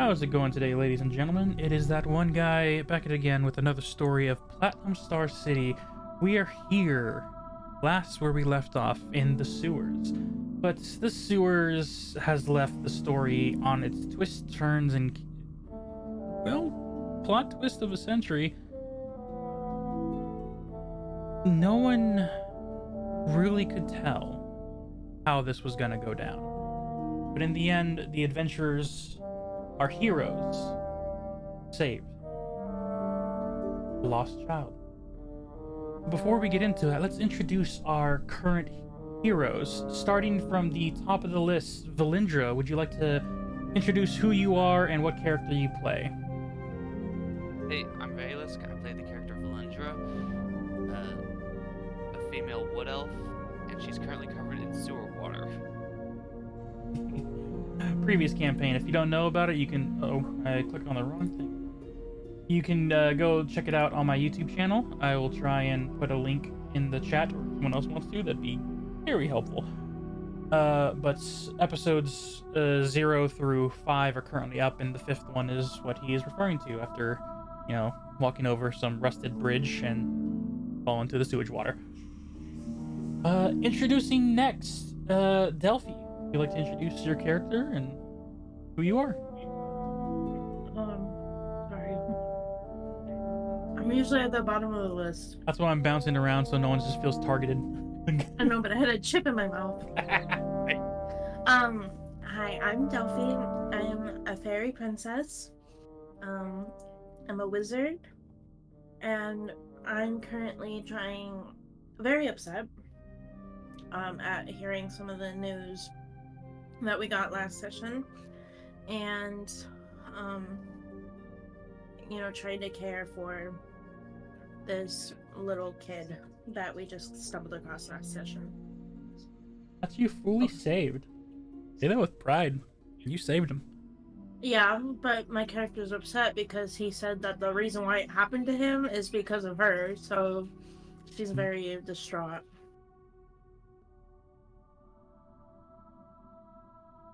How's it going today, ladies and gentlemen? It is that one guy back at it again with another story of Platinum Star City. We are here, last where we left off in the sewers. But the sewers has left the story on its twists, turns, and, well, plot twist of a century. No one really could tell how this was gonna go down. But in the end, the adventurers, our heroes, saved a lost child. Before we get into that, let's introduce our current heroes. Starting from the top of the list, Valindra, would you like to introduce who you are and what character you play? Hey, I'm Valus. I play the character Valendra, a female wood elf, and she's currently covered in sewer water. Previous campaign. If you don't know about it, you can... Oh, I clicked on the wrong thing. You can go check it out on my YouTube channel. I will try and put a link in the chat, or if someone else wants to. That'd be very helpful. But episodes 0 through 5 are currently up, and the 5th one is what he is referring to after, walking over some rusted bridge and fall into the sewage water. Introducing next, Delphi. Would you like to introduce your character and who you are? Sorry. I'm usually at the bottom of the list. That's why I'm bouncing around so no one just feels targeted. I know, but I had a chip in my mouth. Hi, I'm Delphi. I am a fairy princess. I'm a wizard, and I'm currently very upset, at hearing some of the news that we got last session, and trying to care for this little kid that we just stumbled across last session. That's you fully saved. Say that with pride. You saved him. Yeah, but my character's upset because he said that the reason why it happened to him is because of her, so she's very distraught.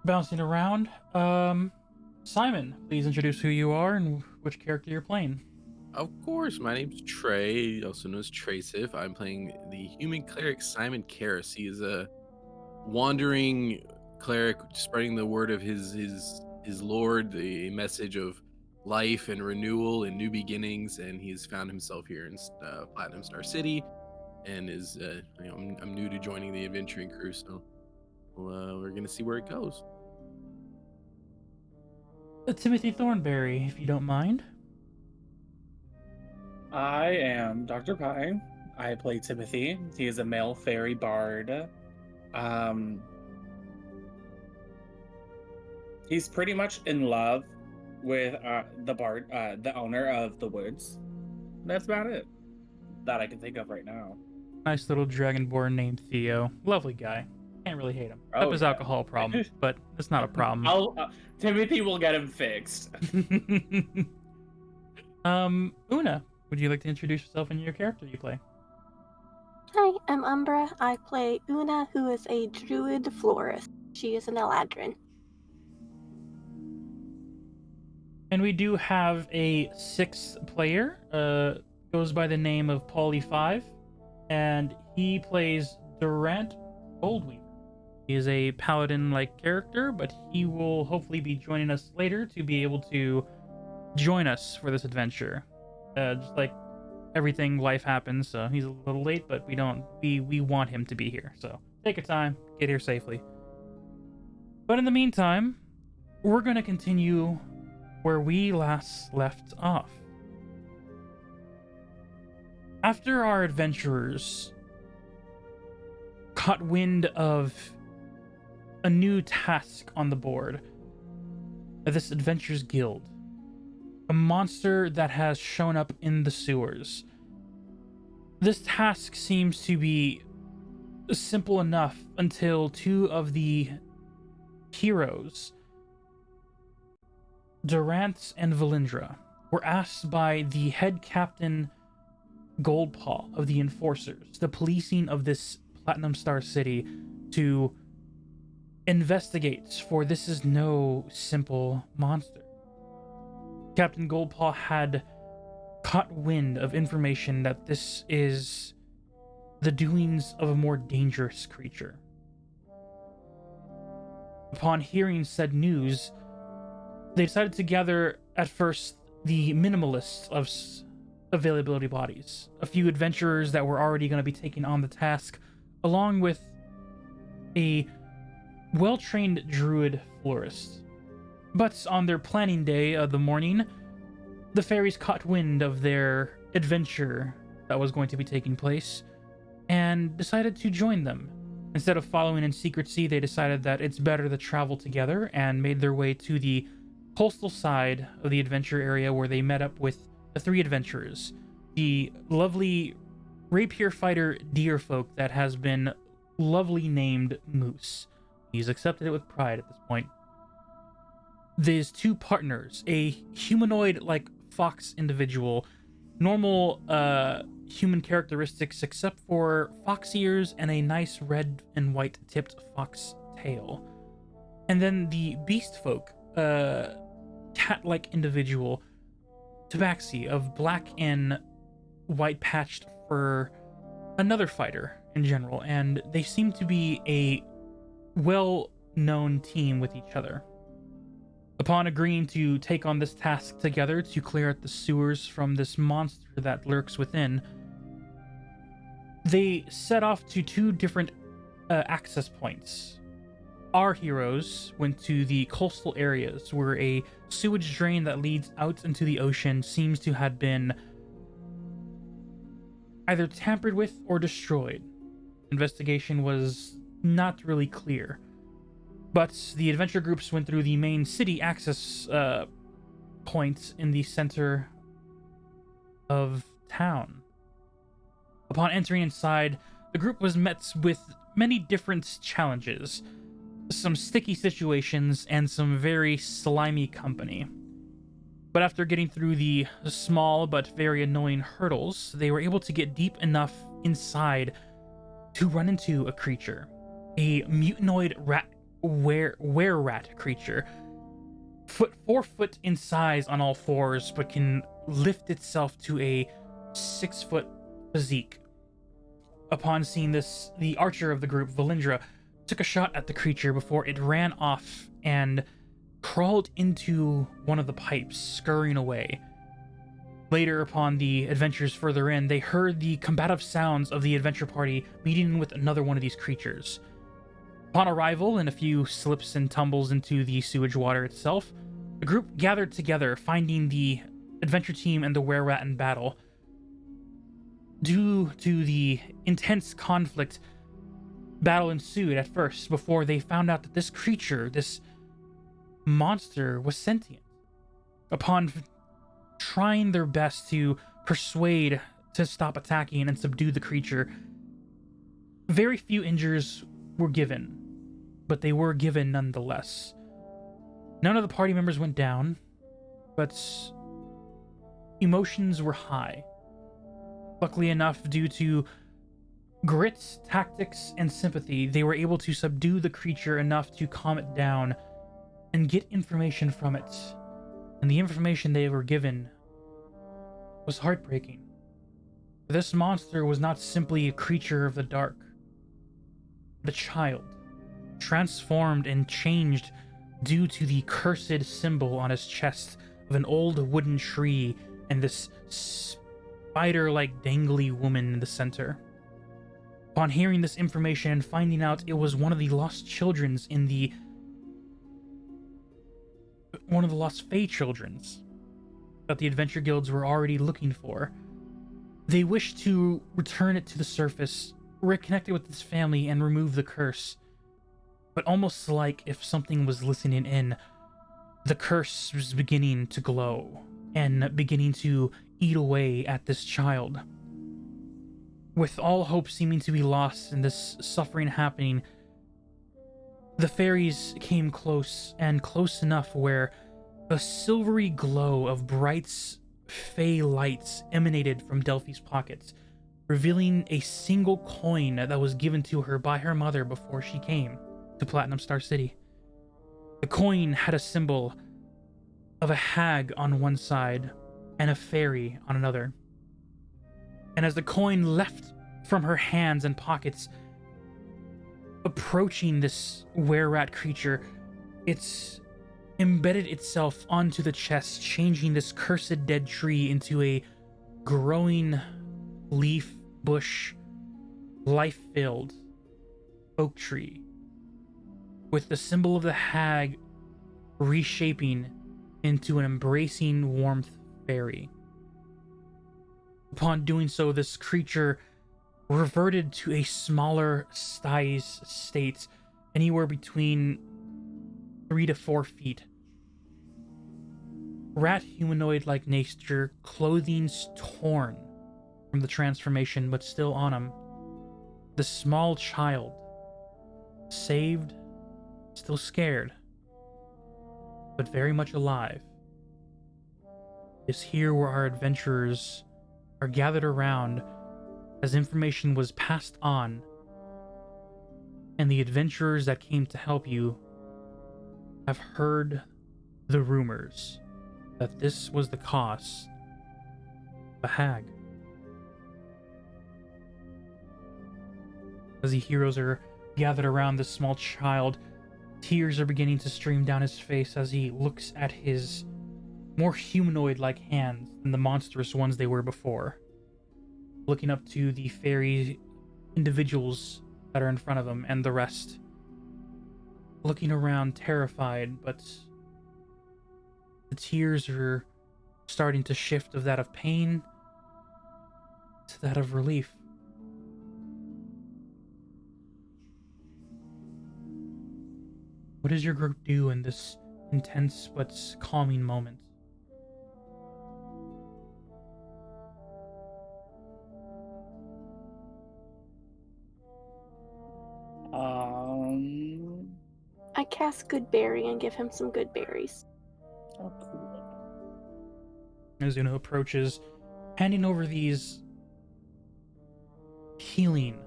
Bouncing around. Simon, please introduce who you are and which character you're playing. Of course, my name's Trey, also known as Tracif. I'm playing the human cleric Simon Karras. He is a wandering cleric spreading the word of his lord, the message of life and renewal and new beginnings, and he's found himself here in Platinum Star City, and is I'm new to joining the adventuring crew, so we're gonna see where it goes. Timothy Thornberry, if you don't mind. I am Dr. Pie. I play Timothy. He is a male fairy bard. He's pretty much in love with the bard, the owner of the woods. That's about it that I can think of right now. Nice little dragonborn named Theo. Lovely guy. Can't really hate him. Except his alcohol problem, but it's not a problem. Timothy will get him fixed. Una, would you like to introduce yourself and your character you play? Hi, I'm Umbra. I play Una, who is a druid florist. She is an Eladrin. And we do have a 6th player, goes by the name of Paulie5, and he plays Durant Goldweaver. He is a paladin-like character, but he will hopefully be joining us later to be able to join us for this adventure. Just like everything, life happens, so he's a little late, but we want him to be here. So take your time, get here safely. But in the meantime, we're going to continue where we last left off. After our adventurers caught wind of a new task on the board, this Adventurers Guild, a monster that has shown up in the sewers. This task seems to be simple enough until 2 of the heroes, Durant and Valindra, were asked by the head captain Goldpaw of the Enforcers, the policing of this Platinum Star City, to investigate, for this is no simple monster. Captain Goldpaw had caught wind of information that this is the doings of a more dangerous creature. Upon hearing said news, they decided to gather at first the minimalists of availability bodies, a few adventurers that were already going to be taking on the task, along with a well-trained druid florist. But on their planning day of the morning, the fairies caught wind of their adventure that was going to be taking place and decided to join them. Instead of following in secrecy, they decided that it's better to travel together and made their way to the coastal side of the adventure area, where they met up with the three adventurers, the lovely rapier fighter deerfolk that has been lovely named Moose. He's accepted it with pride at this point. There's two partners, a humanoid-like fox individual, normal human characteristics except for fox ears and a nice red and white tipped fox tail. And then the beast folk, cat-like individual, Tabaxi, of black and white patched fur, another fighter in general, and they seem to be a well-known team with each other. Upon agreeing to take on this task together to clear out the sewers from this monster that lurks within, they set off to two different access points. Our heroes went to the coastal areas, where a sewage drain that leads out into the ocean seems to have been either tampered with or destroyed. Investigation was not really clear. But the adventure groups went through the main city access points in the center of town. Upon entering inside, the group was met with many different challenges, some sticky situations, and some very slimy company. But after getting through the small but very annoying hurdles, they were able to get deep enough inside to run into a creature, a mutanoid were-rat creature, 4 foot in size on all fours, but can lift itself to a 6 foot physique. Upon seeing this, the archer of the group, Valindra, took a shot at the creature before it ran off and crawled into one of the pipes, scurrying away. Later, upon the adventures further in, they heard the combative sounds of the adventure party meeting with another one of these creatures. Upon arrival and a few slips and tumbles into the sewage water itself, the group gathered together, finding the adventure team and the were-rat in battle. Due to the intense conflict, battle ensued at first before they found out that this creature, this monster, was sentient. Upon trying their best to persuade to stop attacking and subdue the creature, very few injuries were given, but they were given nonetheless. None of the party members went down, but emotions were high. Luckily enough, due to grit, tactics, and sympathy, they were able to subdue the creature enough to calm it down and get information from it. And the information they were given was heartbreaking. This monster was not simply a creature of the dark, but a child, transformed and changed due to the cursed symbol on his chest of an old wooden tree and this spider-like dangly woman in the center. Upon hearing this information and finding out it was one of the lost children's in the one of the lost Fey children's that the adventure guilds were already looking for, they wished to return it to the surface, reconnect it with its family, and remove the curse. But almost like if something was listening in, the curse was beginning to glow and beginning to eat away at this child. With all hope seeming to be lost and this suffering happening, the fairies came close, and close enough where a silvery glow of bright fey lights emanated from Delphi's pockets, revealing a single coin that was given to her by her mother before she came to Platinum Star City. The coin had a symbol of a hag on one side and a fairy on another. And as the coin left from her hands and pockets, approaching this were-rat creature, it's embedded itself onto the chest, changing this cursed dead tree into a growing leaf, bush, life-filled oak tree, with the symbol of the hag reshaping into an embracing warmth fairy. Upon doing so, this creature reverted to a smaller size state, anywhere between 3 to 4 feet. Rat humanoid-like nature, clothing's torn from the transformation, but still on him. The small child, saved, still scared, but very much alive, is here where our adventurers are gathered around as information was passed on, and the adventurers that came to help you have heard the rumors that this was the cause of a hag. As the heroes are gathered around this small child, tears are beginning to stream down his face as he looks at his more humanoid-like hands than the monstrous ones they were before, looking up to the fairy individuals that are in front of him and the rest, looking around terrified, but the tears are starting to shift of that of pain to that of relief. What does your group do in this intense but calming moment? I cast Good Berry and give him some good berries. Oh, cool. As Una approaches, handing over these healing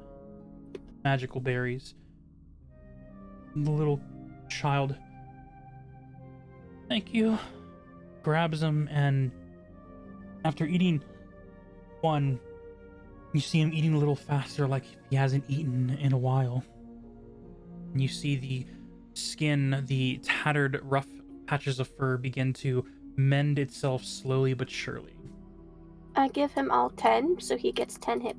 magical berries, the little child, thank you, grabs them, and after eating one, you see him eating a little faster, like he hasn't eaten in a while. And you see the skin, the tattered, rough patches of fur begin to mend itself slowly but surely. I give him all 10, so he gets 10 hit.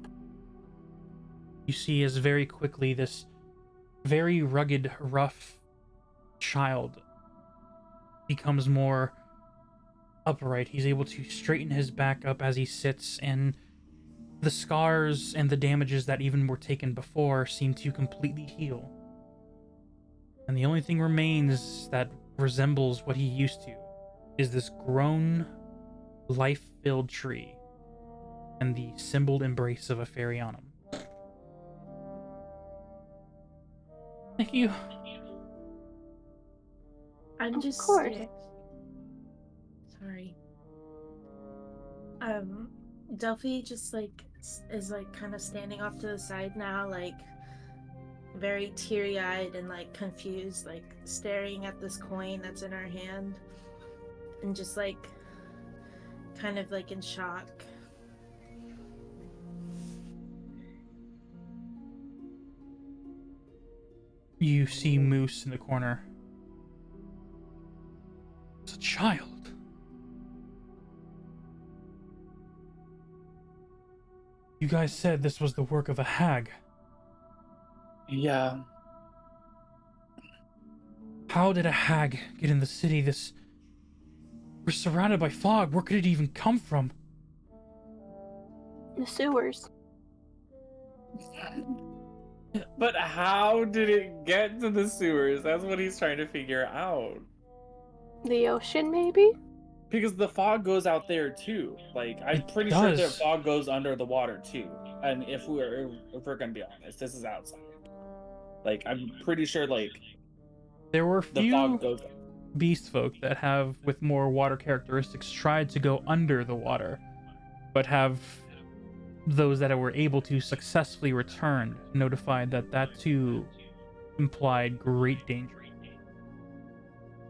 You see as very quickly this very rugged, rough child becomes more upright. He's able to straighten his back up as he sits, and the scars and the damages that even were taken before seem to completely heal. And the only thing remains that resembles what he used to is this grown, life-filled tree and the symboled embrace of a fairy on him. Thank you. I'm Of just course. scared. Sorry. Delphi just is kind of standing off to the side now, very teary-eyed and confused, staring at this coin that's in her hand, and just kind of in shock. You see Moose in the corner. It's a child. You guys said this was the work of a hag. Yeah. How did a hag get in the city? We're surrounded by fog. Where could it even come from? The sewers. But how did it get to the sewers? That's what he's trying to figure out. The ocean, maybe? Because the fog goes out there too. I'm It pretty sure the does. fog goes under the water too. And if we're gonna be honest, this is outside. I'm pretty sure There were the few fog goes. beast folk that have, with more water characteristics, tried to go under the water, but have those that were able to successfully return notified that too implied great danger.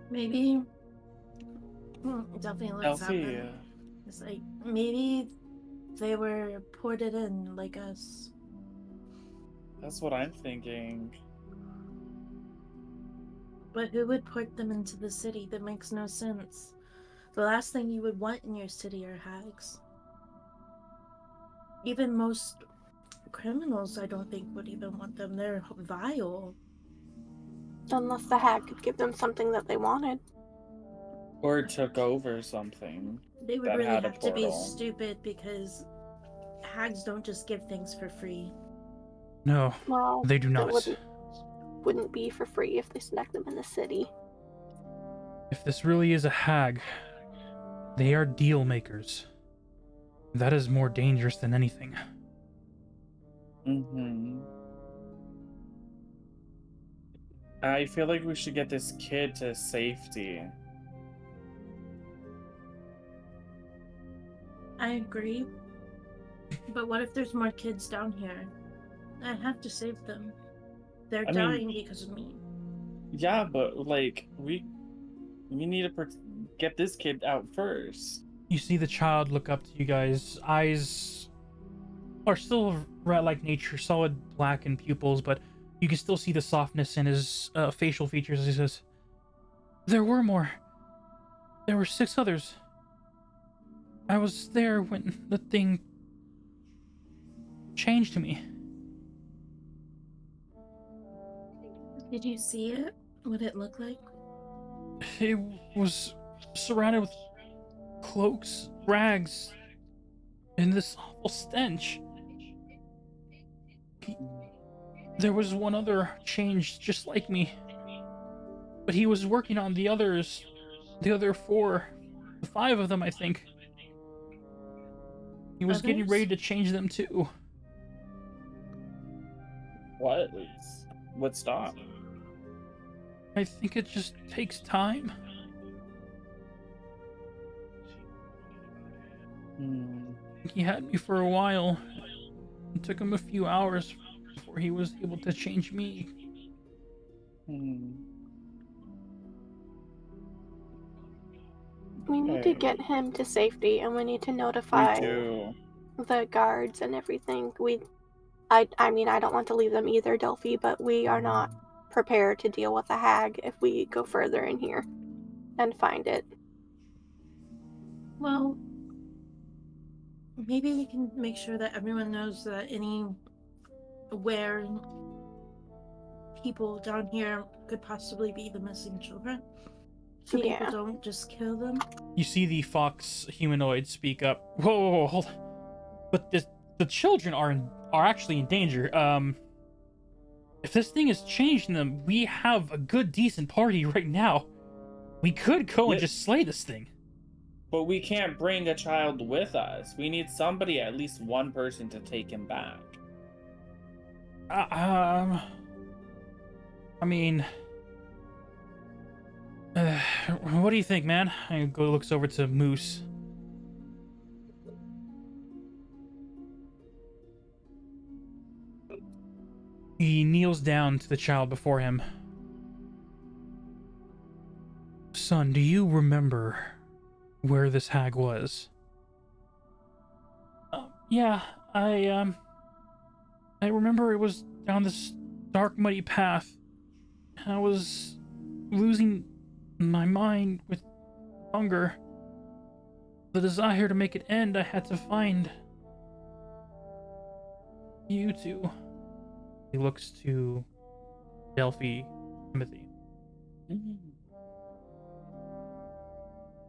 Maybe Definitely looks up Elfie, and it's like, maybe they were ported in like us. that's what I'm thinking. But who would port them into the city? That makes no sense. The last thing you would want in your city are hags. Even most criminals, I don't think, would even want them. They're vile. Unless the hag could give them something that they wanted. Or took over something They would that really had a have to be portal. stupid because hags don't just give things for free. No, Well, they do it not. wouldn't be for free if they snuck them in the city. If this really is a hag, they are deal makers. That is more dangerous than anything. Mm-hmm. I feel like we should get this kid to safety. I agree. But what if there's more kids down here? I have to save them. They're I mean- dying because of me. Yeah, but like we need to get this kid out first. You see the child look up to you guys. Eyes are still rat-like nature, solid black in pupils, but you can still see the softness in his facial features as he says, "There were more. There were 6 others. I was there when the thing changed me." Did you see it? What it looked like? It was surrounded with cloaks, rags, and this awful stench. There was one other changed just like me, but he was working on the others, the other 4, 5 of them, I think. He was getting Others? ready to change them too. What stopped? I think it just takes time. He had me for a while. It took him a few hours before he was able to change me. We need to Okay. get him to safety, and we need to We notify do. the guards and everything. I mean, I don't want to leave them either, Delphi, but we are not prepared to deal with a hag if we go further in here and find it. Well, maybe we can make sure that everyone knows that where people down here could possibly be the missing children. So people Yeah. don't just kill them. You see the fox humanoid speak up. Whoa, hold on. But the children are actually in danger. If this thing is changing them, we have a good, decent party right now. We could go and just slay this thing. But we can't bring a child with us. We need somebody, at least one person, to take him back. I mean, what do you think, man? I go looks over to Moose. He kneels down to the child before him. Son, do you remember where this hag was? Yeah, I remember it was down this dark, muddy path. I was losing my mind with hunger. The desire to make it end, I had to find you two. He looks to Delphi, Timothy.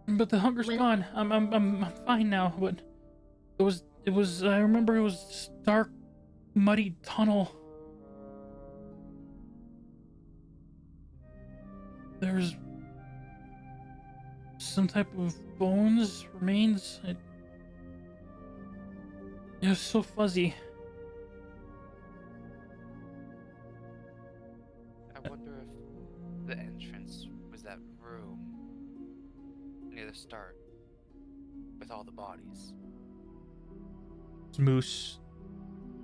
But the hunger's gone. I'm fine now. But it was. I remember it was this dark, muddy tunnel. There's some type of bones, remains. It was so fuzzy. I wonder if the entrance was that room near the start with all the bodies. Moose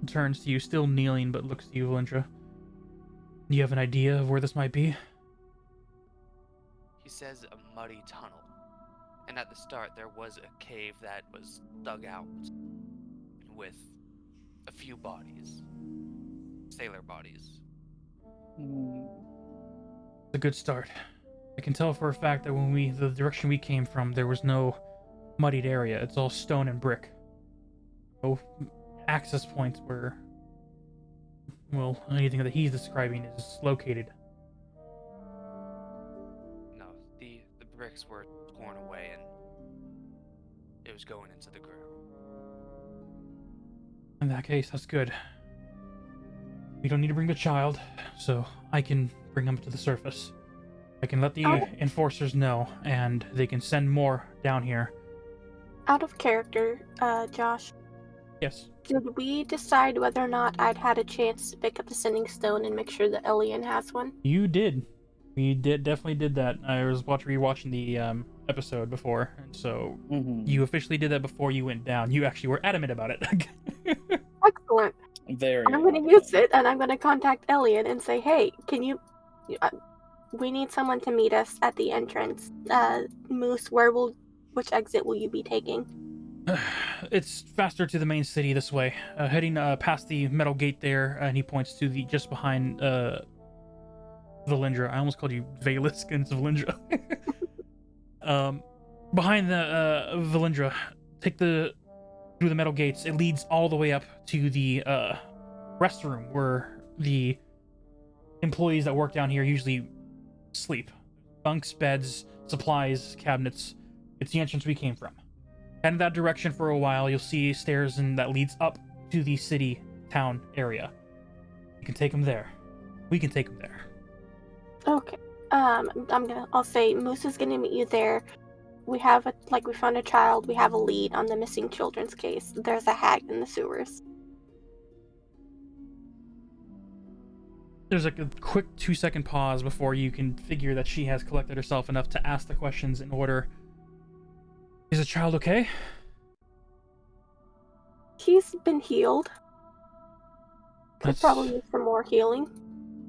turns to you, still kneeling, but looks to you, Valentra. Do you have an idea of where this might be? He says a muddy tunnel, And at the start, there was a cave that was dug out with a few bodies, sailor bodies. Hmm. A good start. I can tell for a fact that when the direction we came from, there was no muddied area. It's all stone and brick. No access points where, well, anything that he's describing is located. No, the bricks were torn away and it was going into the ground. In that case, that's good. We don't need to bring the child, so I can bring him to the surface. I can let the enforcers know, and they can send more down here. Out of character, Josh, Yes. did we decide whether or not I'd had a chance to pick up the sending stone and make sure that Elian has one? You did. We definitely did that. I was rewatching the episode before, and so you officially did that before you went down. You actually were adamant about it. Excellent. Very. And I'm going to use it, and I'm going to contact Elian and say, hey, can you... we need someone to meet us at the entrance. Moose, which exit will you be taking? It's faster to the main city this way. Heading past the metal gate there, and he points to the just behind Valindra. I almost called you Valus against Valindra. Behind the Valindra, through the metal gates. It leads all the way up to the rest room where the employees that work down here usually sleep. Bunks, beds, supplies, cabinets. It's the entrance we came from. Head in that direction for a while. You'll see stairs that leads up to the city town area. You can take them there. We can take them there. Okay. I'll say Moose is gonna meet you there. We found a child. We have a lead on the missing children's case. There's a hag in the sewers. There's like a quick 2-second pause before you can figure that she has collected herself enough to ask the questions in order. Is the child okay? He's been healed. Could probably use some more healing.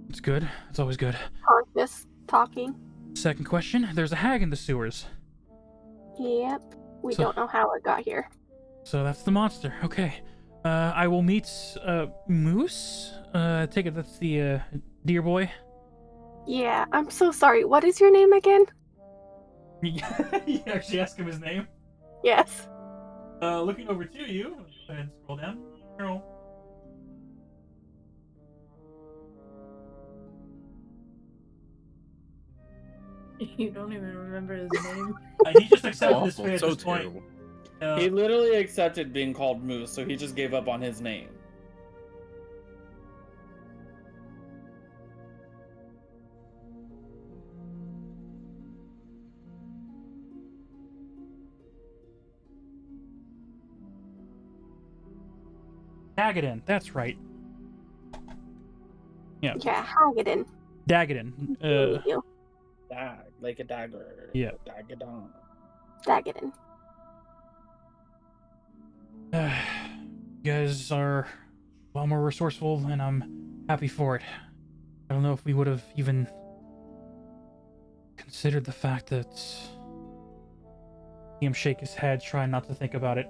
It's good. It's always good. Conscious talking. Second question. There's a hag in the sewers. Yep. We don't know how it got here. So that's the monster. Okay. I will meet Moose. Take it that's the deer boy. Yeah, I'm so sorry. What is your name again? You actually ask him his name? Yes. Looking over to you. Go ahead and scroll down. Earl. You don't even remember his name. He just accepted his fate at so this point. terrible. He literally accepted being called Moose, so he just gave up on his name. Dagadin, that's right. Yeah. Yeah, Haggadon. Dagadin. You. Dag, like a dagger. Yeah. Dagadon. Daggadon. You guys are a lot more resourceful, and I'm happy for it. I don't know if we would have even considered the fact that see him shake his head, trying not to think about it.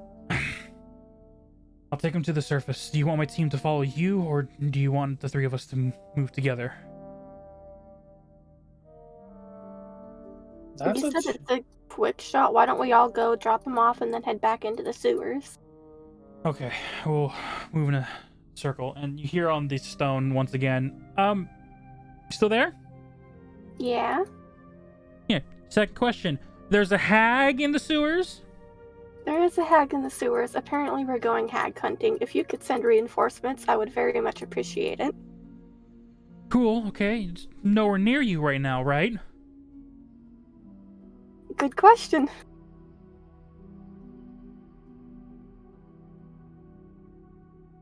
I'll take him to the surface. Do you want my team to follow you, or do you want the three of us to move together? That's You said it's a quick shot. Why don't we all go drop him off and then head back into the sewers? Okay, we'll move in a circle, and you hear on the stone once again. Still there? Yeah. Yeah. Second question. There's a hag in the sewers? There is a hag in the sewers. Apparently we're going hag hunting. If you could send reinforcements, I would very much appreciate it. Cool, okay. It's nowhere near you right now, right? Good question.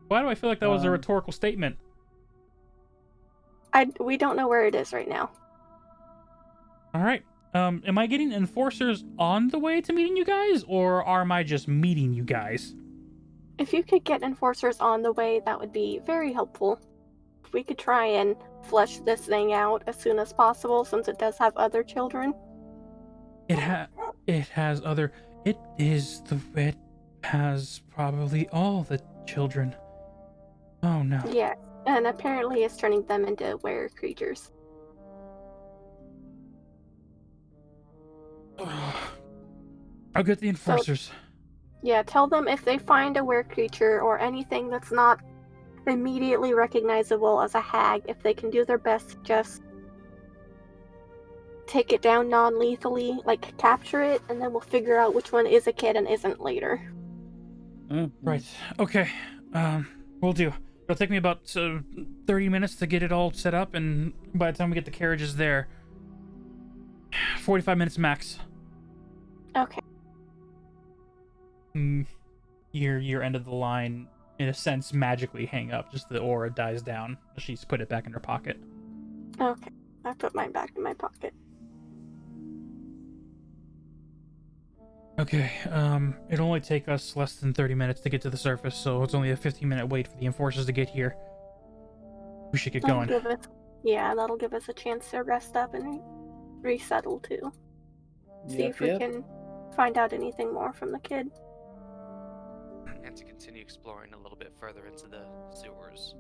Why do I feel like that was a rhetorical statement? We don't know where it is right now. Alright. Am I getting enforcers on the way to meeting you guys, or am I just meeting you guys? If you could get enforcers on the way, that would be very helpful. If we could try and flesh this thing out as soon as possible, since it does have other children. It It has other. It is the. It has probably all the children. Oh no. Yeah, and apparently it's turning them into were creatures. I'll get the So, enforcers. yeah, tell them if they find a were creature or anything that's not immediately recognizable as a hag, if they can do their best to just take it down non-lethally, like capture it, and then we'll figure out which one is a kid and isn't later. Right. Okay. We'll do. It'll take me about 30 minutes to get it all set up, and by the time we get the carriages there, 45 minutes max. Okay. Your end of the line, in a sense, magically hang up. Just the aura dies down. She's put it back in her pocket. Okay. I put mine back in my pocket. Okay, it'll only take us less than 30 minutes to get to the surface, so it's only a 15-minute wait for the enforcers to get here. We should get going. That'll give us a chance to rest up and resettle too. See if we can find out anything more from the kid. And to continue exploring a little bit further into the sewers.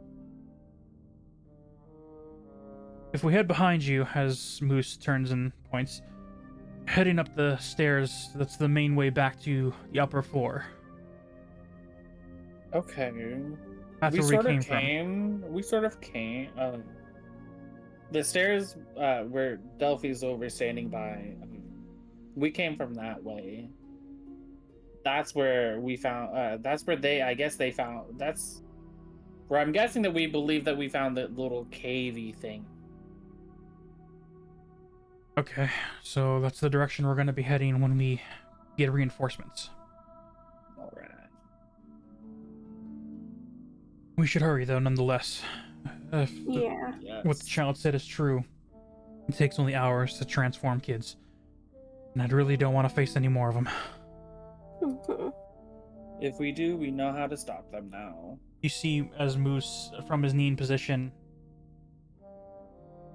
If we head behind you, as Moose turns and points, heading up the stairs, that's the main way back to the upper floor. Okay. That's where we came from. We sort of came. The stairs where Delphi's over standing by. We came from that way. That's where we found. That's where I guess they found. That's where I'm guessing that we believe that we found the little cavey thing. Okay, so that's the direction we're going to be heading when we get reinforcements. All right. We should hurry, though, nonetheless. If Yeah. what the child said is true, it takes only hours to transform kids. And I really don't want to face any more of them. Mm-hmm. If we do, we know how to stop them now. You see, as Moose, from his kneeling position,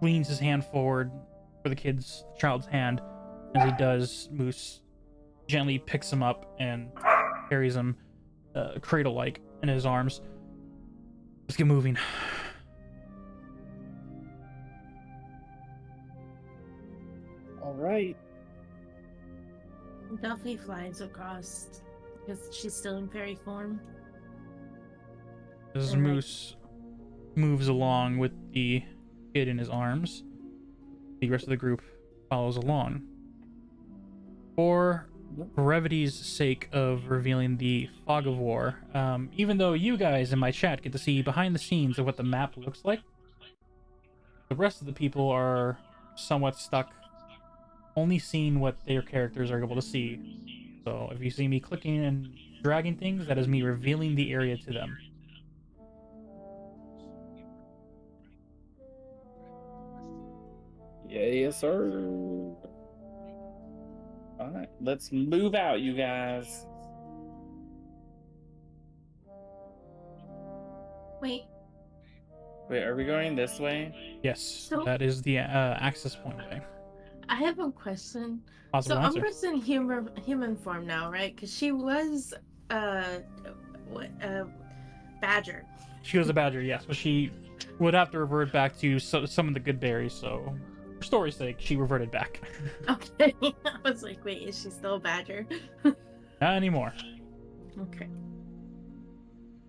leans his hand forward for the child's hand. As he does, Moose gently picks him up and carries him cradle-like in his arms. Let's get moving. All right. Delphi flies across because she's still in fairy form. As And, Moose moves along with the kid in his arms, the rest of the group follows along. For brevity's sake of revealing the fog of war, even though you guys in my chat get to see behind the scenes of what the map looks like, the rest of the people are somewhat stuck, only seeing what their characters are able to see. So if you see me clicking and dragging things, that is me revealing the area to them. Yeah, yes, sir. All right, let's move out, you guys. Wait, Wait, are we going this way? Yes, So- that is the access point way. I have a question. Possible So answer. Umbra's in human form now, right? Because she was badger. She was a badger, yes, but she would have to revert back to some of the good berries, so for story's sake, she reverted back. Okay. I was like, wait, is she still a badger? Not anymore. Okay.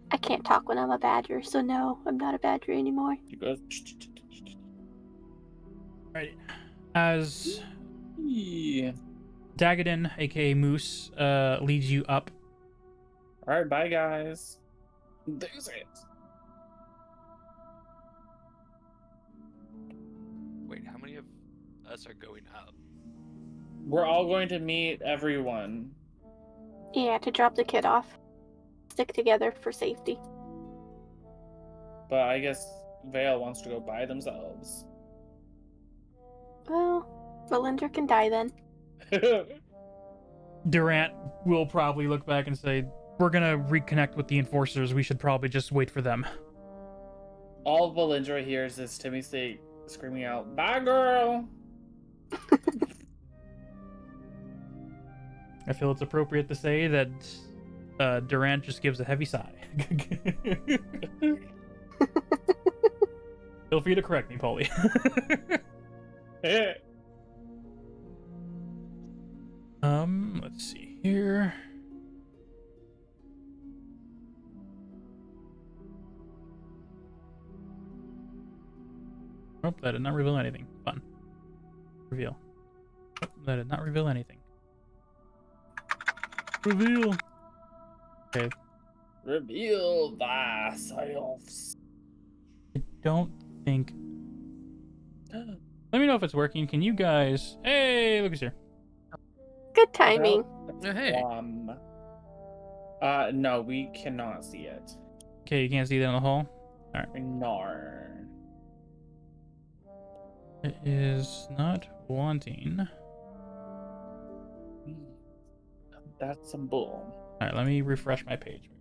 I can't talk when I'm a badger, so no, I'm not a badger anymore. You guys. Right. As Yeah. Dagadin, aka Moose, leads you up. All right, bye, guys. There's it. Wait, how many of us are going up? We're all going to meet everyone. Yeah, to drop the kid off. Stick together for safety. But I guess Vale wants to go by themselves. Well, Valindra can die then. Durant will probably look back and say, we're gonna reconnect with the enforcers. We should probably just wait for them. All Valindra hears is Timmy screaming out, "Bye, girl!" I feel it's appropriate to say that Durant just gives a heavy sigh. Feel free to correct me, Polly. Let's see here. Oh, that did not reveal anything. Fun. Reveal. Oh, that did not reveal anything. Reveal. Okay. Reveal thyself. I don't think. Let me know if it's working. Can you guys? Hey, look who's here. Good timing. Yeah, hey. No, we cannot see it. Okay, you can't see that in the hall. No. It is not wanting. That's a bull. All right, let me refresh my page.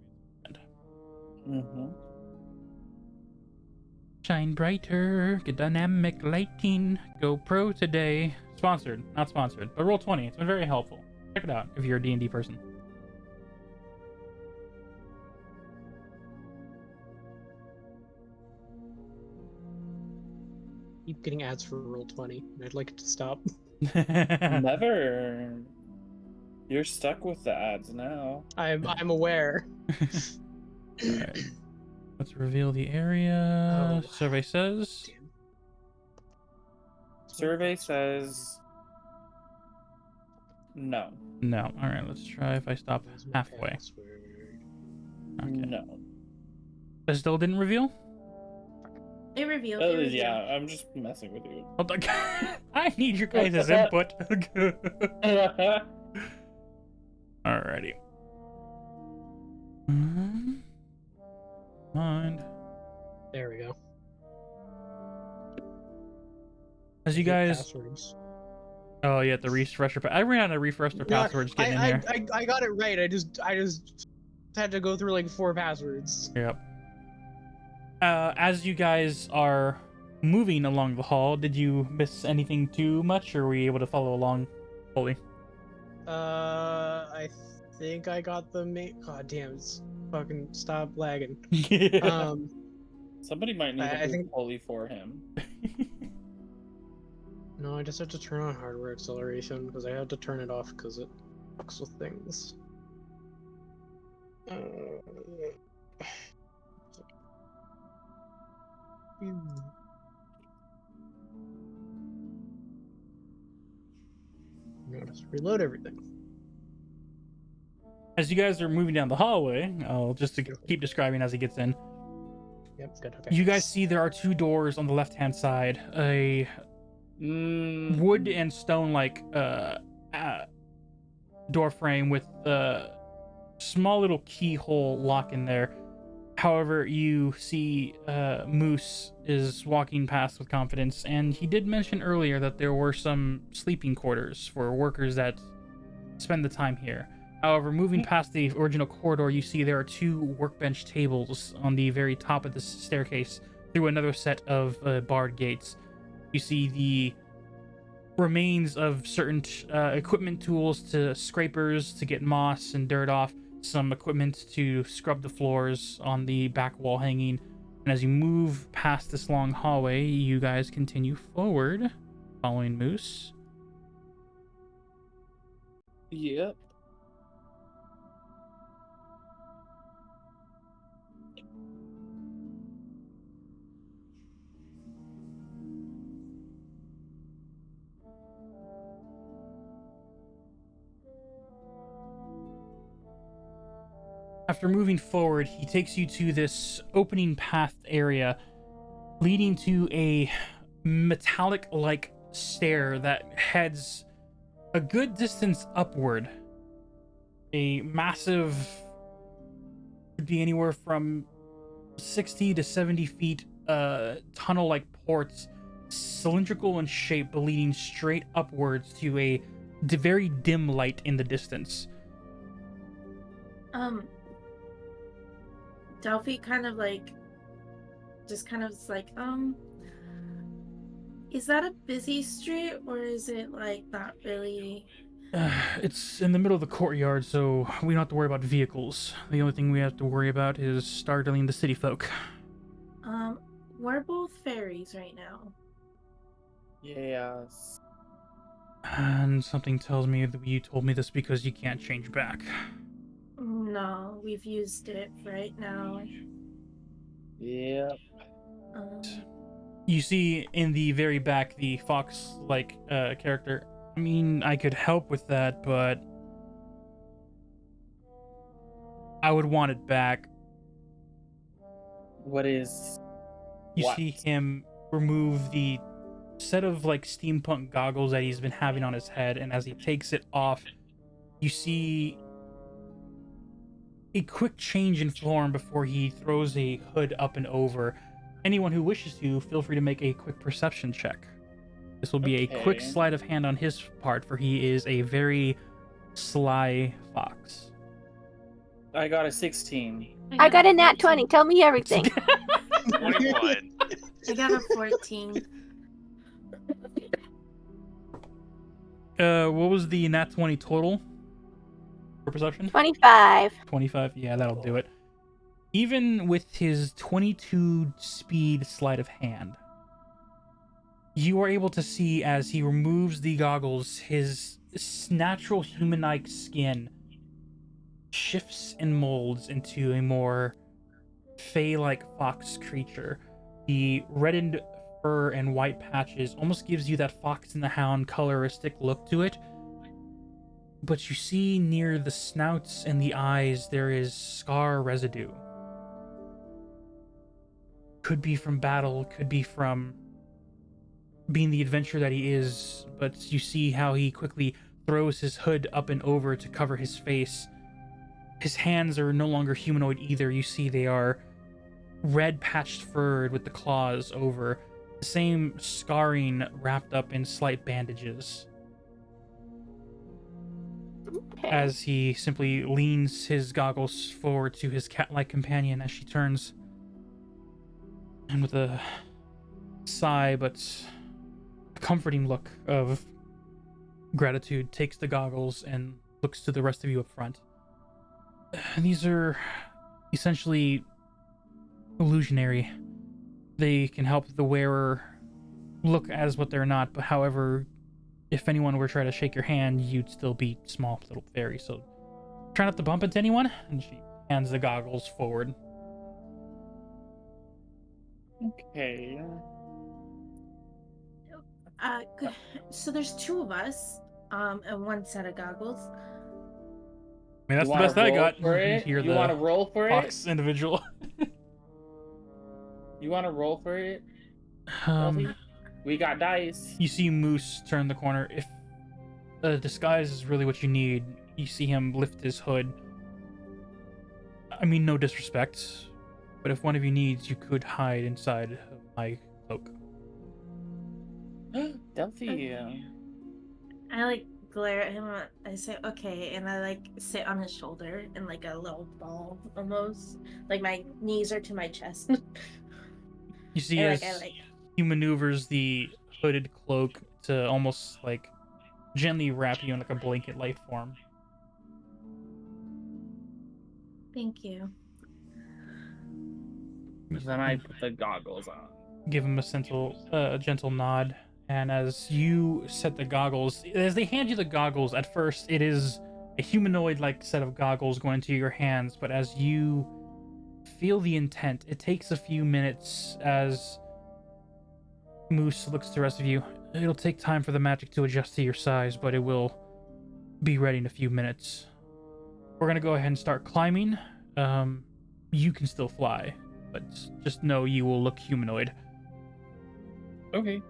Mm-hmm. Shine brighter, get dynamic lighting. Go pro today. Sponsored, not sponsored, but Roll20. It's been very helpful. Check it out if you're a D&D person. Keep getting ads for Roll20. I'd like it to stop. Never. You're stuck with the ads now. I'm aware. All right. Let's reveal the area. Oh. Survey says. Damn. Survey says no. No. All right, let's try if I stop Where's my halfway. password? Okay. No. That still didn't reveal? It revealed. Oh, It revealed. yeah, I'm just messing with you. Hold on. I need your guys' input. Alrighty. Mind. There we go. As you Get guys. Passwords. Oh, yeah, the refresher. I ran out of refresher passwords getting in there. I got it right. I just had to go through like 4 passwords. Yep. As you guys are moving along the hall, did you miss anything too much, or were you able to follow along fully? I think I got the main. God damn, it's fucking stop lagging. Yeah. Somebody might need I to think- pulley for him. No, I just had to turn on hardware acceleration because I had to turn it off because it fucks with things. Now just reload everything. As you guys are moving down the hallway, I'll just to keep describing as he gets in. Yep, good. Okay. You guys see there are 2 doors on the left-hand side. A wood and stone like door frame with a small little keyhole lock in there. However, you see Moose is walking past with confidence, and he did mention earlier that there were some sleeping quarters for workers that spend the time here. However, moving past the original corridor, you see there are 2 workbench tables on the very top of the staircase through another set of barred gates. You see the remains of certain equipment tools to scrapers to get moss and dirt off, some equipment to scrub the floors on the back wall hanging. And as you move past this long hallway, you guys continue forward, following Moose. Yep. After moving forward, he takes you to this opening path area leading to a metallic-like stair that heads a good distance upward. A massive, could be anywhere from 60 to 70 feet tunnel-like ports, cylindrical in shape, leading straight upwards to a very dim light in the distance. Delphi kind of like, just kind of is like, is that a busy street or is it like not really? It's in the middle of the courtyard, so we don't have to worry about vehicles. The only thing we have to worry about is startling the city folk. We're both fairies right now. Yes. And something tells me that you told me this because you can't change back. No, we've used it right now. Yep. You see in the very back the fox-like character. I mean, I could help with that, but I would want it back. What is? You What? see him remove the set of like steampunk goggles that he's been having on his head, and as he takes it off, you see a quick change in form before he throws a hood up and over. Anyone who wishes to, feel free to make a quick perception check. This will be a quick Okay. sleight of hand on his part, for he is a very sly fox. I got a 16. I got a nat 20. Tell me everything. 21. I got a 14. What was the nat 20 total for perception? 25. 25. Yeah, that'll do it. Even with his 22 speed sleight of hand, you are able to see as he removes the goggles, his natural human-like skin shifts and molds into a more fey-like fox creature. The reddened fur and white patches almost gives you that Fox and the Hound coloristic look to it. But you see near the snouts and the eyes there is scar residue. Could be from battle, could be from being the adventurer that he is, but you see how he quickly throws his hood up and over to cover his face. His hands are no longer humanoid either. You see they are red patched furred with the claws over, the same scarring wrapped up in slight bandages. Okay. As he simply leans his goggles forward to his cat-like companion as she turns, and with a sigh but a comforting look of gratitude, takes the goggles and looks to the rest of you up front. These are essentially illusionary. They can help the wearer look as what they're not, but however, if anyone were to try to shake your hand, you'd still be small little fairy, so try not to bump into anyone. And she hands the goggles forward. Okay. Good. So there's two of us, and one set of goggles. I mean, that's You the wanna best I roll got. For it? You're You the want to roll for it? fox individual. You want to roll for it? um, Elfie? We got dice. you see Moose turn the corner. If the disguise is really what you need, you see him lift his hood. I mean, no disrespect, but if one of you needs, you could hide inside of my cloak. Delphi. I like glare at him. I say okay, and I like sit on his shoulder in like a little ball almost. Like my knees are to my chest. You see And, as I like. he maneuvers the hooded cloak to almost like gently wrap you in like a blanket-like form. Thank you. Then I put the goggles on. Give him a gentle nod, and as you set the goggles, as they hand you the goggles, at first it is a humanoid-like set of goggles going into your hands, but as you feel the intent, it takes a few minutes as Moose looks to the rest of you. It'll take time for the magic to adjust to your size, but it will be ready in a few minutes. We're gonna go ahead and start climbing. You can still fly, but just know you will look humanoid. Okay.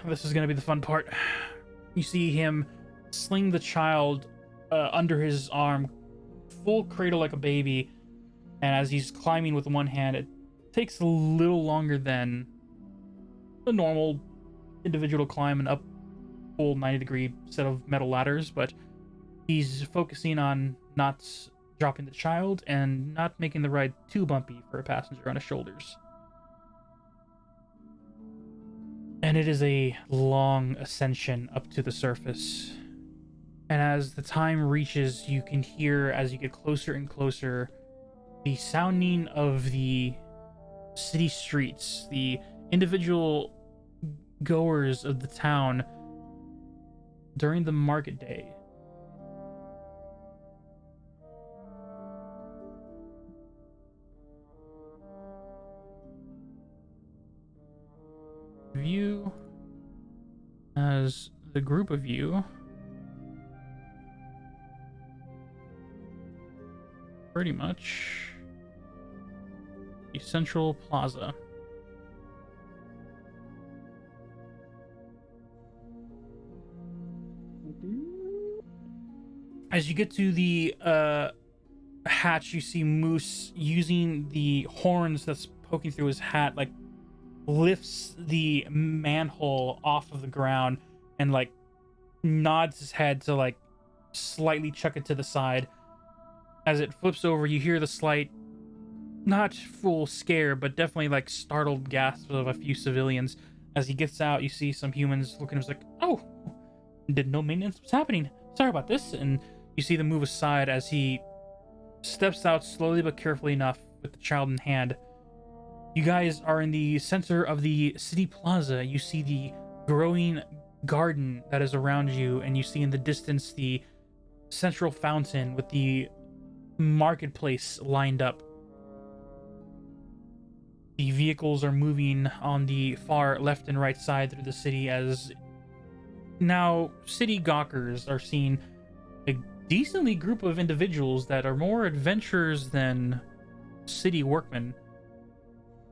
This is gonna be the fun part. You see him sling the child under his arm, full cradle like a baby, and as he's climbing with one hand, it takes a little longer than a normal individual to climb an up full 90-degree set of metal ladders, but he's focusing on not dropping the child and not making the ride too bumpy for a passenger on his shoulders. And it is a long ascension up to the surface. And as the time reaches, you can hear, as you get closer and closer, the sounding of the city streets, the individual goers of the town during the market day. You, as the group of you, pretty much the central plaza. As you get to the hatch, you see Moose using the horns that's poking through his hat, like lifts the manhole off of the ground and like nods his head to like slightly chuck it to the side. As it flips over, you hear the slight, not full scare, but definitely like startled gasps of a few civilians. As he gets out, you see some humans looking at him like, "Oh, didn't know maintenance was happening. Sorry about this." And you see them move aside as he steps out slowly but carefully enough with the child in hand. You guys are in the center of the city plaza. You see the growing garden that is around you, and you see in the distance the central fountain with the marketplace lined up. The vehicles are moving on the far left and right side through the city, as now city gawkers are seeing a decently group of individuals that are more adventurers than city workmen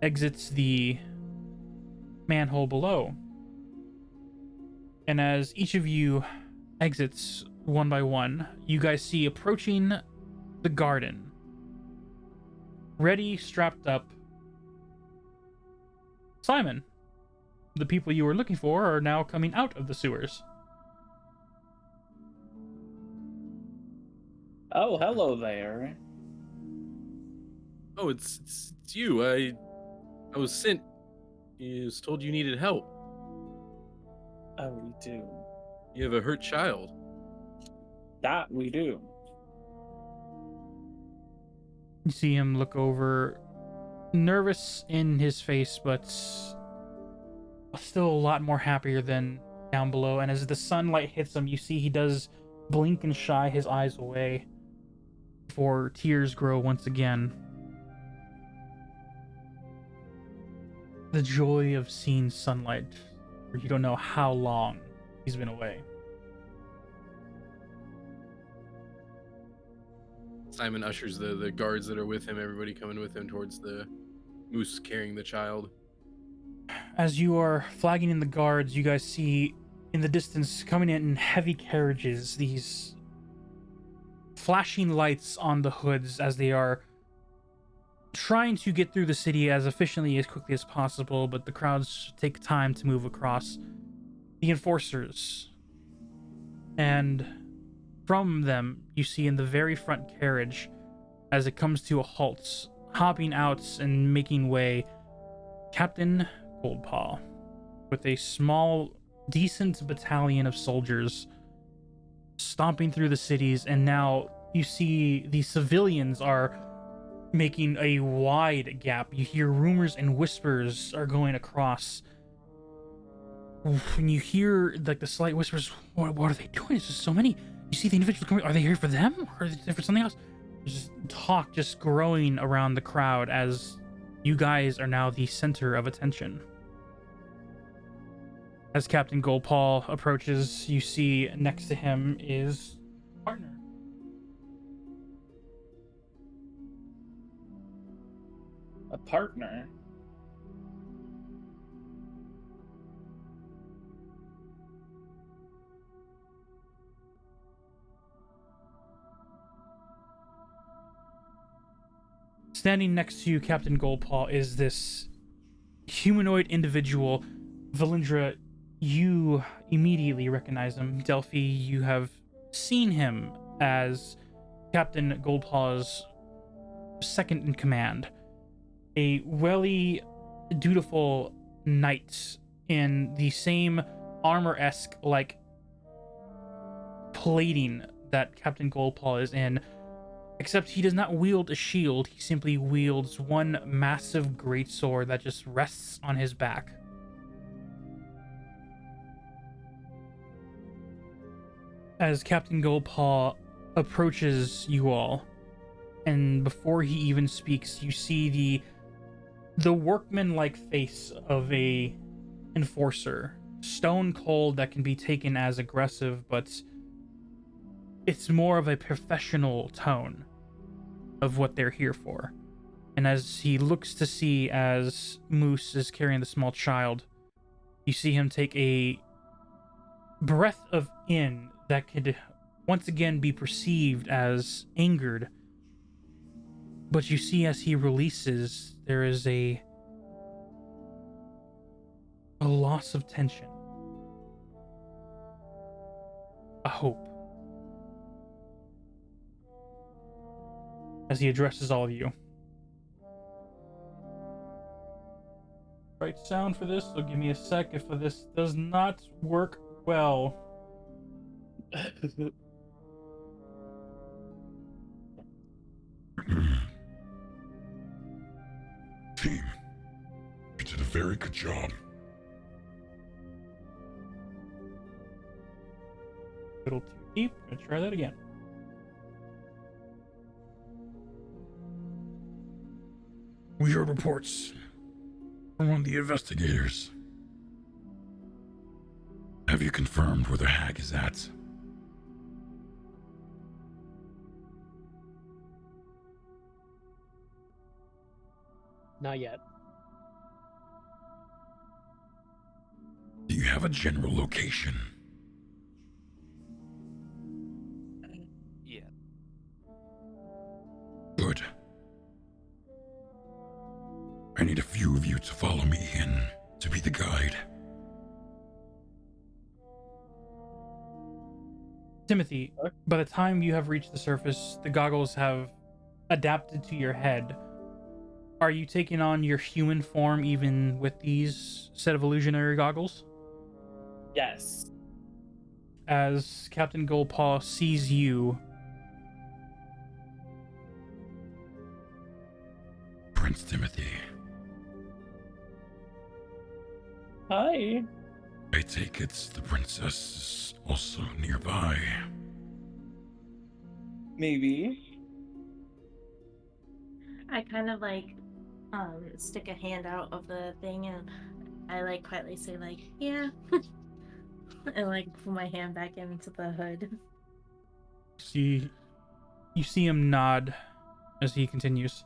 exits the manhole below. And as each of you exits one by one, you guys see approaching the garden, ready, strapped up, Simon. The people you were looking for are now coming out of the sewers. Oh, hello there. Oh, it's you. I was sent. I was told you needed help. Oh, we do. You have a hurt child. That we do. You see him look over, nervous in his face, but still a lot more happier than down below. And as the sunlight hits him, you see he does blink and shy his eyes away before tears grow once again. The joy of seeing sunlight, where you don't know how long he's been away. Simon ushers the guards that are with him, everybody coming with him towards the Moose carrying the child. As you are flagging in the guards, you guys see in the distance, coming in heavy carriages, these flashing lights on the hoods as they are trying to get through the city as efficiently, as quickly as possible, but the crowds take time to move across. The enforcers. And from them, you see in the very front carriage, as it comes to a halt, hopping out and making way, Captain Goldpaw, with a small, decent battalion of soldiers stomping through the cities. And now you see the civilians are making a wide gap. You hear rumors and whispers are going across. When you hear like the slight whispers, what are they doing? There's just so many. You see the individuals coming. Are they here for them, or are they there for something else? There's just talk just growing around the crowd as you guys are now the center of attention. As Captain Goldpaw approaches, you see next to him is partner. A partner? Standing next to you, Captain Goldpaw, is this humanoid individual. Valindra, you immediately recognize him. Delphi, you have seen him as Captain Goldpaw's second in command. A welly, dutiful knight in the same armor-esque like plating that Captain Goldpaw is in, except he does not wield a shield. He simply wields one massive greatsword that just rests on his back. As Captain Goldpaw approaches you all, and before he even speaks, you see the workman-like face of a enforcer, stone cold, that can be taken as aggressive, but it's more of a professional tone of what they're here for. And as he looks to see as Moose is carrying the small child, you see him take a breath of in that could once again be perceived as angered. But you see as he releases, there is a loss of tension. A hope. As he addresses all of you. Right sound for this, so give me a sec if this does not work well. Team, you did a very good job. A little too deep. I'm gonna try that again. We heard reports from one of the investigators. Have you confirmed where the hag is at? Not yet. Do you have a general location? Yeah. Good. I need a few of you to follow me in to be the guide. Timothy, by the time you have reached the surface, the goggles have adapted to your head. Are you taking on your human form even with these set of illusionary goggles? Yes. As Captain Goldpaw sees you, Prince Timothy, Hi. I take it the princess is also nearby. Maybe. I kind of like stick a hand out of the thing and I like quietly say like, yeah. And like put my hand back into the hood. you see him nod as he continues.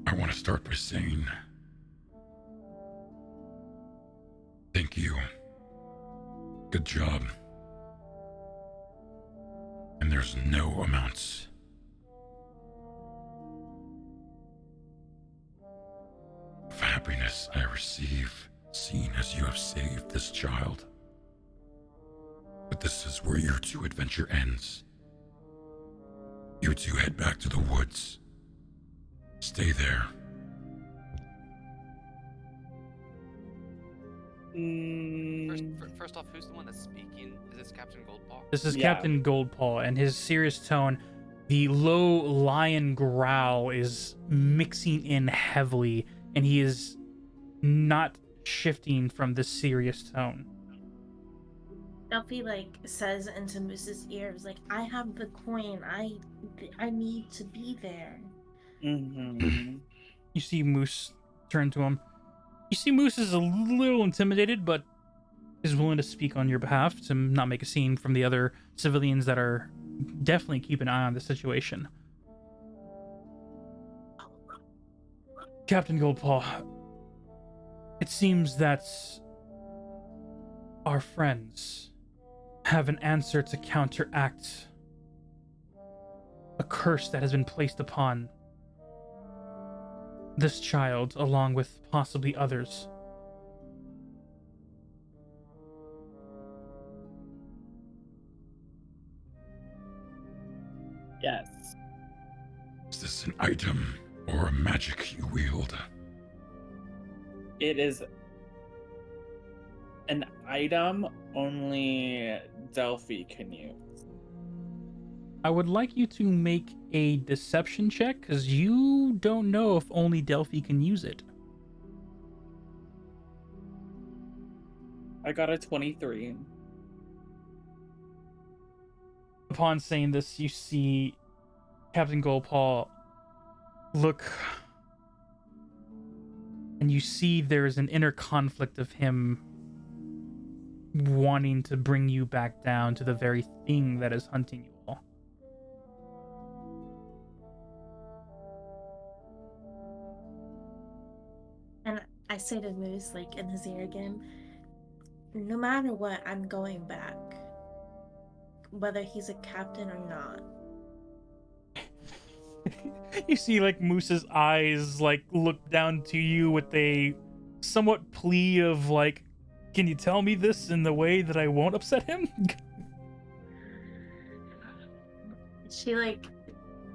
I want to start by saying thank you. Good job. And there's no amount of happiness I receive seeing as you have saved this child. But this is where your two adventure ends. You two head back to the woods. Stay there. First off, who's the one that's speaking? Is this Captain Goldpaw? This is Yeah. Captain Goldpaw, and his serious tone, the low lion growl is mixing in heavily, and he is not shifting from this serious tone. Duffy like says into Moose's ears like, I have the coin. I need to be there. Mm-hmm. You see Moose turn to him. You see Moose is a little intimidated, but is willing to speak on your behalf to not make a scene from the other civilians that are definitely keep an eye on the situation. Captain Goldpaw, it seems that our friends have an answer to counteract a curse that has been placed upon this child, along with possibly others. Yes. Is this an item or a magic you wield? It is an item only Delphi can use. I would like you to make a deception check because you don't know if only Delphi can use it. I got a 23. Upon saying this, you see Captain Goldpaw look, and you see there's an inner conflict of him wanting to bring you back down to the very thing that is hunting you all. And I say to Moose, like in his ear again, no matter what, I'm going back. Whether he's a captain or not. You see, like, Moose's eyes, like, look down to you with a somewhat plea of, like, can you tell me this in the way that I won't upset him? She, like,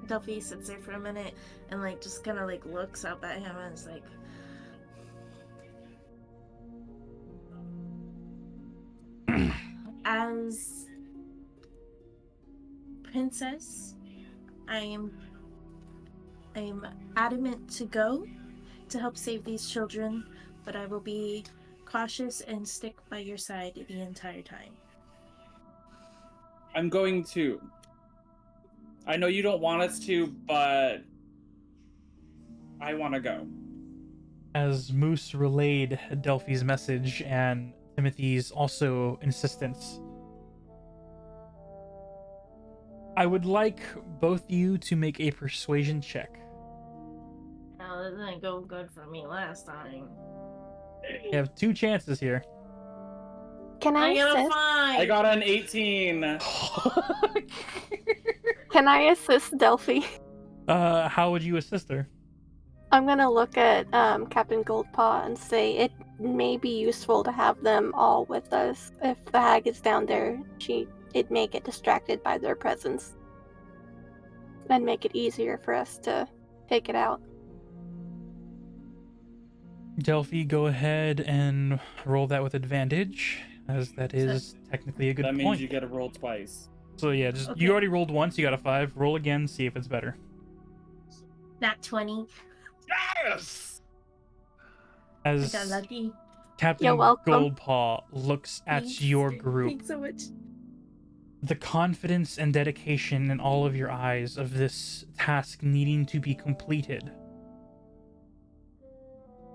Delphi sits there for a minute and, like, just kind of, like, looks up at him and is like, as princess, I am adamant to go to help save these children, but I will be cautious and stick by your side the entire time. I'm going to. I know you don't want us to, but I want to go. As Moose relayed Delphi's message and Timothy's also insistence, I would like both you to make a persuasion check. Now, that didn't go good for me last time. You have 2 chances here. Can I I got a assist? 5! I got an 18. Can I assist Delphi? How would you assist her? I'm gonna look at Captain Goldpaw and say it may be useful to have them all with us. If the hag is down there, it may get distracted by their presence. And make it easier for us to take it out. Delphi, go ahead and roll that with advantage, as that is technically a good That point. means you get to roll twice. So yeah, just Okay. you already rolled once, you got a 5. Roll again, see if it's better. Nat 20. Yes! I As got lucky. Captain You're welcome. Goldpaw looks at Thanks. your group, Thanks so much. the confidence and dedication in all of your eyes of this task needing to be completed.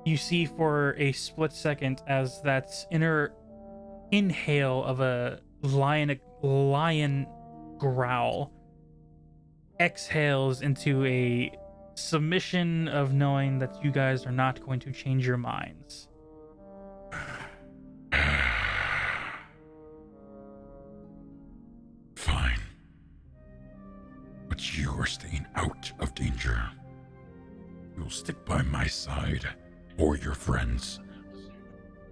You see for a split second as that inner inhale of a lion growl exhales into a submission of knowing that you guys are not going to change your minds. Fine. But you are staying out of danger. You'll stick by my side or your friends.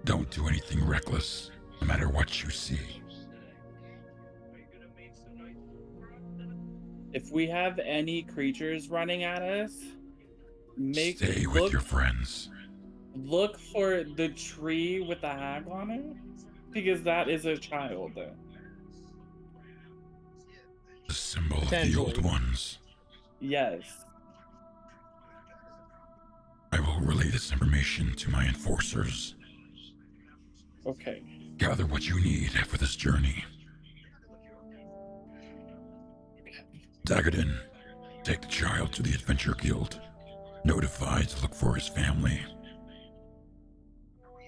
Don't do anything reckless, no matter what you see. If we have any creatures running at us, Stay with your friends. Look for the tree with the hag on it, because that is a child. The symbol of the old Potentially. ones. Yes. I will relay this information to my enforcers. Okay. Gather what you need for this journey. Dagadin, take the child to the Adventure Guild. Notify to look for his family.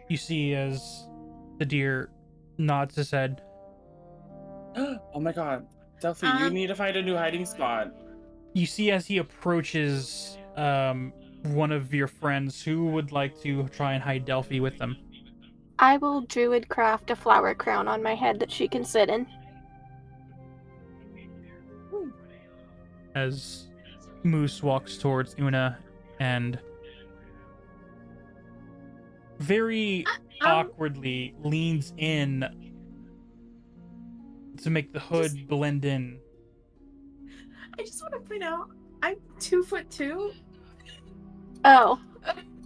You see as the deer nods his head. Oh my god. Delphi, you need to find a new hiding spot. You see as he approaches one of your friends who would like to try and hide Delphi with them. I will druid craft a flower crown on my head that she can sit in. As Moose walks towards Una and very awkwardly leans in to make the hood blend in. I just want to point out, I'm 2'2", Oh,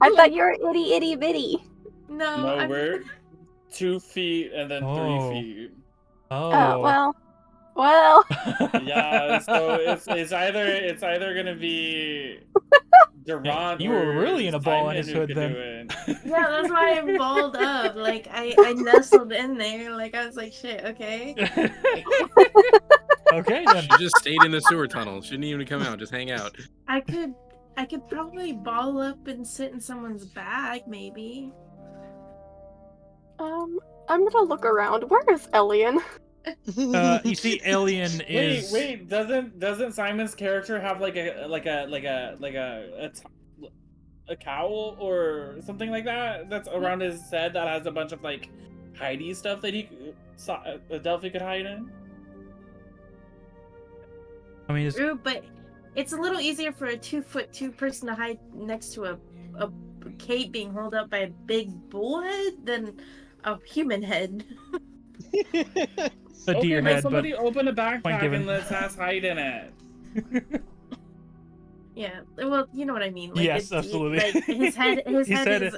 I thought you were itty itty bitty. No, No, I'm... we're 2 feet and then Oh. 3 feet. Oh, well. Yeah, so it's either gonna be Durant You were or really in a ball in Simon his who hood could then. do it. Yeah, that's why I balled up. Like I nestled in there. Like I was like, shit, okay. Okay then. She just stayed in the sewer tunnel. Shouldn't even come out. Just hang out. I could probably ball up and sit in someone's bag, maybe. I'm gonna look around. Where is Elian? You see, Alien is. Wait, doesn't Simon's character have like a cowl or something like that that's around his head that has a bunch of like hidey stuff that Delphi could hide in? I mean, it's, True, but it's a little easier for a 2'2" person to hide next to a cape being held up by a big bullhead than a human head. a deer head, but somebody open a point backpack given. and let us hide in it. Yeah, well, you know what I mean. Like, Yes, absolutely. Like his head is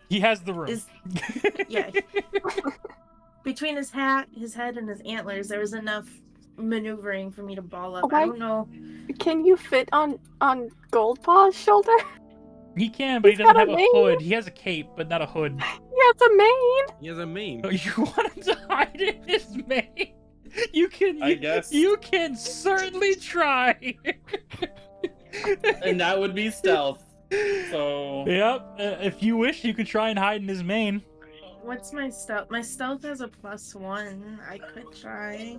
he has the room. is yeah. Between his head, and his antlers, there was enough maneuvering for me to ball up. I don't know. Can you fit on Goldpaw's shoulder? He can, but he He's doesn't got have a a mane. hood. He has a cape, but not a hood. He has a mane. He has a mane. Oh, you want him to hide in his mane? You can. I guess. You can certainly try. And that would be stealth. So. Yep. If you wish, you could try and hide in his mane. What's my stealth? My stealth has a +1. I could try.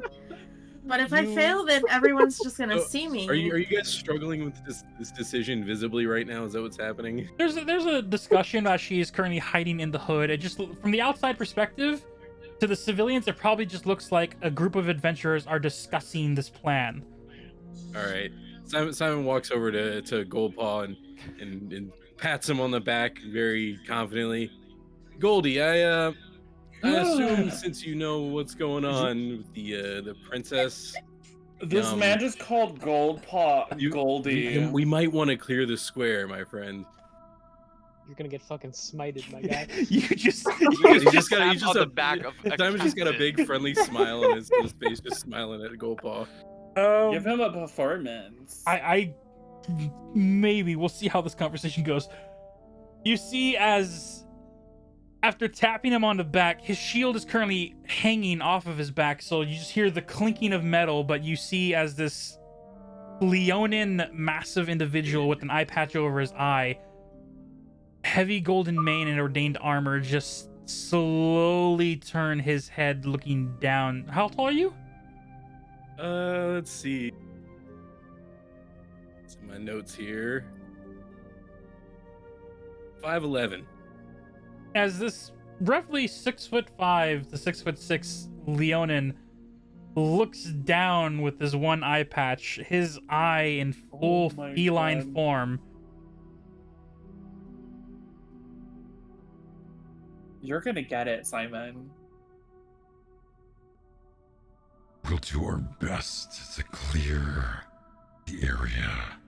But if I fail, then everyone's just gonna see me. Are you guys struggling with this decision visibly right now? Is that what's happening? There's a discussion that she is currently hiding in the hood. It just, from the outside perspective, to the civilians, it probably just looks like a group of adventurers are discussing this plan. All right. Simon walks over to Goldpaw and pats him on the back very confidently. Goldie, I assume since you know what's going on with the princess, This man just called Goldpaw Goldie. we might want to clear the square, my friend. You're gonna get fucking smited, my guy. He's just the back of Simon's just got a big friendly smile on his face, just smiling at Goldpaw. Give him a performance. I maybe we'll see how this conversation goes. You see, as after tapping him on the back, his shield is currently hanging off of his back, so you just hear the clinking of metal, but you see as this Leonin massive individual with an eye patch over his eye, heavy golden mane and ordained armor, just slowly turn his head looking down. How tall are you? Let's see. It's in my notes here. 5'11". As this roughly 6'5" to 6'6" Leonin looks down with his one eye patch, his eye in full feline form. You're gonna get it, Simon. We'll do our best to clear the area.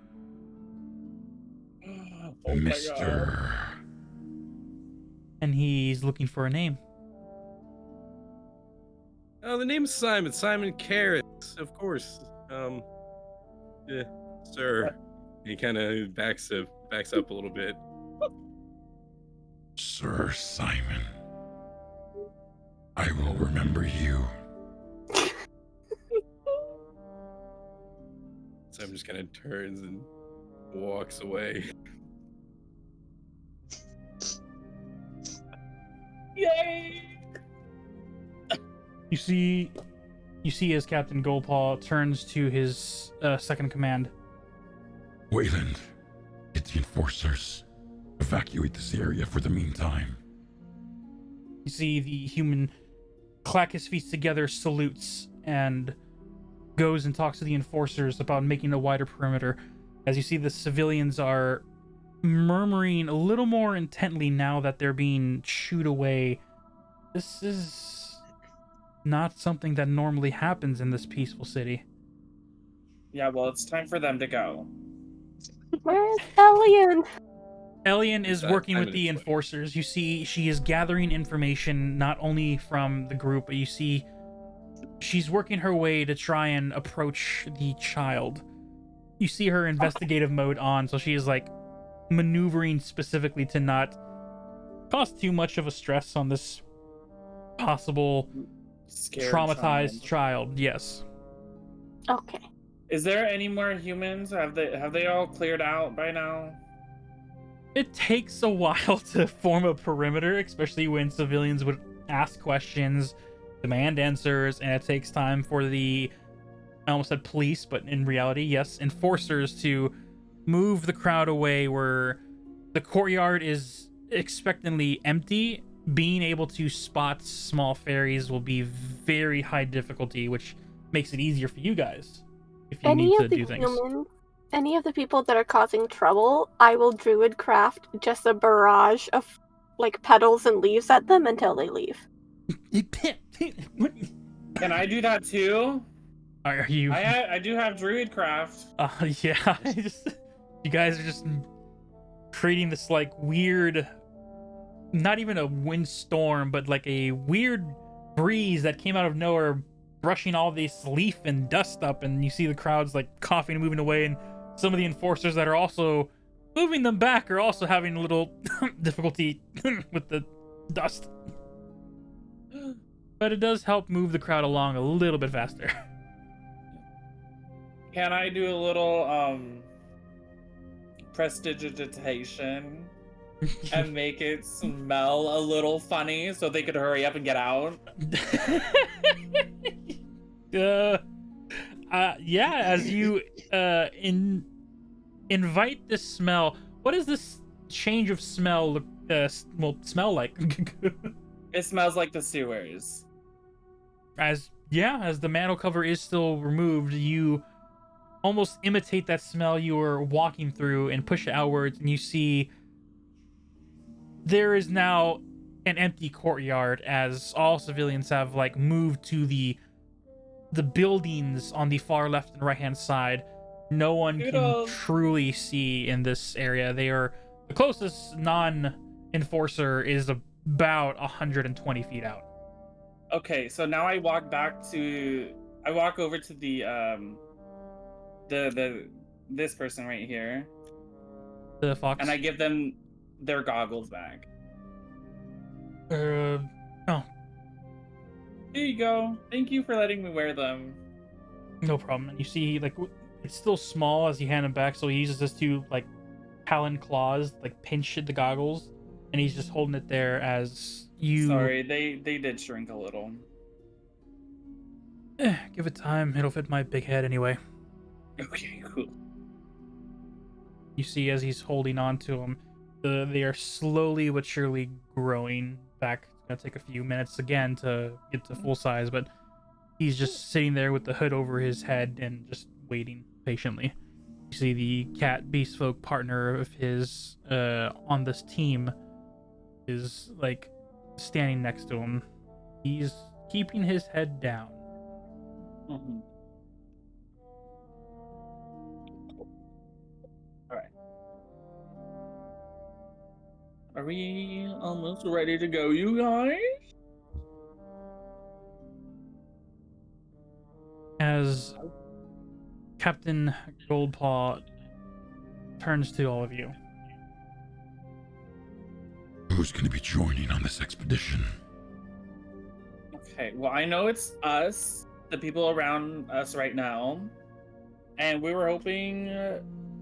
Oh my Mr. And he's looking for a name. Oh, the name's Simon. Simon Carrots, of course. Yeah, sir. He kind of backs up a little bit. Sir Simon. I will remember you. Simon just kind of turns and walks away. Yay! You see as Captain Goldpaw turns to his second command. Wayland, get the enforcers. Evacuate this area for the meantime. You see the human clack his feet together, salutes, and goes and talks to the enforcers about making a wider perimeter. As you see, the civilians are murmuring a little more intently now that they're being shooed away. This is not something that normally happens in this peaceful city. Yeah, well, it's time for them to go. Where's Elian? Elian is working with Simon the is 20. enforcers. You see, she is gathering information not only from the group, but you see she's working her way to try and approach the child. You see her investigative mode on, so she is like maneuvering specifically to not cause too much of a stress on this possible Scared traumatized child. Yes. Okay. Is there any more humans? Have they all cleared out by now? It takes a while to form a perimeter, especially when civilians would ask questions, demand answers, and it takes time for the, I almost said police, but in reality, yes, enforcers to move the crowd away where the courtyard is expectantly empty. Being able to spot small fairies will be very high difficulty, which makes it easier for you guys if you Any need to of the do things. humans, any of the people that are causing trouble, I will druid craft just a barrage of like petals and leaves at them until they leave. Can I do that too? Are you? I do have druid craft. Yeah. You guys are just creating this like weird, not even a windstorm, but like a weird breeze that came out of nowhere, brushing all this leaf and dust up, and you see the crowds like coughing and moving away, and some of the enforcers that are also moving them back are also having a little difficulty with the dust. But it does help move the crowd along a little bit faster. Can I do a little prestidigitation and make it smell a little funny so they could hurry up and get out? Yeah, as you invite this smell, what does this change of smell smell like? It smells like the sewers. As the mantle cover is still removed, you almost imitate that smell you were walking through and push it outwards, and you see there is now an empty courtyard as all civilians have like moved to the buildings on the far left and right hand side. No one can truly see in this area. They are the closest non-enforcer is about 120 feet out. Okay, so now I walk over to the this person right here, The fox. and I give them their goggles back. Oh. Here you go. Thank you for letting me wear them. No problem. And you see, like, it's still small as you hand him back, so he uses his two, like, talon claws, like, pinch the goggles, and he's just holding it there as you... Sorry, they did shrink a little. Give it time. It'll fit my big head anyway. Okay, cool. You see, as he's holding on to them, they are slowly but surely growing back. It's gonna take a few minutes again to get to full size, but he's just sitting there with the hood over his head and just waiting patiently. You see the cat beast folk partner of his on this team is like standing next to him. He's keeping his head down. Mm-hmm. Alright. Are we almost ready to go, you guys? As Captain Goldpaw turns to all of you. Who's going to be joining on this expedition? Okay, well, I know it's us, the people around us right now, and we were hoping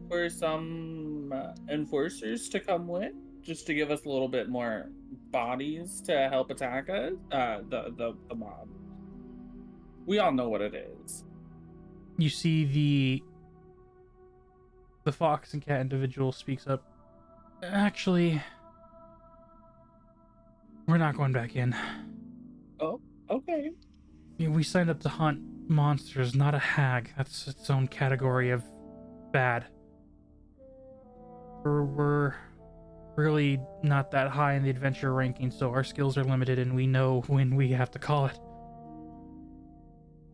for some enforcers to come with, just to give us a little bit more bodies to help attack us, the mob. We all know what it is. You see the fox and cat individual speaks up. Actually, we're not going back in. Oh, okay. We signed up to hunt monsters, not a hag. That's its own category of bad. We're really not that high in the adventure ranking, so our skills are limited and we know when we have to call it.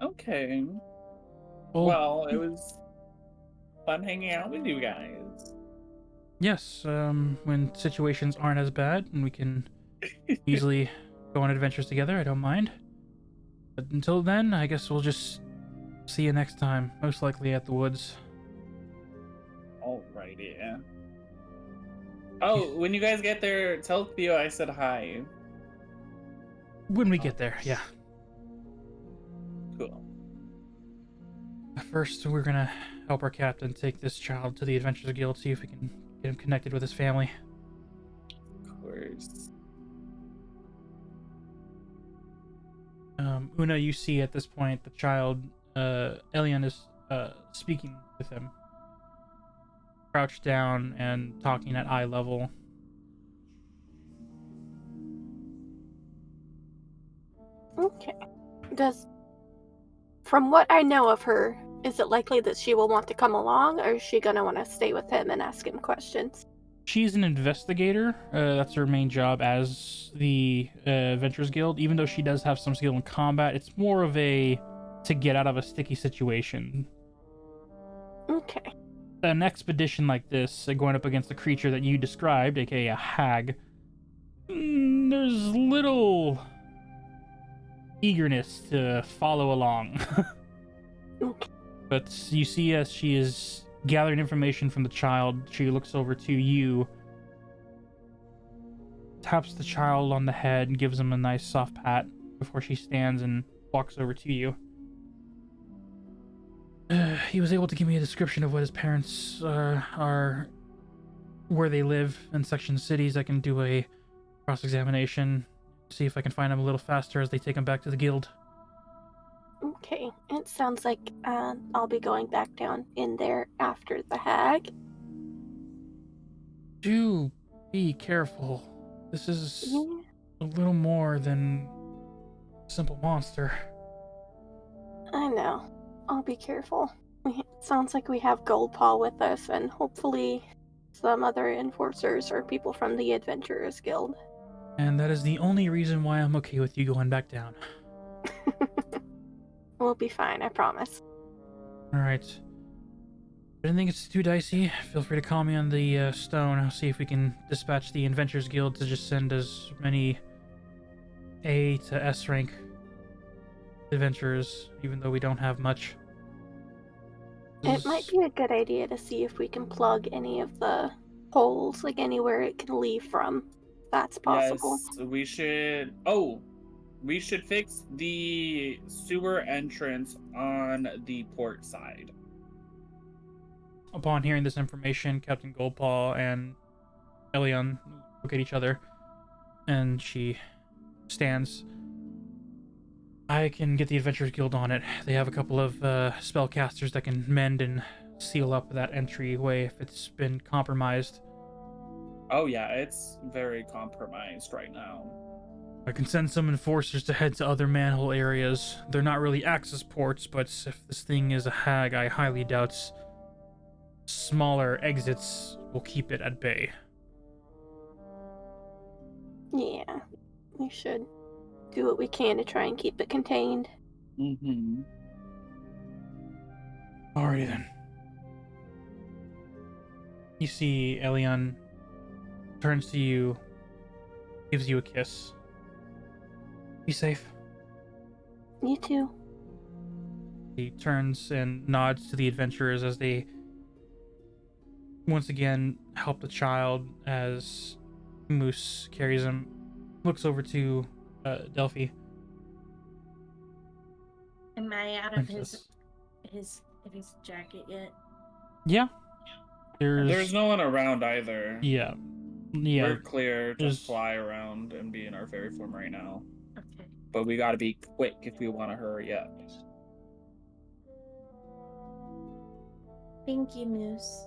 Okay. Well, it was fun hanging out with you guys. Yes, when situations aren't as bad and we can easily go on adventures together, I don't mind. But until then, I guess we'll just see you next time, most likely at the woods. Alrighty. Yeah. Oh, when you guys get there, tell Theo I said hi. When we get there, yeah. Cool. First, we're gonna help our captain take this child to the Adventurers Guild, see if we can get him connected with his family. Of course. Una, you see at this point the child, Elian is speaking with him, crouched down and talking at eye level. Okay. From what I know of her, is it likely that she will want to come along, or is she gonna want to stay with him and ask him questions? She's an investigator. That's her main job as the Adventurers Guild. Even though she does have some skill in combat, it's more of a to get out of a sticky situation. Okay. An expedition like this, going up against a creature that you described, aka a hag, there's little eagerness to follow along. Okay. But you see, as she is gathering information from the child, she looks over to you, taps the child on the head, and gives him a nice soft pat before she stands and walks over to you. He was able to give me a description of what his parents are, where they live in section cities. I can do a cross-examination, see if I can find him a little faster as they take him back to the guild. Okay. It sounds like I'll be going back down in there after the hag. Do be careful. This is Yeah. a little more than a simple monster. I know. I'll be careful. It sounds like we have Goldpaw with us, and hopefully some other enforcers or people from the Adventurers Guild. And that is the only reason why I'm okay with you going back down. We'll be fine, I promise. Alright. If anything gets too dicey, feel free to call me on the stone. I'll see if we can dispatch the Adventurers Guild to just send as many A to S rank adventurers, even though we don't have much. It might be a good idea to see if we can plug any of the holes, like anywhere it can leave from. That's possible. Yes, we should. Oh, we should fix the sewer entrance on the port side. Upon hearing this information, Captain Goldpaw and Elion look at each other, and she stands. I can get the Adventurers Guild on it. They have a couple of spellcasters that can mend and seal up that entryway if it's been compromised. Oh yeah, it's very compromised right now. I can send some enforcers to head to other manhole areas. They're not really access ports, but if this thing is a hag, I highly doubt smaller exits will keep it at bay. Yeah, we should do what we can to try and keep it contained. Mm-hmm. Alrighty then. You see Elion turns to you, gives you a kiss. Be safe. You too. He turns and nods to the adventurers as they once again help the child as Moose carries him. Looks over to Delphi. Am I out of Princess. his jacket yet? Yeah. There's no one around either. Yeah. Yeah. We're clear to There's- fly around and be in our fairy form right now. Okay. But we gotta be quick if we want to hurry up. Thank you, Moose.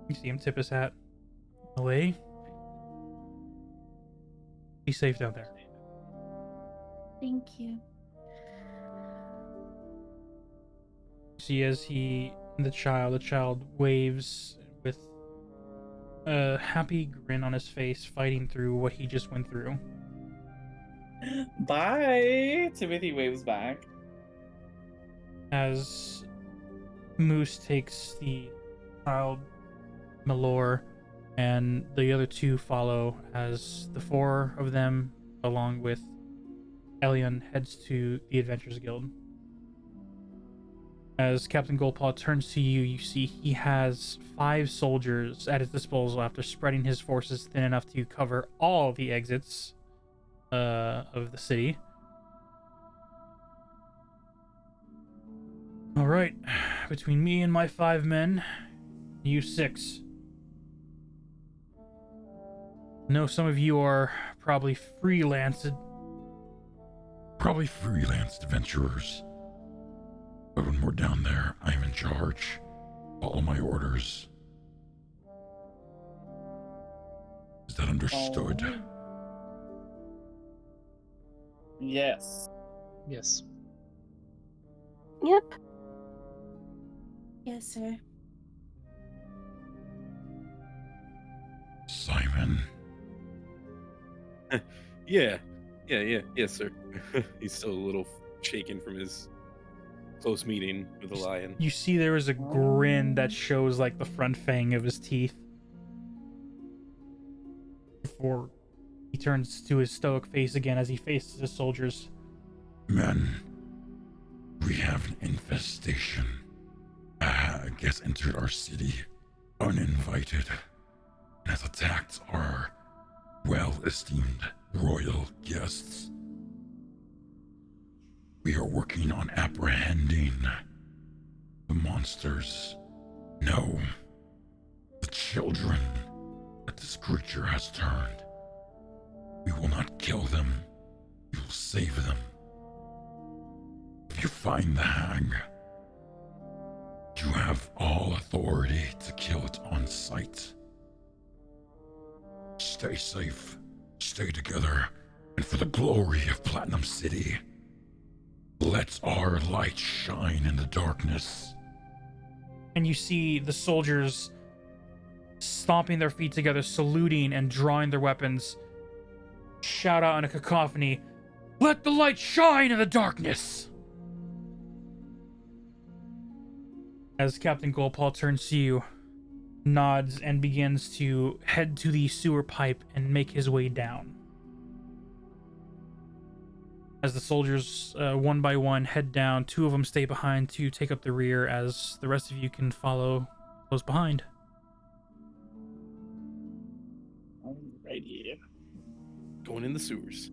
You see him tip his hat. Away. Be safe down there. Thank you. See, as the child waves with a happy grin on his face, fighting through what he just went through. Bye! Timothy waves back. As Moose takes the child Malor, and the other two follow as the four of them, along with Elion, heads to the Adventurers Guild. As Captain Goldpaw turns to you, you see he has 5 soldiers at his disposal after spreading his forces thin enough to cover all the exits of the city. All right, between me and my 5 men, you 6. I know some of you are probably freelanced. Probably freelance adventurers. But when we're down there, I'm in charge. Follow my orders. Is that understood? Yes. Yes. Yep. Yes, sir. Simon, Yeah, yes, sir. He's still a little shaken from his close meeting with the lion. You see there is a grin that shows like the front fang of his teeth before he turns to his stoic face again as he faces his soldiers. men, we have an infestation. Gets entered our city uninvited and has attacked our well-esteemed royal guests. We are working on apprehending the monsters. No, the children that this creature has turned. We will not kill them. We will save them. If you find the hag, you have all authority to kill it on sight. Stay safe, stay together, and for the glory of Platinum City, let our light shine in the darkness. And you see the soldiers stomping their feet together, saluting and drawing their weapons, shout out in a cacophony, "Let the light shine in the darkness!" As Captain Goldpaw turns to you, nods, and begins to head to the sewer pipe and make his way down. As the soldiers, one by one, head down, 2 of them stay behind to take up the rear as the rest of you can follow close behind. Alrighty. Going in the sewers.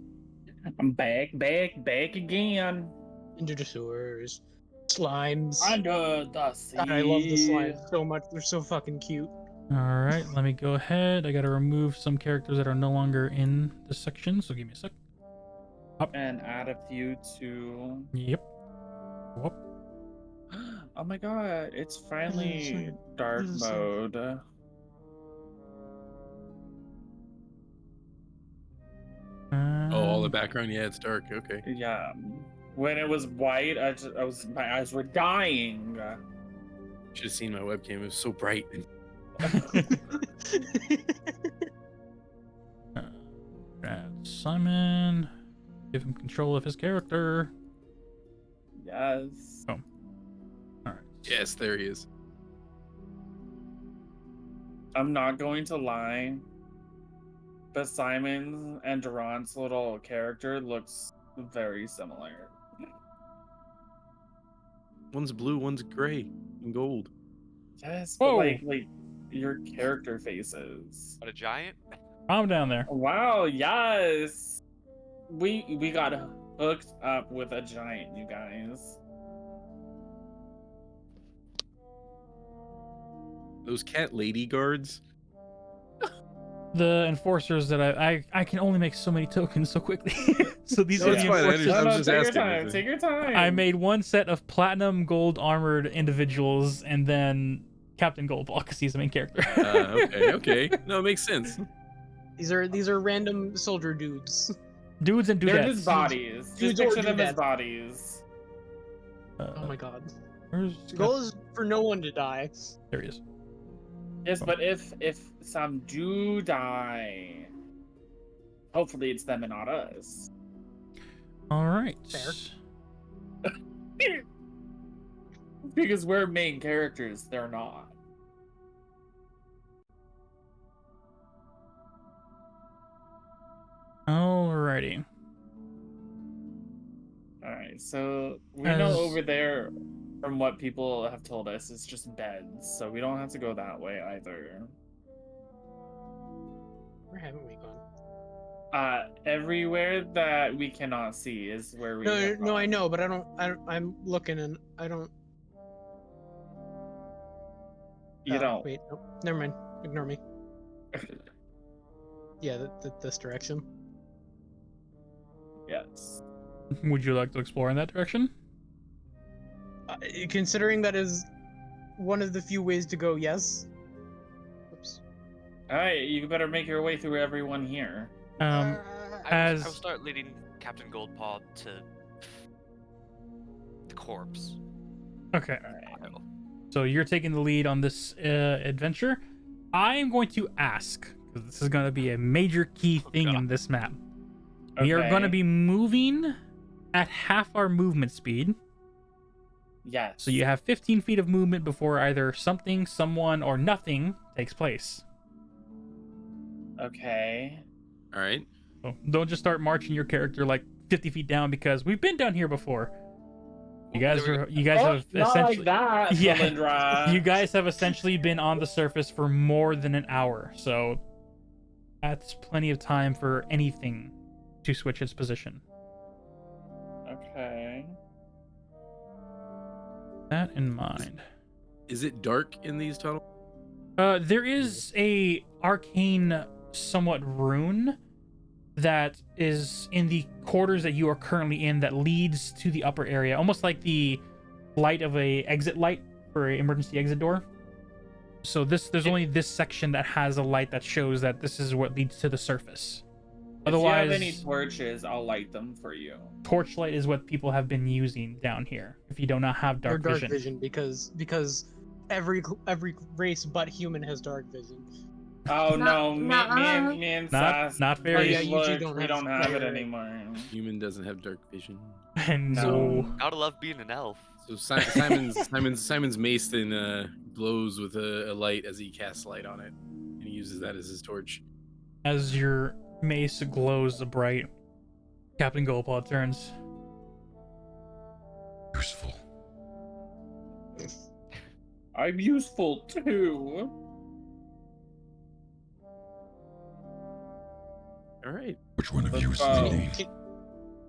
I'm back again. Into the sewers. Slimes. Under the sea. God, I love the slimes so much. They're so fucking cute. All right, let me go ahead. I got to remove some characters that are no longer in this section, so give me a sec. And add a few to. Yep. Whoop. Oh my god, it's finally Sorry. dark Sorry. mode. Oh, all the background? Yeah, it's dark. Okay. Yeah. When it was white, my eyes were dying. Should have seen my webcam. It was so bright. Simon, give him control of his character. Yes. All right. Yes, there he is. I'm not going to lie, but Simon and Durant's little character looks very similar. One's blue, one's gray and gold. Yes, Whoa. but like your character faces. What, a giant? Calm down there. Wow, yes. We got hooked up with a giant, you guys. Those cat lady guards. The enforcers that I can only make so many tokens so quickly. So these No, are it's the fine. enforcers. I was just take asking your time. if it- Take your time. I made one set of platinum gold armored individuals and then Captain Goldball because he's the main character. Okay. No, it makes sense. These are random soldier dudes. Dudes and They're dudettes. just bodies. Dudes Just or picture them as dudettes. bodies. Oh my god. Where's The goal is for no one to die. There he is. Yes, but if some do die, hopefully it's them and not us. All right. Fair. Because we're main characters, they're not. Alrighty. All right, so we know As- over there, from what people have told us, it's just beds, so we don't have to go that way either. Where haven't we gone? Everywhere that we cannot see is where we. have No, I gone. know, but I'm looking and I don't. You don't. Wait, nope, never mind. Ignore me. Yeah, this direction. Yes. Would you like to explore in that direction? Considering that is one of the few ways to go, yes. Oops. All right, you better make your way through everyone here. Um, I will as start leading Captain Goldpaw to the corpse. okay, All right. Pile. so you're taking the lead on this adventure. I am going to ask, because this is going to be a major key thing in this map. We are going to Okay. be moving at half our movement speed. Yes. So you have 15 feet of movement before either something, someone, or nothing takes place. Okay. All right. So don't just start marching your character like 50 feet down because we've been down here before. You guys There we are. You guys Oh, have not essentially. like that, Yeah, Valindra. you guys have essentially been on the surface for more than an hour, so that's plenty of time for anything to switch its position. Okay. That in mind. Is it dark in these tunnels? There is a arcane, somewhat rune that is in the quarters that you are currently in that leads to the upper area, almost like the light of a exit light for an emergency exit door. So there's only this section that has a light that shows that this is what leads to the surface. If you have Otherwise, any torches, I'll light them for you. torchlight is what people have been using down here. If you do not have Or dark dark vision. vision, because every race but human has dark vision. Oh no, Nuh-uh. me and Not- Sass. not fair. please Oh, yeah, you usually look, don't we have- don't have yeah, it you're right. anymore. Human doesn't have dark vision. No. Gotta love being an elf. So Simon's mace then glows with a light as he casts light on it, and he uses that as his torch. As your mace glows bright, Captain Goldpaw turns. Useful. I'm useful too. All right. Which one of you is Oh. leading?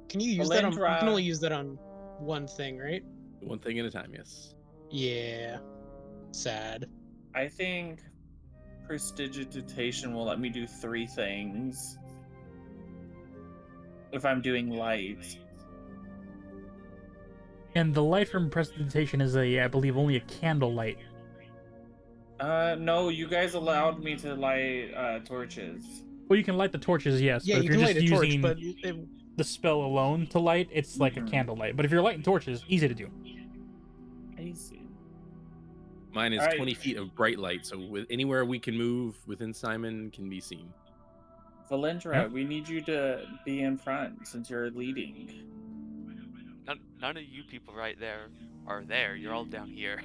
Can you use that on? You Valindra. can only use that on one thing, right? One thing at a time. Yes. Yeah. Sad. I think prestidigitation will let me do 3 things. If I'm doing light. And the light from prestidigitation is I believe, only a candle light. No, you guys allowed me to light torches. Well, you can light the torches, yes. Yeah, but if you you're can just light a torch, using but the spell alone to light, it's like a Mhm. candle light. But if you're lighting torches, easy to do. Easy. Mine is All right. 20 feet of bright light, so with anywhere we can move within Simon can be seen. Valindra, Yep. we need you to be in front since you're leading. None of you people right there are there. You're all down here.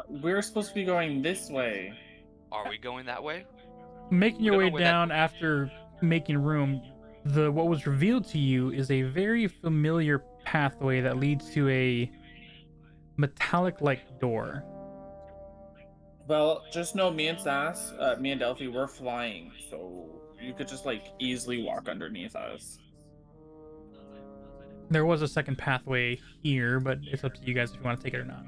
We're supposed to be going this way. Are we going that way? Making your Don't way know where that- down after making room, what was revealed to you is a very familiar pathway that leads to a metallic-like door. Well, just know me and Sass, me and Delphi, we're flying, so you could just like easily walk underneath us. There was a second pathway here, but it's up to you guys if you want to take it or not.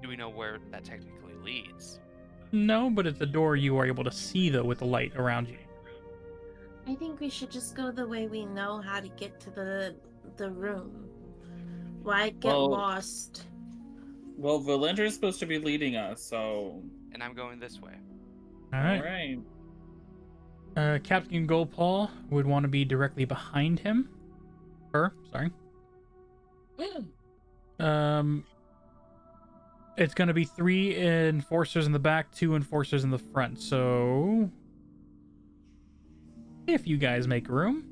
Do we know where that technically leads? No, but it's a door you are able to see, though, with the light around you. I think we should just go the way we know how to get to the room. Why get Well- lost? Well, Valindra's supposed to be leading us, so And I'm going this way. All right. alright. Captain Goldpaw would want to be directly behind him. Sorry. It's going to be 3 enforcers in the back, 2 enforcers in the front. So, if you guys make room.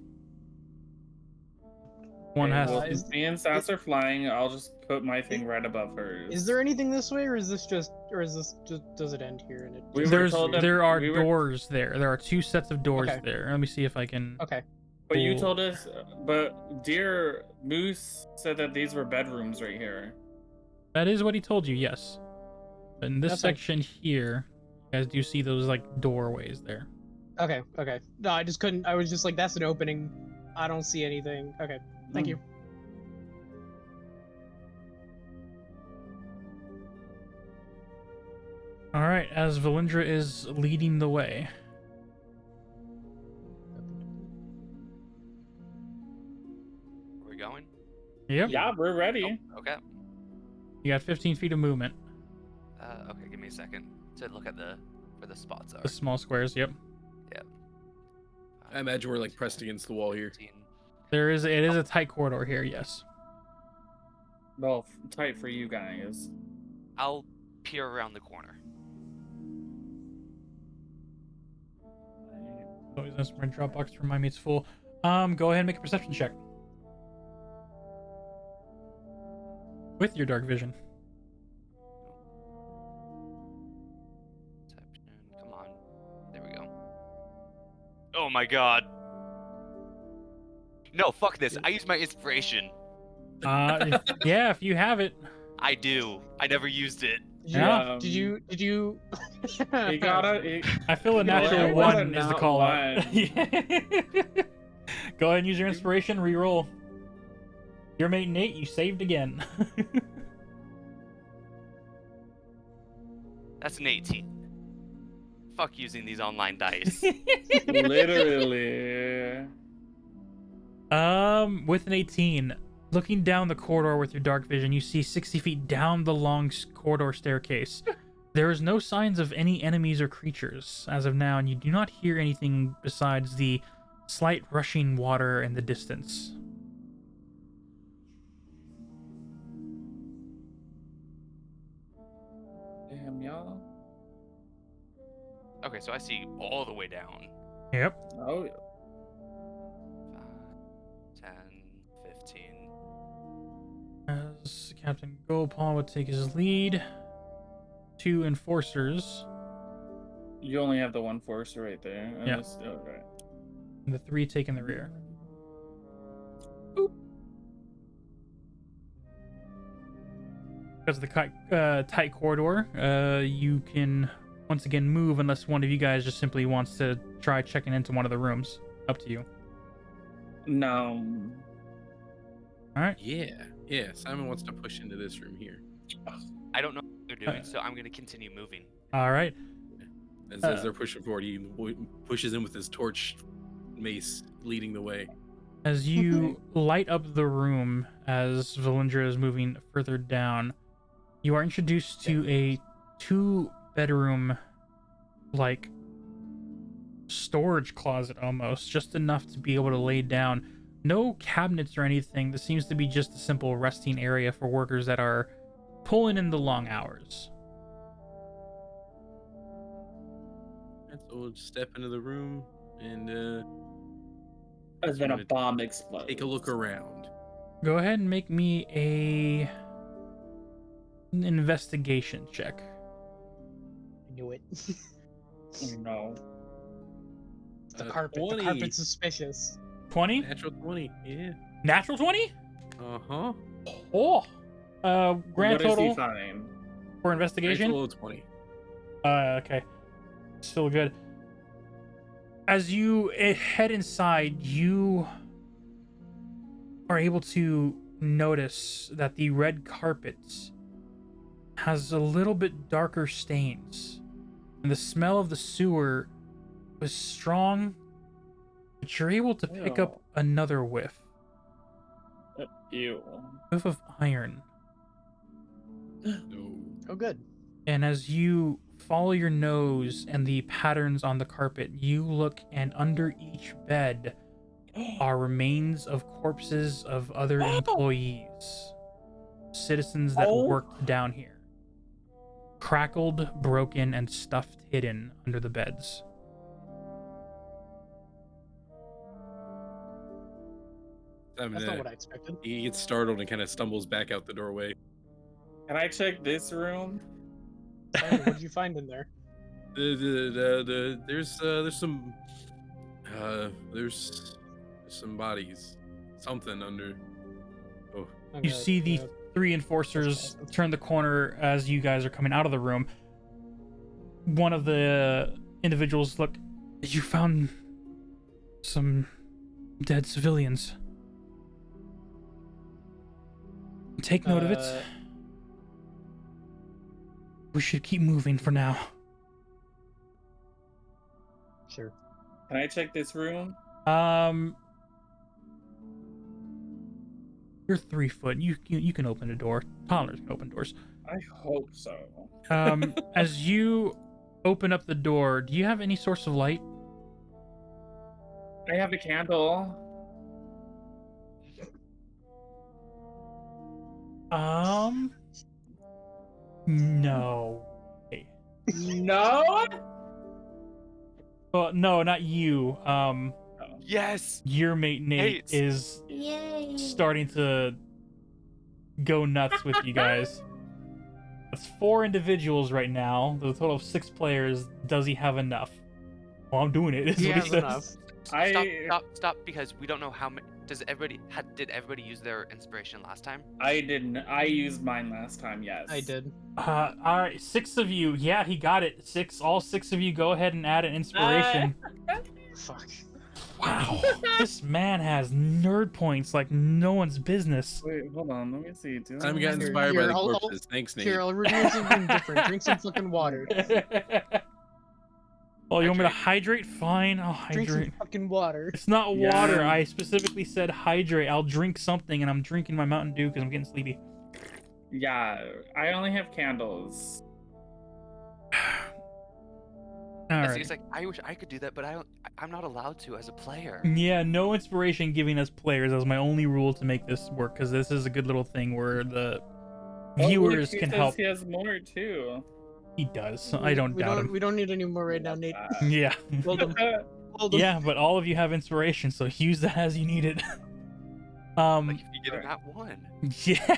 One Okay, has well, to. is- since me and Sass are flying, I'll just put my thing right above hers. Is there anything this way, or is this just does it end here and it? We just were There's told that there are we were- doors there. There are 2 sets of doors Okay. there. Let me see if I can. Okay. But you pull- told us, but dear Moose said that these were bedrooms right here. That is what he told you. Yes. But in this That's fine. section here, you guys do see those like doorways there. Okay. Okay. No, I just couldn't. I was just like, that's an opening. I don't see anything. Okay. Thank you. All right, as Valindra is leading the way. Are we going? Yep. Yeah, we're ready. Oh, okay. You got 15 feet of movement. Okay, give me a second to look at where the spots are. The small squares. Yep. I imagine we're like pressed against the wall here. 15. It is a tight corridor here. Yes. Well, tight for you guys. I'll peer around the corner. Always nice my Dropbox to remind me it's full. Go ahead and make a perception check with your dark vision. Perception, come on. There we go. Oh my god. No, fuck this. I use my inspiration. Yeah, if you have it. I do. I never used it. Yeah. Did you? You gotta. I feel a You know, natural I want a 1 is the nat call out. 1. Go ahead and use your inspiration. Reroll. Your mate Nate, you saved again. That's an 18. Fuck using these online dice. Literally. With an 18, looking down the corridor with your dark vision, you see 60 feet down the long corridor staircase. There is no signs of any enemies or creatures as of now, and you do not hear anything besides the slight rushing water in the distance. Damn, y'all. Okay, so I see all the way down. Yep. Oh, 5, 10, 15. As Captain Gopal would take his lead, 2 enforcers, you only have the one forcer right there. Yeah. Okay. and the 3 taking the rear. Because of the tight corridor, you can once again move unless one of you guys just simply wants to try checking into one of the rooms. Up to you. No. All right. Yeah. Simon wants to push into this room here. I don't know what they're doing, so I'm gonna continue moving. All right. As they're pushing forward, he pushes in with his torch mace, leading the way. As you light up the room as Valindra is moving further down, you are introduced to a 2-bedroom, like, storage closet almost, just enough to be able to lay down. No cabinets or anything. This seems to be just a simple resting area for workers that are pulling in the long hours. And so we'll just step into the room and And then a bomb explodes. take a look around. Go ahead and make me an investigation check. I knew it. No. The carpet. 20. The carpet's suspicious. 20? Natural 20. Yeah. Natural 20? Uh-huh. Oh. Grand What does he total find? for investigation? Natural 20. Okay. Still good. As you head inside, you are able to notice that the red carpet has a little bit darker stains. And the smell of the sewer was strong, but you're able to pick up another whiff. Ew. Whiff of iron. No. Oh, good. And as you follow your nose and the patterns on the carpet, you look, and under each bed are remains of corpses of other employees, citizens that worked down here. Crackled, broken, and stuffed hidden under the beds. I mean, That's not what I expected. he gets startled and kind of stumbles back out the doorway. Can I check this room? Simon, what did you find in there? There's some bodies, something under. Oh, You see the three enforcers turn the corner as you guys are coming out of the room. One of the individuals, look, you found some dead civilians. Take note of it. We should keep moving for now. Sure. Can I check this room? You're 3 foot. You can open a door. Toddlers can open doors. I hope so. As you open up the door, do you have any source of light? I have a candle. No. No? Well, no, not you. Yes. Your mate Nate Nate. is Yay! starting to go nuts with you guys. That's 4 individuals right now. There's a total of 6 players. Does he have enough? Well, I'm doing it. Is He what he has says. enough. Stop, because we don't know how many. Did everybody use their inspiration last time? I didn't. I used mine last time, yes. I did. All right, 6 of you. Yeah, he got it. 6. All 6 of you. Go ahead and add an inspiration. Fuck. Wow, this man has nerd points like no one's business. Wait, hold on. Let me see. I'm getting inspired by Here, the I'll- corpses. Thanks, Nate. Here, I'll do something different. Drink some fucking water. Oh, you want me to hydrate? Fine, I'll Drink hydrate. some fucking water. It's not Yeah. water. I specifically said hydrate. I'll drink something, and I'm drinking my Mountain Dew because I'm getting sleepy. Yeah, I only have candles. All It's, right. it's like I wish I could do that, but I'm not allowed to as a player. Yeah, no inspiration giving us players. That was my only rule to make this work, because this is a good little thing where the viewers he can says help. He has more too. He does. So I don't doubt him. We don't need any more right now, Nate. Yeah. Well done. Well done. Yeah, but all of you have inspiration, so use that as you need it. Like if you get that one. Yeah.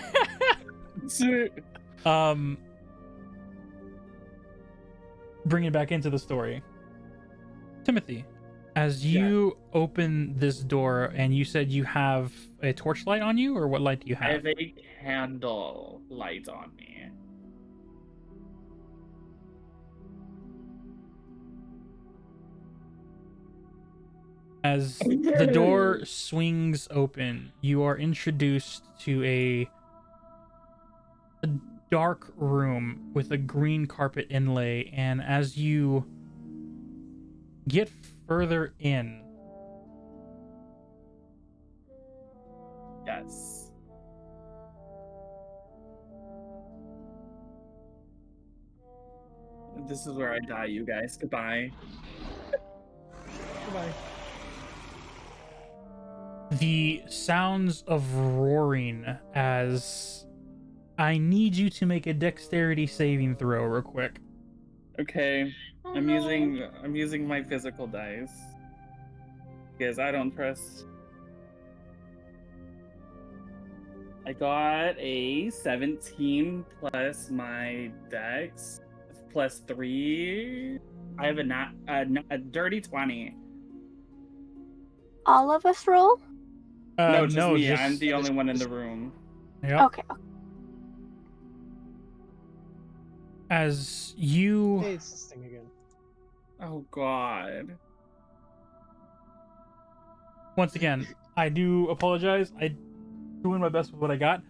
Bringing it back into the story. Timothy, as you open this door, and you said you have a torchlight on you, or what light do you I have? have a candle light on me. As the door swings open, you are introduced to a dark room with a green carpet inlay, and as you get further in, Yes. This is where I die, you guys. Goodbye. Goodbye. the sounds of roaring as I need you to make a dexterity saving throw real quick. Okay. Oh, I'm no. using my physical dice. Because I don't trust. I got a 17 plus my dex plus 3. I have a dirty 20. All of us roll? No, just me. just- I'm the only one in the room. Yep. Okay. As you Hey, it's this thing again. Oh god. once again, I do apologize. I doing my best with what I got.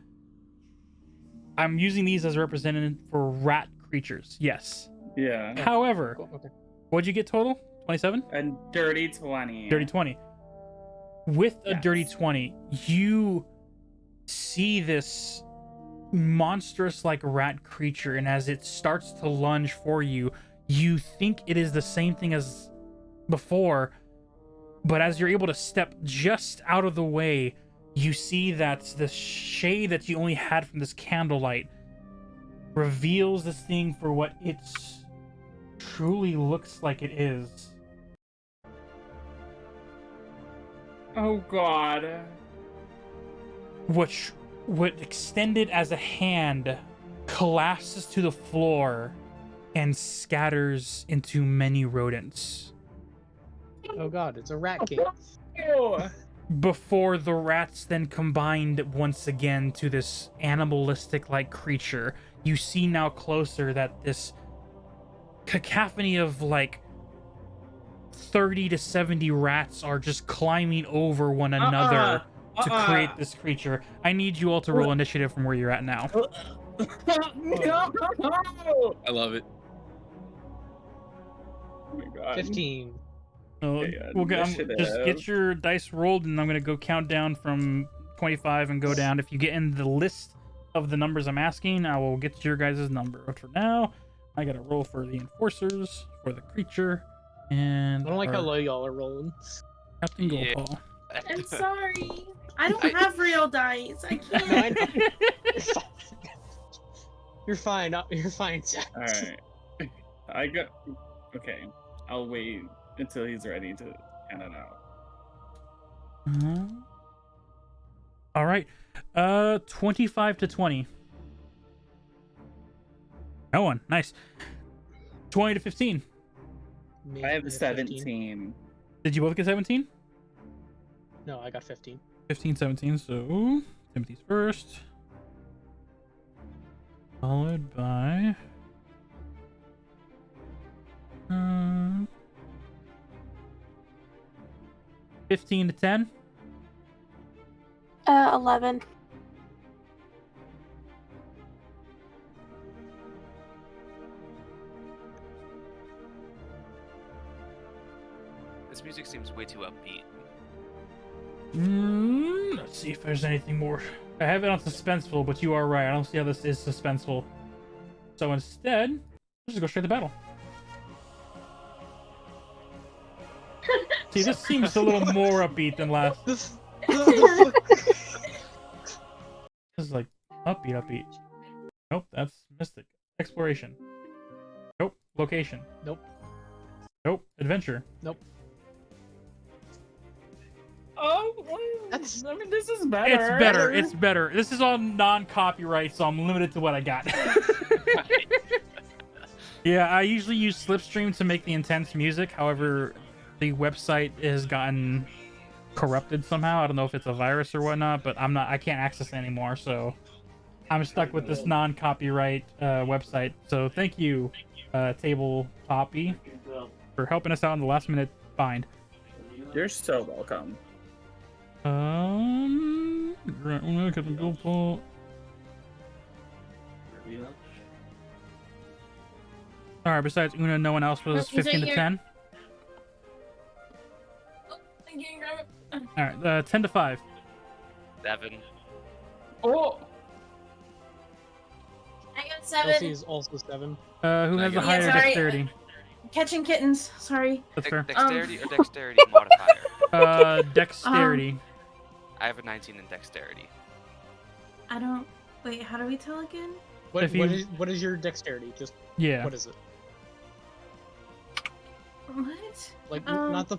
I'm using these as representative for rat creatures. Yes. Yeah. However, Cool, okay. what'd you get total? 27? A dirty 20. Dirty 20. With a Yes. dirty 20, you see this monstrous like rat creature, and as it starts to lunge for you, you think it is the same thing as before, but as you're able to step just out of the way, you see that the shade that you only had from this candlelight reveals this thing for what it truly looks like it is. Oh god. which what extended as a hand collapses to the floor and scatters into many rodents Oh god, it's a rat king. Ew. before the rats then combined once again to this animalistic like creature. You see now closer that this cacophony of like 30 to 70 rats are just climbing over one another to create this creature. I need you all to roll initiative from where you're at now. No! I love it. Oh my god. 15. So Okay, just initiative. get your dice rolled, and I'm gonna go count down from 25 and go down. If you get in the list of the numbers I'm asking, I will get to your guys' number. But for now, I gotta roll for the enforcers, for the creature, and I don't like how for low y'all are rolling. Captain Yeah. Goldpaw. I'm sorry. I don't have real dice. I can't. No, I know. You're fine. You're fine, Zach. All right. I got. Okay. I'll wait until he's ready to hand it out. All right. 25 to 20. No one. Nice. 20 to 15. Me, I have got 17. Did you both get 17? No, I got 15. 15, 17. So Timothy's first. Followed by 15 to 10. 11. This music seems way too upbeat. Let's see if there's anything more. I have it on suspenseful, but you are right. I don't see how this is suspenseful. So instead, let's just go straight to battle. See, this seems a little more upbeat than last. This. This is like upbeat. Nope, that's mystic. Exploration. Nope. Location. Nope. Nope. Adventure. Nope. Oh, That's- I mean, this is better. It's better. It's better. This is all non-copyright, so I'm limited to what I got. Yeah, I usually use Slipstream to make the intense music. However, the website has gotten corrupted somehow. I don't know if it's a virus or whatnot, but I can't access it anymore, so I'm stuck with this non-copyright website. So thank you, Table Poppy, for helping us out in the last minute find. You're so welcome. Right, well, Captain Goldpaw. Alright, besides Una, no one else was 15 to 10? Alright, 10 to 5. 7. Oh, I got Chelsea 7. is also 7. Who has the Yeah, higher sorry. dexterity? Catching kittens. Sorry. That's fair. Dexterity or dexterity modifier? Dexterity. I have a 19 in dexterity. I don't. Wait, how do we tell again? If you- What is your dexterity? Just Yeah. what is it? What? Like Um, not the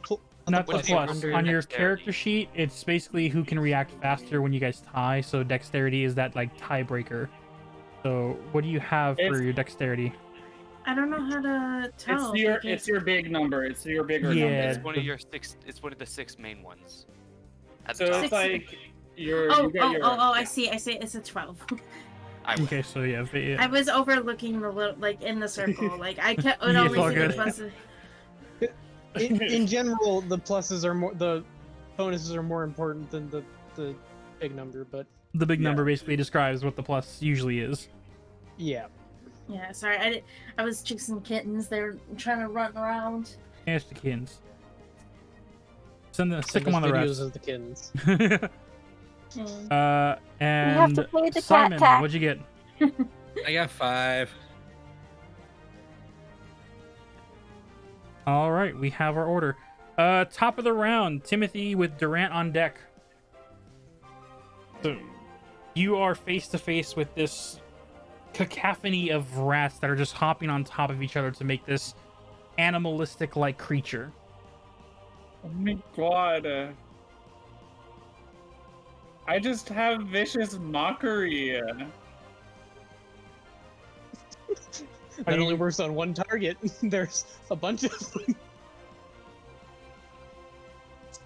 Not the What is plus. your On your dexterity? character sheet, it's basically who can react faster when you guys tie, so dexterity is that like tiebreaker. So what do you have for It's- your dexterity? I don't know how to tell. it's your big number. It's your bigger Yeah. number. It's one of your 6. It's one of the 6 main ones. At the So top. it's like your. Oh, you got your, I yeah. see. It's a 12. I would. Okay, so yeah, I was overlooking the little, like in the circle. Like I kept would Yeah, always it's all see the good. pluses. in general, the pluses are more, the bonuses are more important than the big number, but the big Yeah. number basically describes what the plus usually is. yeah. Yeah, sorry. I was chasing kittens. They're trying to run around. Here's the kittens. Stick Send them us on the videos rest. of the kittens. Mm. And to play the cat Simon, tack. what'd you get? I got 5. All right, we have our order. Top of the round, Timothy with Durant on deck. So you are face to face with this cacophony of rats that are just hopping on top of each other to make this animalistic-like creature. Oh my god. I just have vicious mockery. That only works on one target. There's a bunch of them.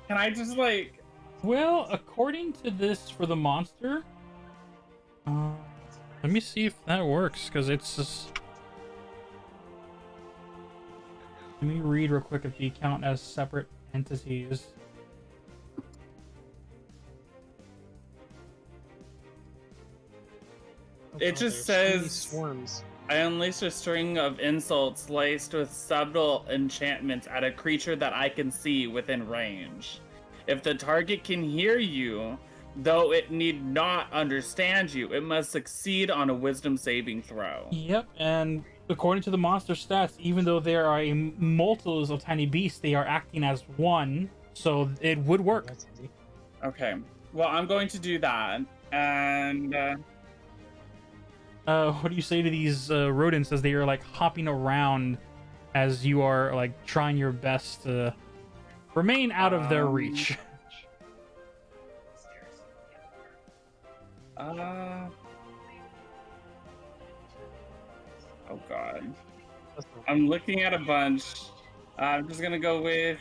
Can I just like? Well, according to this for the monster, let me see if that works, because it's just... Let me read real quick if they count as separate entities. It just There's so many says swarms. I unleash a string of insults laced with subtle enchantments at a creature that I can see within range. If the target can hear you, though it need not understand you, it must succeed on a wisdom saving throw. Yep, and according to the monster stats, even though there are multiples of tiny beasts, they are acting as one, so it would work. That's easy. Okay, well, I'm going to do that. And What do you say to these rodents as they are like hopping around as you are like trying your best to remain out of their reach? oh god, I'm looking at a bunch. I'm just gonna go with.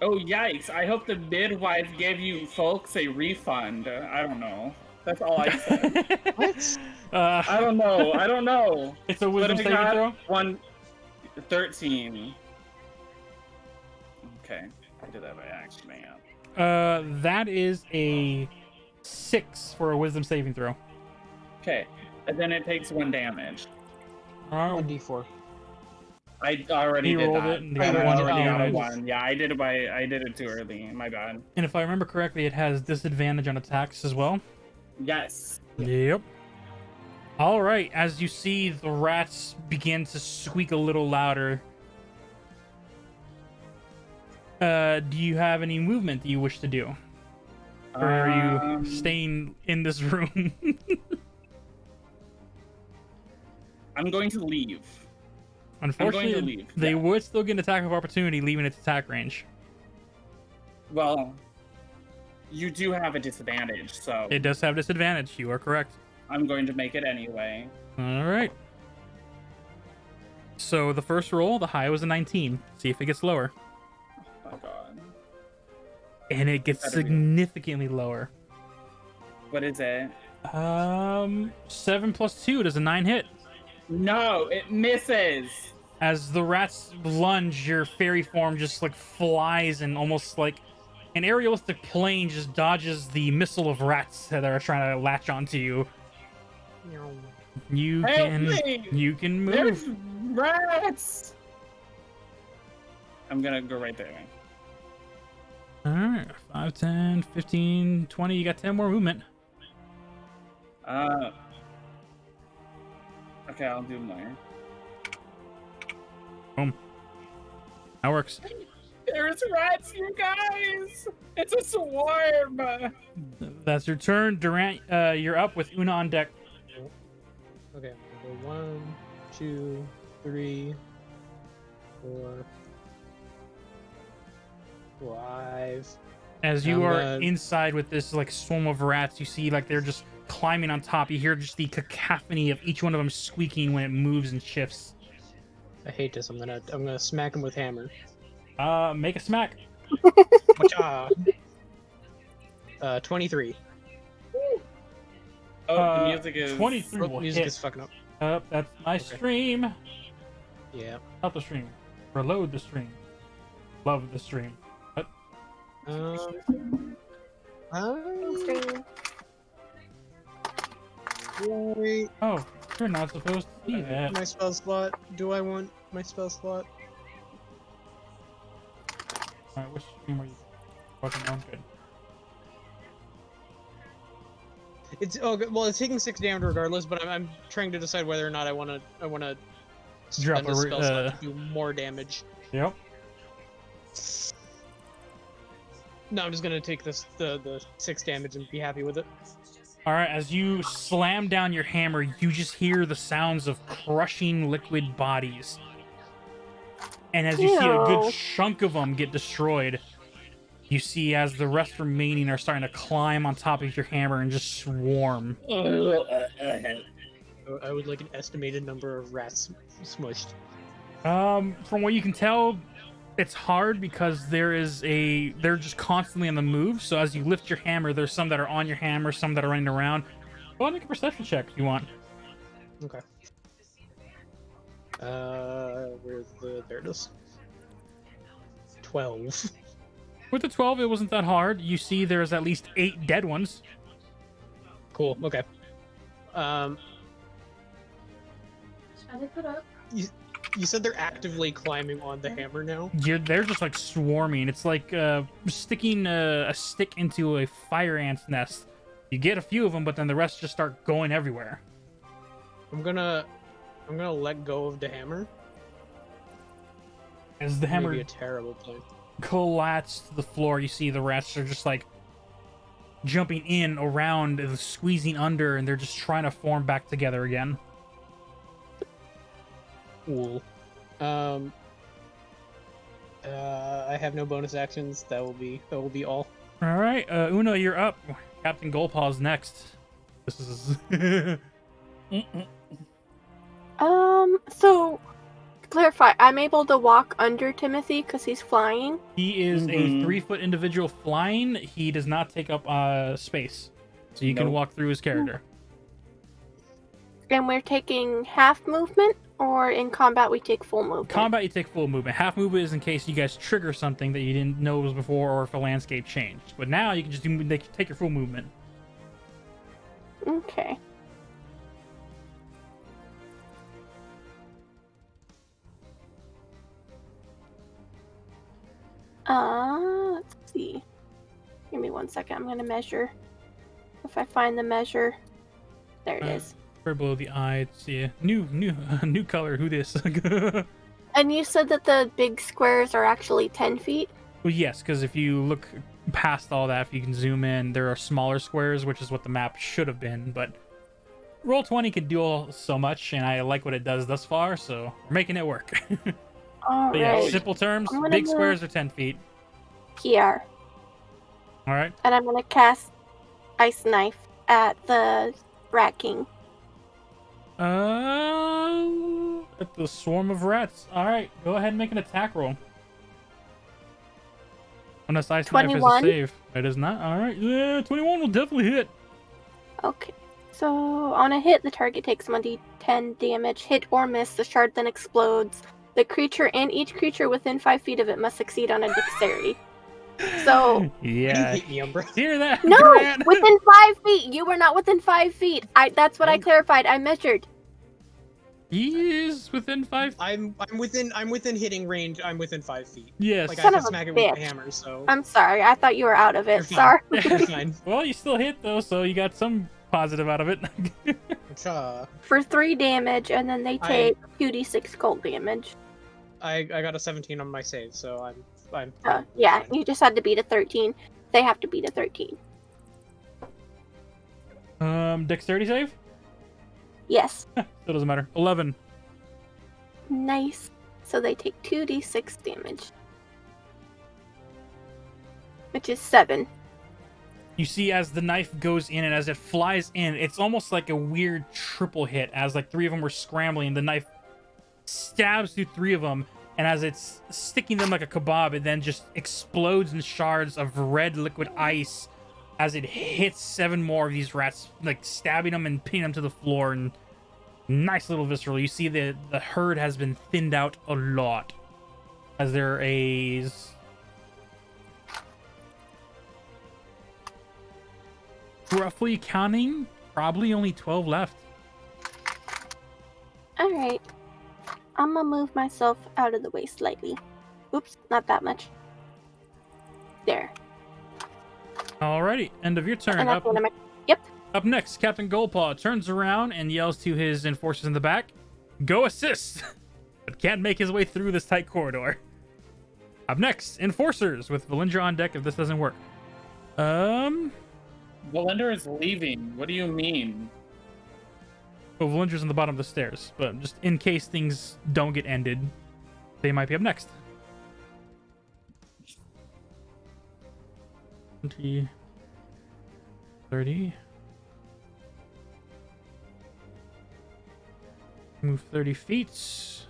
Oh yikes! I hope the midwife gave you folks a refund. I don't know. That's all I said. What? I don't know. I don't know. It's a wisdom But I saving got throw? 13. Okay, I did that by accident. That is a 6 for a wisdom saving throw. Okay, and then it takes 1 damage. A D4. I already He did rolled that. it and Oh, got you one already got damage. it. One. Yeah, I did it too early. My bad. And if I remember correctly, it has disadvantage on attacks as well. Yes. Yep. All right. As you see, the rats begin to squeak a little louder. Do you have any movement that you wish to do, or are you staying in this room? I'm going to leave. Unfortunately, leave, they yeah. would still get an attack of opportunity, leaving its attack range. Well, you do have a disadvantage, so It does have disadvantage. You are correct. I'm going to make it anyway. All right. So the first roll, the high was a 19. See if it gets lower. Oh my god. And it gets Better be. significantly lower. What is it? 7 plus 2 does a 9 hit. No, it misses. As the rats lunge, your fairy form just like flies and almost like an aerialistic plane just dodges the missile of rats that are trying to latch onto you. You Help can me! you can move. There's rats. I'm gonna go right there. All right, 5, 10, 15, 20. You got 10 more movement. Okay, I'll do more. Boom. That works. There's rats, you guys! It's a swarm! That's your turn. Durant, you're up with Una on deck. Okay, we'll go 1, 2, 3, 4, 5. As you are And, inside with this like swarm of rats, you see like they're just climbing on top. You hear just the cacophony of each one of them squeaking when it moves and shifts. I hate this. I'm gonna smack him with hammer. Make a smack. Wacha. 23. Oh, the music is... 23 Oh, will music hit. is fucking up. That's my Okay. stream. Yeah. Not the stream. Reload the stream. Love the stream. What? Stream. Wait, Oh, you're not supposed to see that. my spell slot. Do I want my spell slot? Alright, which stream are you fucking on? Good. It's well, it's taking 6 damage regardless, but I'm trying to decide whether or not I wanna Drop spend the a spell slot to do more damage. Yep. No, I'm just gonna take the 6 damage and be happy with it. All right, as you slam down your hammer, you just hear the sounds of crushing liquid bodies. And as you see a good Ew. chunk of them get destroyed, You see as the rest remaining are starting to climb on top of your hammer and just swarm. I would like an estimated number of rats smushed. From what you can tell, it's hard because they're just constantly on the move. So as you lift your hammer, there's some that are on your hammer, some that are running around. Go ahead and make a perception check if you want. Okay. Where's there it is. 12. With the 12, it wasn't that hard. You see there's at least 8 dead ones. Cool. Okay. Shut it up. You said they're actively climbing on the hammer now? They're just like swarming. It's like sticking a stick into a fire ant's nest. You get a few of them, but then the rest just start going everywhere. I'm gonna let go of the hammer. As the hammer Maybe a terrible plan. collapsed to the floor, you see the rest are just like jumping in, around, and squeezing under, and they're just trying to form back together again. Cool. I have no bonus actions. That will be all. All right, Una, you're up. Captain Goldpaw's next. This is So to clarify, I'm able to walk under Timothy because he's flying. he is Mhm. a 3-foot individual flying. He does not take up space, so you can Nope. walk through his character. And we're taking half movement, or in combat we take full movement? Combat, you take full movement. Half movement is in case you guys trigger something that you didn't know was before, or if a landscape changed. But now you can just take your full movement. Okay. Let's see. Give me 1 second. I'm gonna measure. If I find the measure, there it is. Right below the eye. It's new color. Who this? And you said that the big squares are actually 10 feet. Well, yes, because if you look past all that, if you can zoom in, there are smaller squares, which is what the map should have been. But Roll20 can do so much, and I like what it does thus far, so we're making it work. All But yeah, right. simple terms, I'm gonna big move- squares are 10 feet. Here. All right. And I'm gonna cast Ice Knife at the Rat King. At the swarm of rats. All right, go ahead and make an attack roll. Unless Ice Knife is a 21? save. It is not. All right. Yeah, 21 will definitely hit. Okay. So on a hit, the target takes 1d10 damage. Hit or miss, the shard then explodes. The creature and each creature within 5 feet of it must succeed on a dexterity. So Yeah. You hate me, Umbra. Hear that? no, Grant? within 5 feet. You were not within 5 feet. That's what I clarified. I measured. He is within 5. I'm within hitting range. I'm within 5 feet. Yes. Like I Son can of a smack it with bitch. the hammer, so I'm sorry. I thought you were out of You're it. fine. Sorry. you're fine. Well, you still hit though, so you got some positive out of it. Cha. For 3 damage, and then they I- take 2d6 cold damage. I got a 17 on my save, so I'm Yeah, fine. you just had to beat a 13. They have to beat a 13. Dexterity save? Yes. Still doesn't matter. 11. Nice. So they take 2d6 damage. Which is 7. You see as the knife goes in and as it flies in, it's almost like a weird triple hit as like 3 of them were scrambling. The knife stabs through 3 of them, and as it's sticking them like a kebab, it then just explodes in shards of red liquid ice as it hits 7 more of these rats, like stabbing them and pinning them to the floor. And nice little visceral. You see the herd has been thinned out a lot as there is roughly counting, probably only 12 left. Alright. I'm gonna move myself out of the way slightly. Oops, not that much. There. Alrighty, end of your turn. And that's Up, the end of my... up next, Captain Goldpaw turns around and yells to his enforcers in the back, "Go assist!" but can't make his way through this tight corridor. Up next, enforcers with Valindra on deck if this doesn't work. Valender is leaving. What do you mean? Well, Valindra's on the bottom of the stairs, but just in case things don't get ended, they might be up next. 20, 30. Move 30 feet.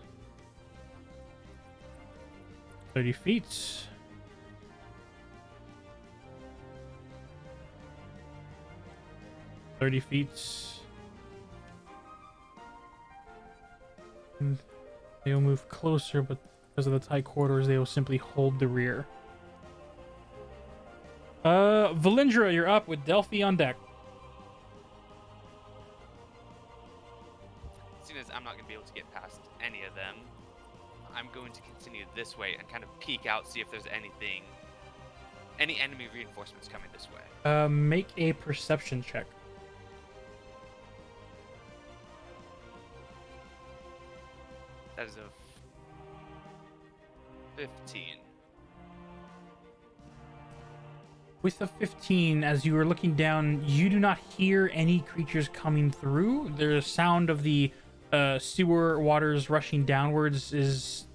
30 feet. And they will move closer, but because of the tight corridors, they will simply hold the rear. Valindra, you're up with Delphi on deck. Seeing as I'm not going to be able to get past any of them, I'm going to continue this way and kind of peek out, see if there's any enemy reinforcements coming this way. Make a perception check. That is a 15. With a 15, as you are looking down, you do not hear any creatures coming through. The sound of the sewer waters rushing downwards is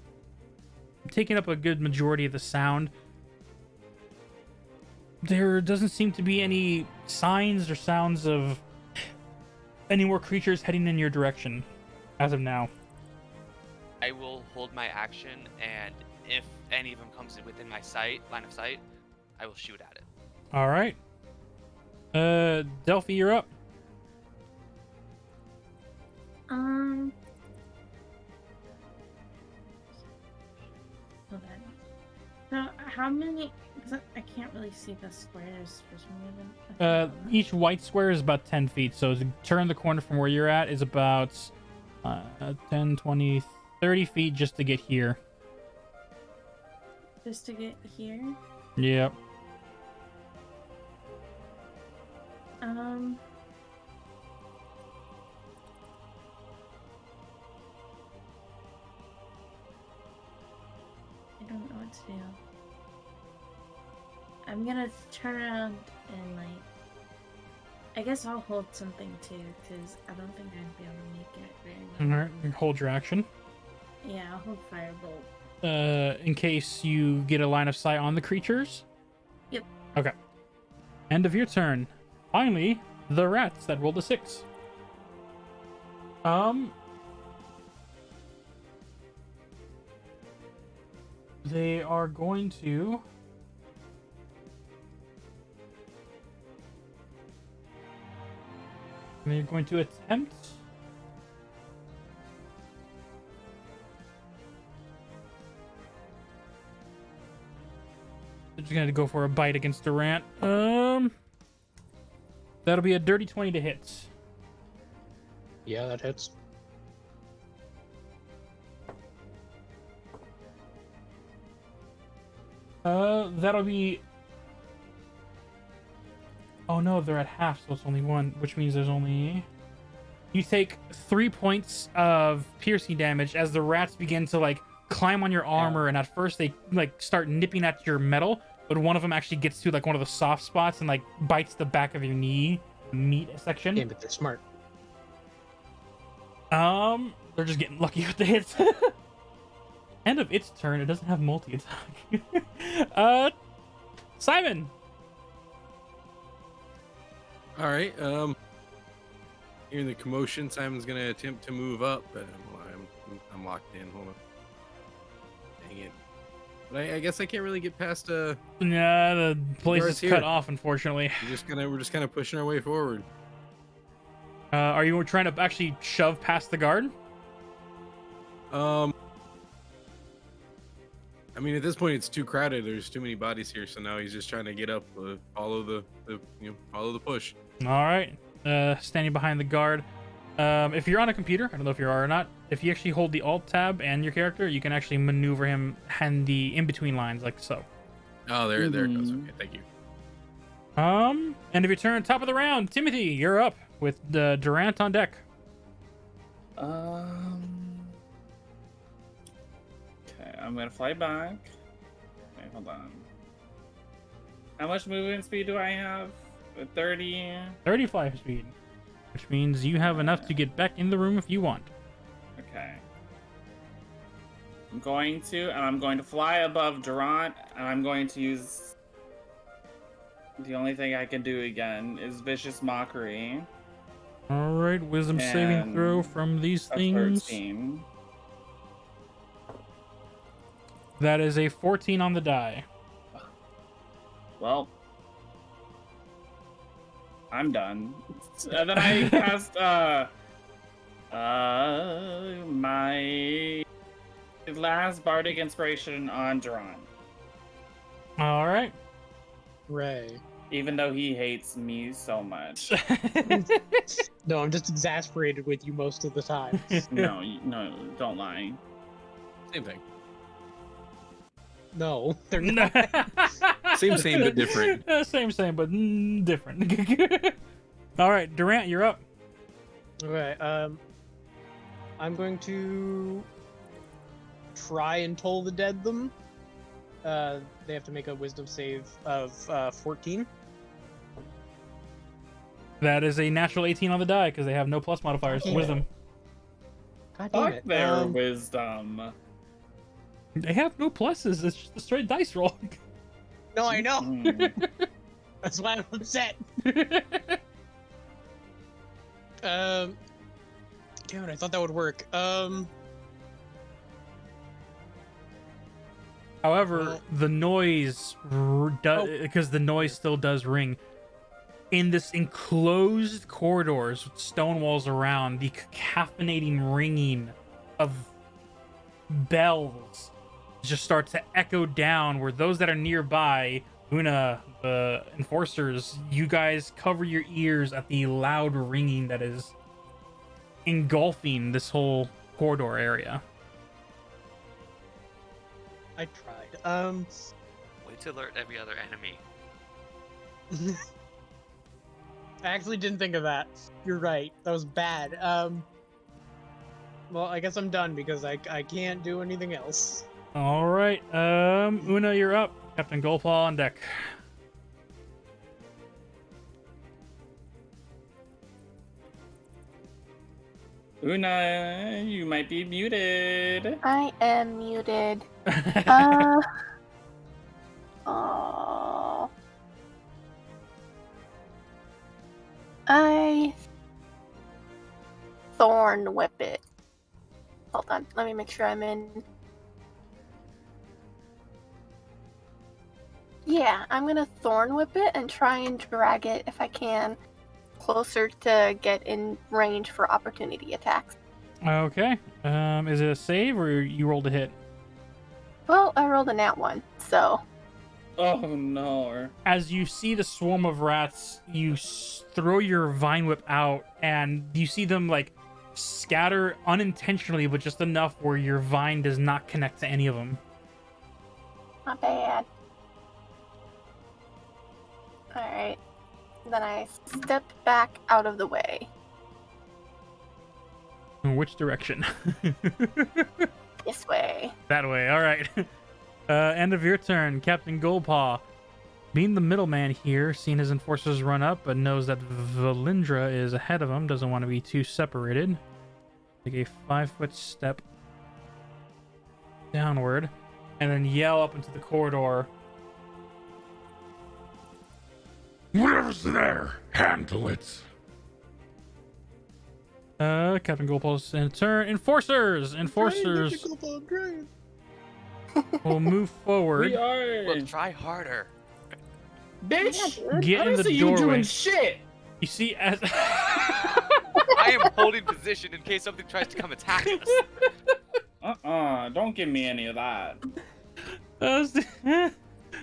taking up a good majority of the sound. There doesn't seem to be any signs or sounds of any more creatures heading in your direction as of now. I will hold my action, and if any of them comes within my line of sight, I will shoot at it. All right. Delphi, you're up. Hold on. So how many? Because I can't really see the squares for some reason. Each white square is about 10 feet, so to turn the corner from where you're at is about 10, 20, 30 feet just to get here. Just to get here. Yep. I don't know what to do. I'm gonna turn around and I guess I'll hold something too, because I don't think I'd be able to make it very well. All right, hold your action. Yeah, I'll hold firebolt. In case you get a line of sight on the creatures. Yep. Okay. End of your turn. Finally, the rats that rolled a 6. They are going to they're going to attempt they're just gonna go for a bite against Durant. That'll be a dirty 20 to hit. Yeah, that hits. That'll be... Oh no, they're at half, so it's only 1, which means there's only... You take 3 points of piercing damage as the rats begin to, climb on your armor, and at first they, start nipping at your metal, but one of them actually gets to, one of the soft spots and, bites the back of your knee, meat section. Yeah, but they're smart. They're just getting lucky with the hits. End of its turn. It doesn't have multi-attack. Simon. All right. Hearing the commotion, Simon's gonna attempt to move up, but I'm locked in. Hold on. Dang it. But I guess I can't really get past. Nah, the place is cut off, unfortunately. We're just kind of pushing our way forward. Are you trying to actually shove past the guard? I mean, at this point, it's too crowded. There's too many bodies here, so now he's just trying to get up, follow the push. All right. Standing behind the guard. If you're on a computer, I don't know if you are or not. If you actually hold the Alt tab and your character, you can actually maneuver him and the in between lines, like so. Oh, there it goes. Okay, thank you. End of your turn, top of the round. Timothy, you're up with Durant on deck. Okay, I'm gonna fly back. Okay, hold on. How much movement speed do I have? 30. 35 speed, which means you have enough to get back in the room if you want. Okay. I'm going to fly above Durant, and I'm going to use The only thing I can do again is vicious mockery. All right, wisdom saving throw And from these A things. 13. That is a 14 on the die. Well, I'm done. And then I cast my last bardic inspiration on Duran. All right. Ray. Even though he hates me so much. No, I'm just exasperated with you most of the time. No, no, don't lie. Same thing. No, they're not. Same, but different. Same, but different. All right, Durant, you're up. Okay, I'm going to try and toll the dead them. They have to make a wisdom save of 14. That is a natural 18 on the die because they have no plus modifiers. Damn it. Wisdom. God damn Fuck it. their wisdom. They have no pluses. It's just a straight dice roll. No, I know. Mm. That's why I'm upset. Damn it, I thought that would work. However, Well- the noise, because the noise still does ring. In this enclosed corridors with stone walls around, the cacophony ringing of bells just starts to echo down where those that are nearby, Una, the enforcers, you guys cover your ears at the loud ringing that is engulfing this whole corridor area. I tried. Way to alert every other enemy. I actually didn't think of that. You're right. That was bad. Well, I guess I'm done because I can't do anything else. All right, Una, you're up. Captain Goldpaw on deck. Una, you might be muted. I am muted. Oh. I thorn whip it. Hold on, let me make sure I'm in. Yeah, I'm gonna thorn whip it and try and drag it if I can closer to get in range for opportunity attacks. Okay. Is it a save or you rolled a hit? Well, I rolled a nat one, so Oh no. As you see the swarm of rats, you throw your vine whip out, and you see them like scatter unintentionally, but just enough where your vine does not connect to any of them. not bad. Alright. Then I step back out of the way. In which direction? This way. That way. All right. End of your turn, Captain Goldpaw. Being the middleman here, seeing his enforcers run up, but knows that Valindra is ahead of him, doesn't want to be too separated. Take a 5-foot step downward, and then yell up into the corridor. Whatever's there, handle it. Captain Goldpaw's in turn. Enforcers will move forward. We are. Well, try harder. Bitch! Yeah, dude. Get I in don't the see doorway. you doing shit. You see, as I am holding position in case something tries to come attack us. Don't give me any of that. as the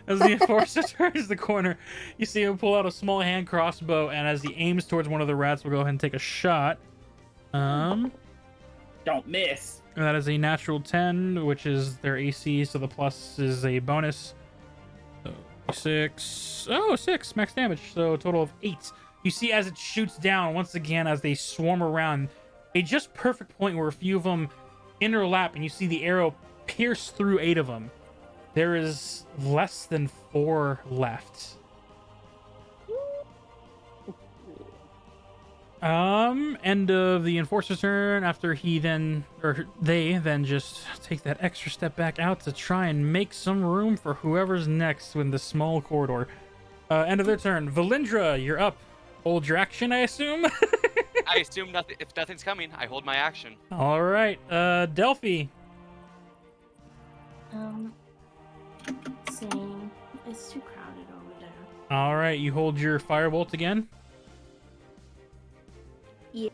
enforcer turns the corner, you see him pull out a small hand crossbow, and as he aims towards one of the rats, we'll go ahead and take a shot. Don't miss. That is a natural 10, which is their AC, so the plus is a bonus. So 6. Oh, 6 max damage, so a total of 8. You see as it shoots down, once again, as they swarm around, a just perfect point where a few of them interlap, and you see the arrow pierce through 8 of them. There is less than 4 left. End of the enforcer's turn after they then just take that extra step back out to try and make some room for whoever's next in the small corridor. End of their turn. Valindra, you're up. Hold your action, I assume. I assume nothing. If nothing's coming, I hold my action. All right. Delphi. Seeing it's too crowded over there. All right. You hold your firebolt again. Yeah.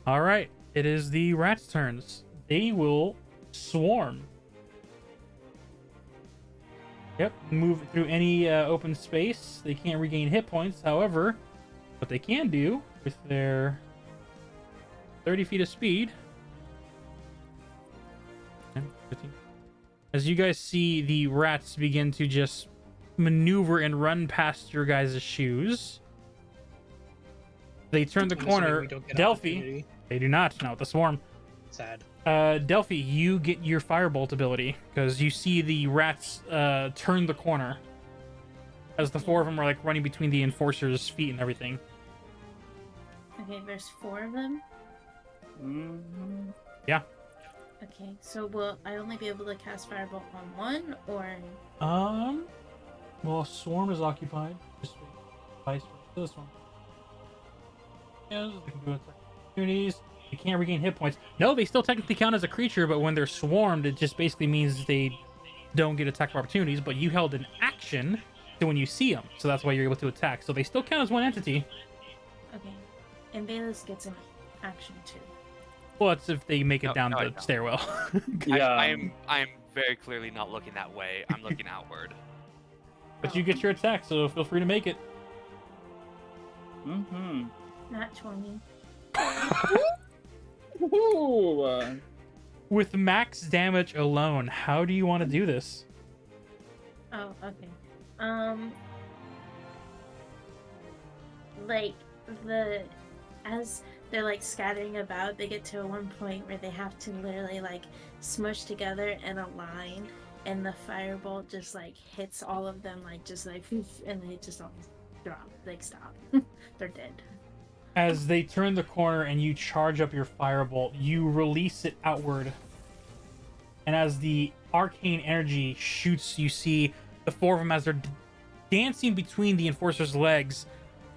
All right. It is the rats' turns. They will swarm. Yep. Move through any open space. They can't regain hit points. However, what they can do with their 30 feet of speed. 10, 15. As you guys see the rats begin to just maneuver and run past your guys' shoes, they turn the I'm assuming corner. we don't get Delphi, opportunity. they do not. Not with the swarm. Sad. Delphi, you get your firebolt ability because you see the rats turn the corner as the four of them are like running between the enforcers' feet and everything. Okay, there's 4 of them. Mhm. Yeah. Okay, so will I only be able to cast Firebolt on one, or Well, swarm is occupied. Just vice versa. This one. Yeah, they can do attack opportunities. They can't regain hit points. No, they still technically count as a creature, but when they're swarmed, it just basically means they don't get attack opportunities. But you held an action to when you see them, so that's why you're able to attack. So they still count as one entity. okay, and Valus gets an action too. Well, it's if they make it No, down no, I the don't. stairwell. Yeah. I'm very clearly not looking that way. I'm looking outward. But you get your attack, so feel free to make it. Mhm. Not 20. Ooh. With max damage alone, how do you want to do this? Oh, okay. Like as they're like scattering about, they get to one point where they have to literally like smush together in a line, and the firebolt just like hits all of them, like just like, and they just all drop, like stop. They're dead. As they turn the corner and you charge up your firebolt, you release it outward. And as the arcane energy shoots, you see the four of them as they're dancing between the enforcer's legs.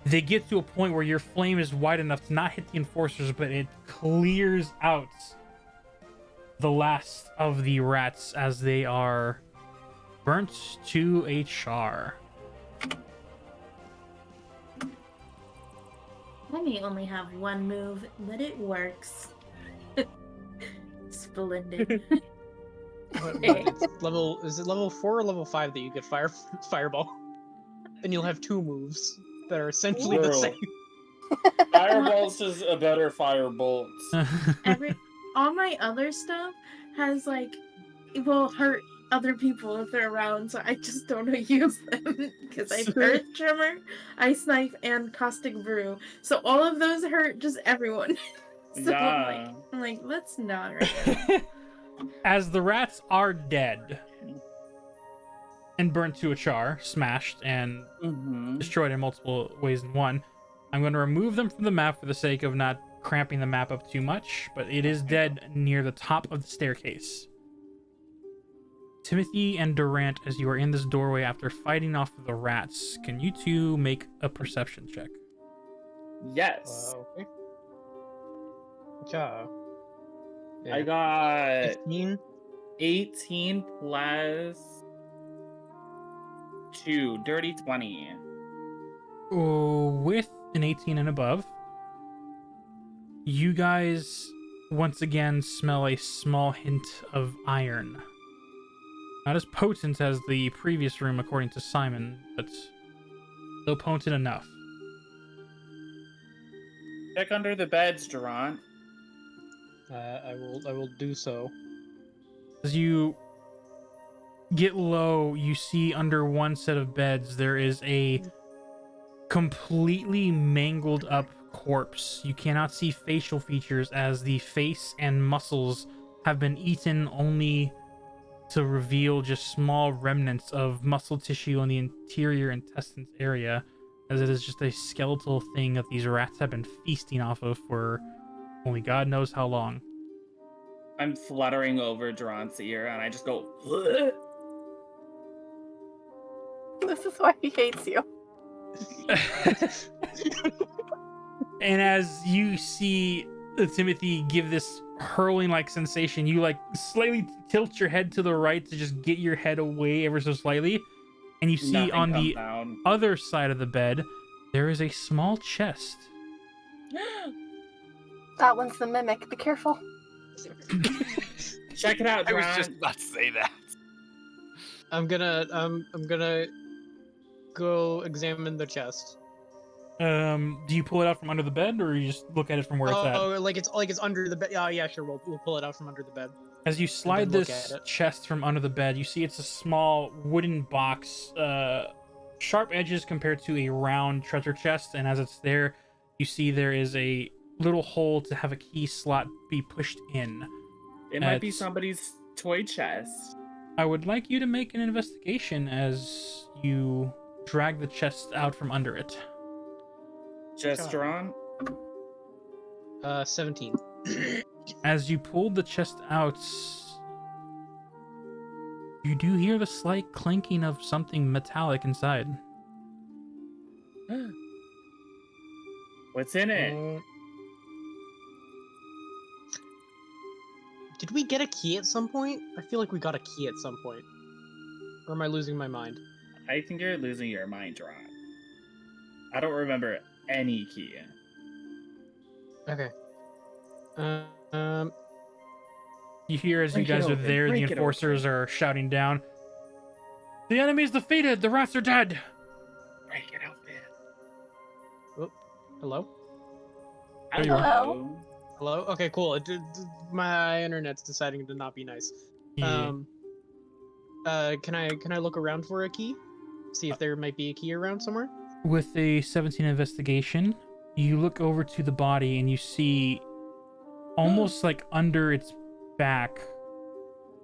They get to a point where your flame is wide enough to not hit the enforcers, but it clears out the last of the rats as they are burnt to a char. I may only have one move, but it works. Splendid. But it's level, is it level 4 or level 5 that you get fireball? And you'll have 2 moves that are essentially the Girl. same. Firebolts is a better firebolt. All my other stuff has like, it will hurt other people if they're around, so I just don't know use them because I have Earth Tremor, Ice Knife, and Caustic Brew. So all of those hurt just everyone. So Yeah. I'm like, let's not right now. As the rats are dead and burnt to a char, smashed and Mhm. destroyed in multiple ways in one, I'm going to remove them from the map for the sake of not cramping the map up too much, but it is dead near the top of the staircase. Timothy and Durant, as you are in this doorway after fighting off the rats, can you two make a perception check? Yes. Okay. Yeah. I got 15. 18 plus 2. Dirty 20. With an 18 and above, you guys once again smell a small hint of iron. Not as potent as the previous room, according to Simon, but still potent enough. Check under the beds, Durant. I will do so. As you get low, you see under one set of beds there is a completely mangled up corpse. You cannot see facial features as the face and muscles have been eaten only to reveal just small remnants of muscle tissue on the interior intestines area, as it is just a skeletal thing that these rats have been feasting off of for only God knows how long. I'm fluttering over Durant's ear and I just go, This is why he hates you. And as you see Timothy give this hurling like sensation, you like slightly tilt your head to the right to just get your head away ever so slightly. And you see Nothing on comes the down. other side of the bed, there is a small chest. That one's the mimic. Be careful. Check it out, I was Dron. just about to say that. I'm gonna go examine the chest. Do you pull it out from under the bed, or you just look at it from where it's at? Oh, like it's under the bed. Oh yeah, sure. We'll pull it out from under the bed. As you slide look this at it. chest from under the bed, you see it's a small wooden box, sharp edges compared to a round treasure chest, and as it's there, you see there is a little hole to have a key slot be pushed in. It might be It's- somebody's toy chest. I would like you to make an investigation as you drag the chest out from under it. Just Dron. 17. As you pulled the chest out, you do hear the slight clinking of something metallic inside. What's in it? Did we get a key at some point? I feel like we got a key at some point. Or am I losing my mind? I think you're losing your mind, Dron. I don't remember any key. Okay. You hear as you Break it guys are open, there, the break it enforcers are shouting down, "The enemy's defeated! The rats are dead!" Break it open. Hello? There you are. Hello? Hello? Okay, cool. My internet's deciding to not be nice. Can I look around for a key? See if there might be a key around somewhere? With a 17 investigation, you look over to the body and you see almost like under its back,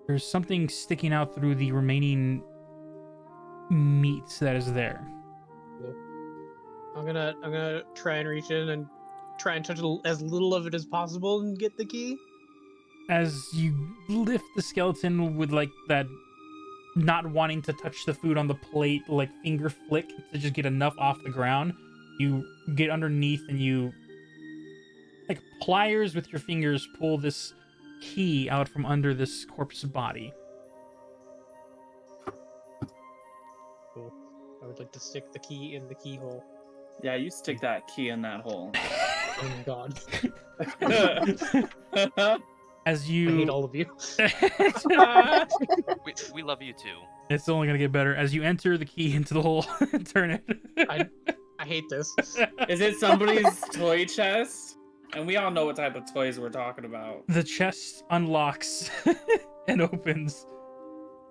there's something sticking out through the remaining meat that is there. I'm gonna try and reach in and try and touch as little of it as possible and get the key. As you lift the skeleton with like that not wanting to touch the food on the plate, like finger flick to just get enough off the ground, you get underneath and you like pliers with your fingers pull this key out from under this corpse's body. Cool. I would like to stick the key in the keyhole. Yeah, you stick that key in that hole. Oh my god. As I you hate all of you. We love you too. It's only gonna get better. As you enter the key into the hole and turn it. I hate this. Is it somebody's toy chest? And we all know what type of toys we're talking about. The chest unlocks and opens.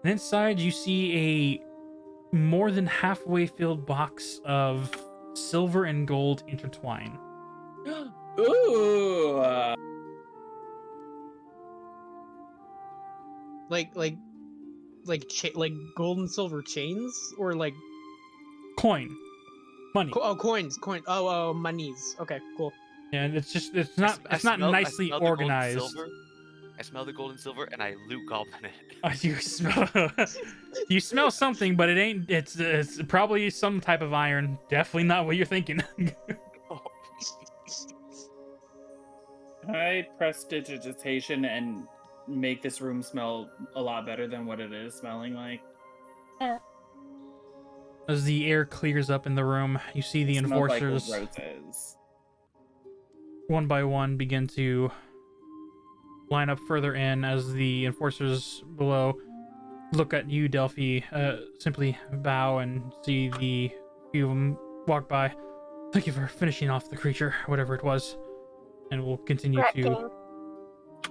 And inside you see a more than halfway filled box of silver and gold intertwine. Ooh. Like gold and silver chains or like Coin. Money. coins. Oh, monies. Okay, cool. Yeah, and it's I not nicely smell the gold and organized. silver. I smell the gold and silver, and I loot goblin it. You smell you smell something, but it ain't. It's probably some type of iron. Definitely not what you're thinking. Can I prestidigitation and make this room smell a lot better than what it is smelling like? As the air clears up in the room, you see the It smells like enforcers roses. one by one begin to line up further in as the enforcers below look at you, Delphi, simply bow and see the few of them walk by. Thank you for finishing off the creature, whatever it was. And we'll continue Rat to King.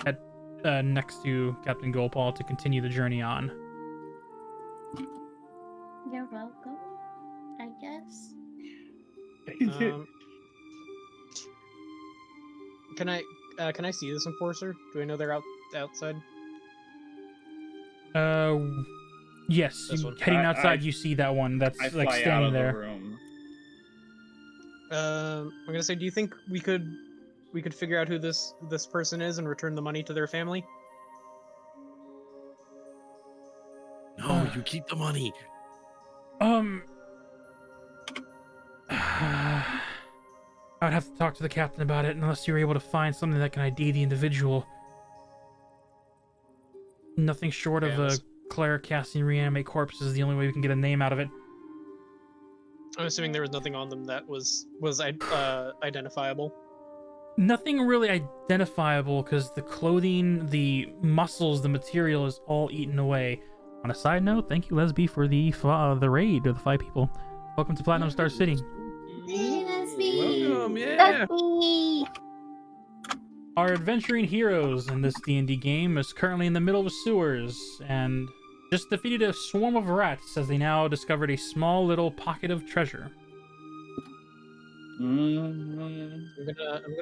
head next to Captain Goldpaw to continue the journey on. You're welcome, I guess. Can I see this enforcer? Do I know they're outside? Yes. This one. Heading I- outside, you see that one that's I like fly out standing of there. the room. I'm gonna say, do you think we could figure out who this person is and return the money to their family? No, you keep the money. I would have to talk to the captain about it unless you're able to find something that can ID the individual. Nothing short of a cleric casting reanimate corpses is the only way we can get a name out of it. I'm assuming there was nothing on them that was identifiable. Nothing really identifiable because the clothing, the muscles, the material is all eaten away. On a side note, thank you, Lesby, for the raid of the 5 people. Welcome to Platinum Star City. Welcome, yeah. Our adventuring heroes in this D&D game is currently in the middle of sewers and just defeated a swarm of rats as they now discovered a small little pocket of treasure. I'm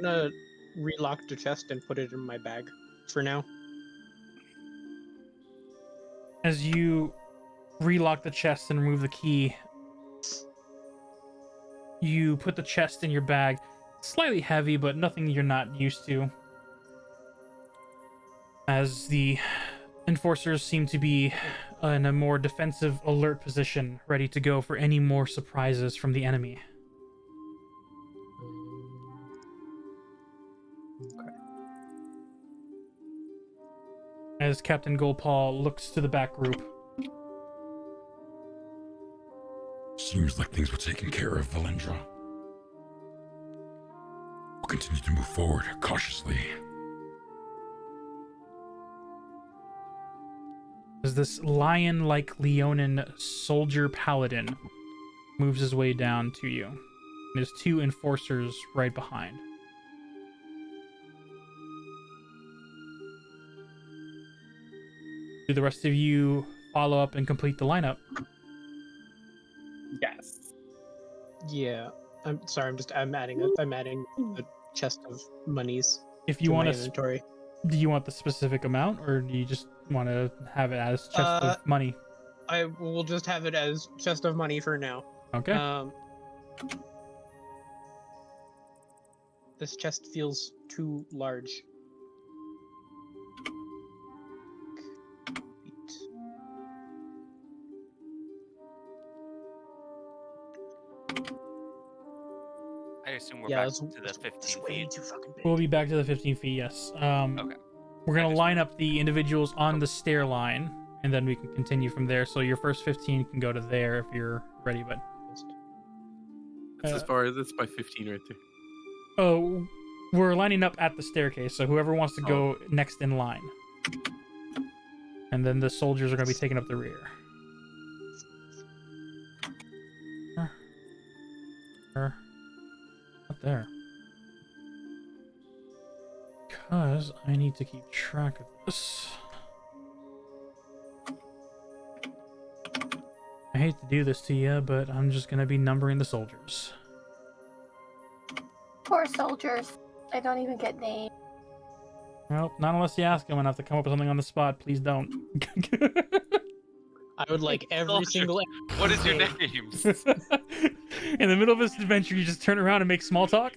gonna relock the chest and put it in my bag for now. As you relock the chest and remove the key, you put the chest in your bag. Slightly heavy, but nothing you're not used to. As the enforcers seem to be in a more defensive, alert position, ready to go for any more surprises from the enemy. Okay. As Captain Goldpaw looks to the back group. Seems like things were taken care of, Valendra. We'll continue to move forward cautiously. As this lion-like Leonin soldier paladin moves his way down to you. There's 2 enforcers right behind. Do the rest of you follow up and complete the lineup? Yes. Yeah. I'm sorry. I'm adding a chest of monies If you to want my to, inventory. do you want the specific amount, or do you just want to have it as chest of money? I will just have it as chest of money for now. Okay. This chest feels too large. I assume we're Yeah, back it's to the 15 way feet. too fucking big. We'll be back to the 15 feet. Yes. Okay. We're gonna I just- line up the individuals on the stair line, and then we can continue from there. So your first 15 can go to there if you're ready. But That's as far as it's by 15 right there. oh, we're lining up at the staircase. So whoever wants to go next in line, and then the soldiers are gonna be taking up the rear. Not there. Because I need to keep track of this. I hate to do this to you, but I'm just gonna be numbering the soldiers. Poor soldiers. They don't even get names. Well, not unless you ask them enough to come up with something on the spot. Please don't. I would like every Soldier. single. What is your names? In the middle of this adventure, you just turn around and make small talk.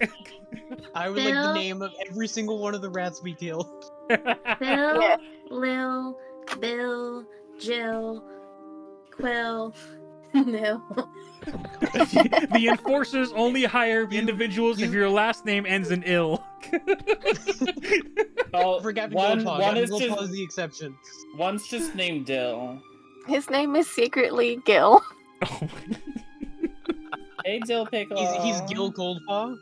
I would like the Bill? name of every single one of the rats we kill. Bill, Yeah. Lil, Bill, Jill, Quill. No. The enforcers only hire individuals if your last name ends in ill. Oh, For Captain one Goldpaw, is Captain Goldpaw just is the exception. one's just named Dill. His name is secretly Gil. Oh. Hey, Dill Pickle. He's Gil Goldpaw.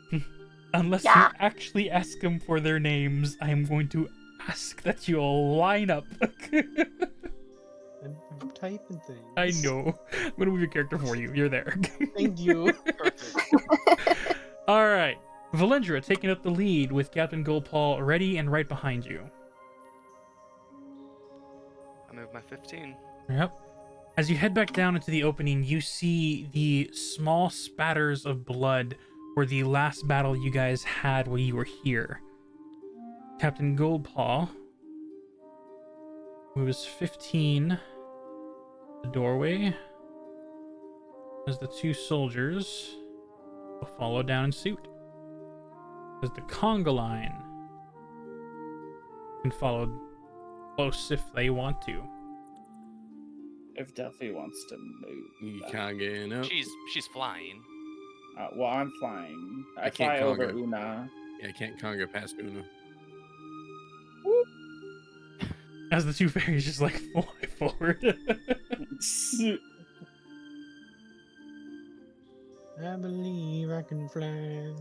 Unless Yeah. you actually ask them for their names, I am going to ask that you all line up. I'm typing things. I know. I'm gonna move your character for you. You're there. Thank you. Perfect. All right. Valendra taking up the lead with Captain Goldpaw ready and right behind you. I moved my 15. Yep. As you head back down into the opening, you see the small spatters of blood where the last battle you guys had when you were here. Captain Goldpaw, who was 15, the doorway, as the 2 soldiers will follow down in suit. As the conga line can follow close if they want to. If Duffy wants to move. You can't get in. She's flying. Well, I'm flying. I can't fly over conga. Una. Yeah, I can't conga past Una. As the two fairies just like fly forward. I believe I can fly.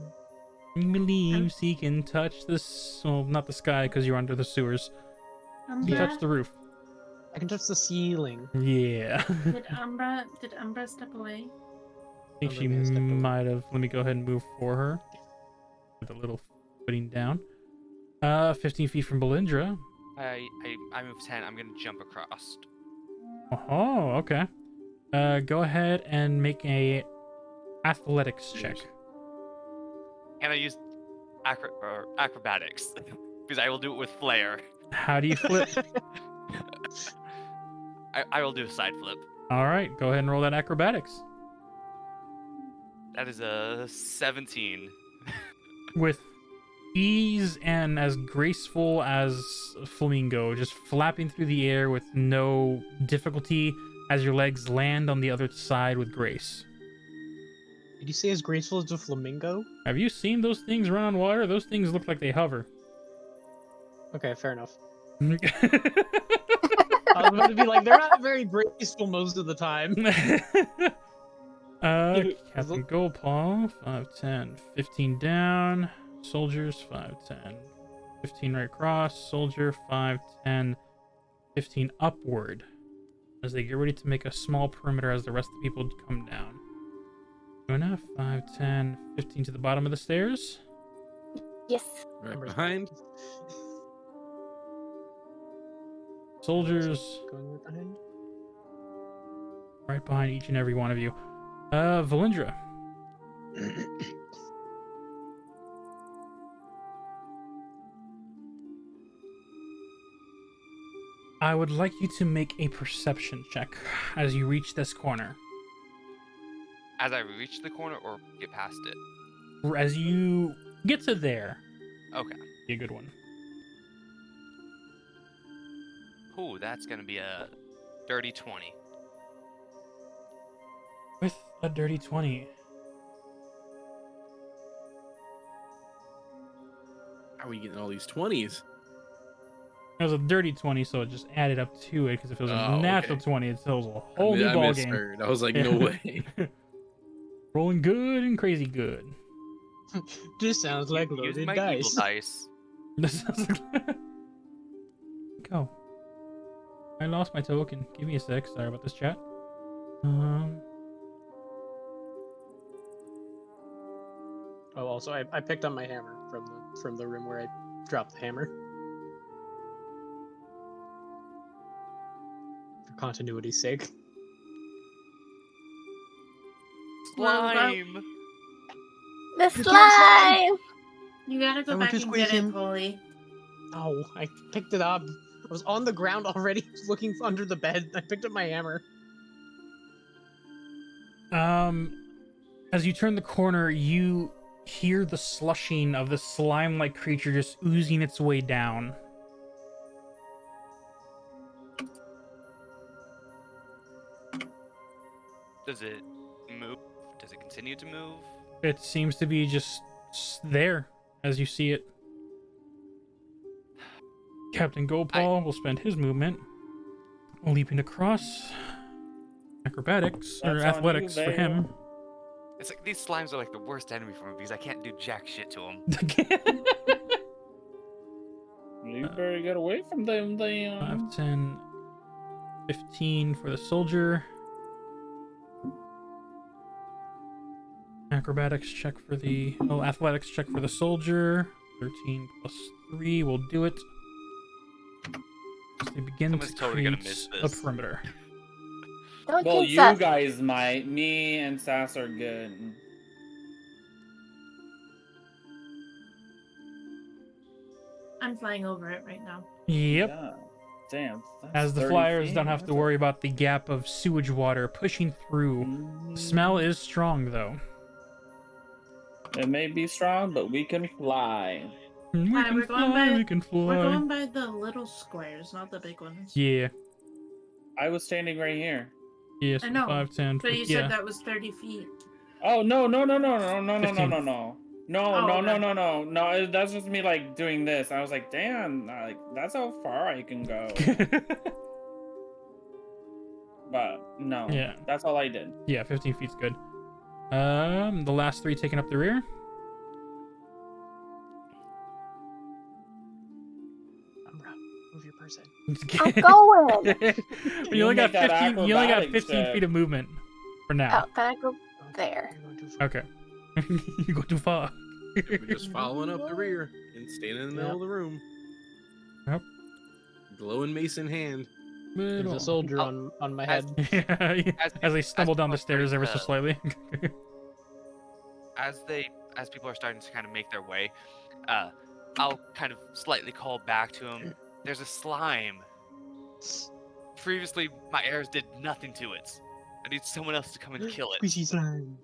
Believes he can touch well, not the sky because you're under the sewers. You can touch the roof. I can touch the ceiling. Yeah. Did Umbra step away? I think she Umbra may have stepped away. might have. Let me go ahead and move for her. With a little footing down. 15 feet from Belindra. I move 10. I'm gonna jump across. Oh, okay. Go ahead and make a athletics check. Can I use acrobatics? Because I will do it with flair. How do you flip? I will do a side flip. All right, go ahead and roll that acrobatics. That is a 17. With ease and as graceful as a flamingo, just flapping through the air with no difficulty as your legs land on the other side with grace. Did you say as graceful as a flamingo? Have you seen those things run on water? Those things look like they hover. Okay, fair enough. I was about to be like, they're not very graceful most of the time. Captain Goldpaw, 5, 10, 15 down. Soldiers, 5, 10, 15 right across. Soldier, 5, 10, 15 upward. As they get ready to make a small perimeter as the rest of the people come down. Una, 5, 10, 15 to the bottom of the stairs. Yes. Right behind. Soldiers, Going right behind. right behind each and every one of you. Valindra. I would like you to make a perception check as you reach this corner. As I reach the corner or get past it? As you get to there. Okay. Be a good one. Ooh, that's gonna be a dirty 20. With a dirty 20. How are we getting all these 20s? It was a dirty 20, so it just added up to it, because if it was a Oh, natural okay. 20, it tells a whole new I ball game. misheard. I was like, no way. Rolling good and crazy good. This sounds like Using loaded my dice. evil dice. This sounds like... Go. I lost my token. Give me a sec. Sorry about this, chat. Oh, also, I picked up my hammer from the room where I dropped the hammer. For continuity's sake. Slime! The Get slime! You gotta go I want back to and squeeze get it, him. Polly. Oh, I picked it up. I was on the ground already, looking under the bed. I picked up my hammer. As you turn the corner, you hear the slushing of the slime-like creature just oozing its way down. Does it move? Does it continue to move? It seems to be just there as you see it. Captain Goldpaw will spend his movement leaping across. Acrobatics, or That's on you, athletics for him. It's like these slimes are like the worst enemy for me because I can't do jack shit to them. You better get away from them, then. 5, 10, 15 for the soldier. Acrobatics check for the... Oh, athletics check for the soldier. 13 plus 3 will do it. As they begin Someone's to totally gonna create miss a this. perimeter. Don't Well, think you so. guys might. Me and Sass are good. I'm flying over it right now. Yep. Yeah. Damn. that's As the 30 flyers feet. don't have to That's worry about the gap of sewage water pushing through. Mm, The smell is strong, though. It may be strong, but we can fly. We Hi, can we're going fly, by- we can fly. We're going by the little squares, not the big ones. Yeah. I was standing right here. Yes, I know, 5, 10. But you yeah. said that was 30 feet. Oh no! 15. No! That's just me like doing this. I was like, damn, like that's how far I can go. But no, Yeah. that's all I did. Yeah, 15 feet's good. The last 3 taking up the rear. Move your person. I'm going. You only got make that 15. You only got acrobatic 15 shit. feet of movement for now. Oh, then I go there. You're going too far. Okay. You go too far. We're just following up the rear and standing in the middle of the room. Yep. Glowing mace in hand. There's a soldier on my head. Yeah, as they stumble down the stairs ever so slightly. As people are starting to kind of make their way, I'll kind of slightly call back to him. There's a slime. Previously, my arrows did nothing to it. I need someone else to come and kill it. Squishy slime.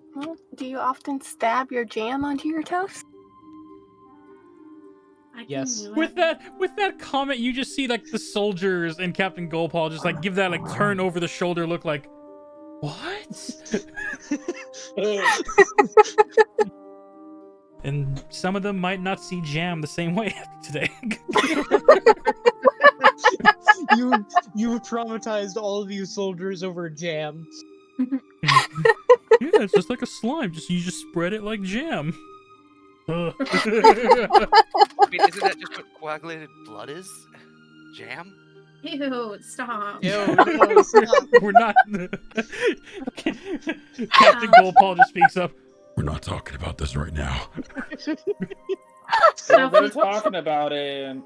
Do you often stab your jam onto your toast? I can Yes. do with it. that comment, you just see like the soldiers and Captain Goldpaw just like give that like turn over the shoulder look like, what? And some of them might not see jam the same way today. You've traumatized all of you soldiers over jam. Yeah, it's just like a slime. You just spread it like jam. I mean, isn't that just what coagulated blood is? Jam? Ew, stop. Ew, no, stop. We're not. Captain Goldpaw just speaks up. We're not talking about this right now. Well, they're talking about it.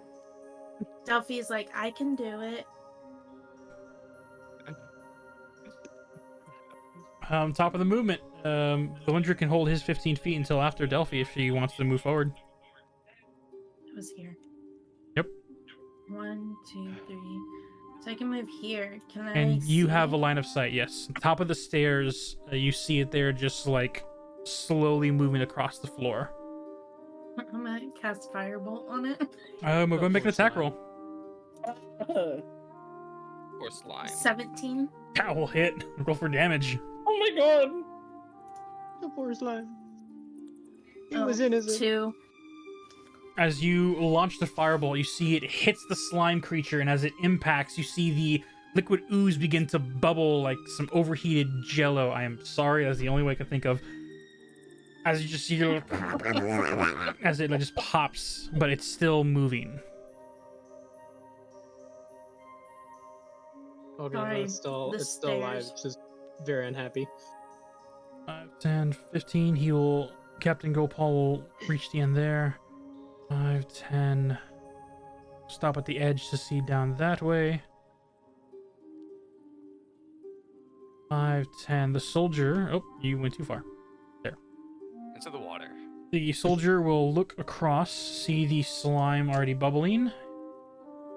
Delphi's like, I can do it. Top of the movement. Belinda can hold his 15 feet until after Delphi if she wants to move forward. It was here. Yep. 1, 2, 3. So I can move here. Can I? And you see have a it? line of sight, yes. Top of the stairs, you see it there just like slowly moving across the floor. I'm gonna cast Firebolt on it. We're going to make an attack roll. Or slime? 17. That will hit. Roll for damage. Oh my god! The poor slime. He Oh, was innocent. 2. As you launch the fireball, you see it hits the slime creature, and as it impacts, you see the liquid ooze begin to bubble like some overheated jello. I am sorry, that's the only way I can think of. As you just see as it just pops, but it's still moving. Oh no, Sorry, it's still the alive. stairs. It's just very unhappy. 5, 10, 15. Captain Goldpaw will reach the end there. 5, 10. Stop at the edge to see down that way. 5, 10. The soldier. Oh, you went too far. Into the water. The soldier will look across, see the slime already bubbling.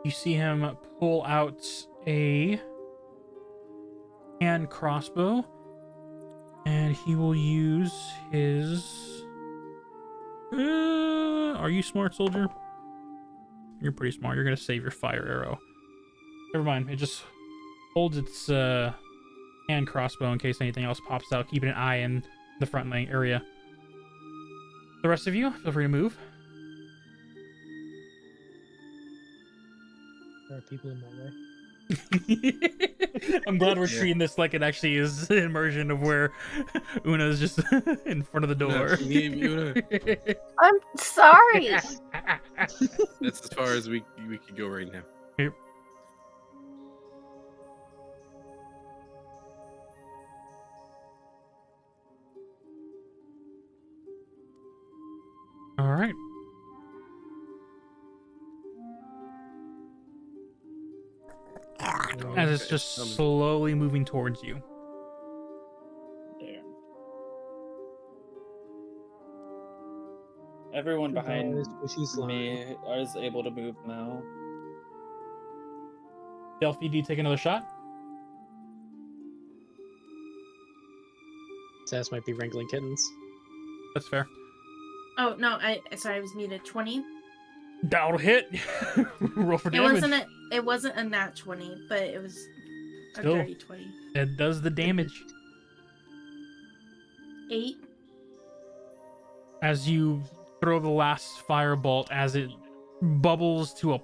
You see him pull out a hand crossbow, and he will use his. Are you smart, soldier? You're pretty smart. You're gonna save your fire arrow. Never mind. It just holds its hand crossbow in case anything else pops out, keeping an eye in the front lane area. The rest of you, feel free to move. There are people in my way. I'm glad we're treating this like it actually is an immersion of where Una is just in front of the door. I'm sorry. That's as far as we could go right now. Yep. All right. As it's just slowly moving towards you. There. Everyone behind Squishy slime. me is able to move now. Delphi, do you take another shot? Sass might be wrangling kittens. That's fair. Oh no, I was muted. 20. That'll hit. Roll for It damage. wasn't a nat 20, but it was a Still. dirty 20. It does the damage. 8. as you throw the last firebolt, as it bubbles to a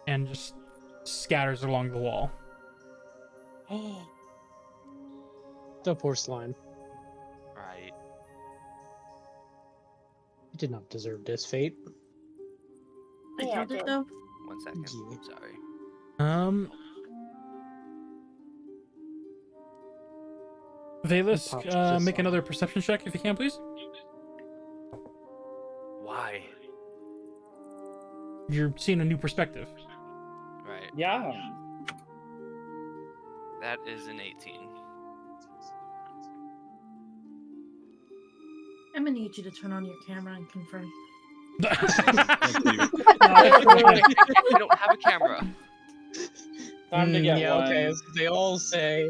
and just scatters along the wall. The porcelain. Right. He did not deserve this fate. I Yeah, killed it dude. though. 1 second. Yeah. Sorry. Valus, Pops just make saw. another perception check if you can, please. Why? You're seeing a new perspective. Right. Yeah. That is an 18. I'm gonna need you to turn on your camera and confirm. I don't have a camera. Time to get yeah, one. okay. As they all say.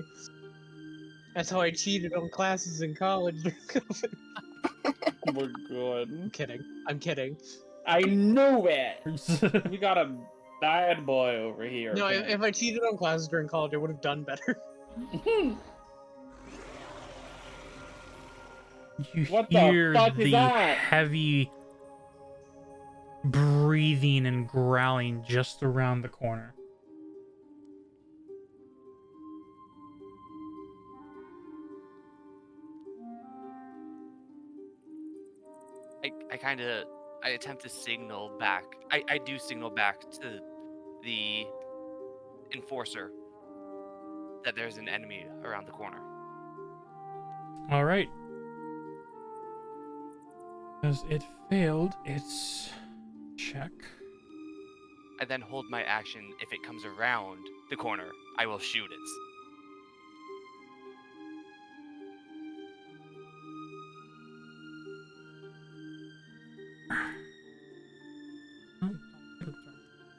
That's how I cheated on classes in college. We're good. I'm kidding. I'm kidding. I knew it. We got a bad boy over here. No, if I cheated on classes during college, I would have done better. You What the hear fuck is the that? heavy breathing and growling just around the corner. I attempt to signal back. I do signal back to the enforcer that there's an enemy around the corner. All right. Because it failed its check. I then hold my action. If it comes around the corner, I will shoot it.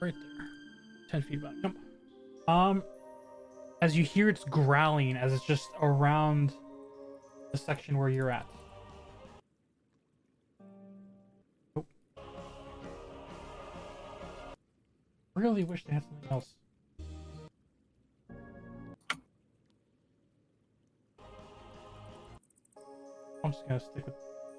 Right there. 10 feet back. Nope. As you hear its growling as it's just around the section where you're at. Nope. Really wish they had something else. I'm just gonna stick with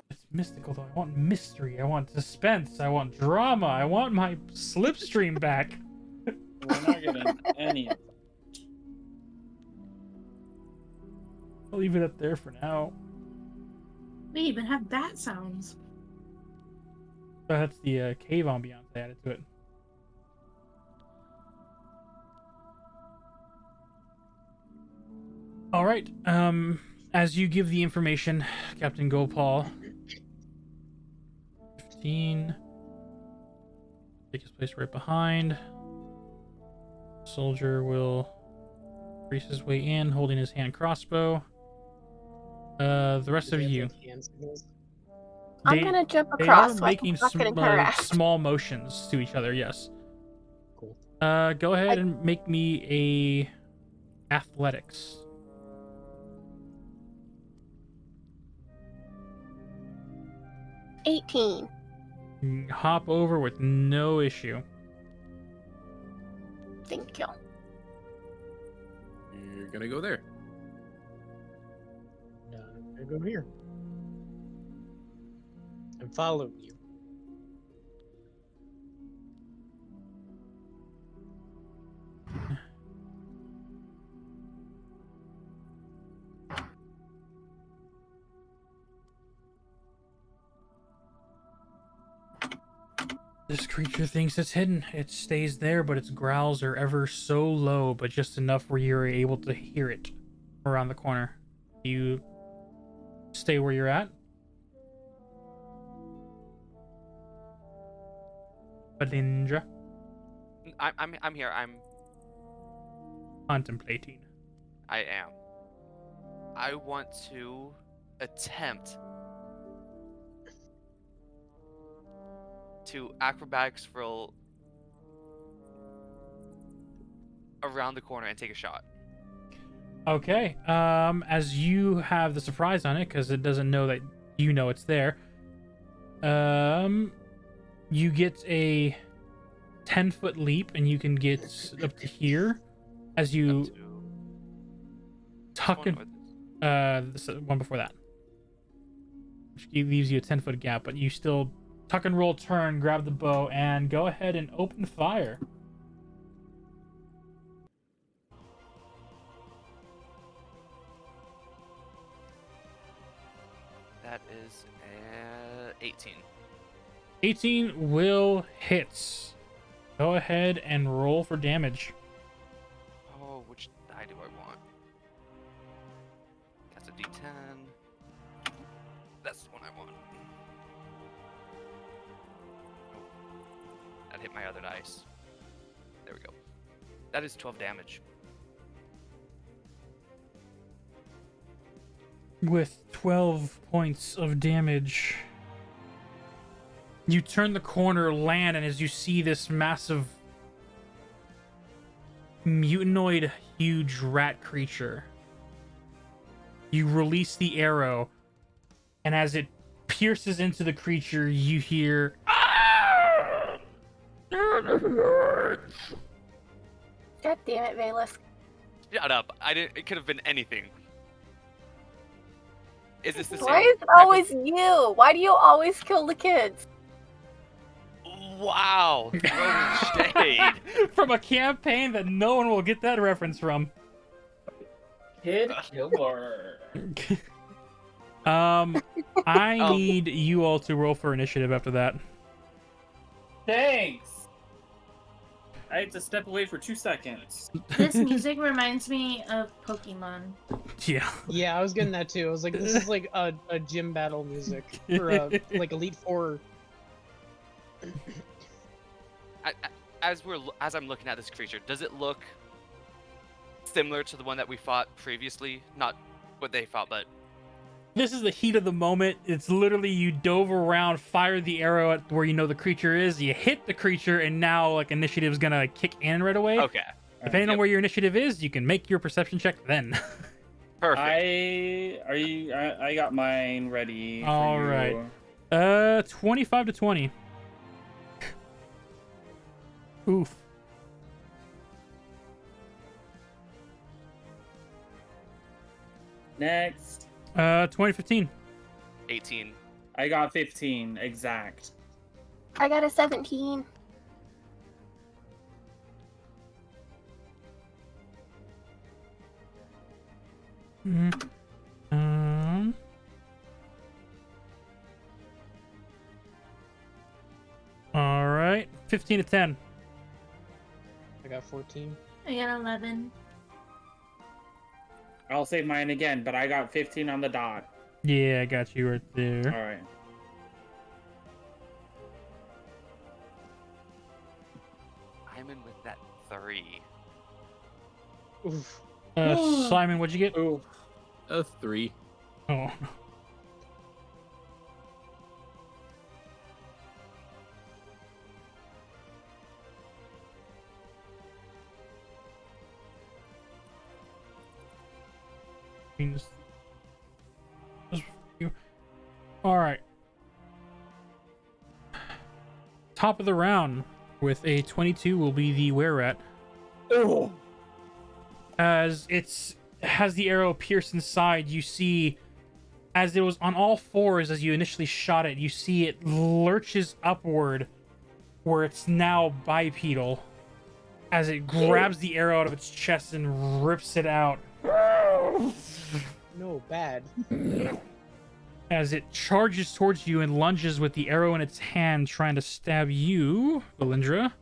it's mystical though. I want mystery. I want suspense. I want drama. I want my slipstream back. We're not getting any of them. I'll leave it up there for now. We even have bat sounds. That's the cave ambiance I added to it. All right. As you give the information, Captain Gopal, 15. Take his place right behind. Soldier will race his way in, holding his hand crossbow. The rest of you. I'm gonna jump They across. are so I'm making not getting harassed. small motions to each other. Yes. Cool. Go ahead and make me a athletics. 18. Hop over with no issue. Thank you. You're gonna go there. No, I'm gonna go here. And follow you. This creature thinks it's hidden. It stays there, but its growls are ever so low, but just enough where you're able to hear it around the corner. You stay where you're at. Balindra, I'm here. I'm contemplating. I am. I want to attempt to acrobatics roll around the corner and take a shot. Okay. As you have the surprise on it, because it doesn't know that you know it's there. You get a 10-foot leap, and you can get up to here as you tuck in. This one before that. which leaves you a 10-foot gap, but you still tuck and roll, turn, grab the bow, and go ahead and open fire. That is 18. 18 will hit. Go ahead and roll for damage. Oh, which die do I want? That's a D10. That's the one I want. Oh, that hit my other dice. There we go. That is 12 damage. With 12 points of damage, you turn the corner, land, and as you see this massive mutanoid huge rat creature, you release the arrow, and as it pierces into the creature, you hear God damn it, Valus. Shut up. I didn't. It could have been anything. Is this the same? Why is it type of- always you? Why do you always kill the kids? Wow. Throwing shade. from a campaign that no one will get that reference from. Kid killer. I Oh. need you all to roll for initiative after that. Thanks. I had to step away for 2 seconds. This music reminds me of Pokemon. Yeah. Yeah, I was getting that too. I was like, this is like a gym battle music for like Elite Four. As I'm looking at this creature, does it look similar to the one that we fought previously? Not what they fought, but This is the heat of the moment. It's literally you dove around, fired the arrow at where you know the creature is, you hit the creature, and now like initiative's gonna kick in right away. okay. Depending on Yep. where your initiative is, you can make your perception check then. Perfect. I got mine ready. For All you. right. 25 to 20. Oof. Next. 2015. 18. I got 15 exact. I got a 17. Mhm. All right. 15 to 10. I got 14. I got 11. I'll say mine again, but I got 15 on the dot. Yeah, I got you right there. All right. I'm in with that 3. Oof. Simon, what'd you get? Ooh. A 3. Oh. All right. Top of the round with a 22 will be the were-rat. Oh. As it's has the arrow pierce inside, you see as it was on all fours as you initially shot it, you see it lurches upward where it's now bipedal as it grabs the arrow out of its chest and rips it out. No, bad. As it charges towards you and lunges with the arrow in its hand, trying to stab you, Valindra.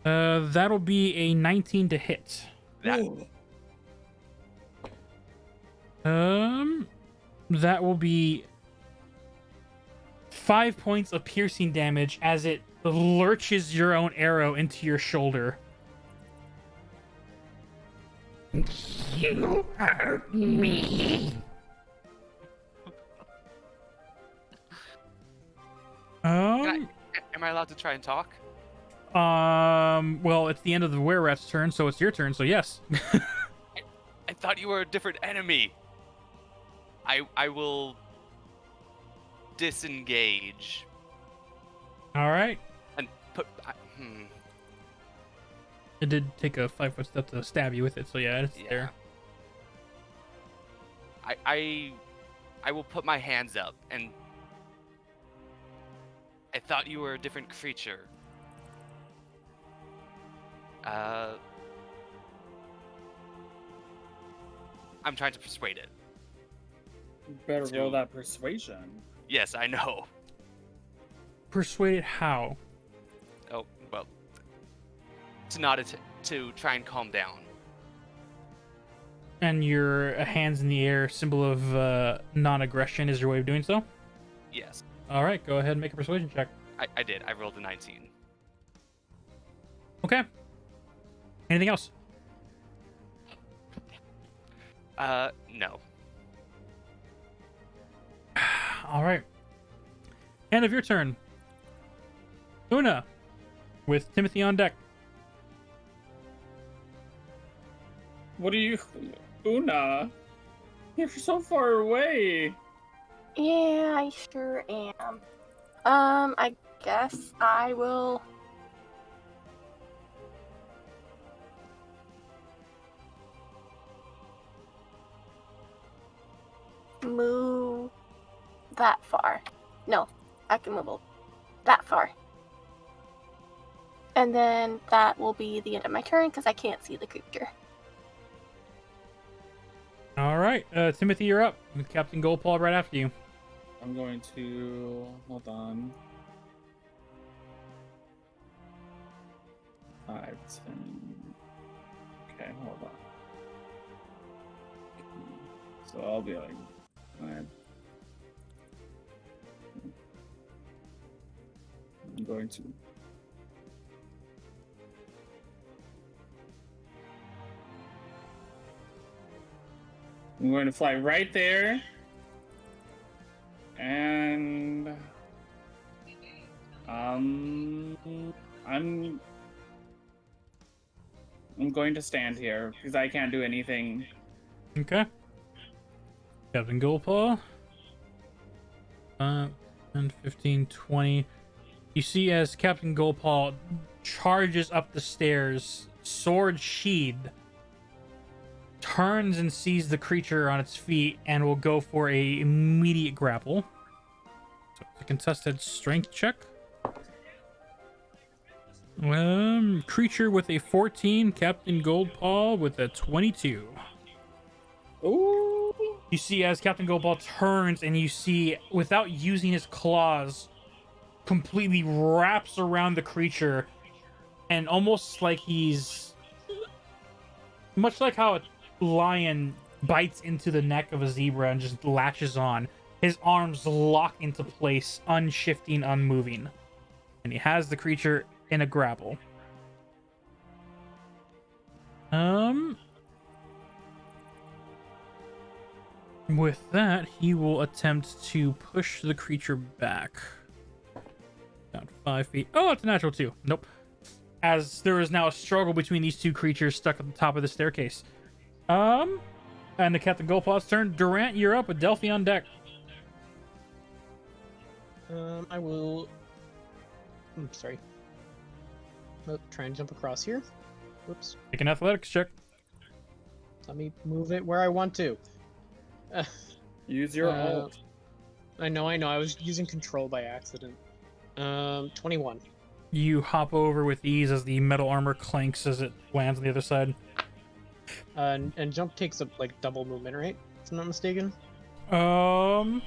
That'll be a 19 to hit. That That will be 5 points of piercing damage as it lurches your own arrow into your shoulder. You hurt me. am I allowed to try and talk? Well, it's the end of the were-rat's turn, so it's your turn, so yes. I thought you were a different enemy. I will disengage All right. and put. It did take a 5-foot step to stab you with it, so yeah, it's Yeah. there. I I will put my hands up, and I thought you were a different creature. I'm trying to persuade it. Better roll To- that persuasion. Yes, I know. Persuade it how? Oh, well. To not to try and calm down. And your hands in the air, symbol of non-aggression, is your way of doing so? Yes, All right, go ahead and make a persuasion check. I did. I rolled a 19. Okay. Anything else? No. All right. End of your turn. Una, with Timothy on deck. What are you, Una? You're so far away. Yeah, I sure am. I guess I will. Move that far. No, I can move that far. And then that will be the end of my turn because I can't see the creature. All right, Timothy, you're up with Captain Goldpaw right after you. I'm going to hold on. 5, 10. Okay, hold on. So I'll be like 5. I'm going to. I'm going to fly right there. And I'm going to stand here because I can't do anything. Okay. Captain Goldpaw. 10, 15, 20. You see as Captain Goldpaw charges up the stairs, sword sheathed, turns and sees the creature on its feet and will go for a immediate grapple. So it's a contested strength check. Creature with a 14, Captain Goldpaw with a 22. Ooh. You see as Captain Goldpaw turns and you see, without using his claws, completely wraps around the creature and almost like he's... much like how a lion bites into the neck of a zebra and just latches on, his arms lock into place, unshifting, unmoving. And he has the creature in a grapple. With that, he will attempt to push the creature back. Down 5 feet. Oh, it's a natural 2. Nope. As there is now a struggle between these two creatures stuck at the top of the staircase. And the Captain Goldpaw's turn. Durant, you're up with Delphi on deck. I will. Sorry. Oh, try and jump across here. Whoops. Make an athletics check. Let me move it where I want to. Use your ult. I know. I was using control by accident. 21. You hop over with ease as the metal armor clanks as it lands on the other side. And jump takes up like double movement, right? If I'm not mistaken. Depends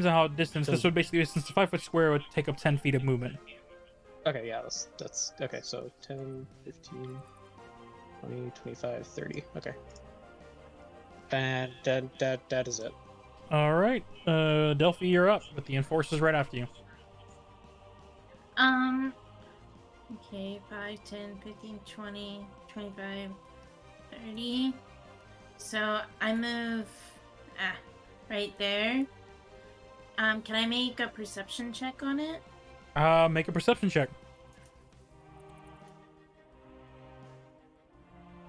on how distance. So- This would basically, since the 5-foot square would take up 10 feet of movement. Okay, yeah, that's okay. So 10, 15, 20, 25, 30. Okay. And that is it. All right, Delphi, you're up with the enforcers right after you. Okay, 5, 10, 15, 20, 25, 30. So I move right there. Can I make a perception check on it? Make a perception check.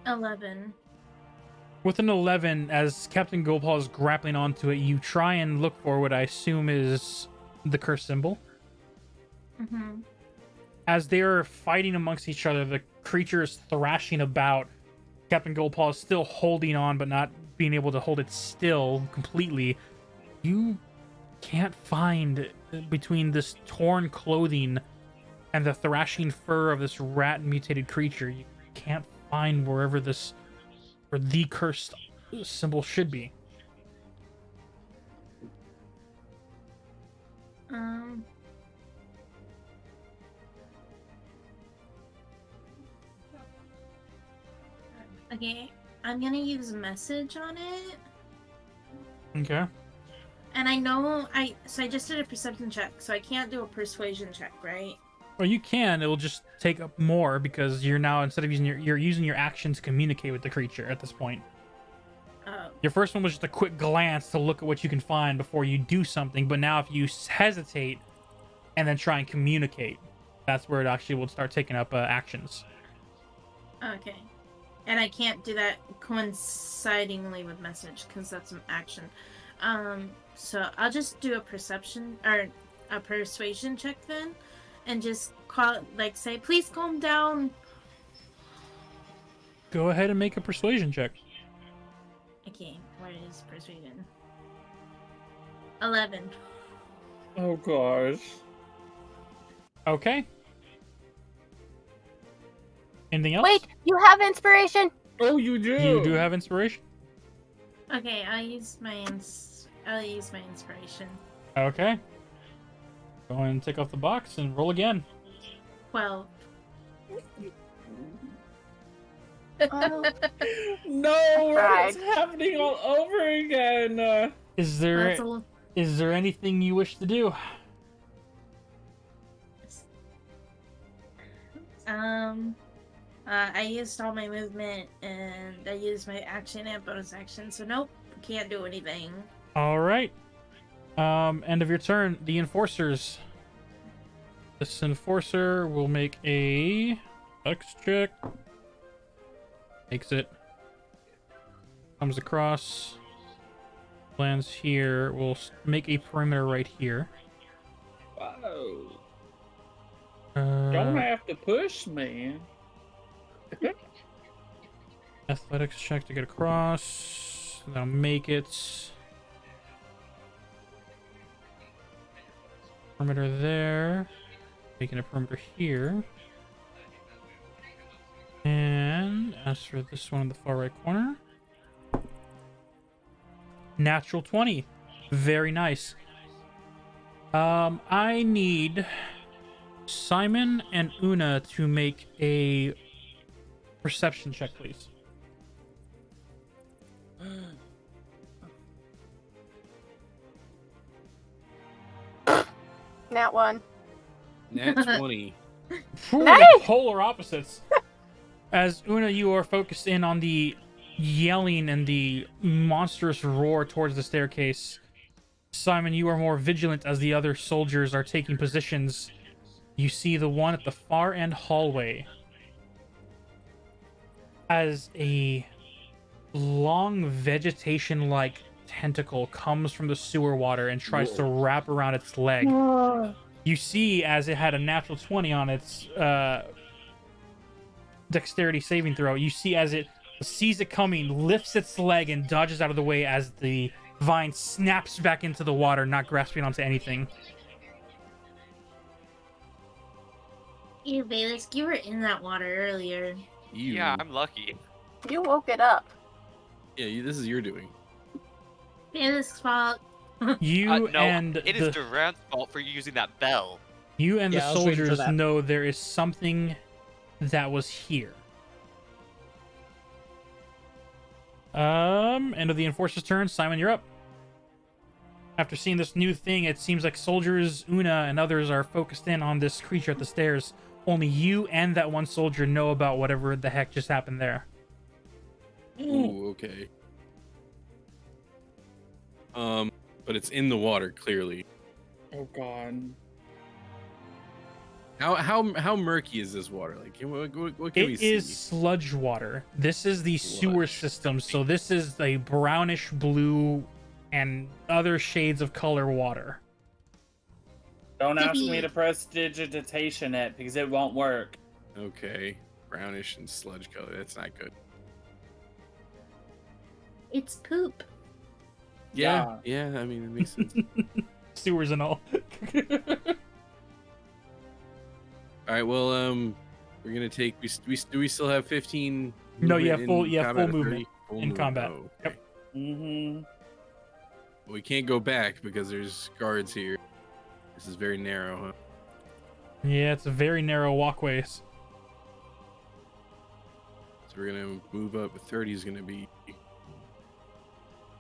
11. With an 11, as Captain Goldpaw is grappling onto it, you try and look for what I assume is the curse symbol. Mm-hmm. As they're fighting amongst each other, the creature is thrashing about. Captain Goldpaw is still holding on, but not being able to hold it still completely. You can't find between this torn clothing and the thrashing fur of this rat mutated creature. You can't find where the cursed symbol should be. Um. Okay, I'm gonna use message on it. Okay. And I know I just did a perception check, so I can't do a persuasion check, right? Well, you can. It will just take up more because you're now, instead of using you're using your action to communicate with the creature at this point. Oh. Your first one was just a quick glance to look at what you can find before you do something, but now if you hesitate and then try and communicate, that's where it actually will start taking up actions. Okay. And I can't do that coincidingly with message because that's an action. So I'll just do a perception or a persuasion check then, and just say, "Please calm down." Go ahead and make a persuasion check. Okay, where is persuasion? 11. Oh gosh. Okay. Anything else? Wait, you have inspiration. Oh, you do. You do have inspiration? Okay, I'll use my inspiration. Okay. Go ahead and take off the box and roll again. 12. Oh, No, Right. it's happening all over again. Is That's there anything you wish to do? I used all my movement and I used my action and bonus action, so nope, can't do anything. All right. End of your turn. The enforcers. This enforcer will make a X check. Makes it. Comes across. Lands here. Will make a perimeter right here. Whoa. Don't have to push me. Athletics check to get across. That'll make it. Perimeter there. Making a perimeter here. And as for this one in the far right corner, natural 20. Very nice. I need Simon and Una to make a perception check, please. Nat 1. Nat 20. Ooh, Nice! the polar opposites. As Una, you are focused in on the yelling and the monstrous roar towards the staircase. Simon, you are more vigilant as the other soldiers are taking positions. You see the one at the far end hallway as a long vegetation-like tentacle comes from the sewer water and tries to wrap around its leg. You see, as it had a natural 20 on its dexterity saving throw, you see as it sees it coming, lifts its leg and dodges out of the way as the vine snaps back into the water, not grasping onto anything. Ew, Bailisk, you were in that water earlier. You. Yeah, I'm lucky. You woke it up. Yeah, this is your doing. Bailisk's fault. You No, and it is Durant's fault for using that bell. you and the Yeah, I was waiting for soldiers that. know there is something that was here. End of the enforcer's turn. Simon, you're up. After seeing this new thing, it seems like soldiers, Una, and others are focused in on this creature at the stairs. Only you and that one soldier know about whatever the heck just happened there. Ooh, okay. But it's in the water, clearly. Oh god. How murky is this water? Like, what can we It see? is sludge water. This is the sewer Sludge. system, so this is a brownish blue and other shades of color water. Don't ask me to press digitation it because it won't work. Okay, brownish and sludge color. That's not good. It's poop. Yeah, I mean, it makes sense. Sewers and all. All right, well, we're gonna take. Do we still have 15? No, yeah, movement in combat full or 30? movement Full in combat. Oh, Yep. okay. Mm-hmm. Well, we can't go back because there's guards here. This is very narrow, huh? Yeah, it's a very narrow walkways. So we're gonna move up. 30 is gonna be.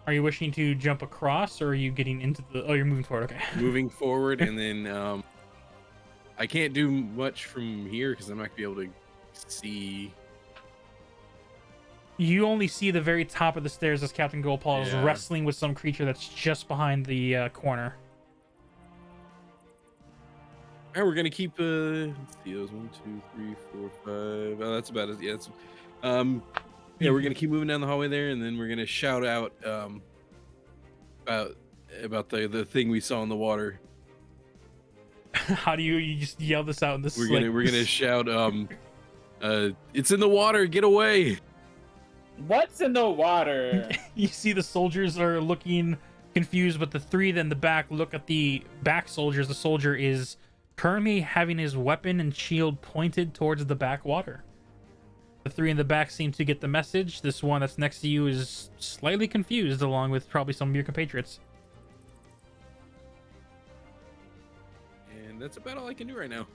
Are you wishing to jump across, or are you getting into the? Oh, you're moving forward. Okay. Moving forward, and then I can't do much from here because I'm not gonna be able to see. You only see the very top of the stairs as Captain Goldpaw is Yeah. wrestling with some creature that's just behind the corner. All right, we're gonna keep. Let's see, those 1, 2, 3, 4, 5. Oh, that's about it. Yeah, that's. Yeah, we're gonna keep moving down the hallway there, and then we're gonna shout out about the thing we saw in the water. How do you just yell this out in this? We're gonna shout it's in the water, get away. What's in the water? You see the soldiers are looking confused, but the three in the back look at the back soldiers. The soldier is currently having his weapon and shield pointed towards the back water. The three in the back seem to get the message. This one that's next to you is slightly confused, along with probably some of your compatriots. And that's about all I can do right now.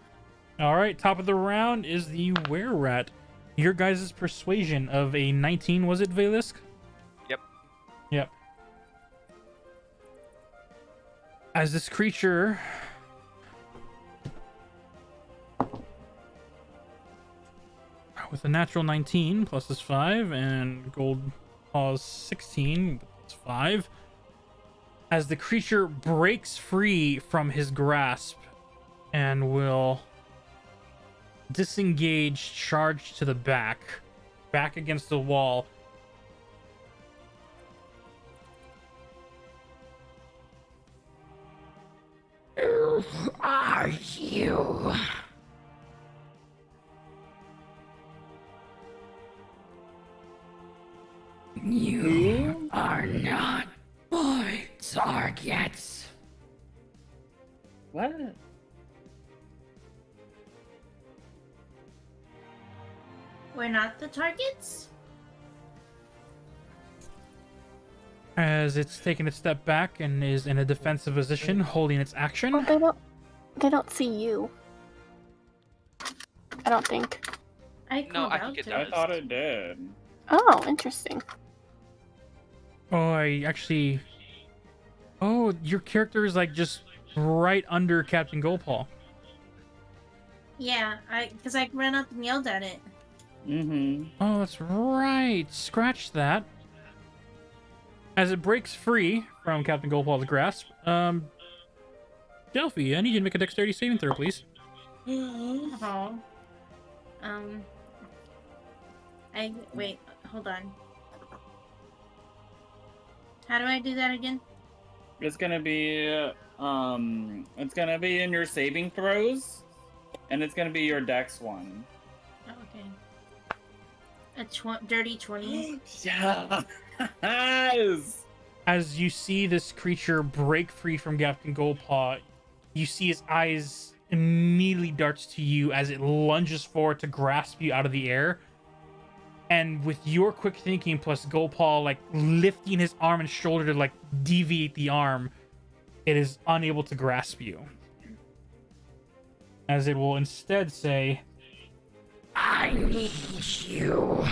All right, top of the round is the were-rat. Your guys' persuasion of a 19, was it, Valisk? Yep. Yep. As this creature with a natural 19 plus is 5 and gold pause 16 plus 5, as the creature breaks free from his grasp and will disengage, charge to the back against the wall. Who are you? You are not my targets. What? We're not the targets? As it's taken a step back and is in a defensive position, holding its action. Oh, they don't see you. I don't think. I No, called I out think it to I does. it. thought it did. Oh, interesting. Oh, I actually. Oh, your character is like just right under Captain Goldpaw. Yeah, because I ran up and yelled at it. Mm-hmm. Oh, that's right. Scratch that. As it breaks free from Captain Goldpaw's grasp, Delphi, I need you to make a dexterity saving throw, please. Oh. Wait, hold on. How do I do that again? It's gonna be in your saving throws, and it's gonna be your dex one. Oh, okay. A dirty 20. Yes. As you see this creature break free from Captain Goldpaw, you see his eyes immediately darts to you as it lunges forward to grasp you out of the air. And with your quick thinking plus Goldpaw like lifting his arm and shoulder to like deviate the arm, it is unable to grasp you. As it will instead say, I need you.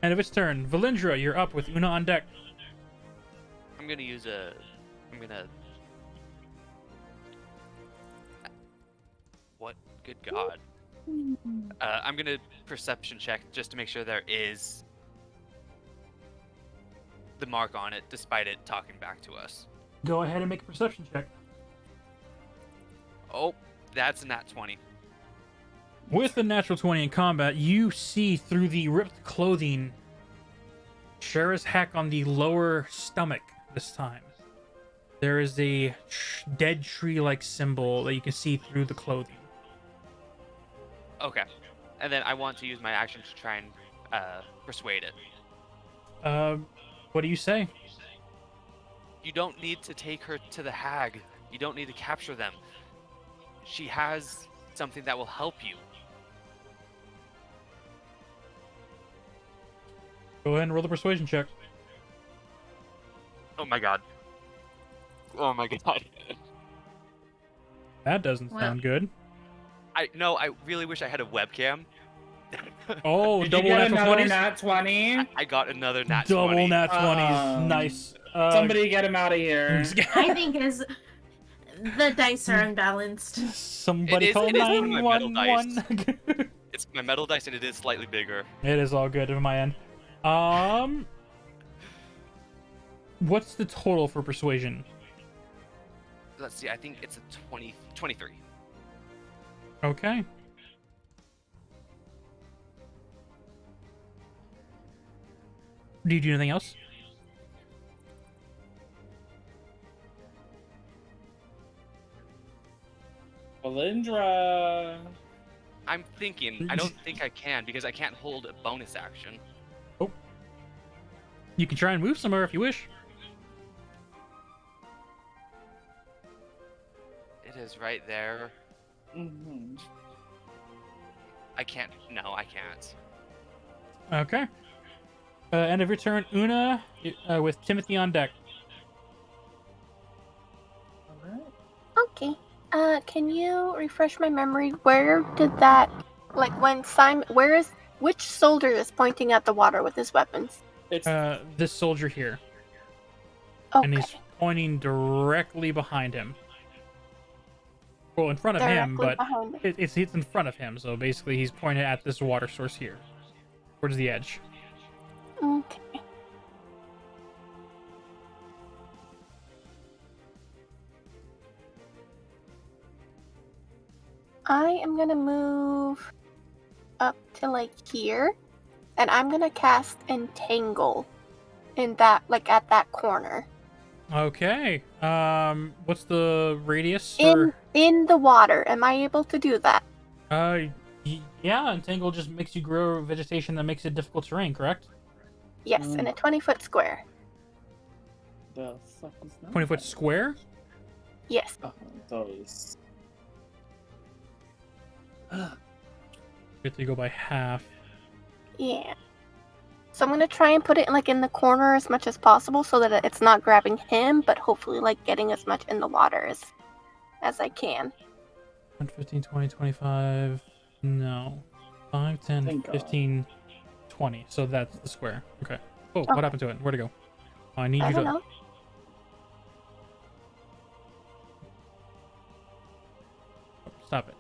end of its turn. Valindra, you're up with Una on deck. I'm gonna. What? Good God. I'm gonna perception check just to make sure there is the mark on it, despite it talking back to us. Go ahead and make a perception check. Oh, that's a nat 20. With a natural 20 in combat, you see through the ripped clothing, sure as heck on the lower stomach this time. There is a dead tree-like symbol that you can see through the clothing. Okay. And then I want to use my action to try and persuade it. What do you say? You don't need to take her to the hag. You don't need to capture them. She has something that will help you. Go ahead and roll the persuasion check. Oh my god. Oh my god. That doesn't Well- sound good. I really wish I had a webcam. Oh, Did you double get natural another 20s? nat 20? I got another nat Double 20. nat 20s. Um, Nice. Somebody get him out of here. I think is the dice are unbalanced. Somebody It is- call it is one of my metal 911. It's my metal dice and it is slightly bigger. It is all good on my end. What's the total for persuasion? Let's see, I think it's a 23. Okay. Do you do anything else? Valindra. I'm thinking, I don't think I can because I can't hold a bonus action. You can try and move somewhere if you wish. It is right there. Mhm. I can't, no, I can't. Okay. End of your turn, Una, with Timothy on deck. Okay. Can you refresh my memory? Where did that, like, when Simon, which soldier is pointing at the water with his weapons? It's This soldier here, Okay. and he's pointing directly behind him. Well, in front of him, Directly but behind him. it's in front of him. So basically, he's pointing at this water source here, towards the edge. Okay. I am gonna move up to like here, and I'm gonna cast Entangle in that, like, at that corner. Okay. What's the radius? For... In the water. Am I able to do that? Yeah. Entangle just makes you grow vegetation that makes it difficult terrain. Correct? Yes, in a 20-foot square. the fuck is that? 20-foot square. Yes. Oh, those. You have to go by half. Yeah. So I'm gonna try and put it like in the corner as much as possible so that it's not grabbing him, but hopefully like getting as much in the water as I can. 10, 15, 20, 25. No. 5, 10, Thank God. 15, 20. So that's the square. Okay. Oh, Okay. what happened to it? Where'd it go? Oh, I need I you don't to. know. Stop it.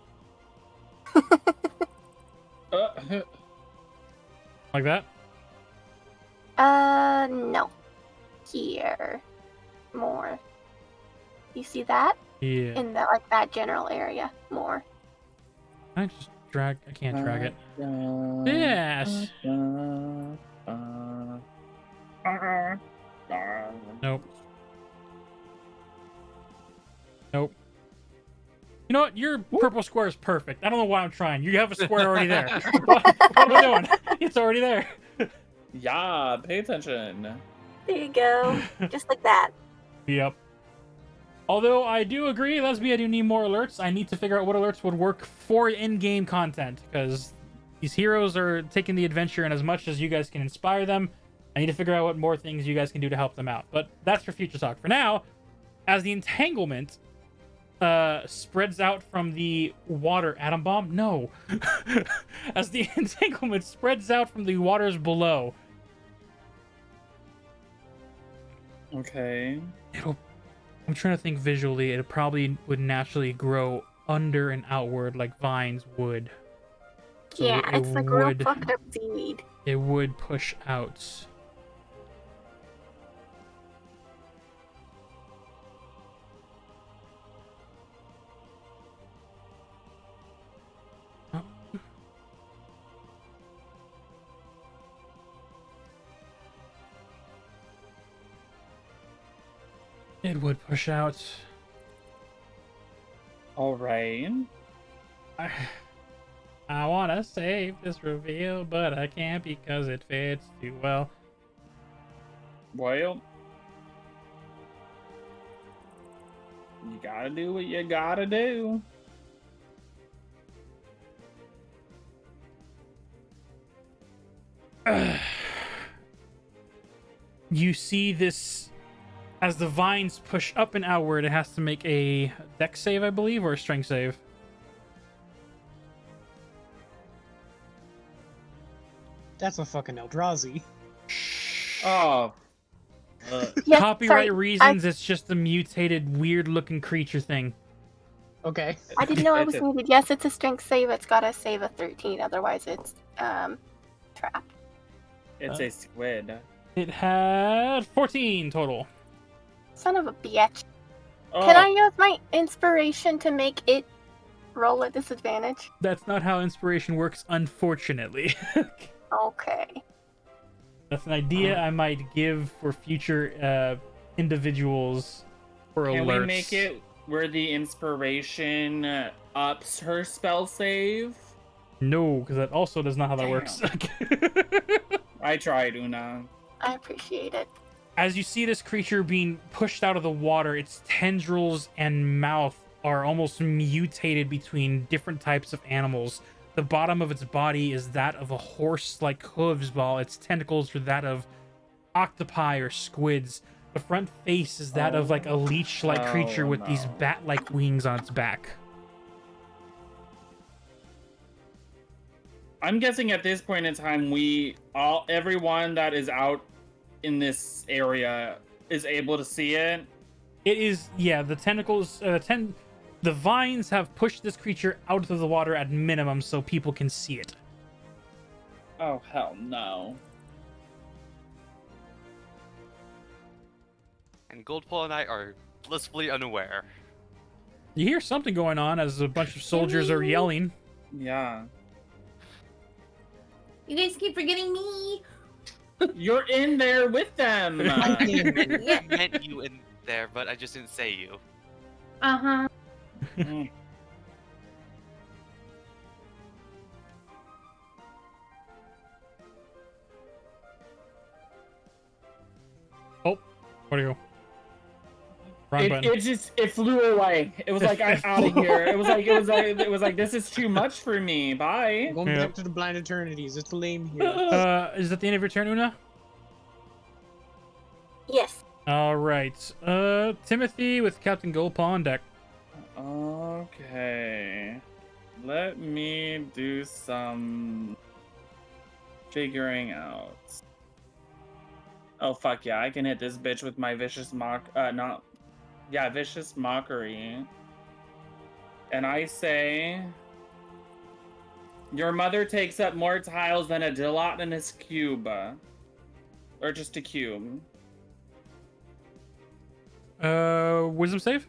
Uh, Like that? No. Here. More. You see that? Yeah. In the, like, that general area. More. I just drag. I can't drag it. Yes. Nope. Nope. You know what? Your purple square is perfect. I don't know why I'm trying. You have a square already there. what am I doing? It's already there. Yeah, pay attention. There you go. Just like that. Yep. Although I do agree, Leslie, I do need more alerts. I need to figure out what alerts would work for in-game content, because these heroes are taking the adventure, and as much as you guys can inspire them, I need to figure out what more things you guys can do to help them out. But that's for future talk. For now, as the entanglement spreads out from the water... Atom bomb? No. As the entanglement spreads out from the waters below, Okay. I'm trying to think visually. It probably would naturally grow under and outward like vines would. So yeah, it it's like real would, fucked up seaweed. it would push out. Oh. It would push out. All right. I want to save this reveal, but I can't because it fits too well. Well, you gotta do what you gotta do. You see this as the vines push up and outward. It has to make a dex save, I believe, or a strength save. That's a fucking Eldrazi. Oh. Yes, Copyright sorry, reasons, it's just a mutated, weird-looking creature thing. Okay. I didn't know it It's was a- needed. Yes, it's a strength save. It's got to save a 13, otherwise it's trapped. It's a squid. It had 14 total. Son of a bitch. Oh, Can I use my inspiration to make it roll at disadvantage? That's not how inspiration works, unfortunately. Okay. That's an idea I might give for future individuals for Can alerts. we make it where the inspiration ups her spell save? No, because that also does not how that Damn. works. I tried, Una. I appreciate it. As you see this creature being pushed out of the water, its tendrils and mouth are almost mutated between different types of animals. The bottom of its body is that of a horse-like hooves, while its tentacles are that of octopi or squids. The front face is that of like a leech-like creature with these no. bat-like wings on its back. I'm guessing at this point in time, everyone that is out in this area is able to see it. It is, yeah, the tentacles, the vines have pushed this creature out of the water at minimum so people can see it. Oh, hell no. And Goldpaw and I are blissfully unaware. You hear something going on as a bunch of soldiers are yelling. Yeah. You guys keep forgetting me. You're in there with them. Yeah. I meant you in there, but I just didn't say you. Uh-huh. Mm. Where'd it go? Wrong button. It flew away. It was like, I'm out of here. It was like this is too much for me. Bye. Going Yeah. back to the blind eternities. It's lame here. Is that the end of your turn, Una? Yes. All right. Timothy with Captain Goldpaw on deck. Okay. Let me do some figuring out. Oh fuck yeah, I can hit this bitch with my vicious vicious mockery. And I say, your mother takes up more tiles than a gelatinous cube. Or just a cube. Wisdom save?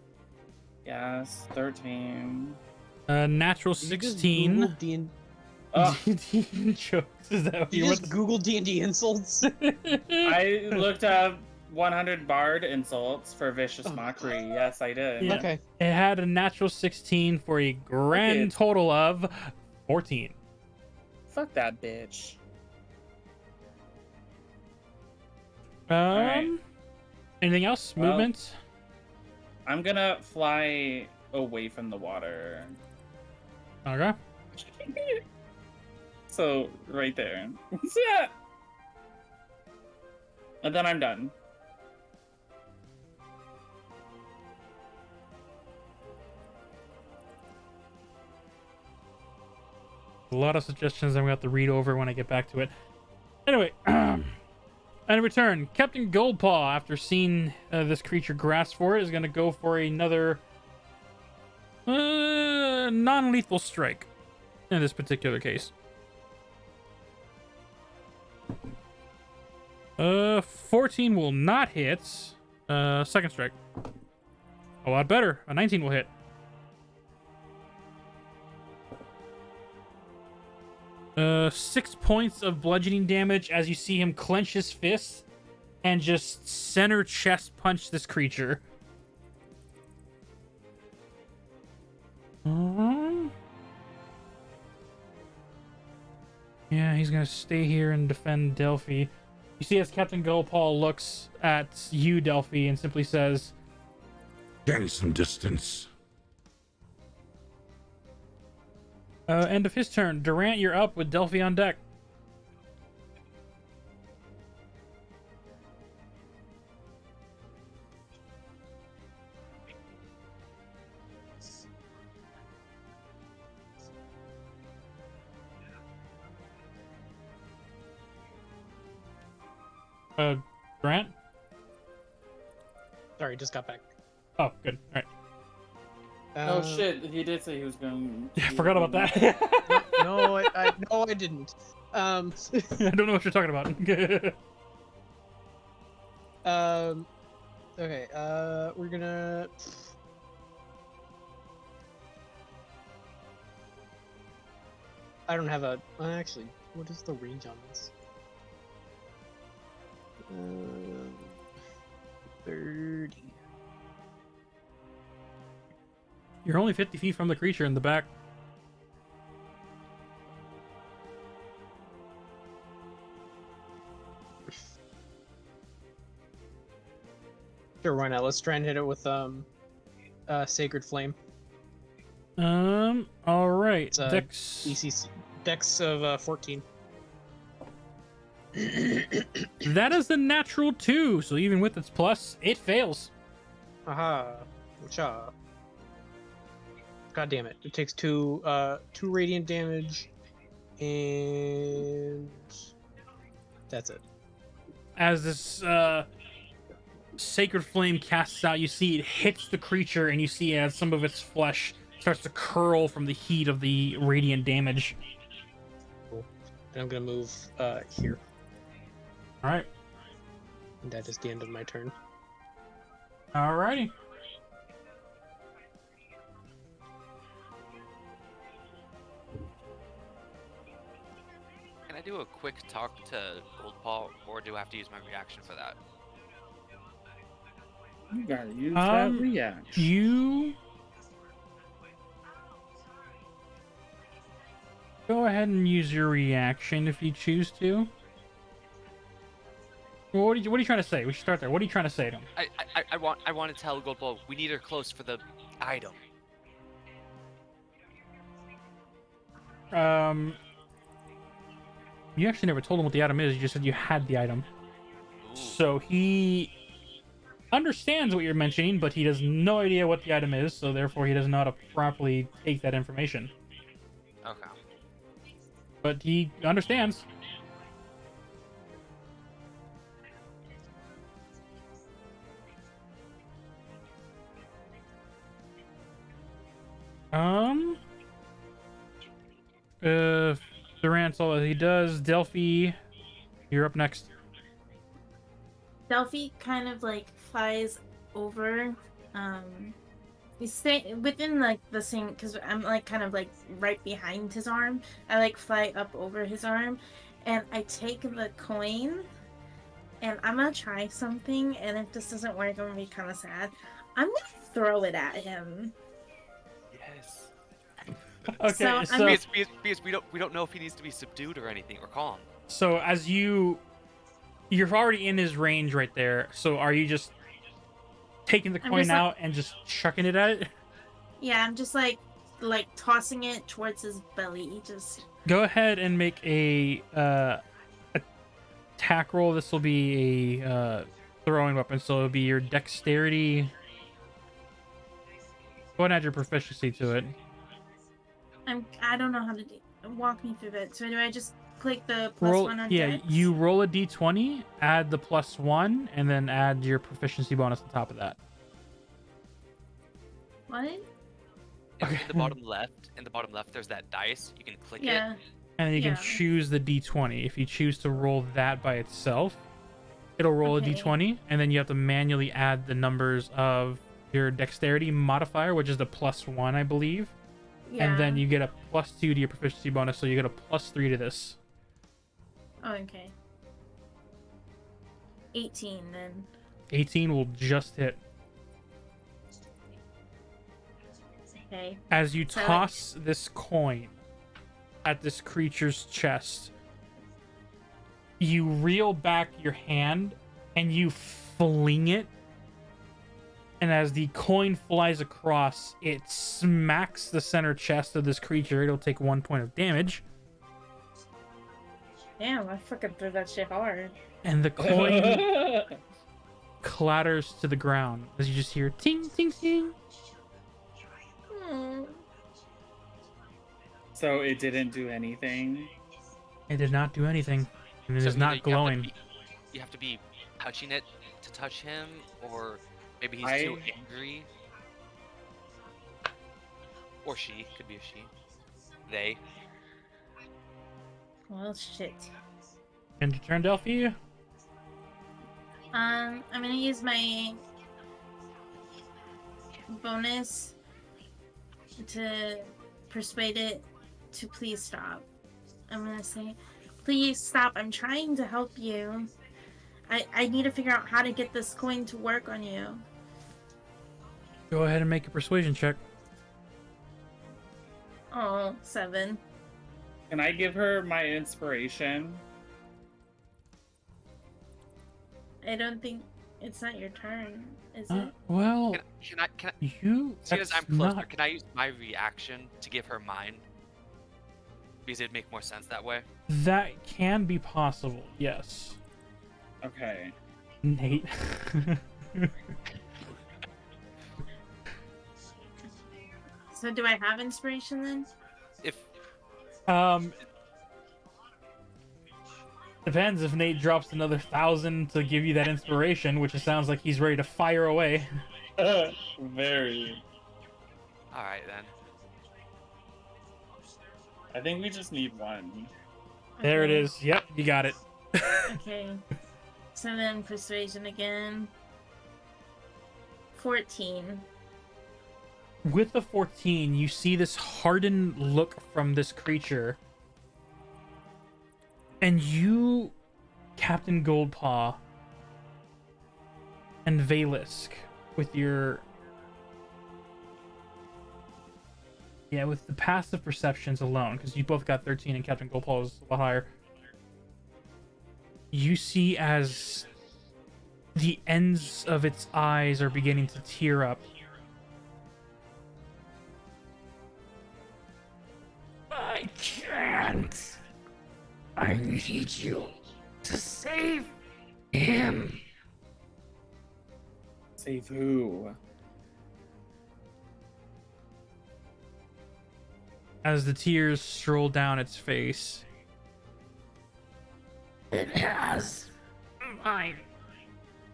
Yes, 13. Natural Did you just 16. Google D&D Ugh. Jokes. Is that what you you just Google D&D insults? I looked up 100 bard insults for vicious Oh. mockery. Yes, I did. Yeah. Okay. It had a natural 16 for a grand it. total of 14. Fuck that bitch. Um, anything else? Well- Movement? I'm gonna fly away from the water. Okay. So, right there. And then I'm done. A lot of suggestions I'm going to have to read over when I get back to it. Anyway, and in return, Captain Goldpaw, after seeing this creature grasp for it, is going to go for another non-lethal strike in this particular case. 14 will not hit. Second strike. A lot better. A 19 will hit. Uh, 6 points of bludgeoning damage as you see him clench his fists and just center chest punch this creature. Yeah, he's gonna stay here and defend Delphi. You see as Captain Gulpaw looks at you, Delphi, and simply says, Gain some distance. end of his turn. Durant, you're up with Delphi on deck. Durant? Sorry, just got back. Oh, good. All right. Oh shit, he did say he was going. Yeah, I forgot about that. No, I didn't. I don't know what you're talking about. Okay. We're gonna. I don't have a. Actually, what is the range on this? 30. You're only 50 feet from the creature in the back. Sure, why not? Let's try and hit it with Sacred Flame. All right. It's Dex. ECC Dex of 14. That is the natural 2, so even with its plus, it fails. Aha. Cha. God damn it. It takes two radiant damage, and that's it. As this sacred flame casts out, you see it hits the creature, and you see as some of its flesh starts to curl from the heat of the radiant damage. Cool. And I'm gonna move here. All right. And that is the end of my turn. Alrighty. Can I do a quick talk to Goldpaw, or do I have to use my reaction for that? You gotta use that reaction. You go ahead and use your reaction if you choose to. Well, what are you trying to say? We should start there. What are you trying to say to him? I want to tell Goldpaw we need her close for the item. You actually never told him what the item is. You just said you had the item. Ooh. So he understands what you're mentioning, but he has no idea what the item is, so therefore he doesn't know how to properly take that information. Okay. But he understands. Durant's all that he does. Delphi, you're up next. Delphi kind of like flies over. We stay within like the same because I'm like kind of like right behind his arm. I like fly up over his arm, and I take the coin, and I'm gonna try something. And if this doesn't work, I'm gonna be kind of sad. I'm gonna throw it at him. Yes. Okay, So so Because we don't know if he needs to be subdued or anything or calm. so as you're already in his range right there. So are you just taking the I'm coin just, like- out and just chucking it at it? Yeah, I'm just like tossing it towards his belly. Just Go ahead and make a attack roll. This will be a throwing weapon, so it'll be your dexterity. Go ahead and add your proficiency to it. I don't know how to walk me through that. So do I just click the plus Roll, one on yeah, dex? you roll a d20, add the +1, and then add your proficiency bonus on top of that. What? Okay. In the bottom left, there's that dice. You can click Yeah. it. And then you Yeah. can choose the d20. If you choose to roll that by itself, it'll roll Okay. a d20, and then you have to manually add the numbers of your dexterity modifier, which is the +1, I believe. Yeah. And then you get a +2 to your proficiency bonus, so you get a +3 to this. Oh, okay. 18 then. 18 will just hit. Okay. As you So- toss this coin at this creature's chest, You reel back your hand and you fling it. And as the coin flies across, it smacks the center chest of this creature. It'll take 1 point of damage. Damn, I fucking threw that shit hard. And the coin clatters to the ground as you just hear ting, ting, ting. Hmm. So it didn't do anything. It did not do anything. And it So is either not glowing. You have to be touching it to touch him, or maybe he's too angry. Or she. Could be a she. They. Well, shit. End your turn, Delphi. I'm gonna use my bonus to persuade it to please stop. I'm gonna say, please stop. I'm trying to help you. I need to figure out how to get this coin to work on you. Go ahead and make a persuasion check. Oh, 7. Can I give her my inspiration? I don't think it's not your turn, is it? Well, Can I you. seeing as That's I'm closer, not. can I use my reaction to give her mine? Because it'd make more sense that way. That can be possible. Yes. Okay. Nate. So do I have inspiration then? If Depends if Nate drops another 1,000 to give you that inspiration, which it sounds like he's ready to fire away. Very. Alright then. I think we just need one. There it Okay. is. Yep, you got it. Okay. So then persuasion again. 14. With the 14, you see this hardened look from this creature. And you, Captain Goldpaw, and Valisk, with your... Yeah, with the passive perceptions alone, because you both got 13 and Captain Goldpaw was a lot higher. You see as the ends of its eyes are beginning to tear up. I can't. I need you to save him. Save who? As the tears stroll down its face. It has my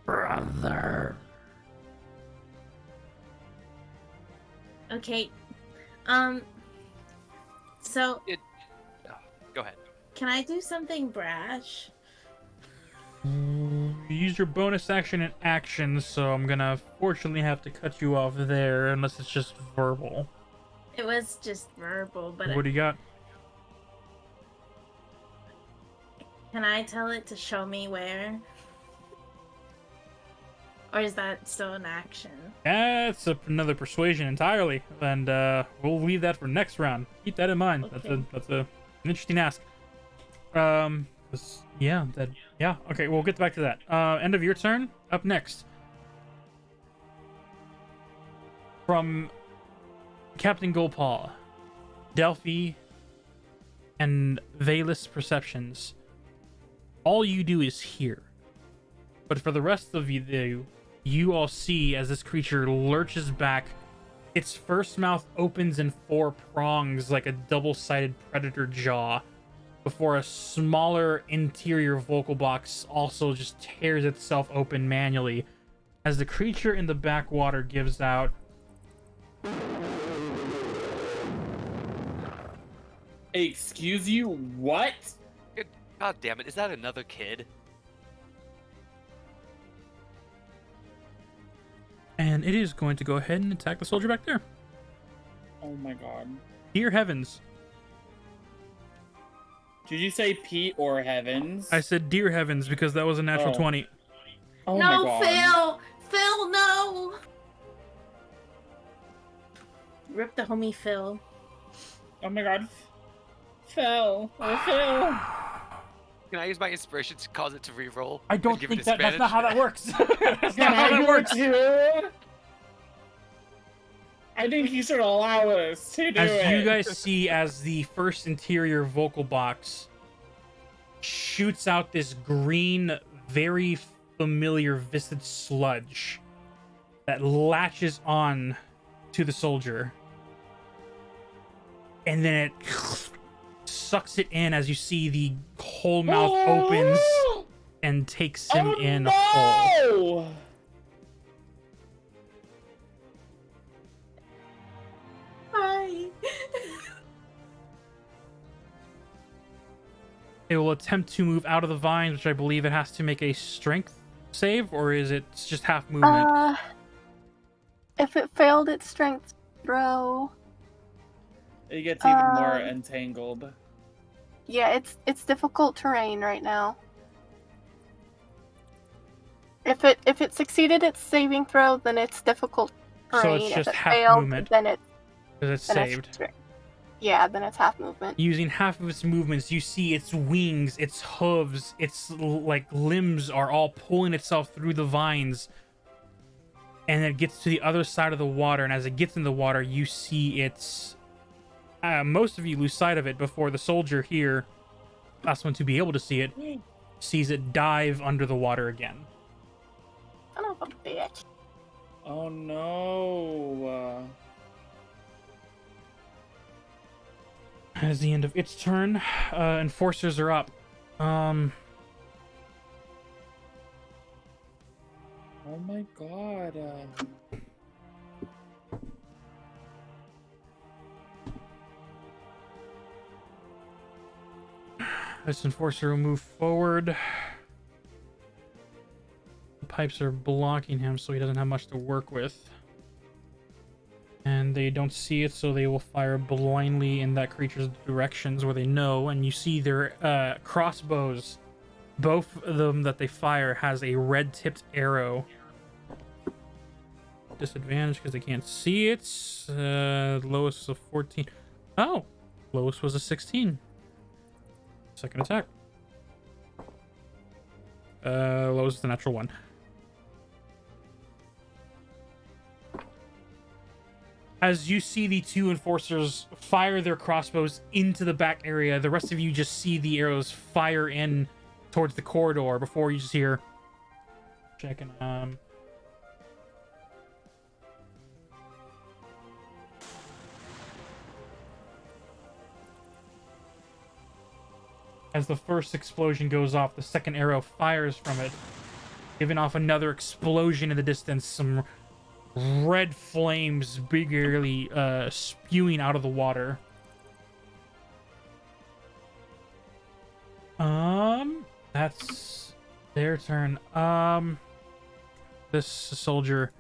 brother. Okay. So Go ahead. can I do something brash? You use your bonus action and action, so I'm gonna fortunately have to cut you off there, unless it's just verbal. It was just verbal, but What do you got? can I tell it to show me where? Or is that still an action? That's another persuasion entirely, and we'll leave that for next round. Keep that in mind. Okay. That's an interesting ask. Okay, we'll get back to that. End of your turn. Up next, from Captain Goldpaw, Delphi, and Valus perceptions. All you do is hear, but for the rest of you, you all see as this creature lurches back. Its first mouth opens in 4 prongs like a double-sided predator jaw, before a smaller interior vocal box also just tears itself open manually as the creature in the backwater gives out. Excuse you? What? God damn it, is that another kid? And it is going to go ahead and attack the soldier back there. Oh my god. Dear heavens. Did you say Pete or Heavens? I said dear heavens because that was a natural Oh. 20. Oh my No, god. Phil! Phil, no! Rip the homie Phil. Oh my god. Phil. Or Phil. Can I use my inspiration to cause it to re-roll? I and don't give think it that's not how that works. That's Can not how I that do works. it too? I think you should allow us to do As it. you guys see, as the first interior vocal box shoots out this green, very familiar viscid sludge that latches on to the soldier, and then it sucks it in as you see the whole mouth opens and takes him in whole. No! Hi. It will attempt to move out of the vines, which I believe it has to make a strength save, or is it just half movement? If it failed its strength throw, It gets even more entangled. yeah, it's difficult terrain right now. If it succeeded its saving throw, then it's difficult terrain. So it's just if it half failed, movement. then it's Because it's then saved. yeah, then it's half movement. Using half of its movements, you see its wings, its hooves, its like limbs are all pulling itself through the vines, and it gets to the other side of the water. And as it gets in the water, you see its. Most of you lose sight of it before the soldier here, last one to be able to see it, sees it dive under the water again. Son of a bitch. Oh no. As the end of its turn, enforcers are up. Oh my god. This enforcer will move forward. The pipes are blocking him, so he doesn't have much to work with. And they don't see it, so they will fire blindly in that creature's directions where they know. And you see their crossbows. Both of them that they fire has a red-tipped arrow. Disadvantage because they can't see it. Lowest was a 14. Oh, lowest was a 16. Second attack. Lowest is the natural 1. As you see the two enforcers fire their crossbows into the back area, the rest of you just see the arrows fire in towards the corridor before you just hear checking as the first explosion goes off, the second arrow fires from it, giving off another explosion in the distance. Some red flames bigly spewing out of the water. That's their turn. This soldier.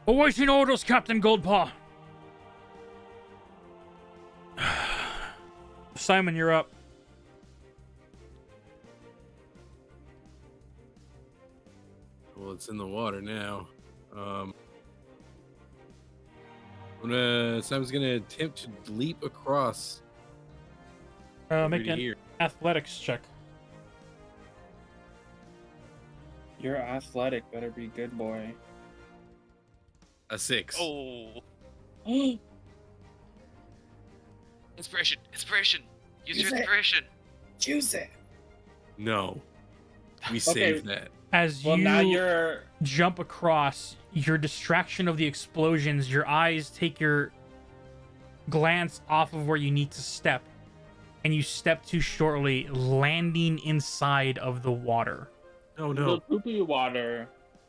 Awaiting orders, Captain Goldpaw. Simon, you're up. Well, it's in the water now. Simon's gonna attempt to leap across. Make an athletics check. You're athletic, better be good boy. A 6. Oh. Inspiration. Use your Use it. inspiration. Choose it. No. We saved that. As Well, now you you're. jump across, your distraction of the explosions, your eyes take your glance off of where you need to step, and you step too shortly, landing inside of the water. Oh The no. poopy water.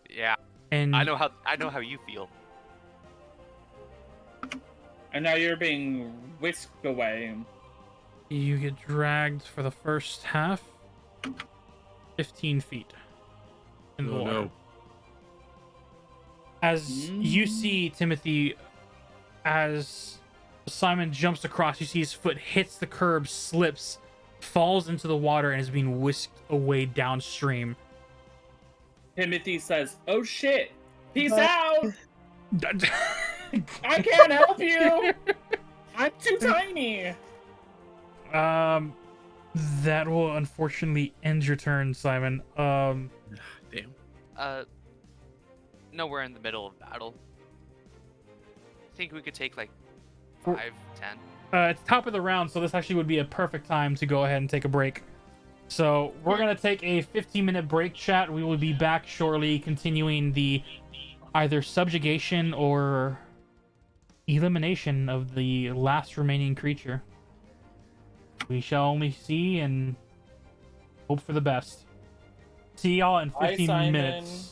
Yeah, And I know how you feel. And now you're being whisked away. you get dragged for the first half 15 feet in the Oh water. no. As you see, Timothy, as Simon jumps across, you see his foot hits the curb, slips, falls into the water, and is being whisked away downstream. Timothy says, "Oh shit! Peace But- out! I can't help you! I'm too tiny. That will unfortunately end your turn, Simon. Damn. No, we're in the middle of battle. I think we could take like Oh. 5, 10. It's top of the round, so this actually would be a perfect time to go ahead and take a break. So we're gonna take a 15-minute break, chat. We will be back shortly, continuing the either subjugation or elimination of the last remaining creature. We shall only see and hope for the best. See y'all in Bye, 15 Simon. minutes.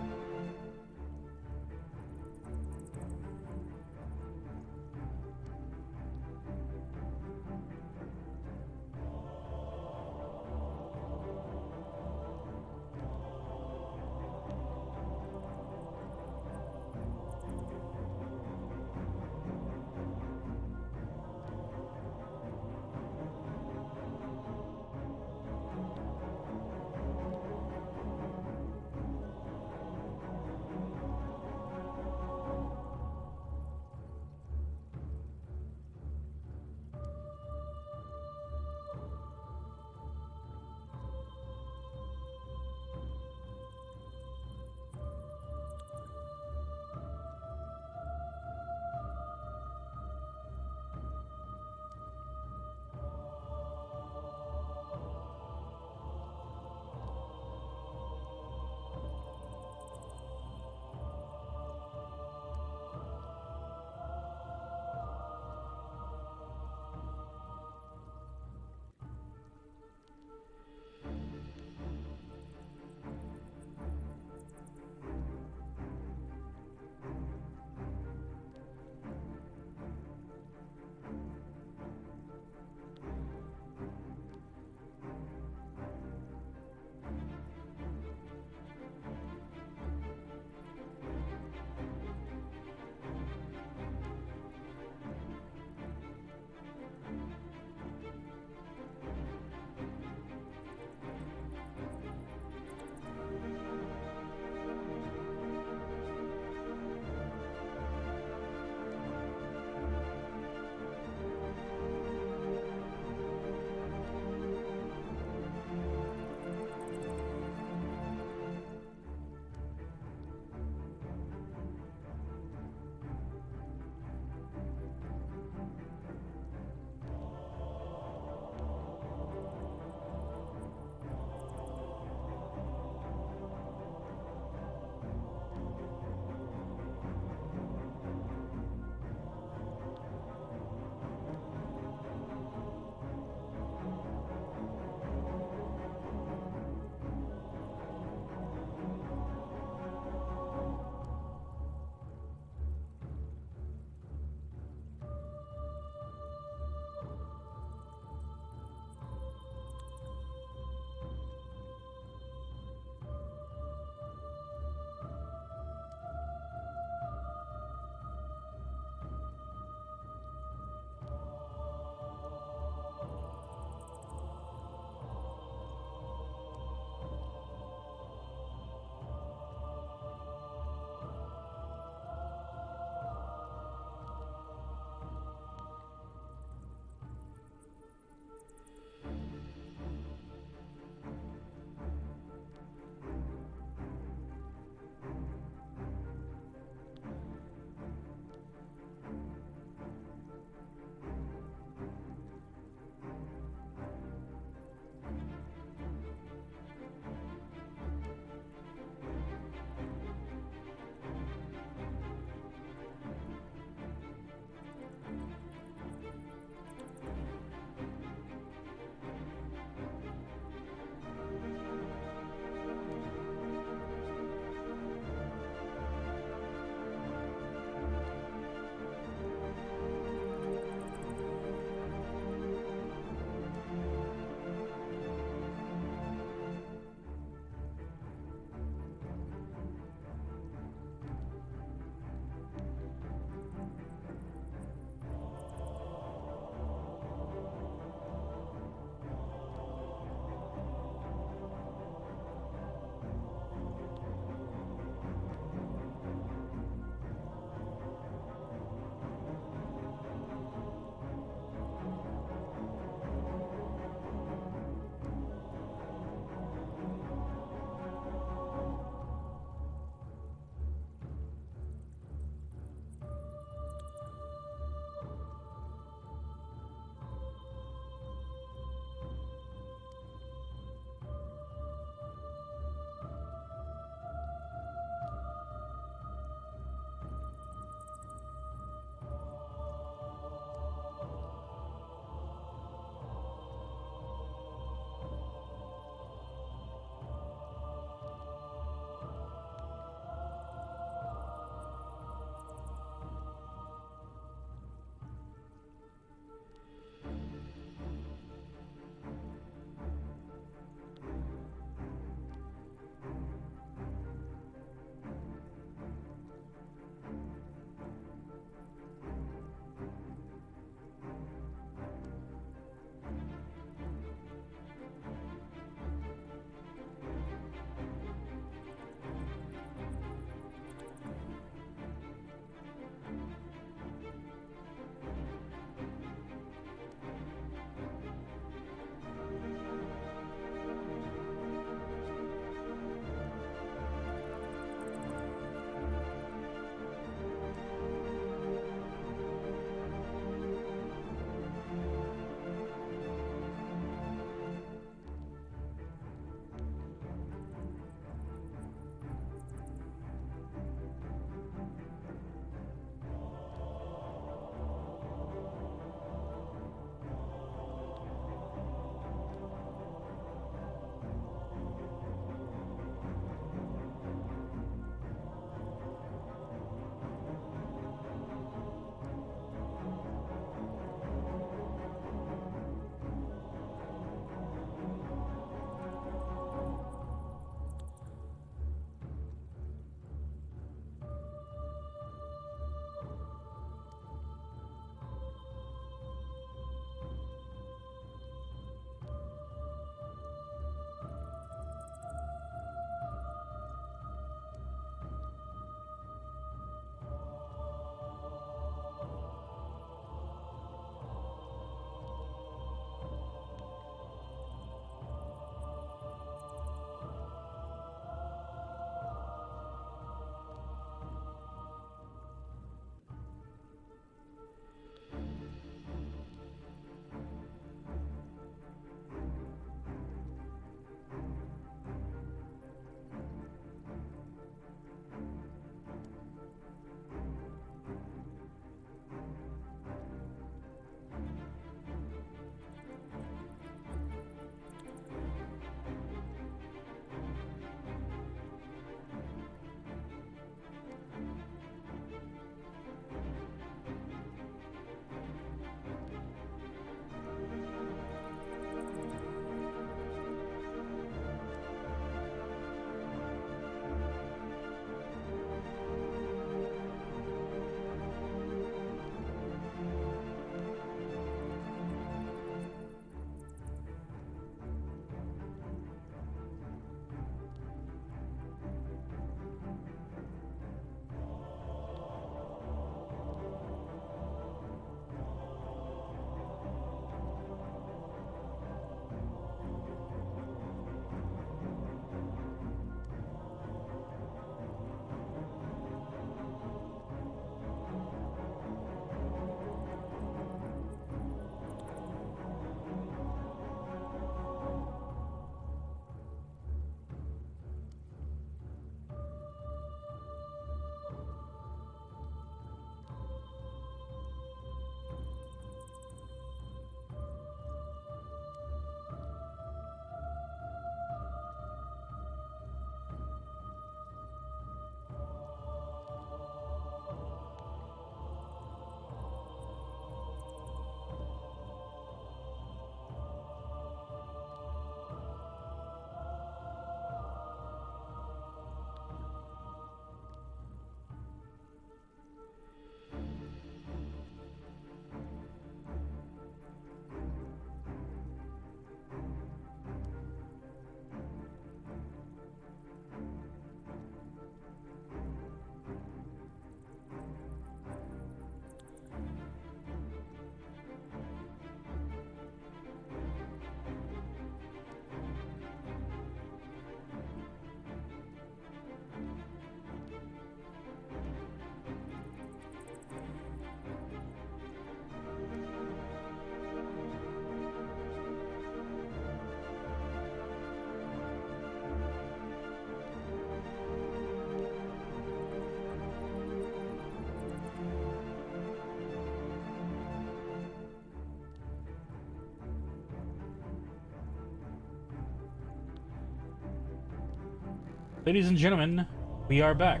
Ladies and gentlemen, we are back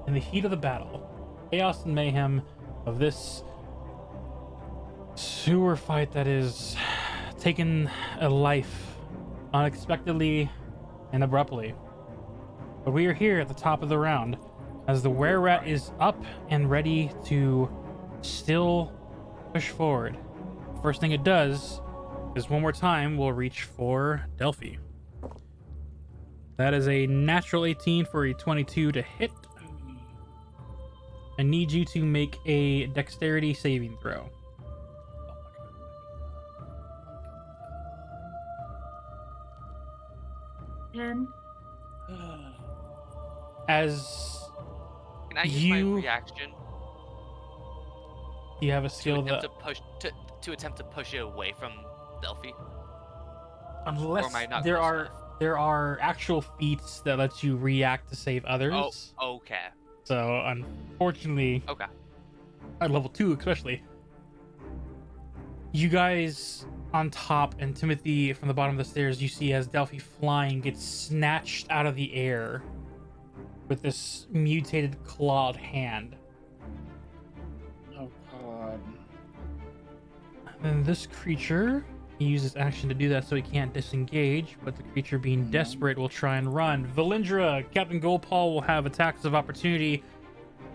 in the heat of the battle. Chaos and mayhem of this sewer fight that is taken a life unexpectedly and abruptly. But we are here at the top of the round as the were-rat is up and ready to still push forward. First thing it does is one more time we'll reach for Delphi. That is a natural 18 for a 22 to hit. I need you to make a dexterity saving throw. And As Can I use You- my reaction you have a to skill attempt that, to push to attempt to push it away from Delphi? unless or am I not there close are enough? there are actual feats that let you react to save others. Oh, okay. So unfortunately, Okay. at level 2 especially, you guys on top and Timothy from the bottom of the stairs, you see as Delphi flying gets snatched out of the air with this mutated clawed hand. Oh god. And this creature, he uses action to do that so he can't disengage, but the creature being desperate will try and run. Valindra, Captain Goldpaw will have attacks of opportunity.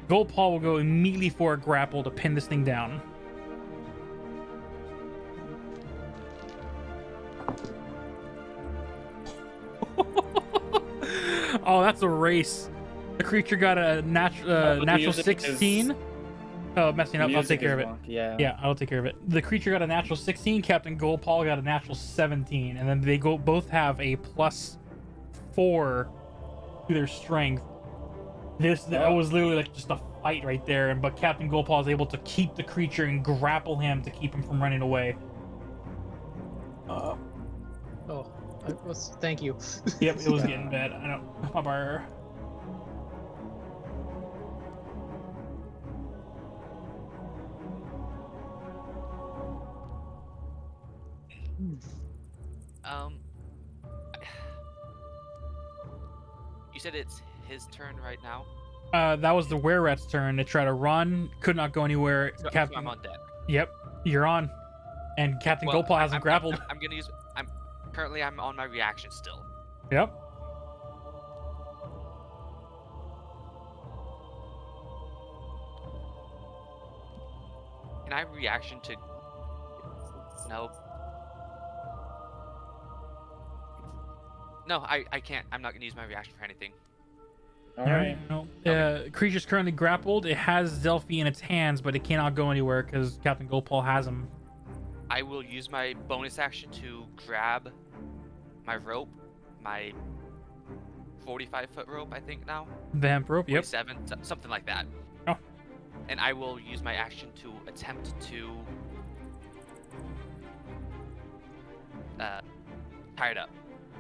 Goldpaw will go immediately for a grapple to pin this thing down. Oh, that's a race. The creature got a natural using 16. Oh, messing up. I'll Music take care is of it. wrong, Yeah. Yeah, I'll take care of it. The creature got a natural 16. Captain Goldpaw got a natural 17, and then they both have a +4 to their strength. That was literally like just a fight right there, but Captain Goldpaw is able to keep the creature and grapple him to keep him from running away. Oh, thank you. Yep, it was getting bad. I know. Bummer. Um. You said it's his turn right now. That was the were-rat's turn to try to run. Could not go anywhere. So Captain. I'm on deck. Yep, you're on. And Captain Well, Goldpaw hasn't grappled. I'm gonna use. I'm on my reaction still. Yep. Can I reaction to? No. No, I can't. I'm not gonna use my reaction for anything. All right. No. Creature's currently grappled. It has Delphi in its hands, but it cannot go anywhere because Captain Goldpaw has him. I will use my bonus action to grab my rope, my 45-foot rope, I think now. The hemp rope. Yep. 47, something like that. Oh. And I will use my action to attempt to tie it up.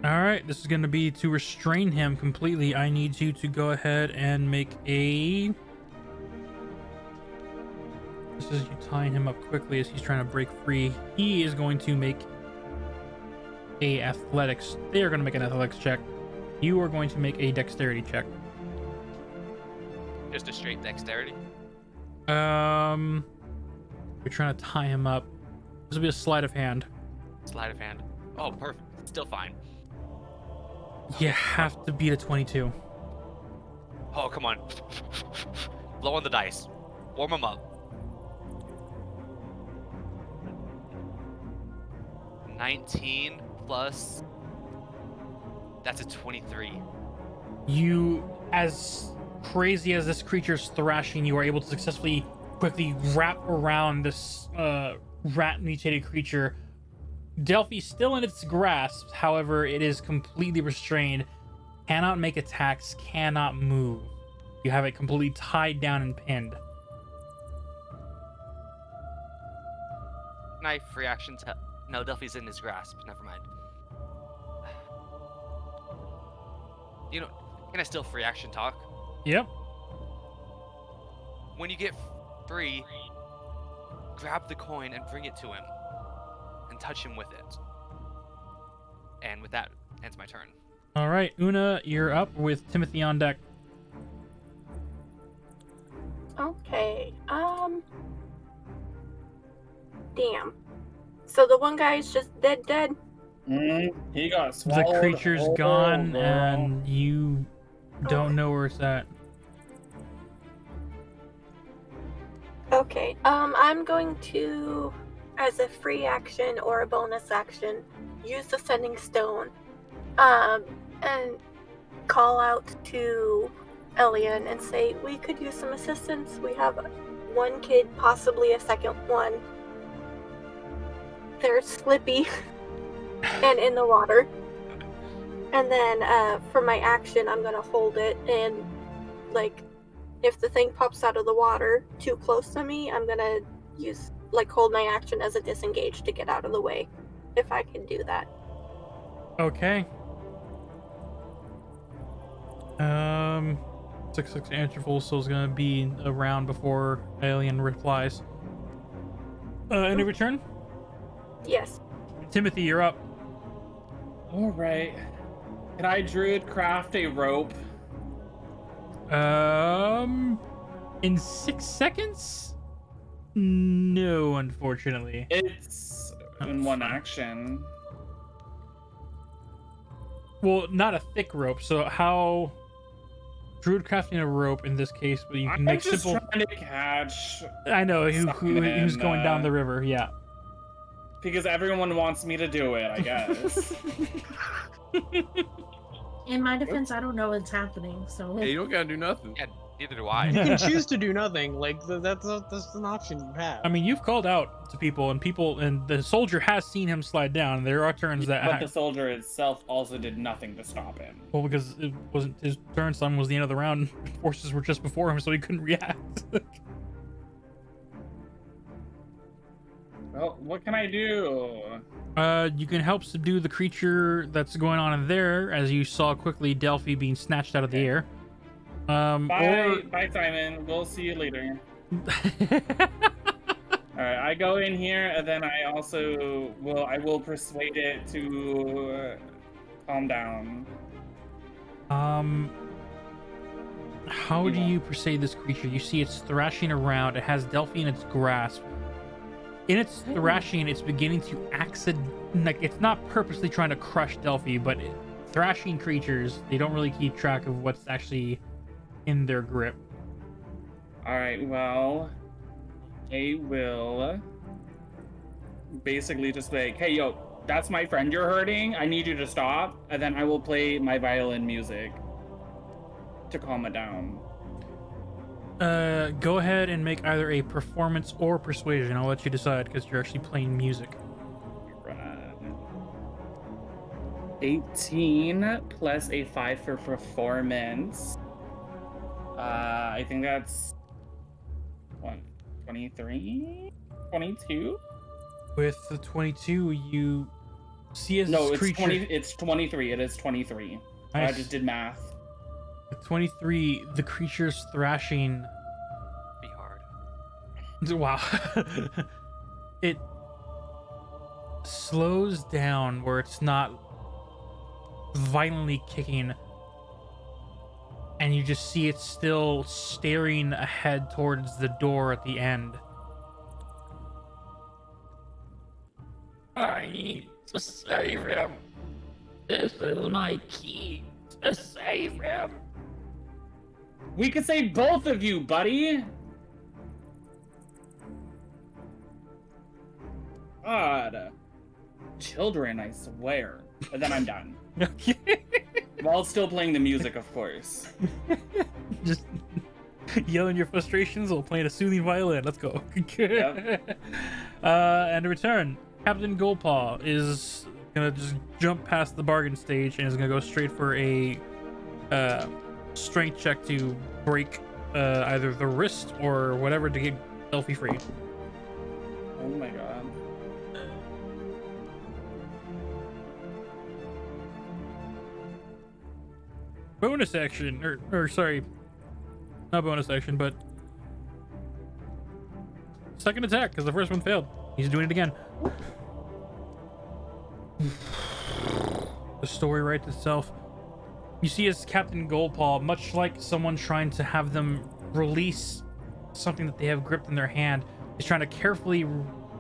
All right. This is going to be to restrain him completely. I need you to go ahead and make a. This is you tying him up quickly as he's trying to break free. He is going to make a athletics. They are going to make an athletics check. You are going to make a dexterity check. Just a straight dexterity. You're trying to tie him up. This will be a sleight of hand. Sleight of hand. Oh, perfect. Still fine. You have to beat a 22. Oh, come on. Blow on the dice. Warm them up. 19 plus. That's a 23. You, as crazy as this creature's thrashing, you are able to successfully quickly wrap around this rat mutated creature. Delphi still in its grasp, however, it is completely restrained, cannot make attacks, cannot move. You have it completely tied down and pinned. Knife reaction to. No, Delphi's in his grasp. Never mind. You know, can I still free action talk? Yep. When you get free, grab the coin and bring it to him. And touch him with it. And with that, ends my turn. All right, Una, you're up with Timothy on deck. Okay. Damn. So the one guy is just dead. He got The swallowed. creature's whole, gone, girl. and you don't know where it's at. Okay. I'm going to, as a free action or a bonus action, use the sending stone, and call out to Elian and say, we could use some assistance. We have one kid, possibly a second one. They're slippy and in the water. And then for my action, I'm gonna hold it, and like, if the thing pops out of the water too close to me, I'm gonna hold my action as a disengage to get out of the way, if I can do that. Okay. 6 interval, so it's gonna be a round before Alien replies. Any return? Yes. Timothy, you're up. All right. Can I druid craft a rope? In 6 seconds? No, unfortunately. It's in one action. Well, not a thick rope. So how? Druid crafting a rope in this case, but you can I'm make just simple. trying to catch I know who's going down the river. Yeah. because everyone wants me to do it, I guess. In my defense, I don't know what's happening, so. Yeah, you don't gotta do nothing. Yeah, neither do You I. can choose to do nothing. Like that's an option you have. I mean, you've called out to people, and the soldier has seen him slide down. There are turns that. But the soldier itself also did nothing to stop him. Well, because it wasn't his turn. Some was the end of the round. Forces were just before him, so he couldn't react. Well, what can I do? You can help subdue the creature that's going on in there, as you saw quickly Delphi being snatched out of the air. Bye, Simon. We'll see you later. All right, I go in here, and then I also will persuade it to calm down. How do you persuade this creature? You see it's thrashing around. It has Delphi in its grasp. In its thrashing, it's beginning to it's not purposely trying to crush Delphi, but thrashing creatures, they don't really keep track of what's actually in their grip. All right, well, I will basically just like, hey, yo, that's my friend you're hurting. I need you to stop. And then I will play my violin music to calm it down. Go ahead and make either a performance or persuasion. I'll let you decide because you're actually playing music. 18 plus a 5 for performance. I think that's 23? 22? With the 22, you see as No, this it's creature... 20. It's 23. It is 23. I Nice. just did math. With 23, the creature's thrashing... Be hard. Wow. It slows down where it's not violently kicking, and you just see it still staring ahead towards the door at the end. I need to save him. This is my key to save him. We could save both of you, buddy. God. Children, I swear. And then I'm done. Okay. While still playing the music, of course. Just yelling your frustrations while playing a soothing violin. Let's go. Yep. And to return, Captain Goldpaw is gonna just jump past the bargain stage and is gonna go straight for a strength check to break either the wrist or whatever to get Delphi free. Oh my god. Bonus action, or sorry, not bonus action, but second attack because the first one failed. He's doing it again. The story writes itself. You see as Captain Goldpaw, much like someone trying to have them release something that they have gripped in their hand, is trying to carefully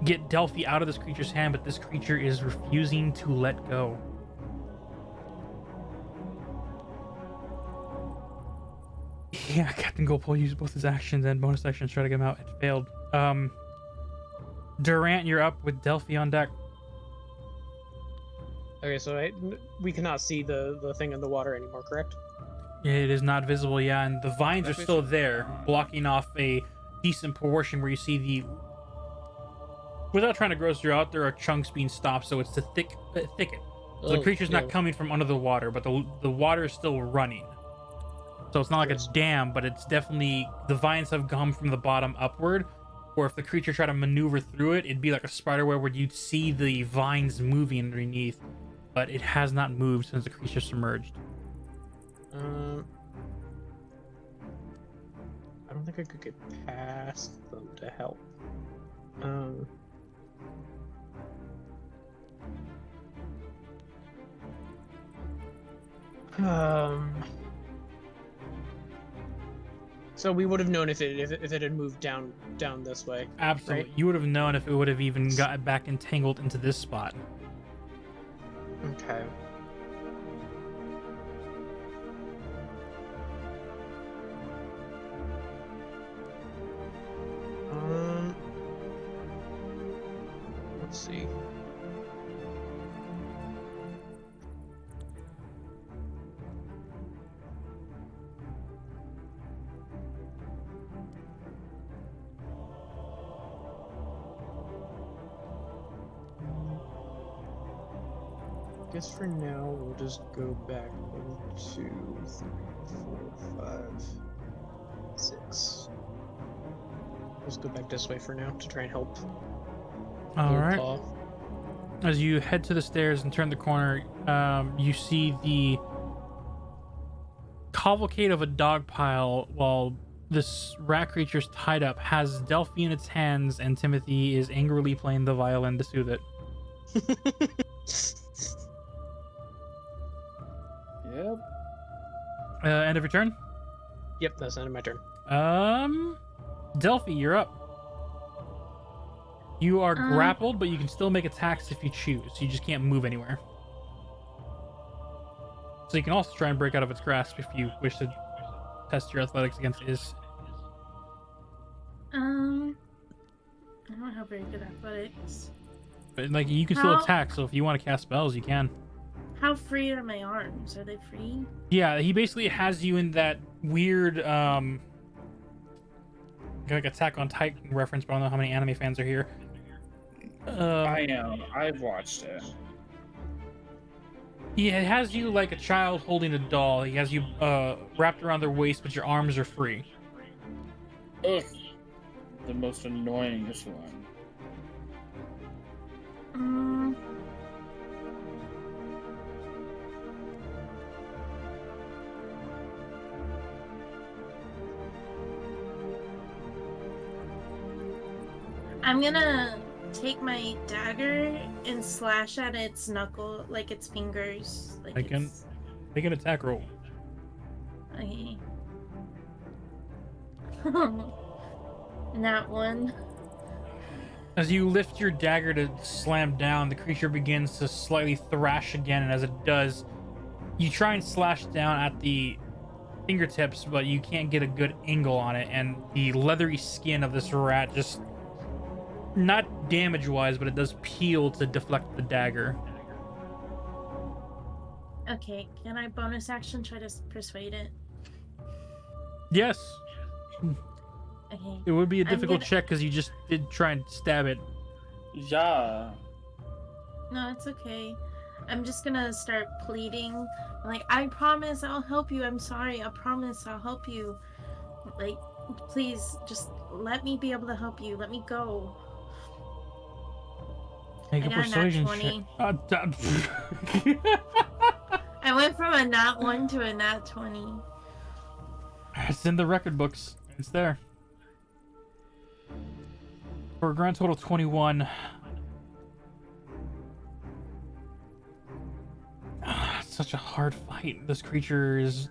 get Delphi out of this creature's hand, but this creature is refusing to let go. Yeah, Captain Goldpaw used both his actions and bonus actions to try to get him out. It failed. Durant, you're up with Delphi on deck. Okay, so we cannot see the thing in the water anymore, correct? It is not visible, yeah, and the vines are That still makes- there, blocking off a decent portion where you see the. Without trying to gross you out, there are chunks being stopped, so it's the thicket. So the Oh, creature's yeah. not coming from under the water, but the water is still running. So it's not like Yes. a dam, but it's definitely the vines have come from the bottom upward. Or if the creature tried to maneuver through it, it'd be like a spider web where you'd see the vines moving underneath, but it has not moved since the creature submerged. I don't think I could get past them to help. So we would have known if it had moved down this way. Absolutely, Right. you would have known if it would have even got back entangled into this spot. Okay. Let's see. I guess for now we'll just go back 1, 2, 3, 4, 5, 6. Let's go back this way for now to try and help. All right. Paw. As you head to the stairs and turn the corner, you see the cavalcade of a dog pile while this rat creature's tied up, has Delphi in its hands, and Timothy is angrily playing the violin to soothe it. Yep. End of your turn? Yep, that's the end of my turn. Delphi, you're up. You are Um, grappled, but you can still make attacks if you choose. You just can't move anywhere. So you can also try and break out of its grasp if you wish to test your athletics against his. I don't have very good athletics. But like you can still How- attack, so if you want to cast spells, you can. How free are my arms? Are they free? Yeah, he basically has you in that weird like Attack on Titan reference, but I don't know how many anime fans are here. I am. I've watched it. Yeah, it has you like a child holding a doll. He has you wrapped around their waist, but your arms are free. Ugh. The most annoyingest one. I'm gonna take my dagger and slash at its knuckle, like its fingers. Like I can- it's... Make an attack roll. Okay. Not one. As you lift your dagger to slam down, the creature begins to slightly thrash again, and as it does, you try and slash down at the fingertips, but you can't get a good angle on it, and the leathery skin of this rat just, not damage-wise, but it does peel to deflect the dagger. Okay, can I bonus action try to persuade it? Yes, Okay. it would be a I'm difficult gonna- check because you just did try and stab it. Yeah. No, it's okay. I'm just gonna start pleading. Like, I promise I'll help you. I'm sorry. I promise I'll help you. Like, please, just let me be able to help you. Let me go. Make I a got a nat persuasion 20. check. I went from a nat 1 to a nat 20. It's in the record books. It's there. For a grand total of 21. such a hard fight. This creature is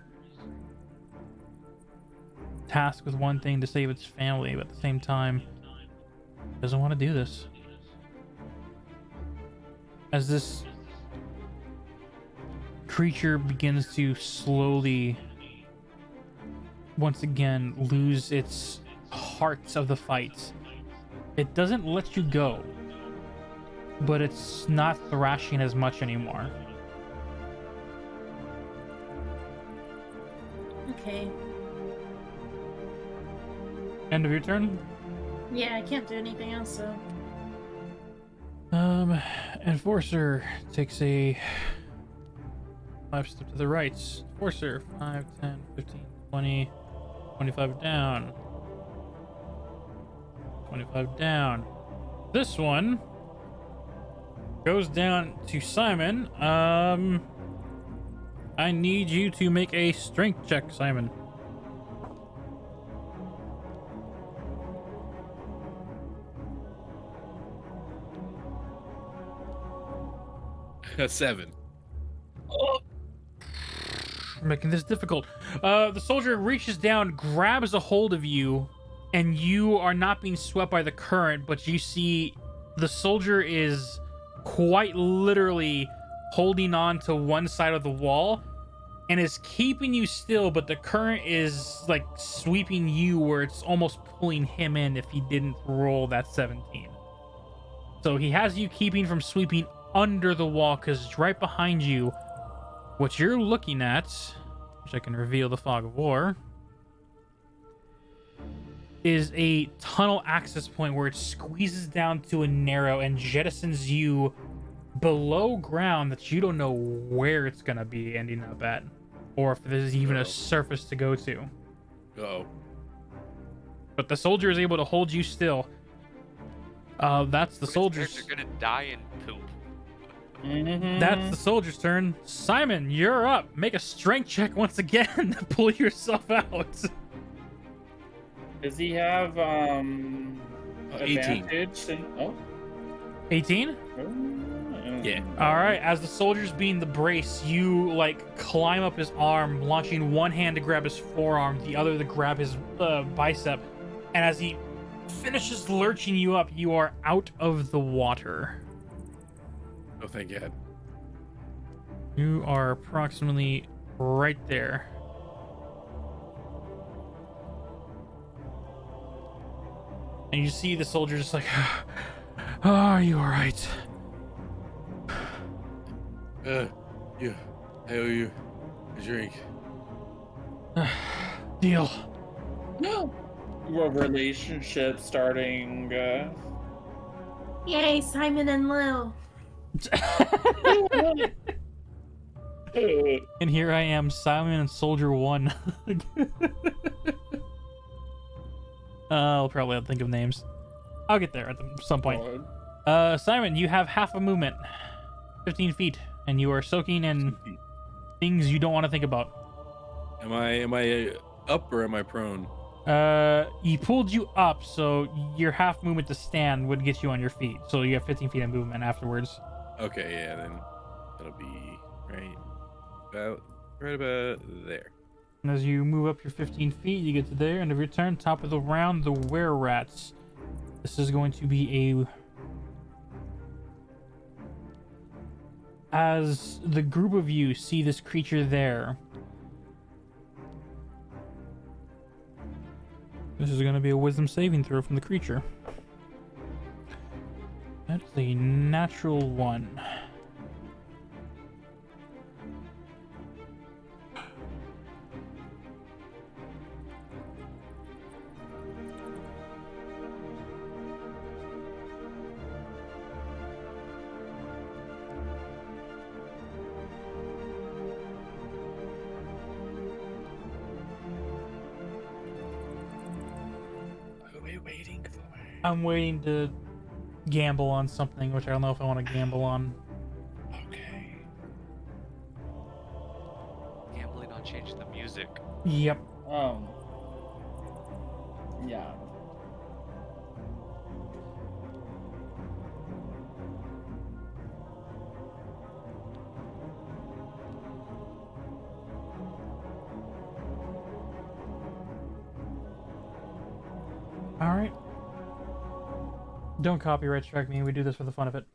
tasked with one thing, to save its family, but at the same time doesn't want to do this. As this creature begins to slowly once again lose its heart of the fight, it doesn't let you go, but it's not thrashing as much anymore. Okay. End of your turn. Yeah, I can't do anything else, so. Enforcer takes a 5 step to the right. Enforcer, 5, 10, 15, 20, 25 down. 25 down. This one goes down to Simon. I need you to make a strength check, Simon. A 7. Making this difficult. The soldier reaches down, grabs a hold of you, and you are not being swept by the current, but you see the soldier is quite literally holding on to one side of the wall and is keeping you still, but the current is like sweeping you where it's almost pulling him in if he didn't roll that 17. So he has you keeping from sweeping under the wall because right behind you, what you're looking at, which I can reveal the fog of war, is a tunnel access point where it squeezes down to a narrow and jettisons you below ground that you don't know where it's going to be ending up at, or if there's even a surface to go to. Uh-oh. But the soldier is able to hold you still. That's the soldier's. You're gonna die in poop. That's the soldier's turn. Simon, you're up. Make a strength check once again to pull yourself out. Does he have 18. advantage? 18? Yeah. All right. As the soldier's being the brace, you like climb up his arm, launching one hand to grab his forearm, the other to grab his bicep. And as he finishes lurching you up, you are out of the water. Oh, thank God. You are approximately right there. And you see the soldier just like, oh, are you all right? Yeah. I owe you a drink. Deal. Relationship starting. Yay, Simon and Lou. And here I am, Simon and Soldier 1. I'll probably have to think of names. I'll get there at some point. Simon, you have half a movement, 15 feet, and you are soaking in things you don't want to think about. Am I up or am I prone? He pulled you up, so your half movement to stand would get you on your feet. So you have 15 feet of movement afterwards. Okay, yeah, then that'll be right about there. And as you move up your 15 feet, you get to there. End of your turn, top of the round, the were-rats. This is going to be a... As the group of you see this creature there, this is going to be a wisdom saving throw from the creature. That is a natural 1. I'm waiting to gamble on something, which I don't know if I want to gamble on. Okay. Gambling on changing the music. Yep. Yeah. All right. Don't copyright strike me. We do this for the fun of it.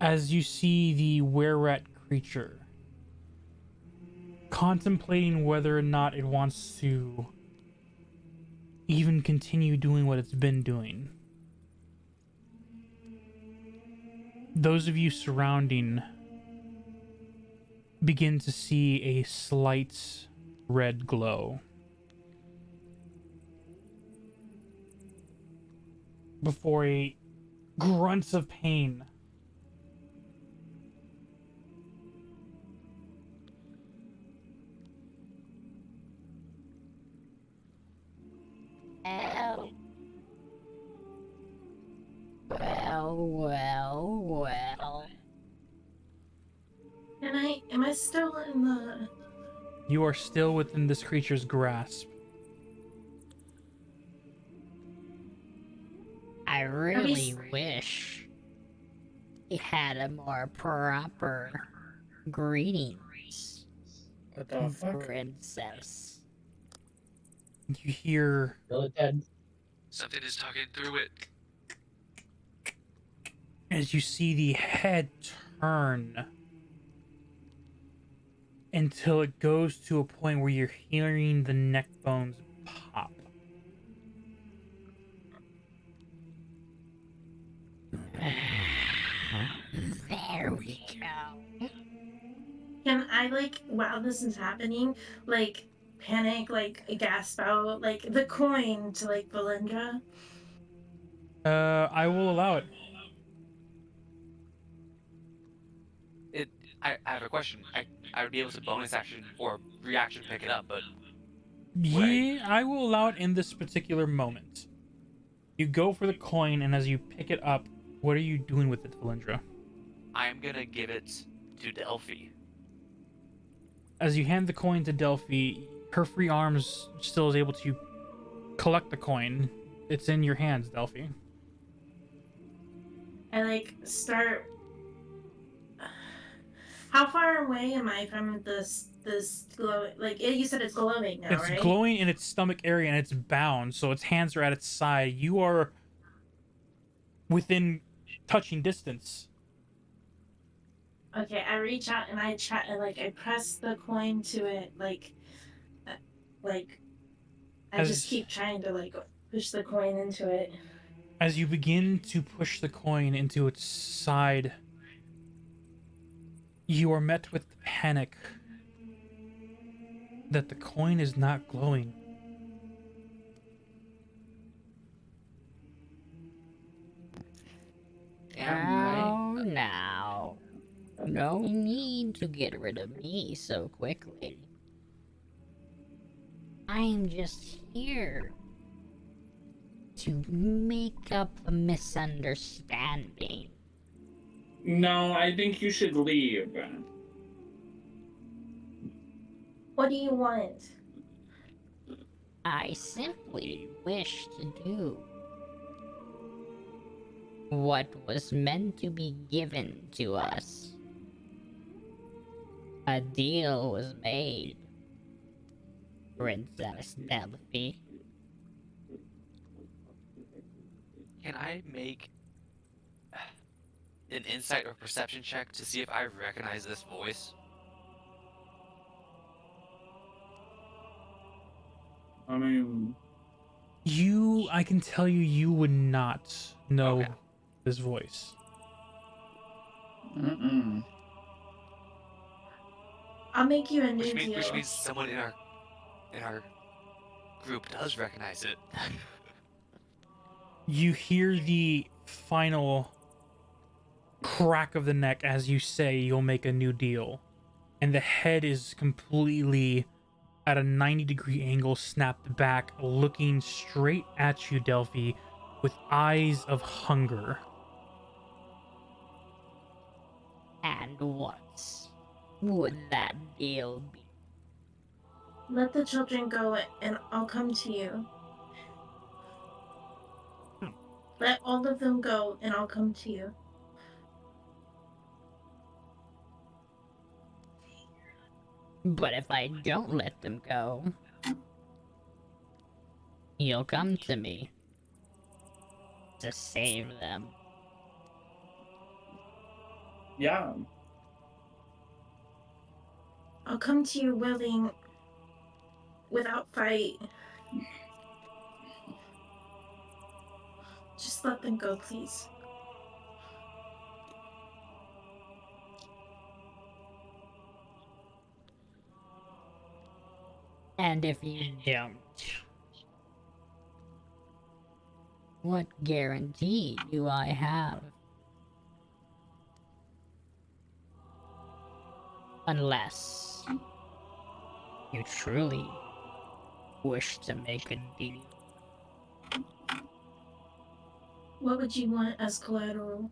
As you see the were-rat creature contemplating whether or not it wants to even continue doing what it's been doing. Those of you surrounding begin to see a slight red glow before a grunt of pain. Well, well. Am I still in the... You are still within this creature's grasp. I really wish it had a more proper greetings, What the fuck? princess. You hear Really dead. Something is talking through it. as you see the head turn until it goes to a point where you're hearing the neck bones pop. There we go. Can I, like, while this is happening, like, panic, like, gasp out, like, the coin to, like, Valindra? I will allow it. I have a question. I would be able to bonus action or reaction pick it up, but Yeah, I will allow it in this particular moment. You go for the coin, and as you pick it up, what are you doing with it, Valindra? I'm gonna give it to Delphi. As you hand the coin to Delphi, her free arms still is able to collect the coin. It's in your hands, Delphi. I, like, start... How far away am I from this glow? Like, you said it's glowing now, It's right? glowing in its stomach area, and it's bound, so its hands are at its side. You are within touching distance. Okay, I reach out and I try, like, I press the coin to it, like, I just keep trying to, like, push the coin into it. As you begin to push the coin into its side, you are met with the panic that the coin is not glowing. Oh, now. No need to get rid of me so quickly. I'm just here to make up a misunderstanding. No, I think you should leave. What do you want? I simply wish to do what was meant to be given to us. A deal was made, Princess Delphi. Can I make an insight or perception check to see if I recognize this voice? I mean, I can tell you, you would not know Okay. this voice. I'll make you a new Which deal. means someone in our group does recognize it. You hear the final crack of the neck as you say you'll make a new deal, and the head is completely at a 90-degree angle, snapped back, looking straight at you, Delphi, with eyes of hunger. And what would that deal be? Let the children go and I'll come to you. Let all of them go and I'll come to you. But if I don't let them go, you'll come to me to save them. Yeah. I'll come to you willing, without fight. Just let them go, please. And if you don't, what guarantee do I have? Unless you truly wish to make a deal. What would you want as collateral?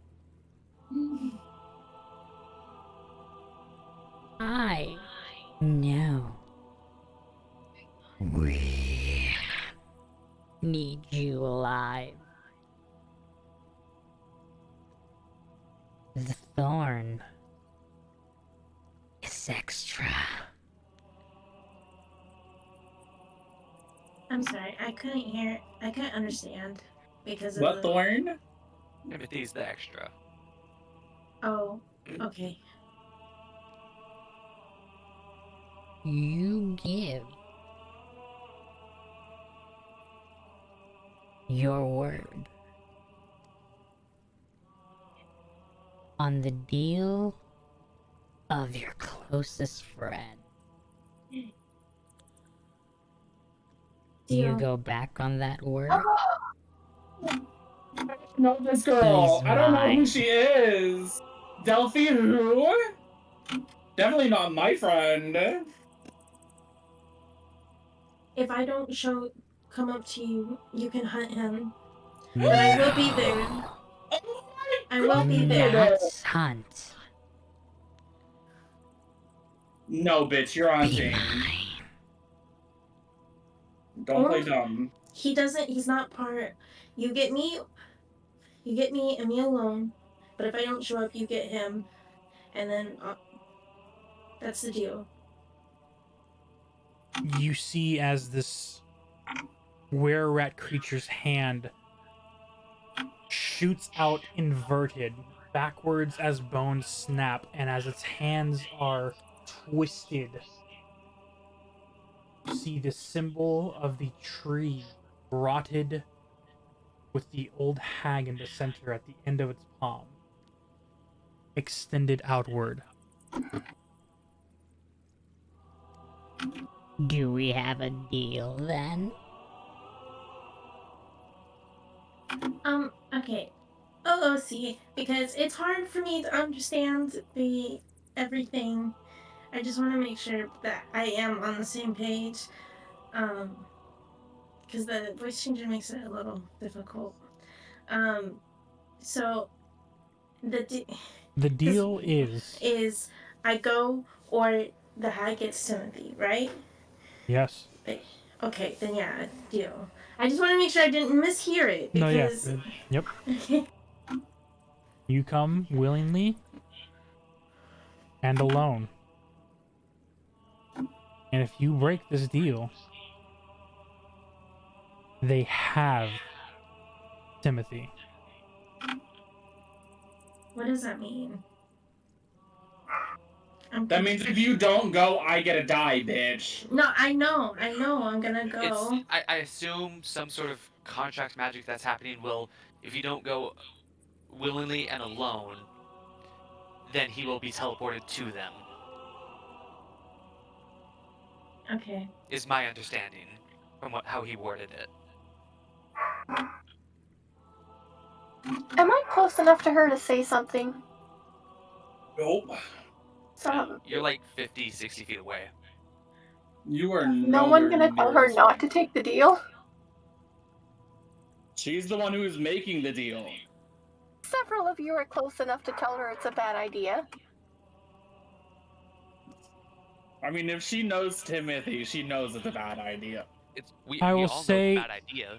I know. We need you alive. The thorn is extra. I'm sorry, I couldn't understand because of What the. thorn? Timothy's the extra. Oh, okay. You give your word on the deal of your closest friend. You Deal. go back on that word? No, this girl. He's I don't know who mine. she is. Delphi who? Definitely not my friend. If I don't come up to you, you can hunt him. But I will be there. Oh I will be there. That's hunt. No, bitch, you're Be hunting. mine. Don't play dumb. He's not part. You get me and me alone. But if I don't show up, you get him. And then that's the deal. You see as this were-rat creature's hand shoots out inverted, backwards as bones snap, and as its hands are twisted, you see the symbol of the tree rotted with the old hag in the center at the end of its palm, extended outward. Do we have a deal then? Okay. OOC, because it's hard for me to understand everything. I just want to make sure that I am on the same page. Because the voice changer makes it a little difficult. So The deal is I go or the hag gets Timothy, right? yes. Okay, then yeah, deal. I just want to make sure I didn't mishear it No, yeah. because. Yep. You come willingly and alone. And if you break this deal, they have Timothy. What does that mean? That means if you don't go, I get to die, bitch. No, I know, I'm gonna go. I assume some sort of contract magic that's happening will, if you don't go willingly and alone, then he will be teleported to them. Okay. Is my understanding from how he worded it. Am I close enough to her to say something? Nope. You're like 50, 60 feet away. You are No one gonna tell her not to take the deal? She's the one who is making the deal. Several of you are close enough to tell her it's a bad idea. I mean, if she knows Timothy, she knows it's a bad idea. We I will all know say- it's a bad idea.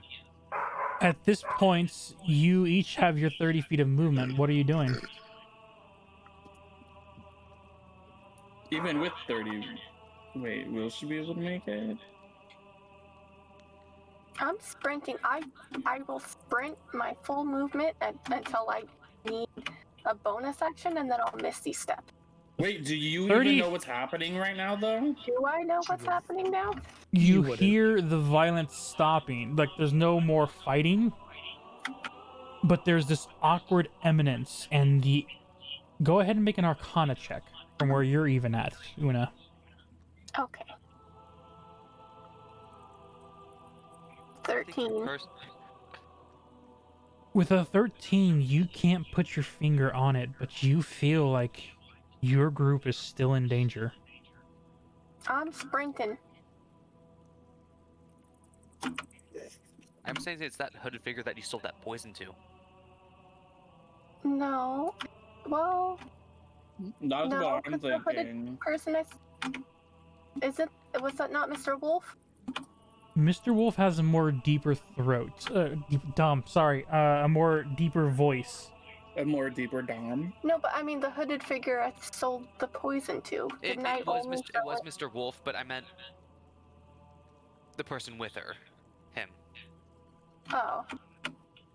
At this point, you each have your 30 feet of movement. What are you doing? Even with 30. Wait, will she be able to make it? I'm sprinting. I will sprint my full movement until I need a bonus action, and then I'll Misty Step. Wait, do you 30 even know what's happening right now, though? Do I know what's happening now? You wouldn't. hear the violence stopping. Like there's no more fighting, but there's this awkward eminence, and the. Go ahead and make an Arcana check from where you're even at, Una. Okay. I think 13. With a 13, you can't put your finger on it, but you feel like your group is still in danger. I'm sprinting. I'm saying it's that hooded figure that you sold that poison to. No. Well, That's no, what I'm 'cause the hooded thinking. person is it? Was that not Mr. Wolf? Mr. Wolf has a more deeper throat. A more deeper voice. A more deeper dom. No, but I mean the hooded figure I sold the poison to. It Didn't I was only Mr. It sell was it? Mr. Wolf, but I meant the person with her, him. Oh,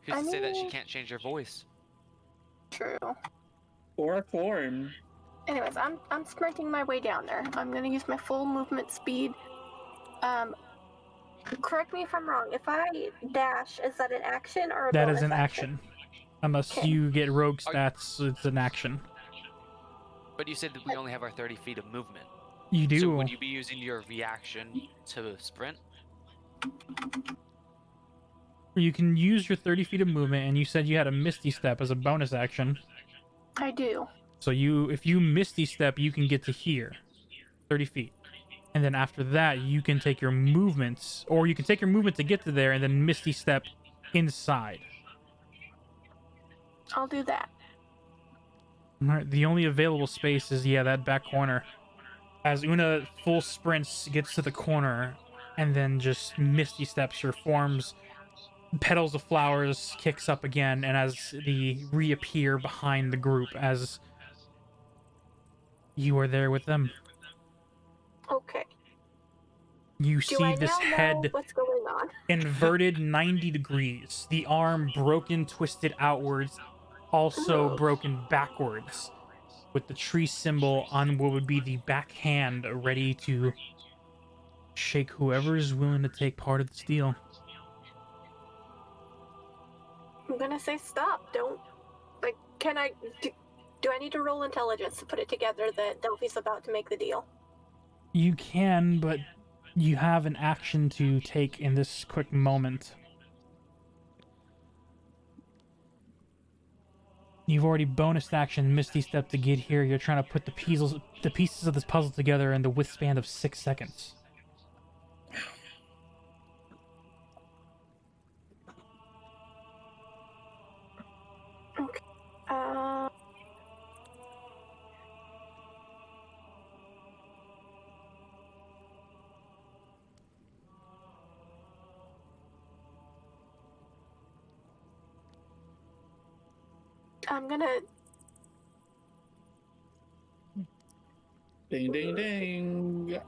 Who's I to say that she mean- can't change her voice? true. Or form. Anyways, I'm sprinting my way down there. I'm gonna use my full movement speed. Correct me if I'm wrong. If I dash, is that an action or a That bonus is an action. Unless Okay. you get rogue Are- stats, it's an action. But you said that we only have our 30 feet of movement. You do. So would you be using your reaction to sprint? You can use your 30 feet of movement, and you said you had a Misty Step as a bonus action. I do. So if you Misty Step, you can get to here, 30 feet. And then after that, you can take your movements, or you can take your movement to get to there, and then Misty Step inside. I'll do that. All right, the only available space is, that back corner. As Una full sprints, gets to the corner, and then just Misty Steps your forms, petals of flowers kicks up again, and as they reappear behind the group as you are there with them. Okay. You Do see I this now know head what's going on? inverted 90 degrees, the arm broken, twisted outwards, also Ooh. broken backwards, with the tree symbol on what would be the back hand ready to shake whoever is willing to take part of this deal. I'm gonna say stop. Don't. Like, can I. Do I need to roll intelligence to put it together that Delphi's about to make the deal? You can, but you have an action to take in this quick moment. You've already bonus action Misty Step to get here. You're trying to put the pieces of this puzzle together in the withspan of 6 seconds. Okay. I'm gonna. Ding, ding, ding.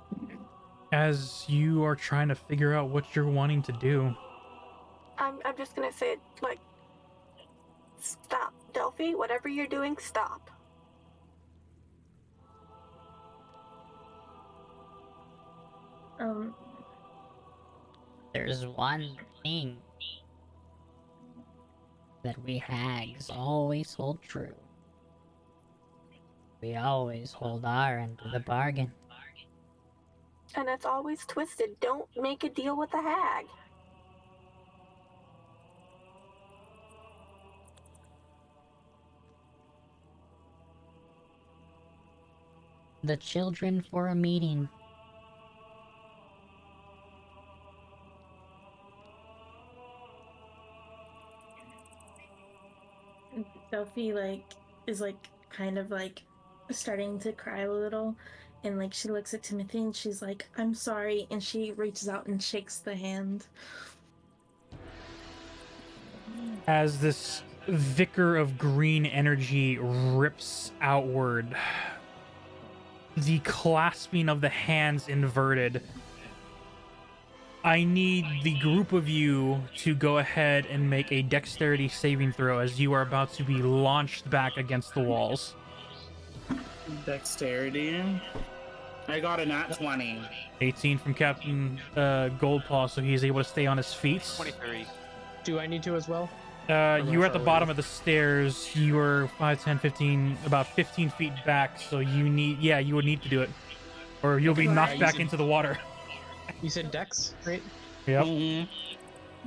As you are trying to figure out what you're wanting to do, I'm just gonna say, like, stop, Delphi. Whatever you're doing, stop. There's one thing that we hags always hold true. We always hold our end of the bargain. And it's always twisted. Don't make a deal with the hag. The children for a meeting. Delphi is kind of starting to cry a little, and she looks at Timothy and she's like, "I'm sorry," and she reaches out and shakes the hand. as this vicar of green energy rips outward, the clasping of the hands inverted. I need the group of you to go ahead and make a dexterity saving throw as you are about to be launched back against the walls. Dexterity. I got a nat 20. 18 from Captain Goldpaw, so he's able to stay on his feet. 23. Do I need to as well? You were at the bottom of the stairs. You were 5, 10, 15, about 15 feet back, so you would need to do it. Or you'll be Okay, knocked you back said- into the water. You said Dex, right? Yep.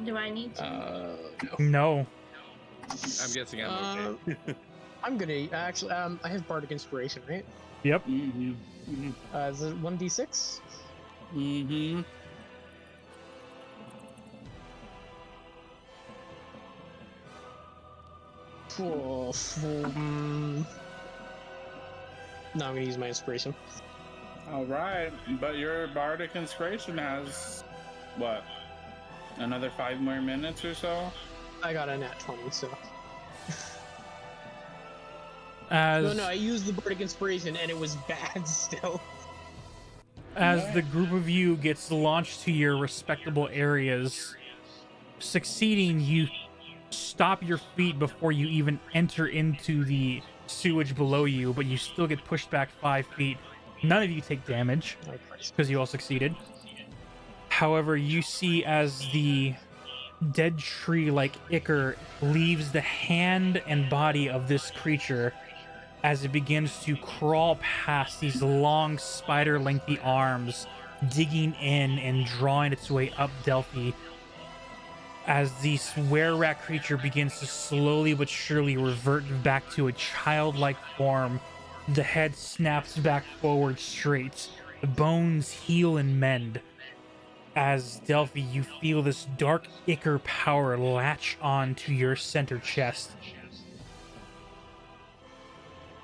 Do I need to? No. I'm guessing I'm okay. I'm gonna actually. I have Bardic Inspiration, right? Yep. Is it 1d6? Mm-hmm. Oh, no, I'm gonna use my inspiration. All right, but your bardic inspiration has what? Another 5 more minutes or so. I got a nat 20, so. As No, I used the Bardic Inspiration and it was bad still. as the group of you gets launched to your respectable areas, succeeding, you stop your feet before you even enter into the sewage below you, but you still get pushed back 5 feet. None of you take damage Oh, Christ. because you all succeeded. However, you see as the dead tree like ichor leaves the hand and body of this creature as it begins to crawl past these long spider lengthy arms, digging in and drawing its way up Delphi, as the were-rat creature begins to slowly but surely revert back to a childlike form. The head snaps back forward straight, the bones heal and mend. As Delphi, you feel this dark ichor power latch on to your center chest.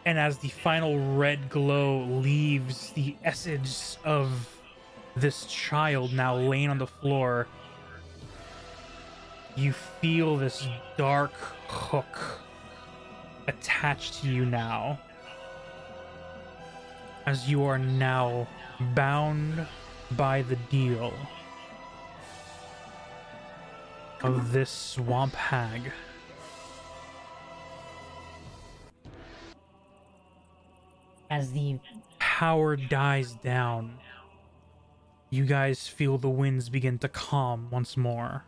And as the final red glow leaves the essence of this child now laying on the floor, you feel this dark hook attached to you now. As you are now bound by the deal of this swamp hag. As the power dies down, you guys feel the winds begin to calm once more.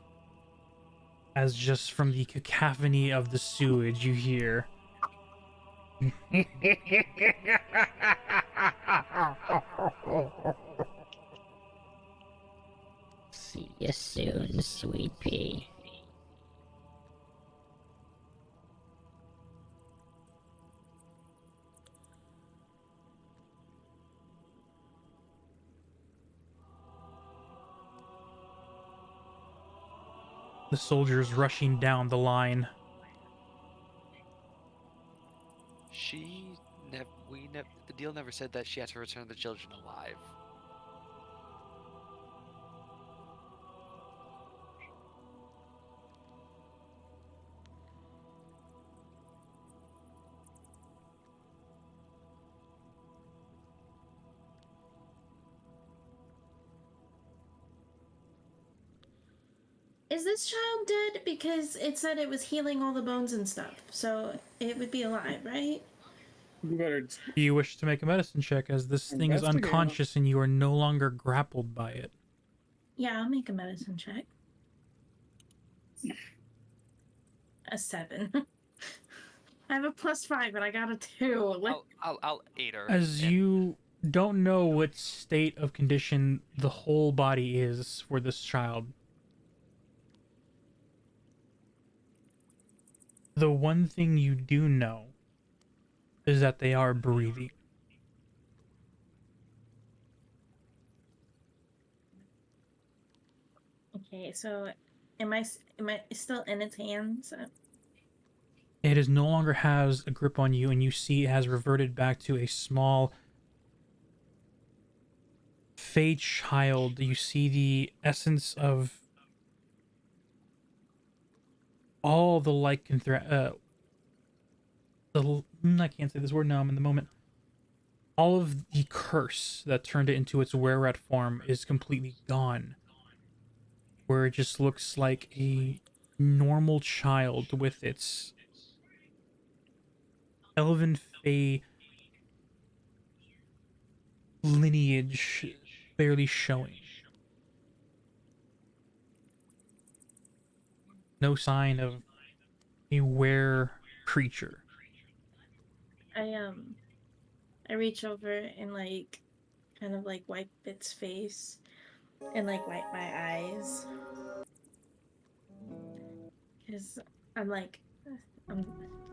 As just from the cacophony of the sewage, you hear. See you soon, sweet pea. The soldiers rushing down the line. The deal never said that she had to return the children alive. Is this child dead? Because it said it was healing all the bones and stuff, so it would be alive, right? You better. Do you wish to make a medicine check as this thing is Investigate. unconscious and you are no longer grappled by it? Yeah, I'll make a medicine check. A 7. I have a +5, but I got a 2. I'll aid her. As and- you don't know what state of condition the whole body is for this child. The one thing you do know is that they are breathing. Okay, so am I still in its hands? It is no longer has a grip on you, and you see it has reverted back to a small fey child. You see the essence of all the I can't say this word now, I'm in the moment. all of the curse that turned it into its were-rat form is completely gone. Where it just looks like a normal child with its elven fae lineage barely showing. No sign of a were creature. I reach over and like kind of like wipe its face and like wipe my eyes because I'm like I'm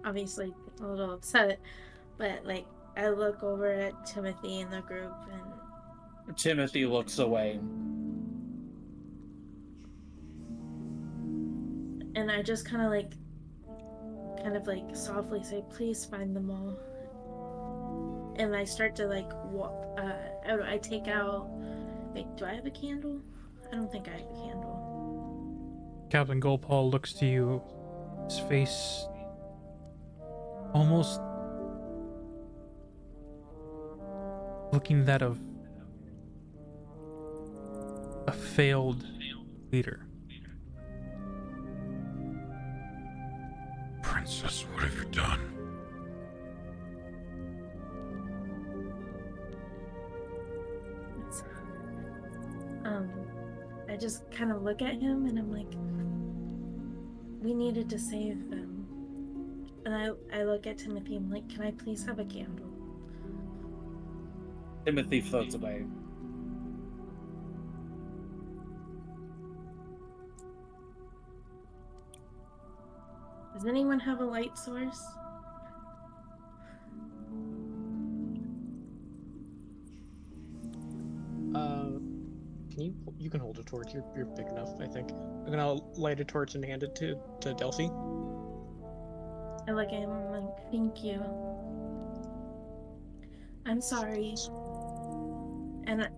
obviously a little upset, but like I look over at Timothy in the group Timothy looks away. and I just kind of like softly say, "Please find them all." And I start to like walk. I take out. Wait, do I have a candle? I don't think I have a candle. Captain Goldpaw looks to you, his face almost looking that of a failed leader. Princess, what have you done? It's, I just kind of look at him and I'm like, we needed to save them. And I look at Timothy and I'm like, can I please have a candle? Timothy floats away. Does anyone have a light source? You can hold a torch. You're big enough, I think. I'm gonna light a torch and hand it to Delphi. I look at him and I'm like, thank you. I'm sorry. And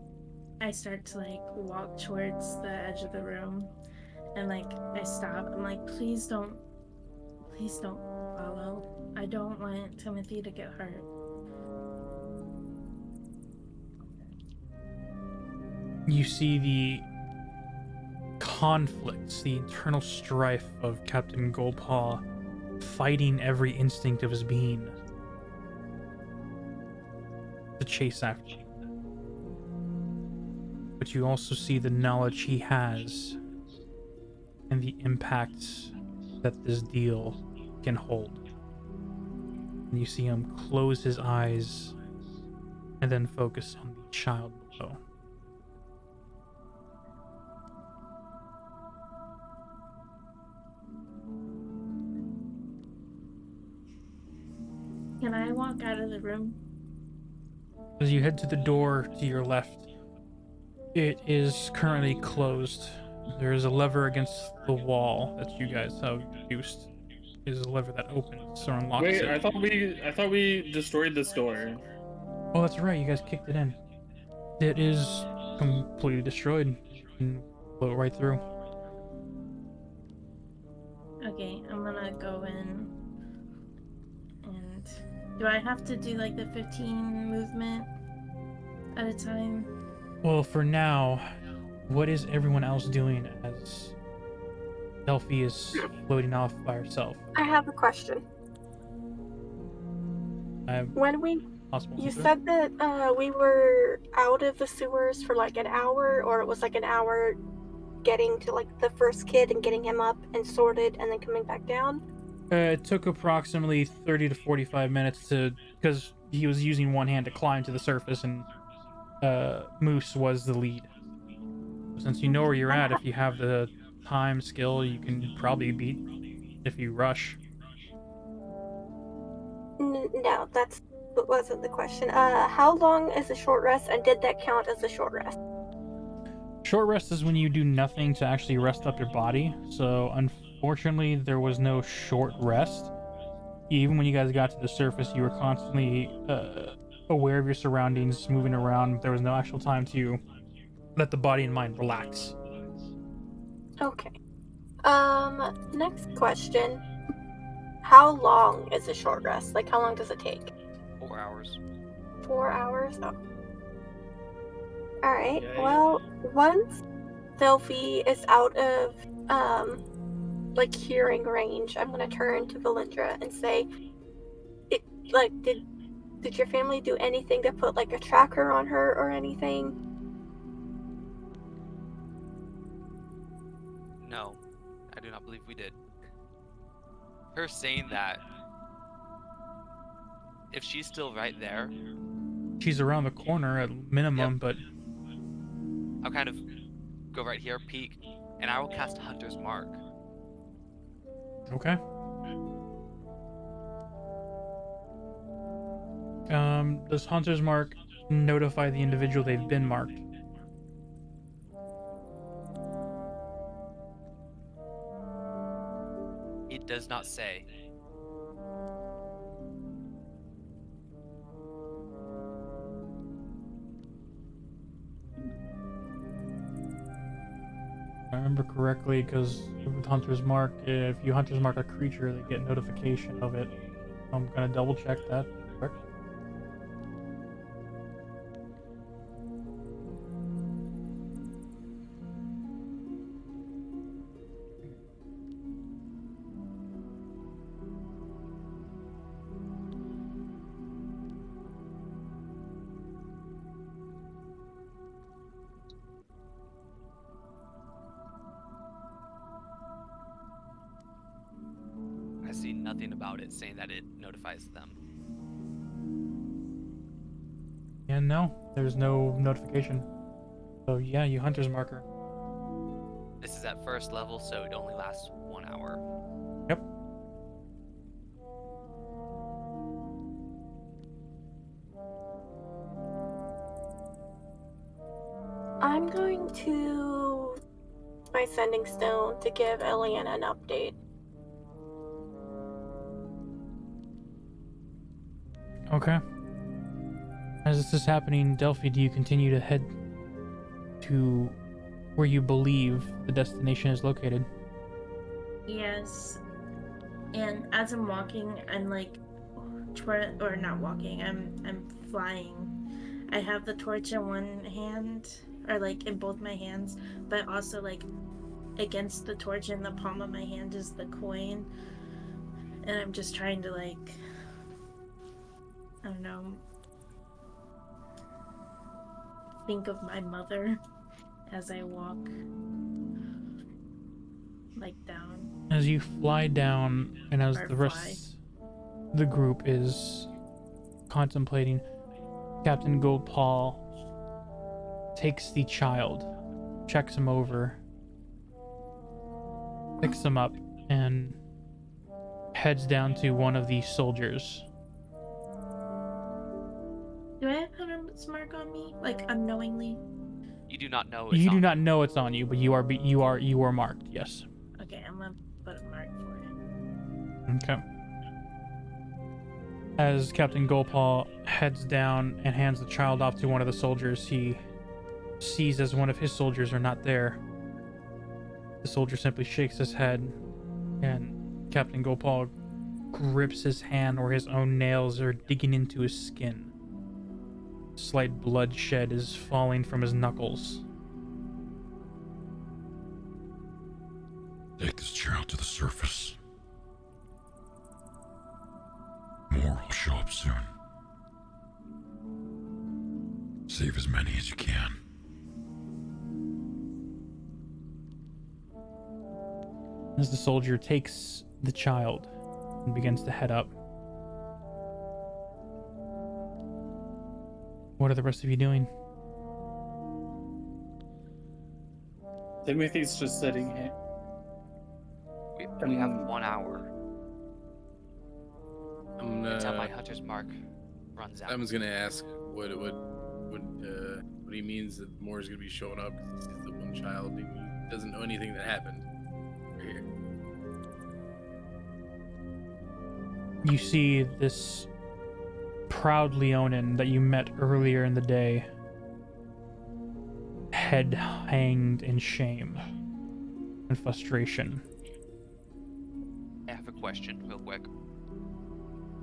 I start to like walk towards the edge of the room and like I stop. I'm like, please don't follow. I don't want Timothy to get hurt. You see the conflicts, the internal strife of Captain Goldpaw fighting every instinct of his being to chase after you. But you also see the knowledge he has and the impact that this deal can hold. And you see him close his eyes and then focus on the child below. Can I walk out of the room? As you head to the door to your left, it is currently closed. There is a lever against the wall that you guys have used. It is a lever that opens or unlocks Wait, it. I thought we destroyed this door. Oh, that's right. You guys kicked it in. It is completely destroyed. You can float right through. Okay, I'm gonna go in. And do I have to do like the 15 movement at a time? Well, for now, what is everyone else doing as Delphi is floating off by herself? I have a question. When you said that we were out of the sewers for like an hour, or it was like an hour getting to like the first kid and getting him up and sorted and then coming back down? It took approximately 30 to 45 minutes because he was using one hand to climb to the surface, and Moose was the lead. Since you know where you're at, if you have the time skill, you can probably beat if you rush. No, that wasn't the question. How long is a short rest, and did that count as a short rest? Short rest is when you do nothing to actually rest up your body. So unfortunately, there was no short rest. Even when you guys got to the surface, you were constantly aware of your surroundings, moving around. There was no actual time to let the body and mind relax. Okay. Next question. How long is a short rest? Like, how long does it take? 4 hours. 4 hours. Oh. All right. Yeah, Well, once Delphi is out of like hearing range, I'm gonna turn to Valindra and say, "It like did your family do anything to put like a tracker on her or anything?" No, I do not believe we did. Her saying that, if she's still right there, She's around the corner at minimum, but I'll kind of go right here, peek, and I will cast Hunter's Mark. okay. Does Hunter's Mark notify the individual they've been marked? It does not say. I remember correctly, because with Hunter's Mark, if you Hunter's Mark a creature, they get notification of it. I'm gonna double check that quick. I see nothing about it saying that it notifies them. And no, there's no notification. So yeah, you Hunter's Marker. This is at first level, so it only lasts 1 hour. Yep. I'm going to my sending stone to give Eliana an update. Okay. As this is happening, Delphi, do you continue to head to where you believe the destination is located? Yes. And as I'm walking, I'm like, or not walking. I'm flying. I have the torch in one hand, or like in both my hands, but also like against the torch in the palm of my hand is the coin, and I'm just trying to like, I don't know, think of my mother as I walk like down. As you fly down, and as Or the rest of the group is contemplating, Captain Goldpaw takes the child, checks him over, picks him up, and heads down to one of the soldiers. Do I have Hunter's Mark on me? Like unknowingly? You do not know it's You do on not know it's on you, but you are marked. Yes. Okay, I'm gonna put a mark for it. Okay. As Captain Goldpaw heads down and hands the child off to one of the soldiers, he sees as one of his soldiers are not there. The soldier simply shakes his head, and Captain Goldpaw grips his hand where his own nails are digging into his skin. Slight bloodshed is falling from his knuckles. Take this child to the surface. More will show up soon. Save as many as you can. As the soldier takes the child and begins to head up. What are the rest of you doing? Timothy's just sitting here. We have 1 hour I'm until my Hunter's Mark runs out. I was gonna ask what he means that more is gonna be showing up because this is the one child and he doesn't know anything that happened. Right here. You see this proud Leonin that you met earlier in the day, head hanged in shame and frustration. I have a question, real quick.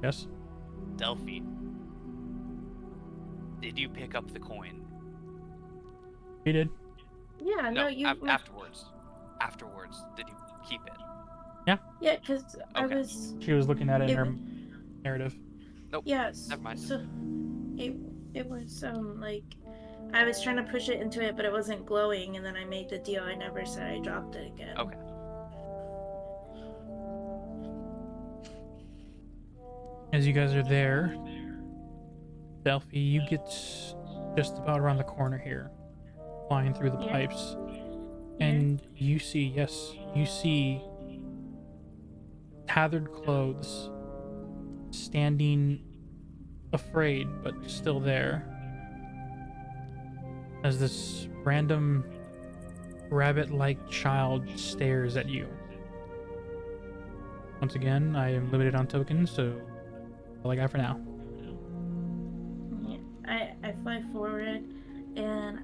Yes? Delphi, Did you pick up the coin? He did. Yeah, no, you. Afterwards. Afterwards, did you keep it? Yeah, because I Okay. was. She was looking at it in It her wa- narrative. Nope. Yes. Never mind. So, it was like, I was trying to push it into it, but it wasn't glowing, and then I made the deal. I never said I dropped it again. Okay. As you guys are there, Delphi, you get just about around the corner here, flying through the Yeah. pipes, Yeah. and you see tattered clothes, standing afraid but still there, as this random rabbit-like child stares at you. Once again, I am limited on tokens, so all I got for now. Yeah. I fly forward, and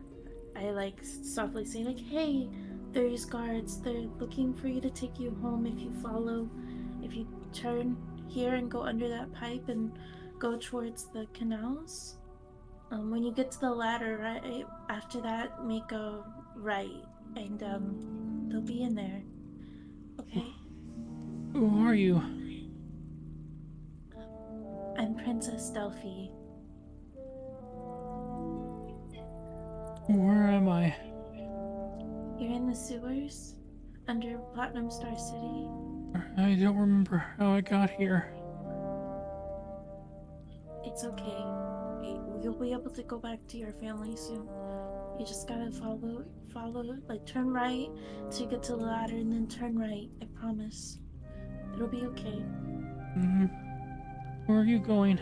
I like softly say like, "Hey, there's guards. They're looking for you to take you home if you turn here and go under that pipe and go towards the canals. When you get to the ladder, right after that, make a right, and they'll be in there. Okay? Who are you? I'm Princess Delphi. Where am I? You're in the sewers under Platinum Star City. I don't remember how I got here. It's okay. You'll be able to go back to your family soon. You just gotta follow, like turn right till you get to the ladder and then turn right. I promise. It'll be okay. Where are you going?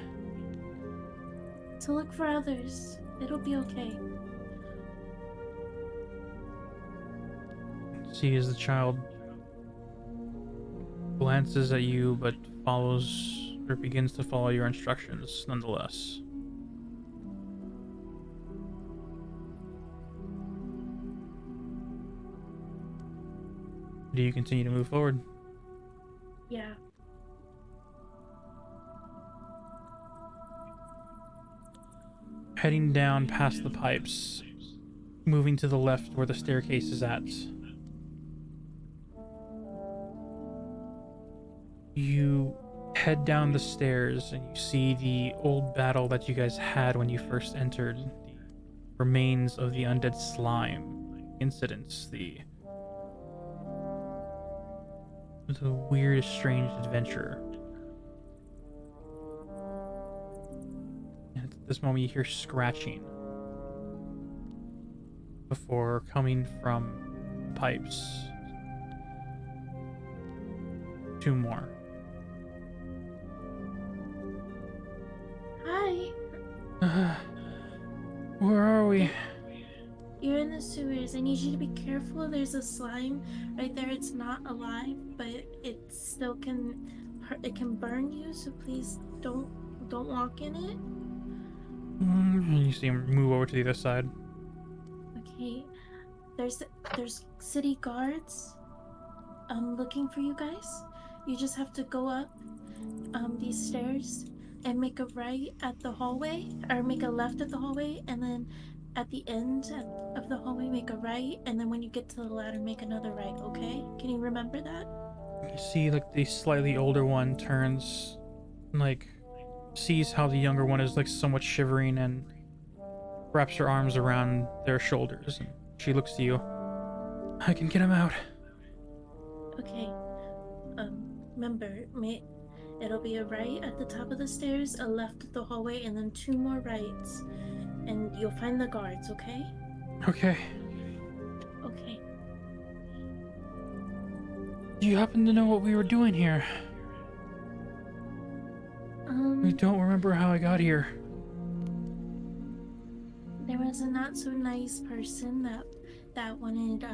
To look for others. It'll be okay. See as the child glances at you but follows or begins to follow your instructions nonetheless. Do you continue to move forward? Yeah. Heading down past the pipes, moving to the left where the staircase is at. You head down the stairs and you see the old battle that you guys had when you first entered. The remains of the undead slime incidents, the weird, strange adventure. And at this moment, you hear scratching before coming from pipes. 2 more. Hi. Where are we? You're in the sewers. I need you to be careful. There's a slime right there. It's not alive, but it still can hurt. It can burn you. So please don't walk in it. And you see him move over to the other side. Okay. There's city guards looking for you guys. You just have to go up these stairs and make a right at the hallway, or make a left at the hallway, and then at the end of the hallway make a right, and then when you get to the ladder make another right. Okay, can you remember that? You see like the slightly older one turns, like sees how the younger one is like somewhat shivering and wraps her arms around their shoulders, and she looks to you. I can get him out. Okay. Remember, it'll be a right at the top of the stairs, a left at the hallway, and then 2 more rights, and you'll find the guards. Okay. Okay. Okay. Do you happen to know what we were doing here? We don't remember how I got here. There was a not so nice person that wanted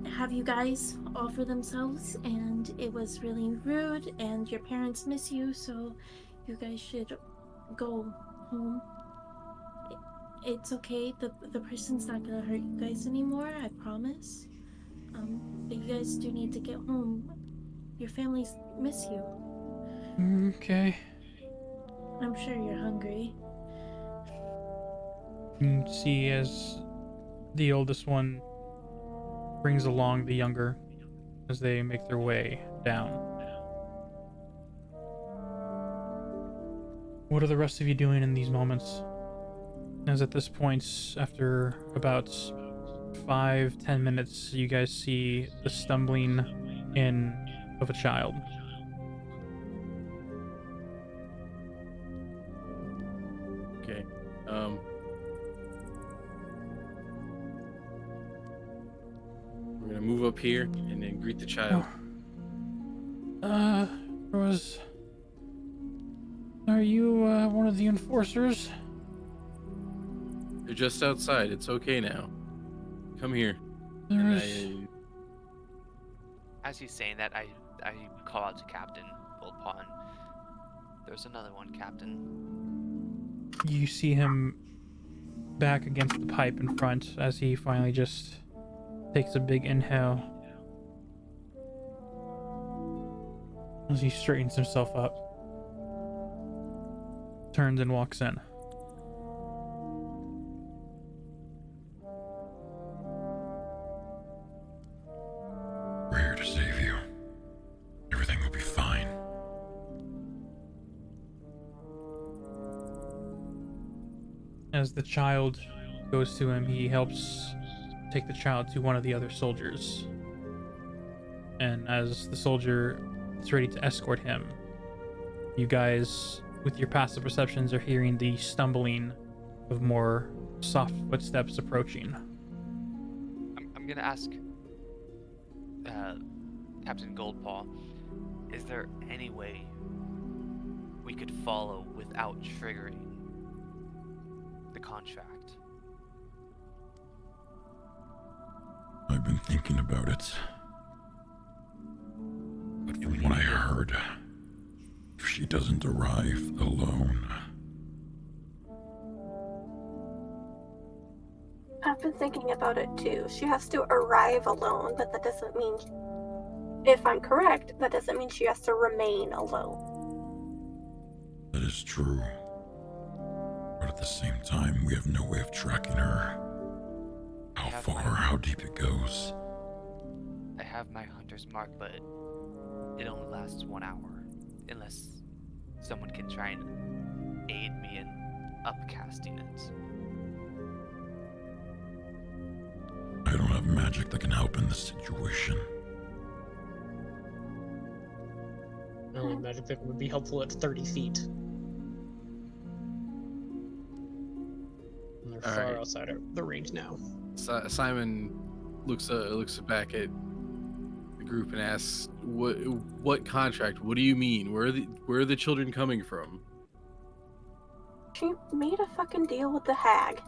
have you guys offer themselves, and it was really rude, and your parents miss you, so you guys should go home. It's okay. The person's not gonna hurt you guys anymore, I promise. But you guys do need to get home. Your families miss you. Okay. I'm sure you're hungry. You see as the oldest one brings along the younger as they make their way down. What are the rest of you doing in these moments? As at this point, after about 5-10 minutes, you guys see the stumbling in of a child. Okay. We're gonna move up here and then greet the child. Rose, are you one of the enforcers? They're just outside. It's okay now. Come here. There And is. As he's saying that, I call out to Captain Bullpawn. There's another one, Captain. You see him back against the pipe in front as he finally just takes a big inhale. As he straightens himself up, turns and walks in. We're here to save you. Everything will be fine. As the child goes to him, he helps take the child to one of the other soldiers. And as the soldier is ready to escort him, you guys, with your passive perceptions, are hearing the stumbling of more soft footsteps approaching. I'm gonna ask Captain Goldpaw, is there any way we could follow without triggering the contract? I've been thinking about it. But from what I heard, if she doesn't arrive alone, I've been thinking about it too. She has to arrive alone, but that doesn't mean, if I'm correct, that doesn't mean she has to remain alone. that is true. But at the same time, we have no way of tracking her. How far, how deep it goes. I have my hunter's mark, but it only lasts 1 hour. Unless someone can try and aid me in upcasting it. I don't have magic that can help in this situation. The only magic that would be helpful at 30 feet. And they're All far right. outside of the range now. Simon looks back at the group and asks, "What contract? What do you mean? Where are the children coming from?" She made a fucking deal with the hag.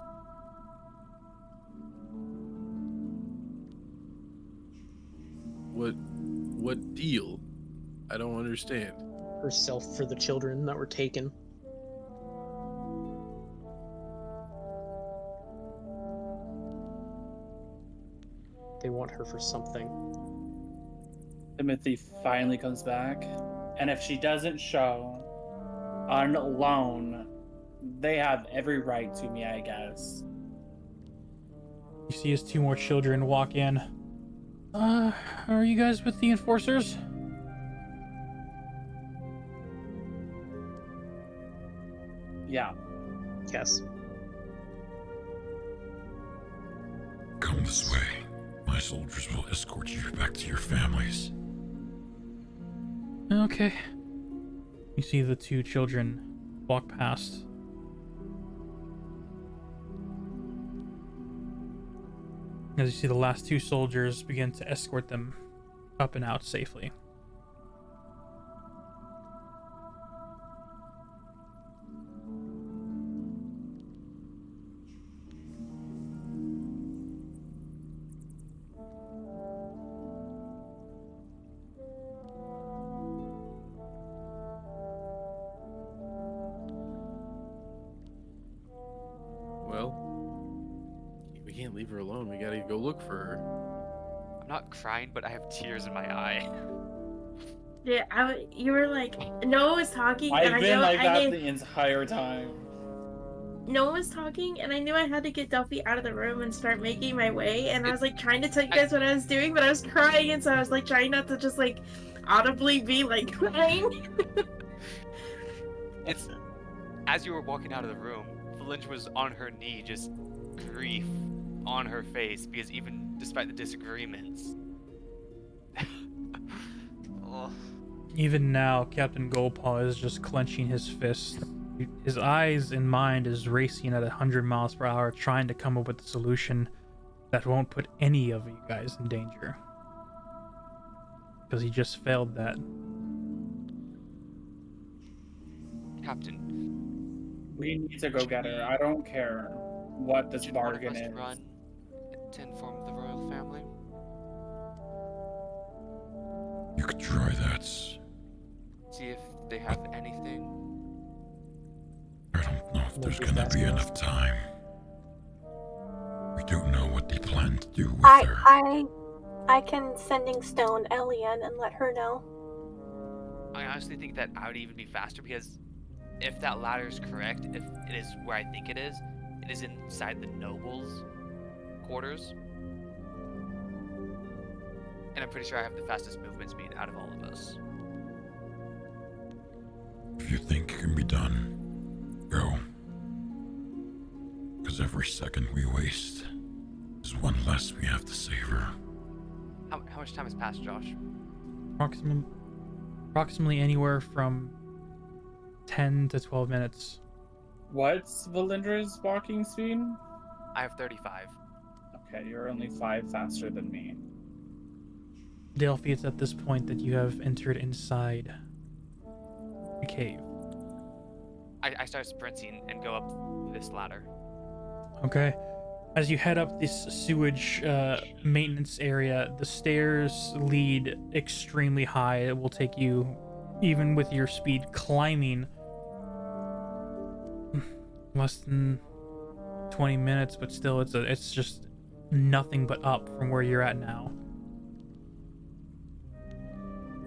What deal? I don't understand. Herself for the children that were taken. They want her for something. Timothy finally comes back, and if she doesn't show on loan, they have every right to me, I guess. You see his two more children walk in. Are you guys with the enforcers? Yeah. Yes. Come this way. My soldiers will escort you back to your families. Okay. You see the two children walk past. As you see the last two soldiers begin to escort them up and out safely. Well, we can't leave her alone. We gotta go look for her. I'm not crying, but I have tears in my eye. Yeah, you were like, Noah was talking, and I've I been know like I that knew the entire time. Noah was talking, and I knew I had to get Duffy out of the room and start making my way. And I was like trying to tell you guys what I was doing, but I was crying, and so I was like trying not to just like audibly be like crying. It's as you were walking out of the room, Valinda was on her knee, just grief on her face because even despite the disagreements. Oh. Even now, Captain Goldpaw is just clenching his fists. His eyes and mind is racing at 100 miles per hour, trying to come up with a solution that won't put any of you guys in danger. Because he just failed that. Captain, We need to go get her. I don't care what this should one of bargain us is. run to inform the royal family? You could try that. See if they have anything. I don't know if there's be gonna fast be enough. enough time. We don't know what they plan to do with her. I can sending stone Elian and let her know. I honestly think that I would even be faster because if that ladder is correct, if it is where I think it is inside the nobles' quarters. And I'm pretty sure I have the fastest movement speed out of all of us. If you think it can be done, go. Because every second we waste is one less we have to save her. How much time has passed, Josh? Approximately anywhere from 10 to 12 minutes. What's Valindra's walking speed? I have 35. Okay, you're only 5 faster than me. Delphi, it's at this point that you have entered inside the cave. I start sprinting and go up this ladder. Okay. As you head up this sewage maintenance area, the stairs lead extremely high. It will take you, even with your speed climbing, less than 20 minutes, but still it's just nothing but up from where you're at now.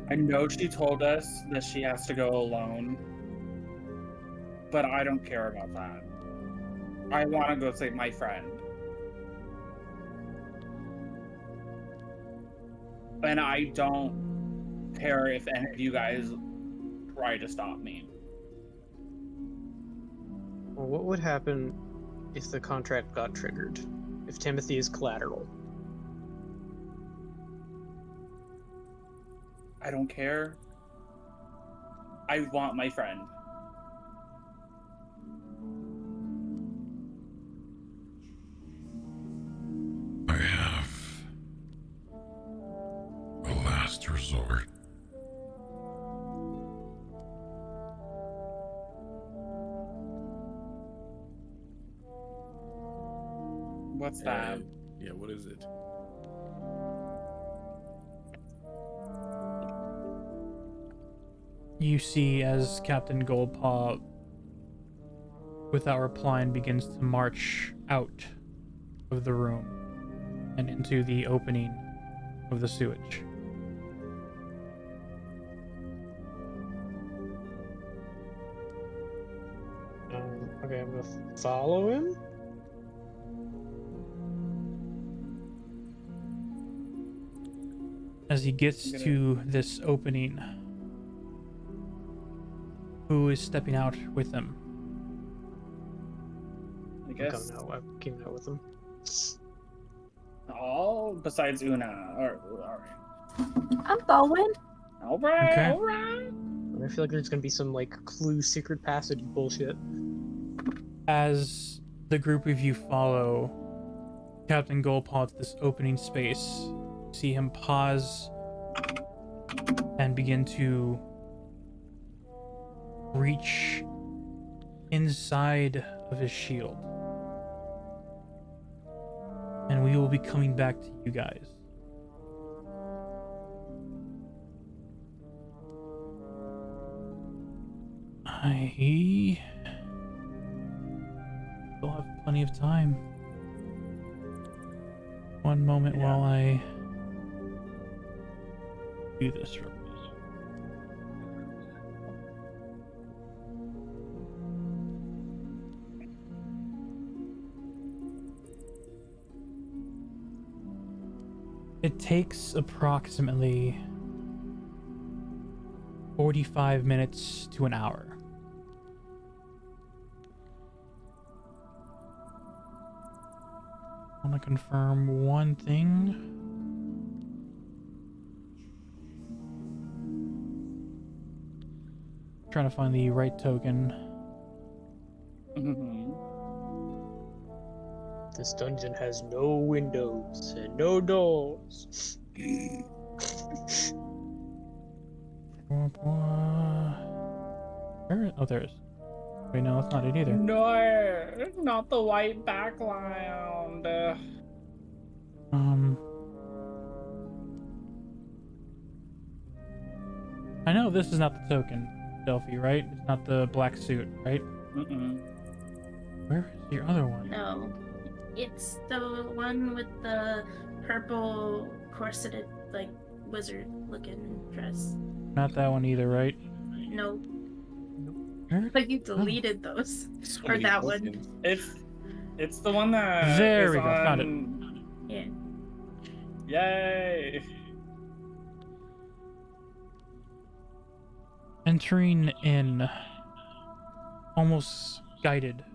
I know she told us that she has to go alone, but I don't care about that. I want to go save my friend. And I don't care if any of you guys try to stop me. Well, what would happen if the contract got triggered? If Timothy is collateral? I don't care. I want my friend. I have a last resort. What's that? Yeah, what is it? You see as Captain Goldpaw, without replying, begins to march out of the room and into the opening of the sewage. Okay, I'm gonna follow him. As he gets to this opening, who is stepping out with him? I guess. I'm coming out with him. All besides Una. Alright. I'm going. Alright, Okay. alright. I feel like there's gonna be some like clue secret passage bullshit. As the group of you follow Captain Goldpaw to this opening space, you see him pause and begin to reach inside of his shield. And we will be coming back to you guys. I still have plenty of time. One moment while I do this real quick. It takes approximately 45 minutes to an hour. I want to confirm one thing. Trying to find the right token. This dungeon has no windows and no doors. Where? Oh, there it is. Wait, no, that's not it either. No, not the white background. I know this is not the token, Delphi, right? It's not the black suit, right? Where is your other one? No. It's the one with the purple corseted, like, wizard looking dress. Not that one either, right? No. Where? But you deleted those. So Or many that one. tokens. It's the one that There is we go, found it. Yeah. Yay! Entering in, almost guided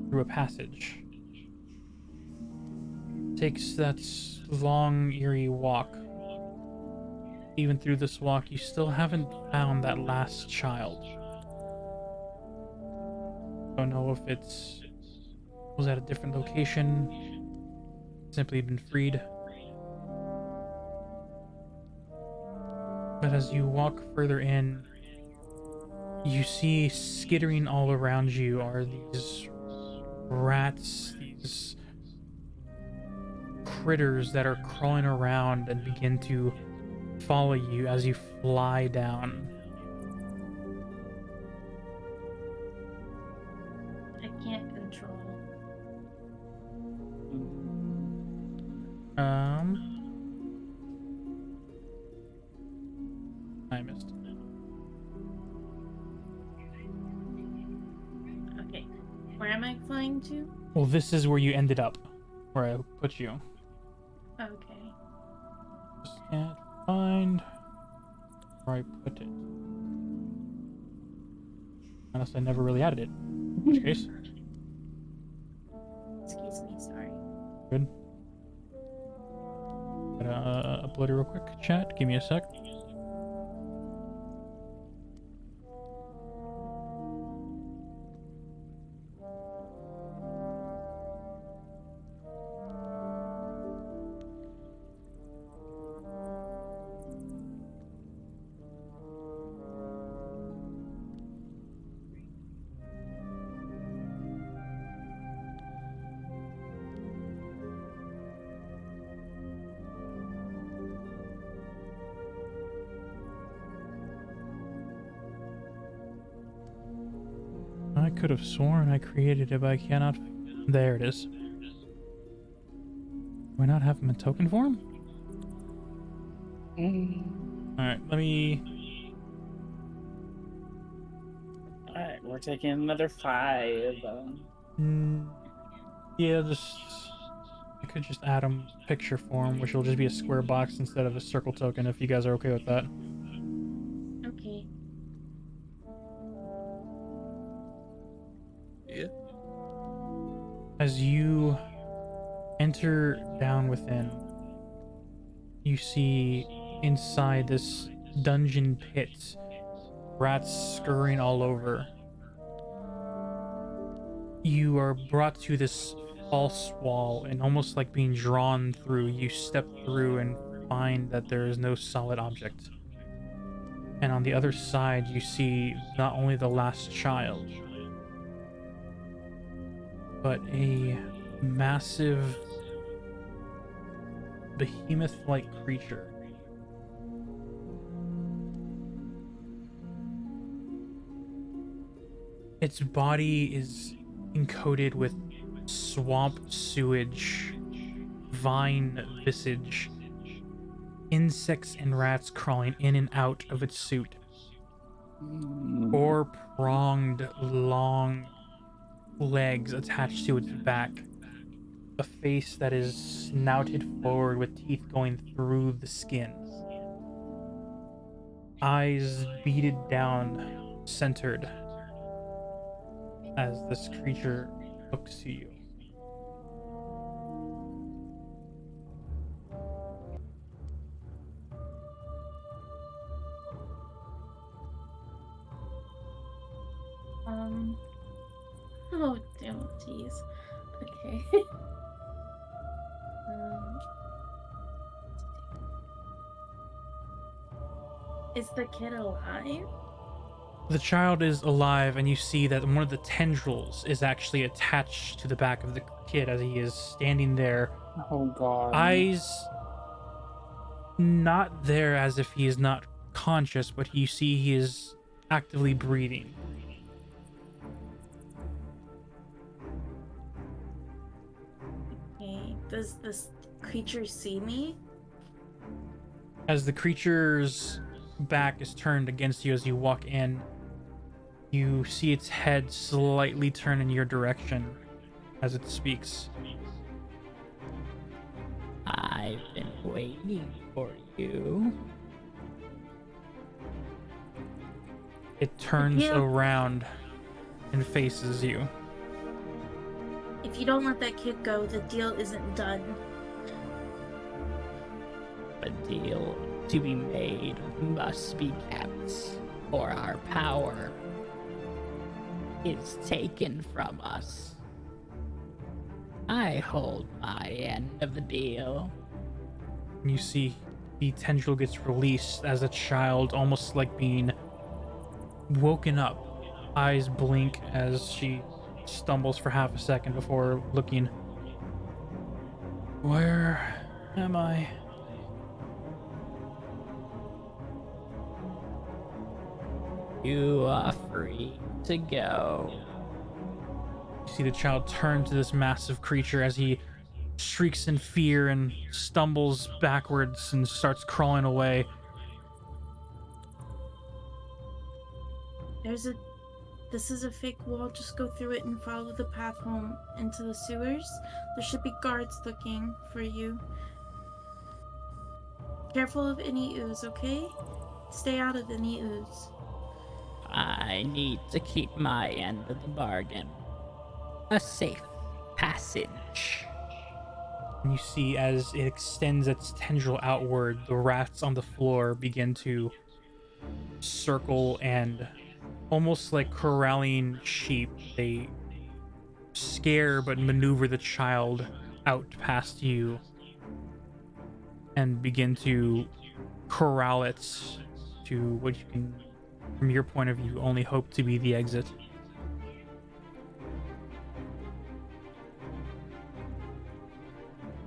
through a passage. Takes that long, eerie walk. Even through this walk, you still haven't found that last child. Don't know if was at a different location, simply been freed. But as you walk further in, you see skittering all around you are these rats, these critters that are crawling around and begin to follow you as you fly down. I can't control. I missed. Okay. Where am I flying to? Well, this is where you ended up, where I put you. Okay. Just can't find where I put it. Unless I never really added it. In which case, Excuse me, sorry. good. Gotta upload it real quick. Chat, give me a sec. I could have sworn I created it, but I cannot. There it is. Do I not have him in token form? Alright, let me. Alright, we're taking another 5. Yeah, just. I could just add him picture form, which will just be a square box instead of a circle token if you guys are okay with that. Okay. Yeah. As you enter down within, you see inside this dungeon pit rats scurrying all over. You are brought to this false wall, and almost like being drawn through, you step through and find that there is no solid object. And on the other side, you see not only the last child, but a massive behemoth-like creature. Its body is encoded with swamp sewage, vine visage, insects and rats crawling in and out of its suit. Four pronged, long legs attached to its back. a face that is snouted forward with teeth going through the skin. Eyes beaded down, centered, as this creature looks to you. Oh, damn, jeez. Okay. um, is the kid alive? The child is alive, and you see that one of the tendrils is actually attached to the back of the kid as he is standing there, Oh god. eyes not there as if he is not conscious, but you see he is actively breathing. Okay. Does this creature see me? As the creature's back is turned against you as you walk in, you see its head slightly turn in your direction as it speaks. I've been waiting for you. It turns Yeah. around and faces you. If you don't let that kid go, the deal isn't done. A deal to be made must be kept, or our power is taken from us. I hold my end of the deal. And you see the tendril gets released as a child, almost like being woken up. Eyes blink as she stumbles for half a second before looking. Where am I? You are free to go. You see the child turn to this massive creature as he shrieks in fear and stumbles backwards and starts crawling away. This is a fake wall. Just go through it and follow the path home into the sewers. There should be guards looking for you. Careful of any ooze, okay? Stay out of any ooze. I need to keep my end of the bargain. A safe passage. And you see as it extends its tendril outward, the rats on the floor begin to circle and almost like corralling sheep, they scare but maneuver the child out past you and begin to corral it to what you can, from your point of view, only hope to be the exit.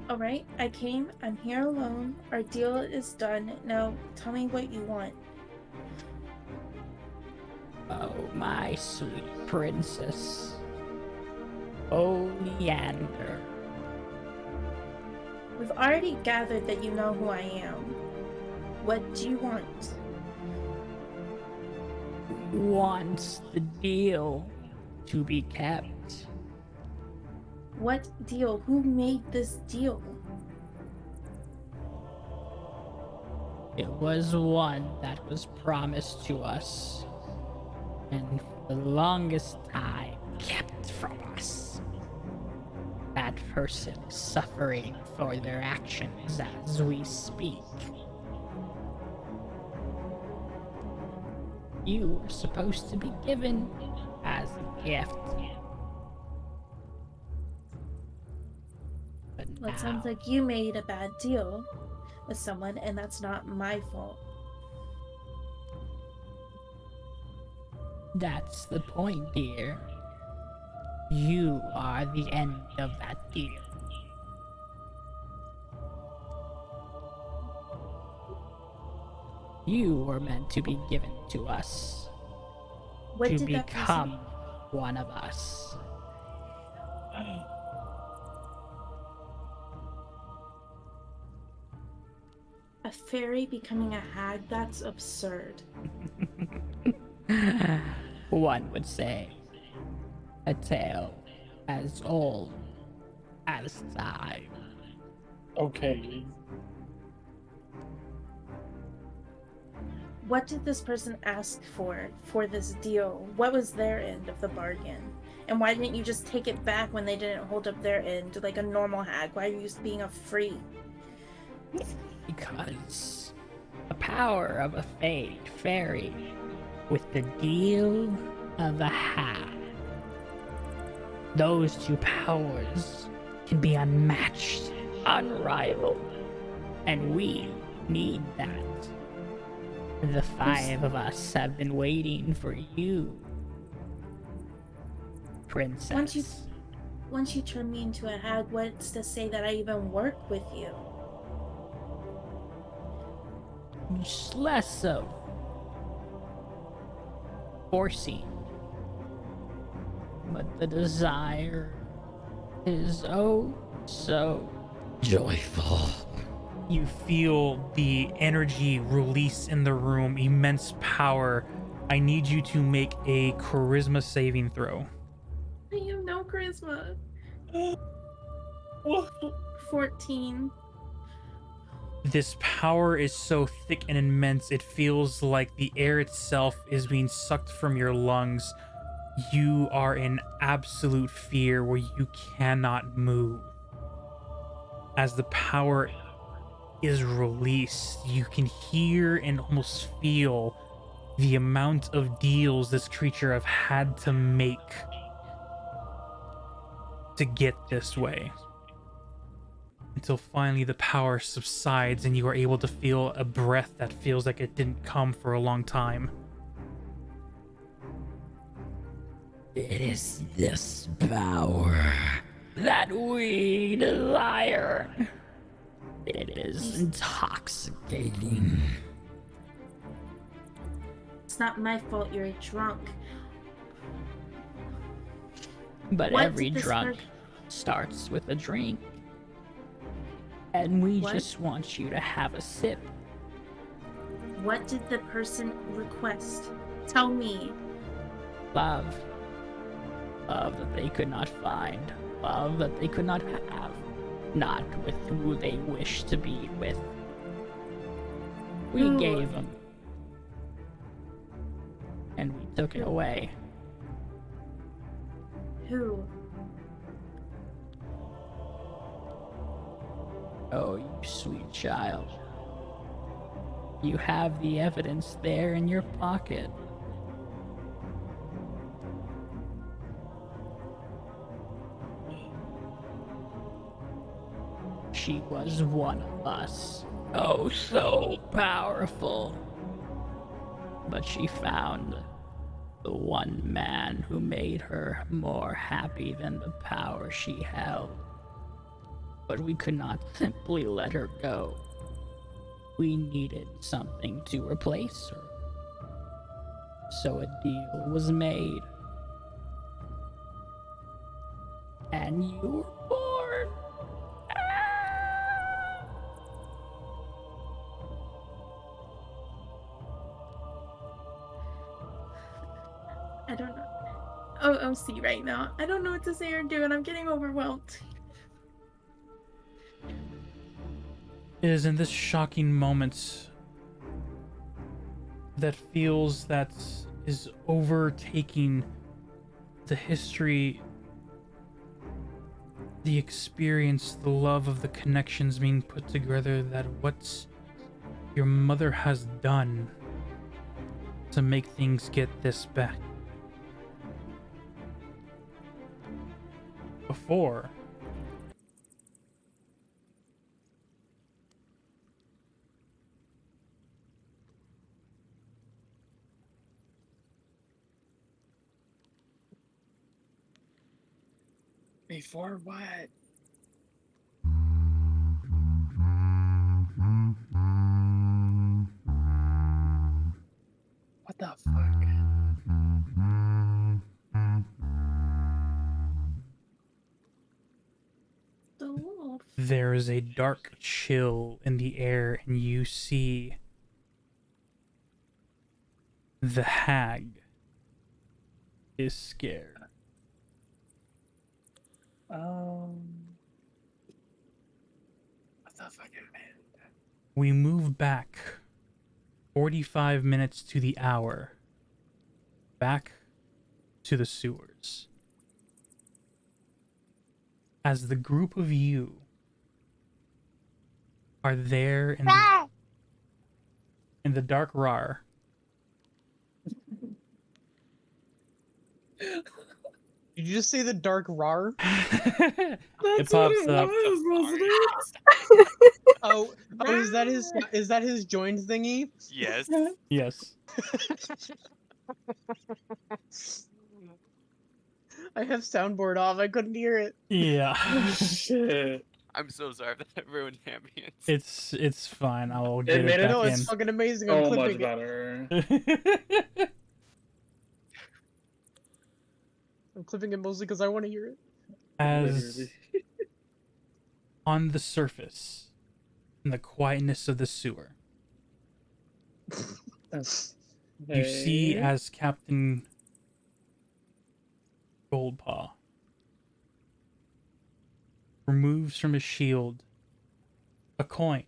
Alright, I'm here alone. Our deal is done. Now tell me what you want. Oh, my sweet princess. Oh, Leander. We've already gathered that you know who I am. What do you want? We want the deal to be kept. What deal? Who made this deal? It was one that was promised to us, and for the longest time kept from us. That person is suffering for their actions as we speak. You were supposed to be given as a gift. But Well, it now, sounds like you made a bad deal with someone, and that's not my fault. that's the point, dear. You are the end of that deal. You were meant to be given to us, What to did that become person... one of us. A fairy becoming a hag? That's absurd. One would say a tale as old last time. Okay. What did this person ask for this deal? What was their end of the bargain? And why didn't you just take it back when they didn't hold up their end like a normal hag? Why are you being a freak? Because the power of a fairy with the deal of a hag. Those two powers can be unmatched, unrivaled, and we need that. The five of us have been waiting for you, princess. Once you turn me into a hag, what's to say that I even work with you? Just less of forcing, but the desire is oh so Joyful. You feel the energy release in the room, immense power. I need you to make a charisma saving throw. I have no charisma. 14. This power is so thick and immense, it feels like the air itself is being sucked from your lungs. You are in absolute fear where you cannot move. As the power is released, you can hear and almost feel the amount of deals this creature have had to make to get this way. Until finally the power subsides and you are able to feel a breath that feels like it didn't come for a long time. It is this power that we desire. It is intoxicating. It's not my fault you're drunk. But What every did this drunk starts with a drink. And we What? just want you to have a sip. What did the person request? Tell me. Love. Love that they could not find. Love that they could not have. Not with who they wish to be with. We Who? gave them. And we took it away. Who? Oh, you sweet child. You have the evidence there in your pocket. She was one of us. Oh, so powerful. But she found the one man who made her more happy than the power she held. But we could not simply let her go. We needed something to replace her. So a deal was made. And you were born. I don't know. Oh, OC right now. I don't know what to say or do, and I'm getting overwhelmed. It is in this shocking moment that feels that is overtaking the history, the experience, the love of the connections being put together, that what your mother has done to make things get this back. Before, Before what? What the fuck? The wolf. there is a dark chill in the air, and you see the hag is scared. We move back 45 minutes to the hour. Back to the sewers. As the group of you are there in the dark RAR. Did you just say the dark rar? It pops up. Oh, is that his joined thingy? Yes. Yes. I have soundboard off. I couldn't hear it. Yeah. Shit. I'm so sorry if that ruined the ambience. It's fine. I'll get made it it back No, in. it's fucking amazing. I'm So much clipping it. better. I'm clipping it mostly because I want to hear it. As Literally. on the surface, in the quietness of the sewer, you see Hey. as Captain Goldpaw removes from his shield a coin.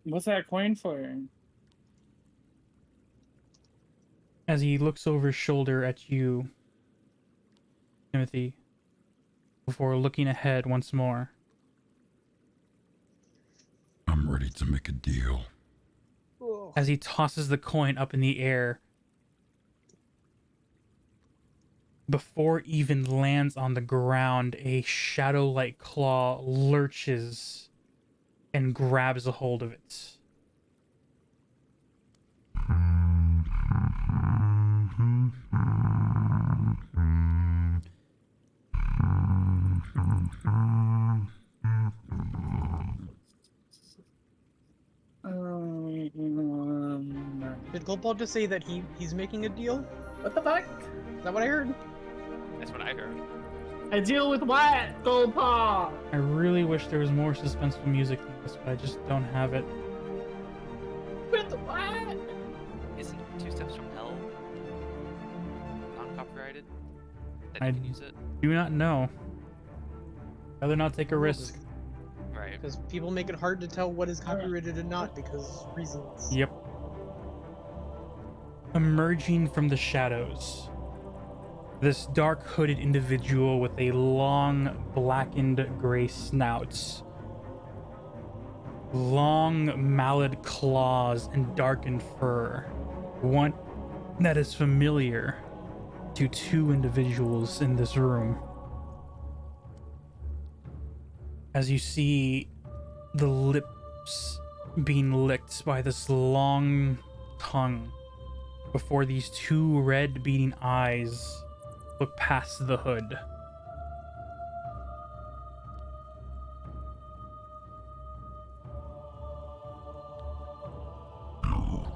What's that coin for? As he looks over his shoulder at you, Timothy, before looking ahead once more. I'm ready to make a deal. As he tosses the coin up in the air, before it even lands on the ground, a shadow-like claw lurches and grabs a hold of it. Did Goldball just say that he's making a deal? What the fuck? Is that what I heard? That's what I heard. I deal with what? Goldpaw! I really wish there was more suspenseful music than this, but I just don't have it. With what? Isn't Two Steps from Hell non-copyrighted? That I you can use it? do not know. Rather not take a risk. Right. Because people make it hard to tell what is copyrighted and not because reasons. Yep. Emerging from the shadows, this dark hooded individual with a long blackened gray snout, long mallet claws, and darkened fur. One that is familiar to two individuals in this room. As you see the lips being licked by this long tongue before these two red beating eyes look past the hood. No.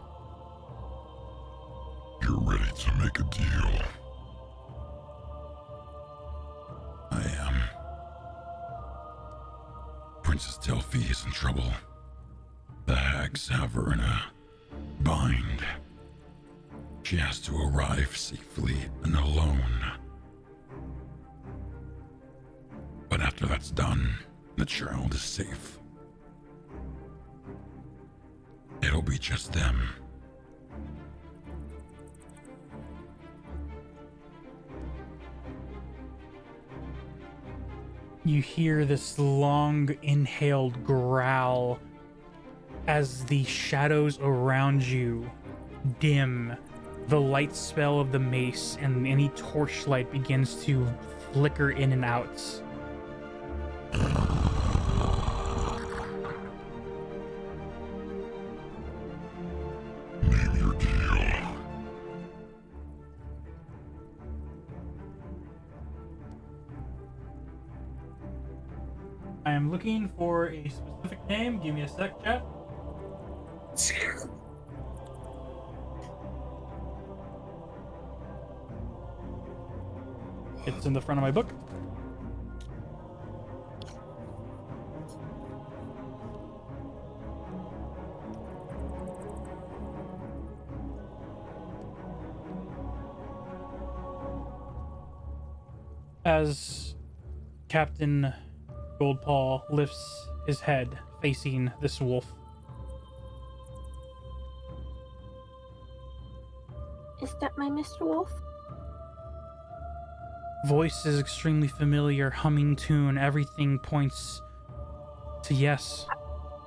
You're ready to make a deal. I am. Princess Delphi is in trouble. The hags have her in a bind. She has to arrive safely and alone. But after that's done, the child is safe. It'll be just them. You hear this long inhaled growl as the shadows around you dim. The light spell of the mace and any torchlight begins to flicker in and out. Name your deal. I am looking for a specific name. Give me a sec, chat. It's in the front of my book. as Captain Goldpaw lifts his head facing this wolf. Is that my Mr. Wolf? Voice is extremely familiar, humming tune. Everything points to yes.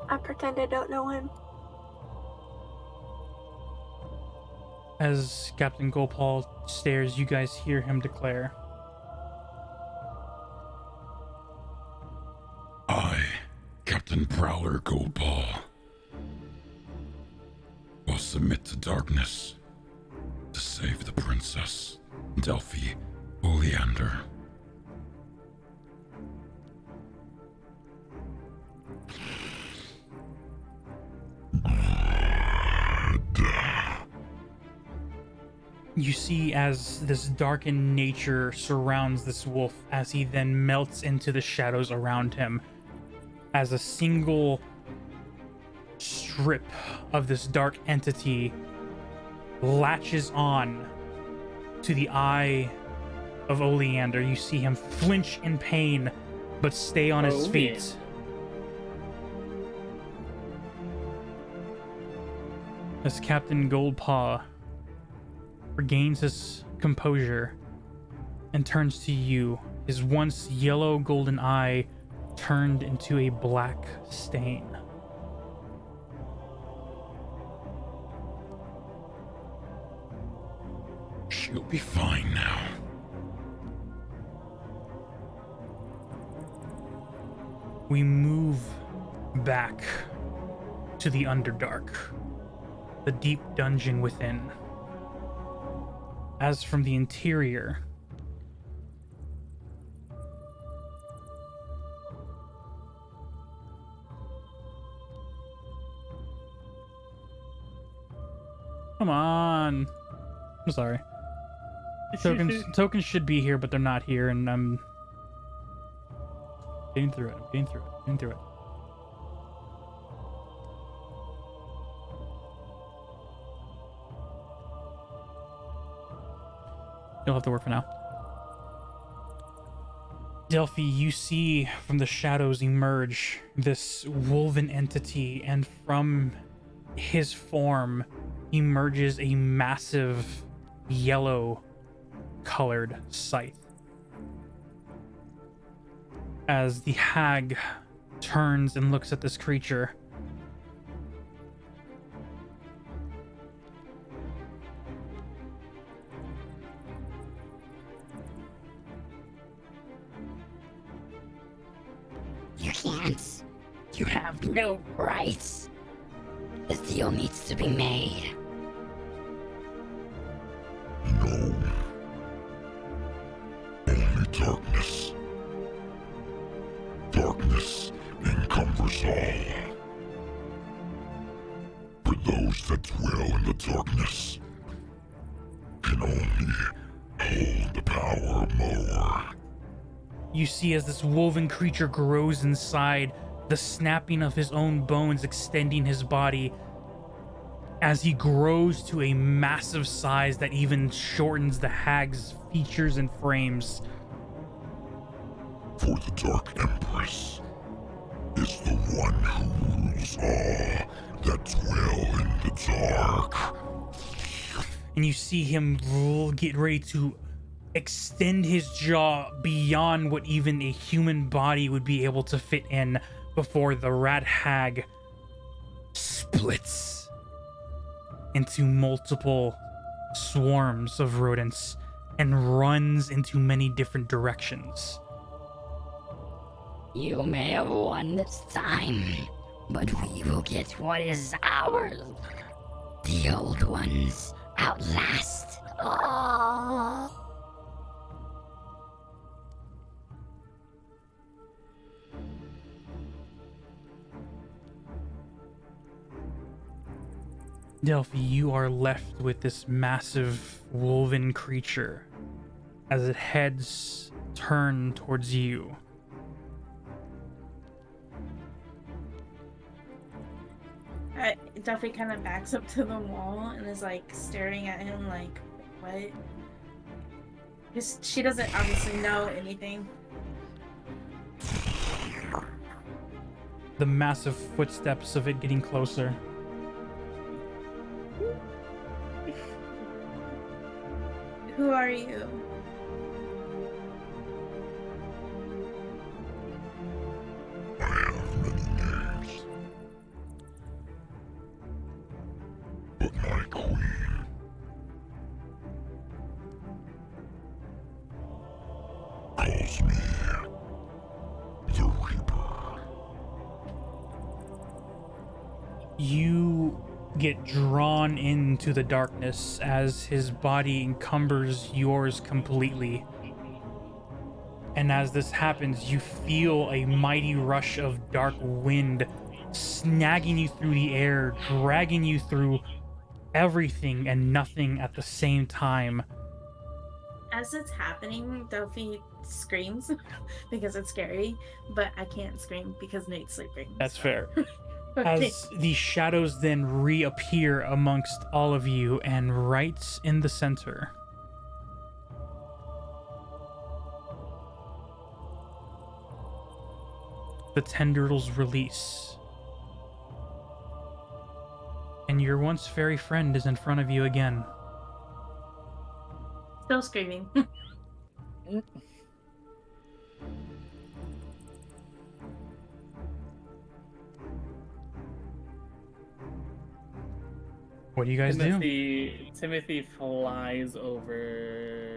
I pretend I don't know him. As Captain Goldpaw stares, you guys hear him declare, I, Captain Prowler Goldpaw, will submit to darkness to save the princess, Delphi Oleander. you see as this darkened nature surrounds this wolf as he then melts into the shadows around him as a single strip of this dark entity latches on to the eye of Oleander. You see him flinch in pain but stay on his feet. As Captain Goldpaw regains his composure and turns to you, his once yellow golden eye turned into a black stain. She'll be fine now. We move back to the Underdark, the deep dungeon within. As from the interior, come on. I'm sorry. Tokens should be here, but they're not here, and I'm getting through it. Getting through it. You'll have to work for now. Delphi, you see from the shadows emerge this woven entity, and from his form emerges a massive yellow colored scythe. As the hag turns and looks at this creature, you can't. You have no rights. This deal needs to be made. No. Only darkness. Darkness encumbers all. For those that dwell in the darkness can only hold the power more. you see as this woven creature grows inside, the snapping of his own bones extending his body as he grows to a massive size that even shortens the hag's features and frames. For the Dark Empress is the one who rules all that dwell in the dark. And you see him get ready to extend his jaw beyond what even a human body would be able to fit in before the rat hag splits into multiple swarms of rodents and runs into many different directions. You may have won this time, but we will get what is ours. The old ones outlast all. Delphi, you are left with this massive woven creature as it heads turn towards you. Duffy kind of backs up to the wall and is like staring at him like, what? She doesn't obviously know anything. The massive footsteps of it getting closer. Who are you? I have many names. But my queen calls me the Reaper. You get drawn into the darkness as his body encumbers yours completely. And as this happens, you feel a mighty rush of dark wind snagging you through the air, dragging you through everything and nothing at the same time. As it's happening, Delphi screams because it's scary, but I can't scream because Nate's sleeping. That's fair. Okay. As the shadows then reappear amongst all of you, and right in the center, the tendrils release. And your once fairy friend is in front of you again. Still screaming. What do you guys do? Timothy flies over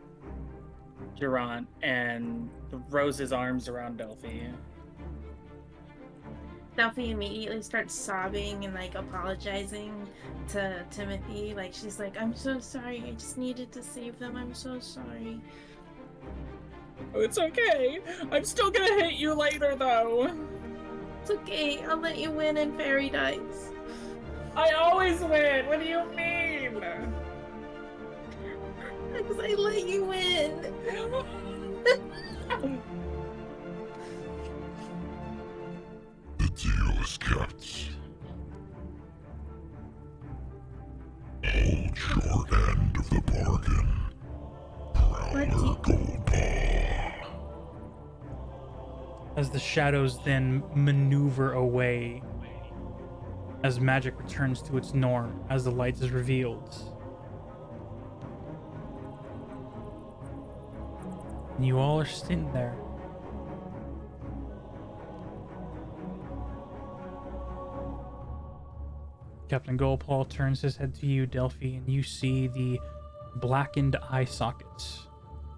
Durant and throws his arms around Delphi. Delphi immediately starts sobbing and like apologizing to Timothy. Like she's like, "I'm so sorry. I just needed to save them. I'm so sorry." Oh, it's okay. I'm still gonna hit you later, though. It's okay. I'll let you win in fairy dice. I always win. What do you mean? Because I let you win. The deal is kept. Hold your end of the bargain, Prowler Goldpaw. As the shadows then maneuver away, as magic returns to its norm, as the light is revealed. And you all are sitting there. Captain Goldpaw turns his head to you, Delphi, and you see the blackened eye sockets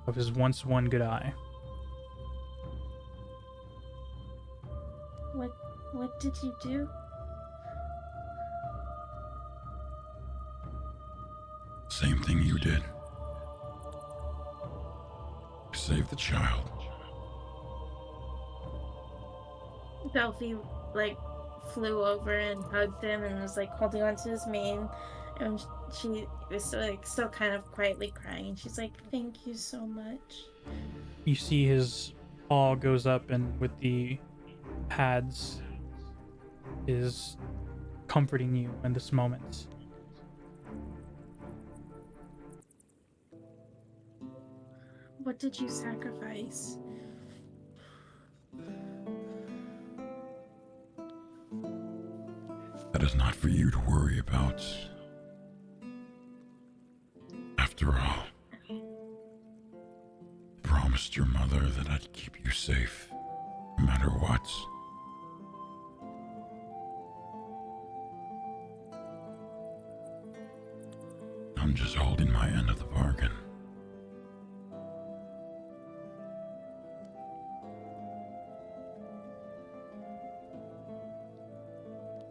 of his once one good eye. What did you do? Same thing you did. Save the child. Delphi like flew over and hugged him and was like holding onto his mane, and she was still kind of quietly crying. She's like, "Thank you so much." You see his paw goes up, and with the pads is comforting you in this moment. What did you sacrifice? That is not for you to worry about. After all, I promised your mother that I'd keep you safe, no matter what. I'm just holding my end of the bargain.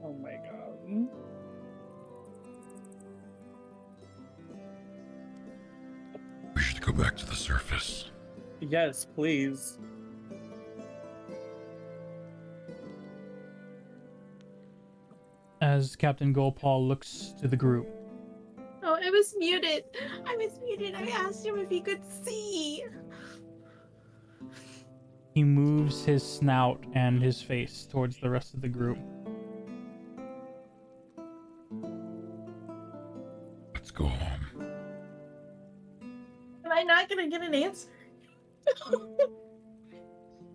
Oh my god. We should go back to the surface. Yes, please. As Captain Goldpaw looks to the group, Oh, I was muted. I asked him if he could see. he moves his snout and his face towards the rest of the group. Let's go home. Am I not not gonna get an answer.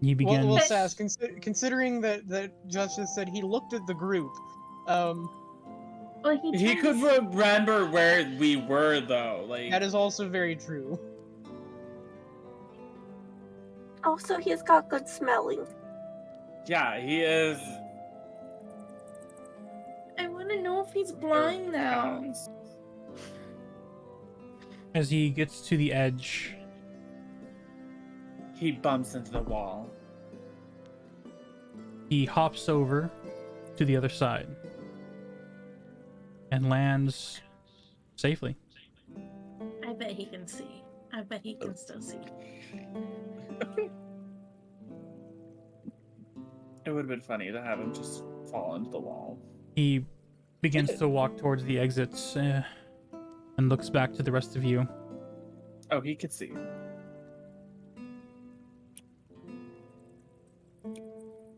You begin. Well, Sass, considering that Justice said he looked at the group, Well, He could remember where we were, though. Like that is also very true. Also, he's got good smelling. yeah, he is. I want to know if he's blind now. Counts. As he gets to the edge, He bumps into the wall. he hops over to the other side and lands safely. I bet he can see. I bet he can still see. It would have been funny to have him just fall into the wall. He begins to walk towards the exits and looks back to the rest of you. Oh, he could see.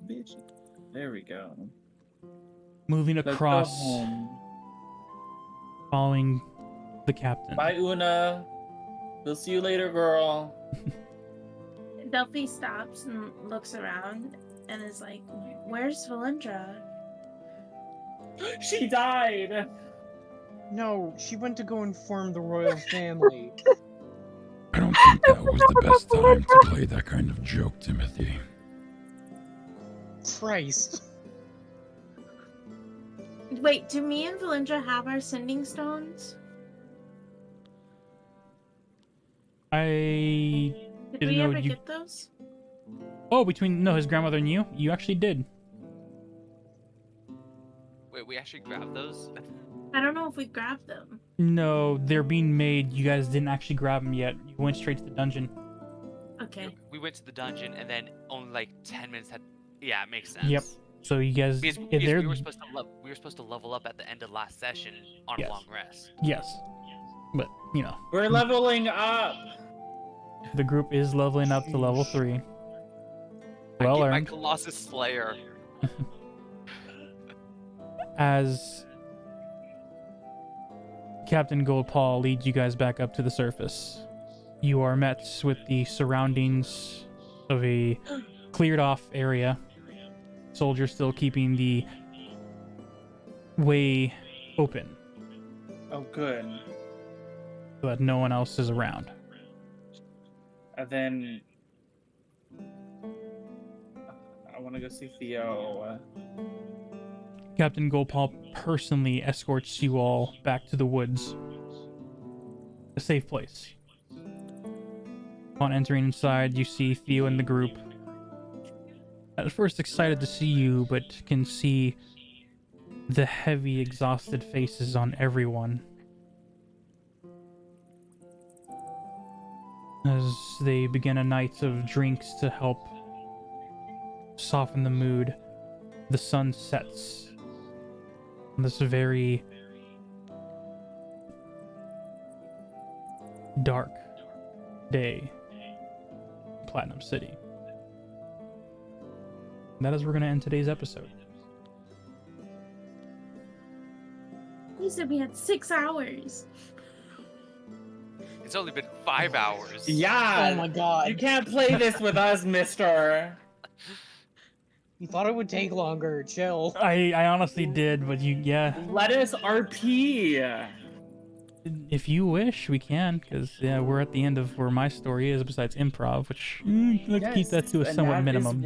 Bitch. There we go. Moving Let's go across, home. following the captain. Bye, Una. We'll see you later, girl. Delphi stops and looks around and is like, "Where's Valendra?" She died. No, she went to go inform the royal family. I don't think that was the best time to play that kind of joke, Timothy. Christ. Wait, do me and Valendra have our sending stones? I Did didn't we know ever you. get those? Oh, between his grandmother and you actually did. Wait, we actually grabbed those? I don't know if we grabbed them. No, they're being made. You guys didn't actually grab them yet. You went straight to the dungeon. Okay. We went to the dungeon and then only like 10 minutes had. Yeah, it makes sense. Yep. So you guys, Because, if because they're we were supposed to level up at the end of last session on Yes. a long rest. yes, but you know We're leveling up. the group is leveling up to level 3. I Well get my earned. Colossus Slayer. As Captain Goldpaw leads you guys back up to the surface, you are met with the surroundings of a cleared off area. Soldiers still keeping the way open Oh, good. so that no one else is around. And then I want to go see Theo. Captain Goldpaw personally escorts you all back to the woods, a safe place. Upon entering inside, you see Theo and the group. At first excited to see you, but can see the heavy, exhausted faces on everyone as they begin a night of drinks to help soften the mood. The sun sets on this very dark day in Platinum City. And that is where we're going to end today's episode. You said we had 6 hours. It's only been 5 hours. Yeah. Oh my god. You can't play this with us, mister. You thought it would take longer. Chill. I honestly did, but yeah, Let us RP. if you wish, we can, because yeah, we're at the end of where my story is, besides improv, which let's keep that to a and somewhat that is minimum.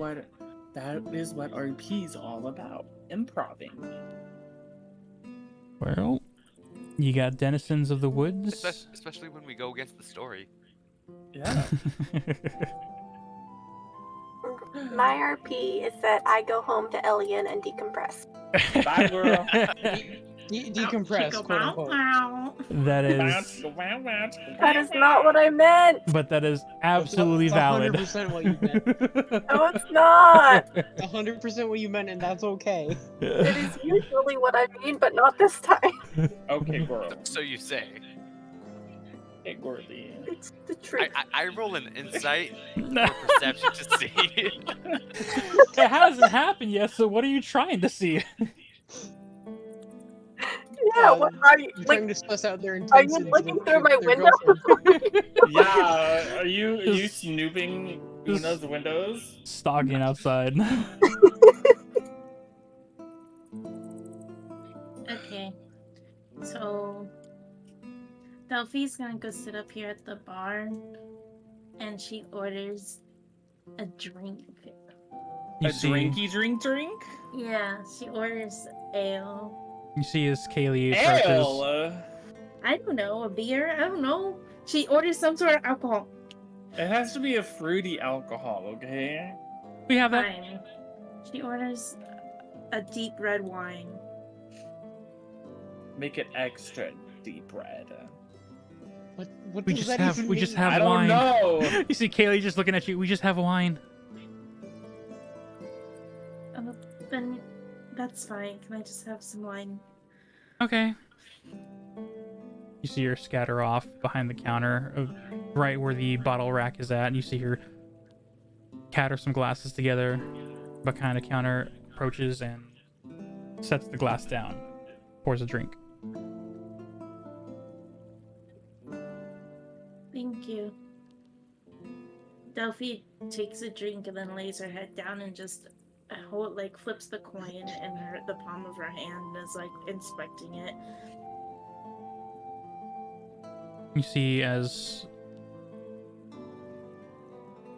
That is what RP is all about. Improving. Well, you got denizens of the woods. Especially when we go against the story. Yeah. My RP is that I go home to Elian and decompress. Bye, girl. Decompress, Chicka quote wow unquote. wow. That is, That is not what I meant. but that is absolutely It's valid. 100% what you meant. No, it's not. 100% what you meant, and that's okay. It is usually what I mean, but not this time. Okay, girl. So you say. Hey, Gordy. It's the truth. I roll an insight or perception to see. It hasn't happened yet, so what are you trying to see? Yeah, Yeah, what are you You're like? trying to suss out their Are you intentions looking with through my their window? girlfriend. Yeah, are you Just- snooping just- Una's windows? Stalking outside. Okay. So Delphi's gonna go sit up here at the bar and she orders a drink. You A see, drinky drink? Yeah, she orders ale. you see as Kaylee approaches. Ale! I don't know, a beer? I don't know. She orders some sort of alcohol. It has to be a fruity alcohol, okay? We have that. Fine. She orders a deep red wine. Make it extra deep red. What We does just that have even we just mean? have I don't wine. know. You see Kaylee just looking at you. We just have wine. Then that's fine. Can I just have some wine? Okay. You see her scatter off behind the counter, right where the bottle rack is at, and you see her catter some glasses together behind the counter, approaches and sets the glass down, pours a drink. Thank you. Delphi takes a drink and then lays her head down and just flips the coin in the palm of her hand and is like inspecting it. You see as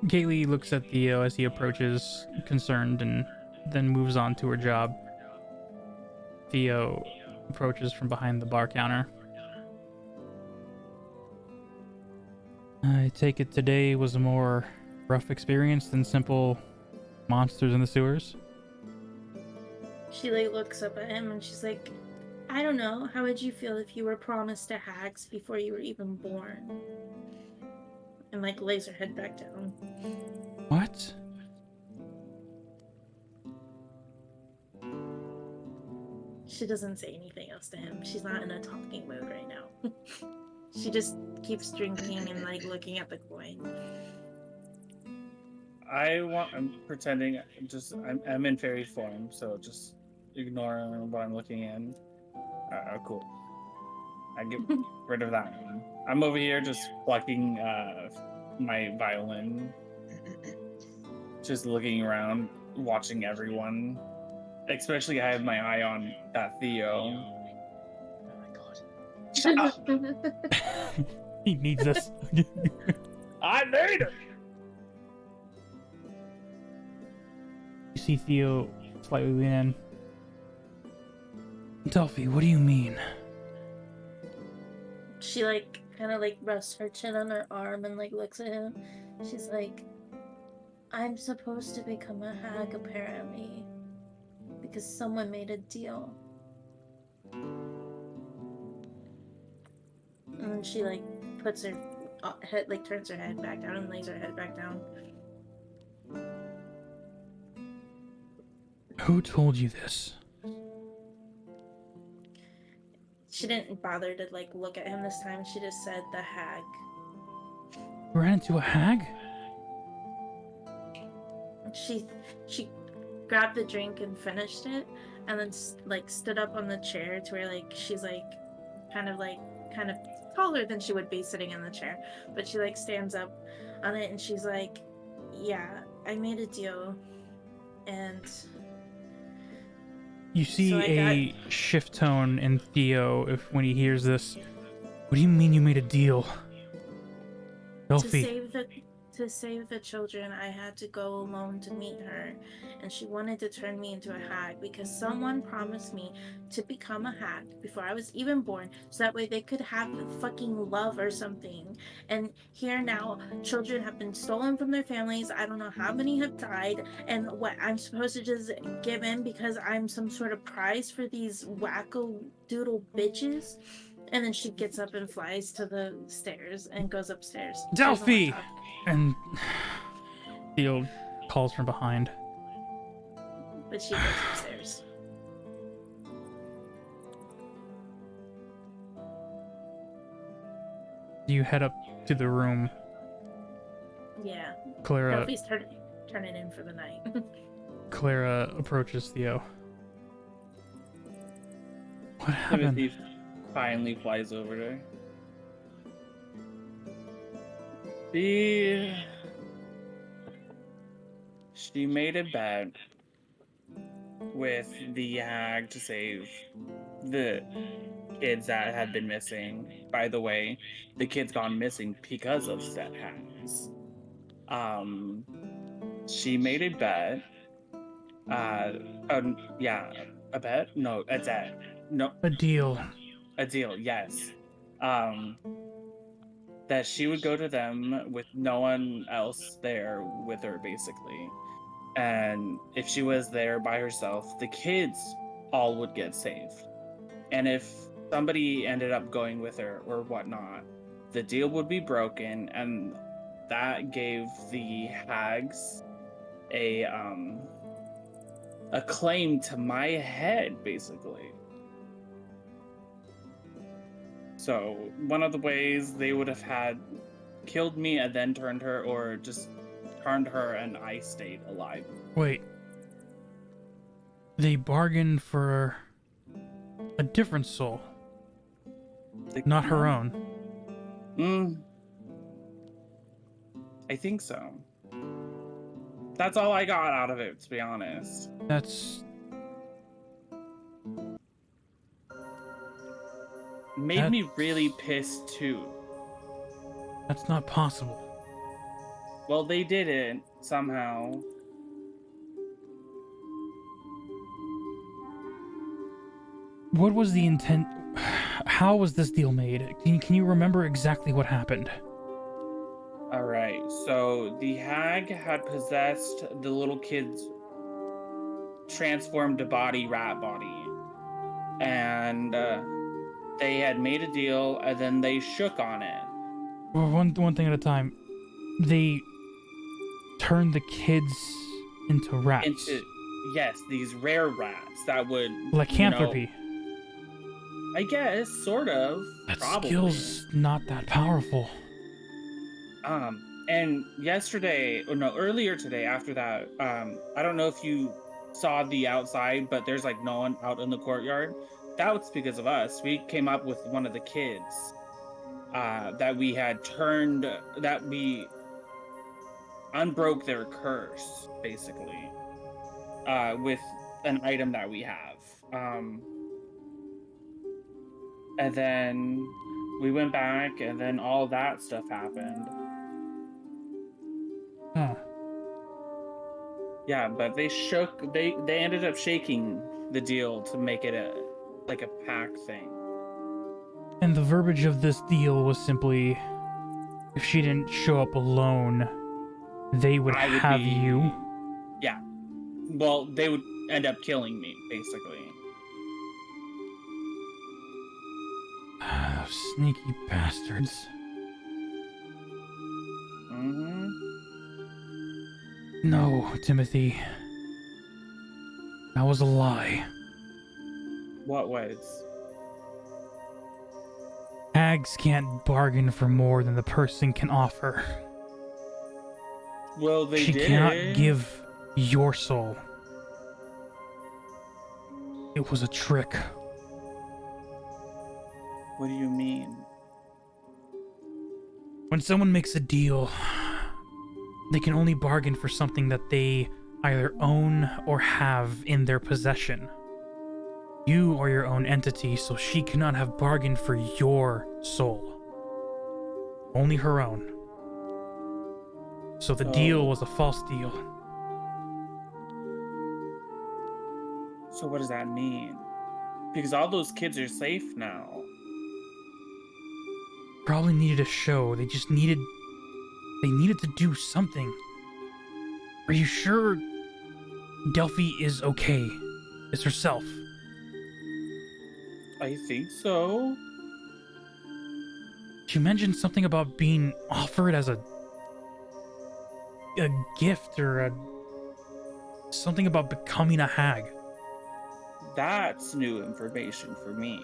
Kaylee looks at Theo as he approaches, concerned, and then moves on to her job. Theo approaches from behind the bar counter. I take it today was a more rough experience than simple monsters in the sewers? She looks up at him and she's like, I don't know, how would you feel if you were promised to hags before you were even born? And lays her head back down. What? She doesn't say anything else to him. She's not in a talking mood right now. She just keeps drinking and looking at the coin. I'm pretending I'm in fairy form, so just ignore what I'm looking in. Cool. I get rid of that one. I'm over here just plucking my violin, just looking around, watching everyone. Especially, I have my eye on that Theo. Oh my god. Shut up! He needs this. I need it. You see Theo slightly lean in. Delphi, what do you mean? She kind of rests her chin on her arm and looks at him. She's like, I'm supposed to become a hag apparently, because someone made a deal. And then she puts her head, turns her head back down and lays her head back down. Who told you this? She didn't bother to look at him this time. She just said the hag. You ran into a hag? She grabbed the drink and finished it, and then stood up on the chair to where she's kind of taller than she would be sitting in the chair, but she stands up on it and she's like, yeah, I made a deal, and You see So I shift tone in Theo when he hears this. What do you mean you made a deal? Delphi. to save the children, I had to go alone to meet her, and she wanted to turn me into a hag because someone promised me to become a hag before I was even born, so that way they could have fucking love or something. And here now, children have been stolen from their families. I don't know how many have died, and what I'm supposed to just give in because I'm some sort of prize for these wacko doodle bitches. And then she gets up and flies to the stairs and goes upstairs. She doesn't wanna Delphi! talk. And Theo calls from behind. But she goes upstairs. You head up to the room. Yeah. Clara Delphi's turning in for the night. Clara approaches Theo. What happened? Timothy finally flies over to her. She made a bet with the hag to save the kids that had been missing. By the way, the kids gone missing because of said hags. She made a bet. Yeah, a bet? No, a debt. No, A deal. a deal. Yes. That she would go to them with no one else there with her, basically. And if she was there by herself, the kids all would get saved. And if somebody ended up going with her or whatnot, the deal would be broken, and that gave the hags a claim to my head, basically. So one of the ways they would have had killed me and then turned her, or just turned her and I stayed alive. Wait. They bargained for a different soul, not her own. I think so. That's all I got out of it, to be honest. That's Made me really pissed too. That's not possible. Well, they did it somehow. What was the intent? How was this deal made? Can you remember exactly what happened? All right, so the hag had possessed the little kid's transformed body, rat body, and they had made a deal, and then they shook on it. Well, one thing at a time. They turned the kids into rats. Yes, these rare rats that would lycanthropy. I guess, sort of. That probably. skill's not that powerful. And earlier today, after that, I don't know if you saw the outside, but there's like no one out in the courtyard. That was because of us. We came up with one of the kids that we had turned, that we unbroke their curse, basically, with an item that we have. And then we went back, and then all that stuff happened. Huh. Yeah, but they ended up shaking the deal to make it a pack thing. And the verbiage of this deal was simply, if she didn't show up alone, they would have you. Yeah. Well, they would end up killing me, basically. Sneaky bastards. Mm-hmm. No, Timothy. That was a lie. What was? Hags can't bargain for more than the person can offer. Well, they She did. cannot give your soul. It was a trick. What do you mean? When someone makes a deal, they can only bargain for something that they either own or have in their possession. You are your own entity, so she cannot have bargained for your soul. Only her own. So the deal was a false deal. So what does that mean? Because all those kids are safe now. Probably needed a show. They needed to do something. Are you sure Delphi is okay? Is herself? I think so. She mentioned something about being offered as a gift or something about becoming a hag. That's new information for me.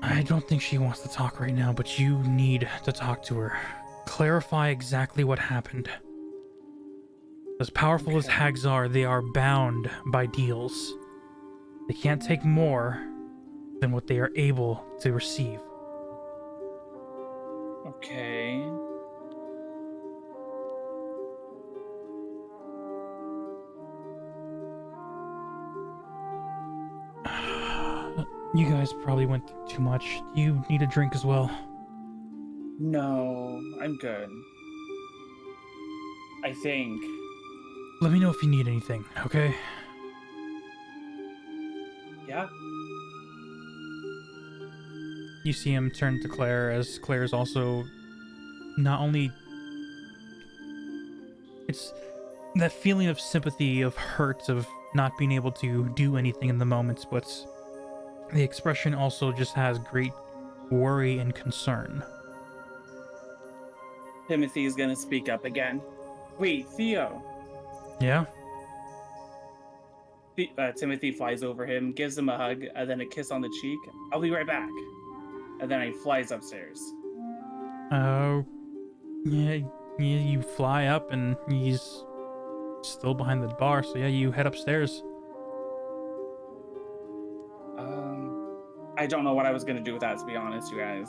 I don't think she wants to talk right now, but you need to talk to her. Clarify exactly what happened. As powerful as hags are, they are bound by deals. They can't take more than what they are able to receive. Okay. You guys probably went through too much. Do you need a drink as well? No, I'm good. I think. Let me know if you need anything, okay? Yeah. You see him turn to Claire as Claire's also not only... It's that feeling of sympathy, of hurt, of not being able to do anything in the moment, but the expression also just has great worry and concern. Timothy is gonna speak up again. Wait, Theo. Yeah? Timothy flies over him, gives him a hug, and then a kiss on the cheek. I'll be right back. And then he flies upstairs. Oh, yeah, you fly up and he's still behind the bar, so yeah, you head upstairs. I don't know what I was gonna do with that, to be honest, you guys.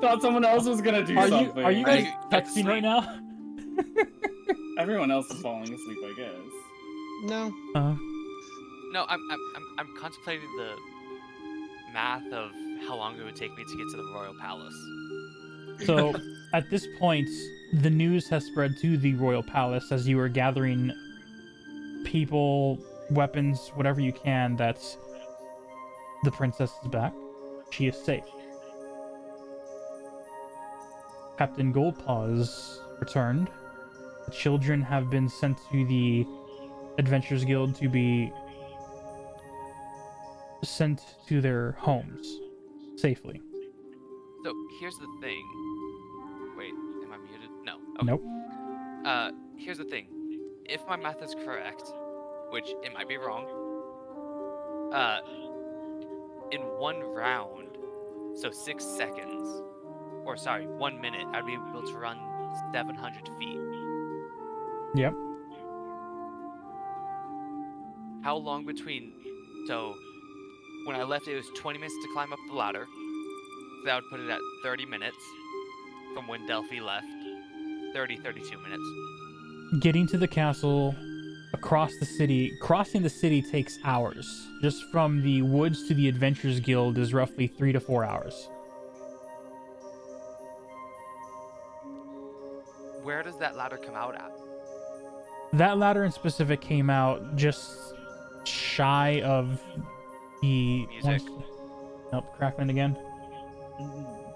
Thought someone else was gonna do something. Are you guys texting right now? Everyone else is falling asleep, I guess. No. No, I'm contemplating the math of how long it would take me to get to the royal palace. So, at this point, the news has spread to the royal palace as you are gathering people, weapons, whatever you can, that the princess is back. She is safe. Captain Goldpaw's returned. The children have been sent to the Adventurers Guild to be sent to their homes safely. So here's the thing. Wait, am I muted? No. Okay. Nope. Here's the thing. If my math is correct, which it might be wrong, in one round, so 6 seconds, or sorry, 1 minute, I'd be able to run 700 feet. Yep. How long between, so when I left it was 20 minutes to climb up the ladder, so that would put it at 30 minutes from when Delphi left, 32 minutes. Getting to the castle, across the city, crossing the city takes hours. Just from the woods to the Adventurers Guild is roughly 3 to 4 hours. Where does that ladder come out at? That ladder in specific came out just shy of the... Music. Nope, crackling again.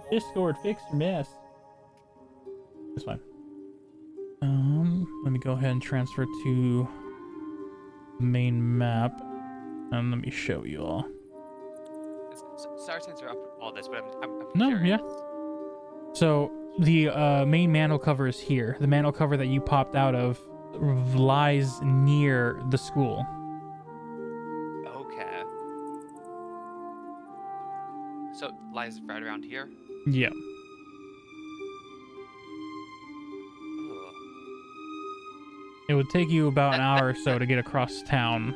Discord, fix your mess. It's fine. Let me go ahead and transfer to the main map, and let me show you all. Sorry to interrupt all this, but I'm No, curious. yeah. So the main mantle cover is here. The mantle cover that you popped out of lies near the school. Okay. So it lies right around here? Yeah. Ugh. It would take you about an hour or so to get across town.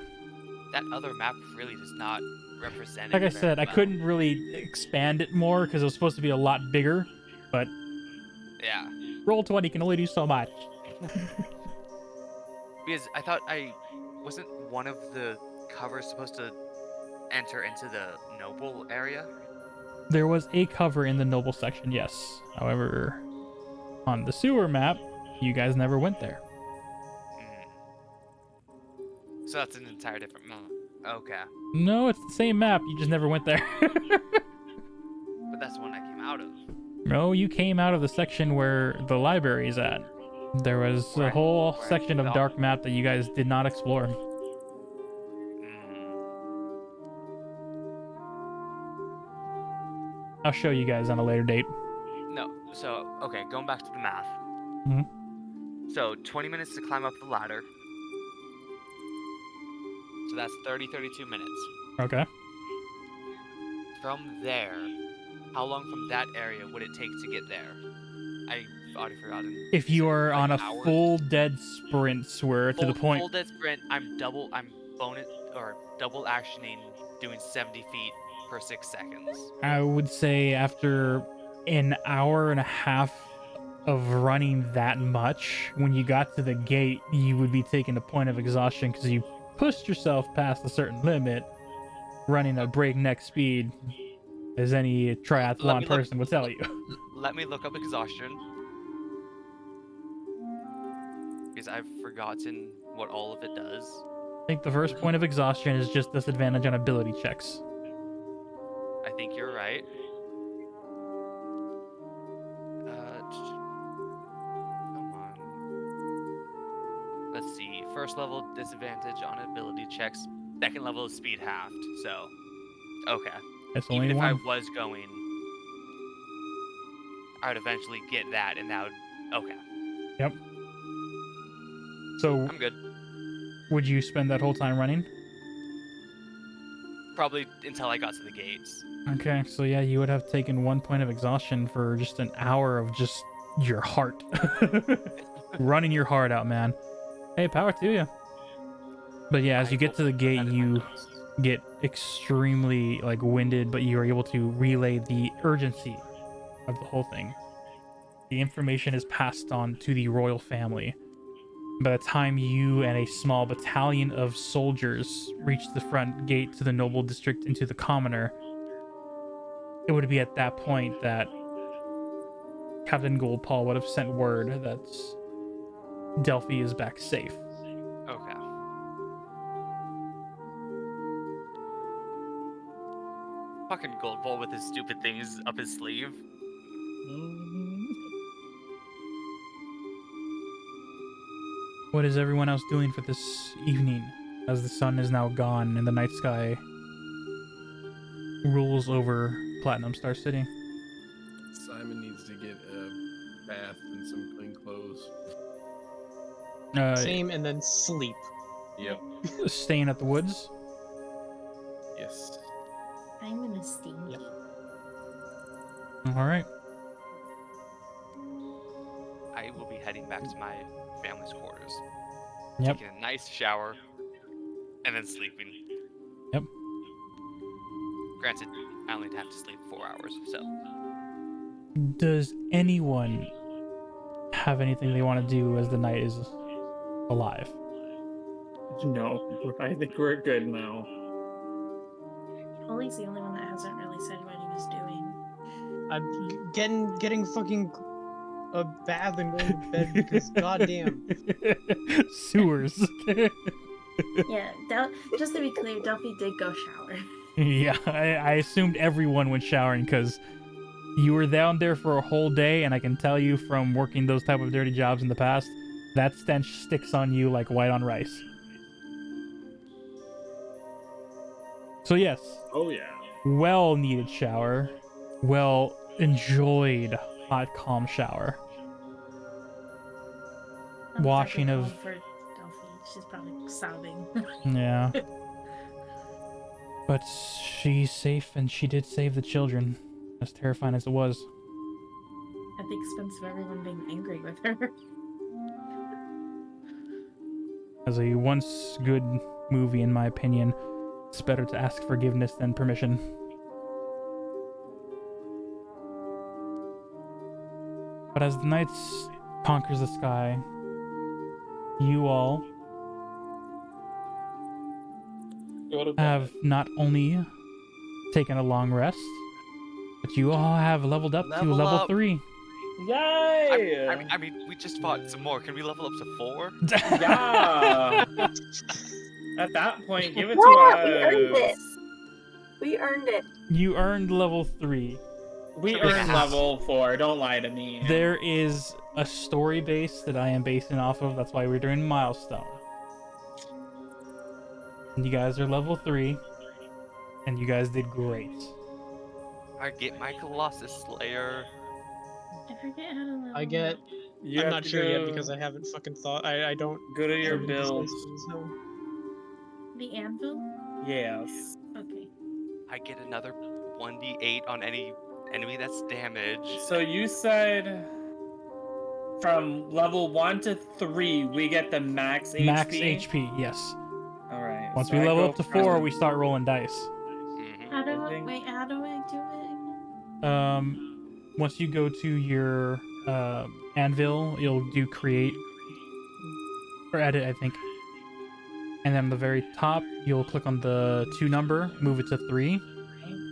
That other map really does not represent Like it I very said, I well. couldn't really expand it more because it was supposed to be a lot bigger, but Yeah. Roll20 can only do so much. Because I thought wasn't one of the covers supposed to enter into the noble area? There was a cover in the noble section, yes. However, on the sewer map, you guys never went there. So that's an entire different map. Okay. No, it's the same map. You just never went there. But that's the one I came out of. No, you came out of the section where the library is at. There was a Where I- whole where I section of fell. dark map that you guys did not explore. I'll show you guys on a later date. No, so, okay, going back to the math. Mhm. So, 20 minutes to climb up the ladder. So that's 32 minutes. Okay. From there, how long from that area would it take to get there? I've already forgotten. If you are like on a hours? full dead sprint where to the point... Full dead sprint, I'm bonus or double actioning doing 70 feet per 6 seconds? I would say after an hour and a half of running that much, when you got to the gate, you would be taking a point of exhaustion because you pushed yourself past a certain limit, running at breakneck speed, as any triathlon person would tell you. Let me look up exhaustion. Because I've forgotten what all of it does. I think the first point of exhaustion is just disadvantage on ability checks. I think you're right. Come on. Let's see. First level disadvantage on ability checks. Second level is speed halved. So, okay. It's Even only if I one. was going, I would eventually get that, and that would. Okay. Yep. So, I'm good. would you spend that whole time running? Probably until I got to the gates. Okay, so yeah, you would have taken 1 point of exhaustion for just an hour of just your heart. Running your heart out, man. Hey, power to you. But yeah, as you get to the gate, you get extremely like winded, but you are able to relay the urgency of the whole thing. The information is passed on to the royal family. By the time you and a small battalion of soldiers reach the front gate to the noble district into the commoner, it would be at that point that Captain Goldpaw would have sent word that Delphi is back safe. Okay. Fucking Goldball with his stupid things up his sleeve. What is everyone else doing for this evening, as the sun is now gone and the night sky rules over Platinum Star City? Simon needs to get a bath and some clean clothes. Same, and then sleep. Yep. Staying at the woods? Yes. I'm gonna stinky. Yep. Alright. I will be heading back to my family's quarters. Yep. Taking a nice shower, and then sleeping. Yep. Granted, I only have to sleep 4 hours, so. Does anyone have anything they want to do as the night is alive? No, I think we're good now. Ollie's the only one that hasn't really said what he was doing. I'm getting fucking a bath and going to bed because goddamn. Sewers. Yeah, just to be clear, Delphi did go shower. Yeah, I assumed everyone went showering because you were down there for a whole day, and I can tell you from working those type of dirty jobs in the past, that stench sticks on you like white on rice. So yes, Oh yeah. well needed shower, well enjoyed hot calm shower. I'm Washing definitely of- going for Delphi. She's probably sobbing. Yeah. But she's safe, and she did save the children, as terrifying as it was. At the expense of everyone being angry with her. As a once good movie, in my opinion, it's better to ask forgiveness than permission. But as the night conquers the sky, you all have not only taken a long rest, but you all have leveled up to Level level up. 3. Yay! I mean, we just fought some more. Can we level up to 4? Yeah. At that point, give it to Yeah, us. we earned it. We earned it. You earned level 3. We So earned yeah. level 4. Don't lie to me. There is a story base that I am basing off of. That's why we're doing milestone. And you guys are level 3, and you guys did great. I get my Colossus Slayer. I forget how to level I get. up. You I'm have not to sure yet go- because I haven't fucking thought. I don't. go to your remember these builds. systems, no. The anvil? Yes. Okay. I get another 1d8 on any enemy that's damaged. So you said from level 1 to 3, we get the max HP. Max HP, yes. All right. Once So we I level go up to from- 4, we start rolling dice. Mm-hmm. How do I I think- wait? How do I do it again? Once you go to your anvil, you'll do create or edit, I think. And then on the very top, you'll click on the 2 number, move it to 3.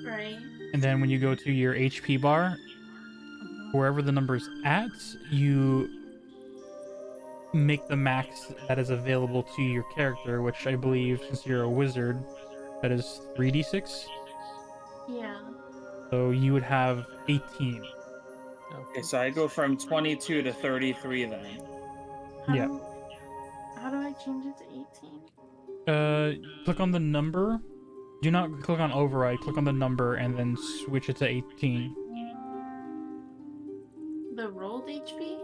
Right. And then when you go to your HP bar, wherever the number's at, you make the max that is available to your character, which I believe, since you're a wizard, that is 3d6. Yeah. So you would have 18. Okay, so I go from 22 to 33 then. Yeah. How do I change it to 18? Click on the number. Do not click on override. Click on the number and then switch it to 18. The rolled HP?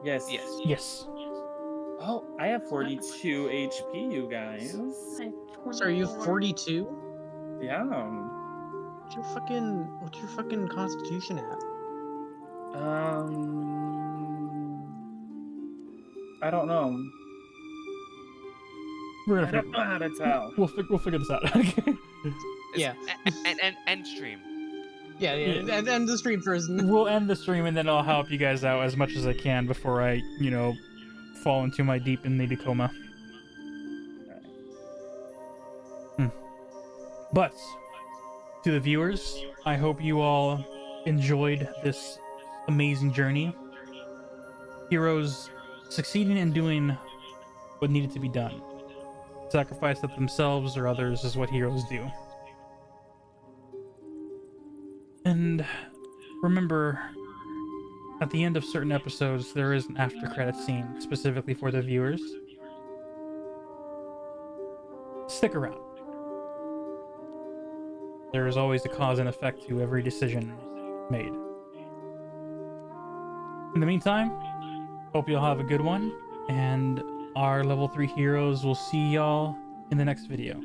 Yes. Yes. Yes. Oh, I have 42 HP, you guys. I have So are you 24. 42? Yeah. What's your fucking constitution at? I don't know. We're I gonna don't know how to tell. we'll figure this out. Yeah. End stream. Yeah, Yeah. and end the stream first. We'll end the stream and then I'll help you guys out as much as I can before I, fall into my deep and needy coma. But to the viewers, I hope you all enjoyed this amazing journey. Heroes succeeding in doing what needed to be done. Sacrifice of themselves or others is what heroes do. And remember, at the end of certain episodes, there is an after credit scene specifically for the viewers. Stick around. There is always a cause and effect to every decision made. In the meantime, hope y'all have a good one, and our level 3 heroes will see y'all in the next video.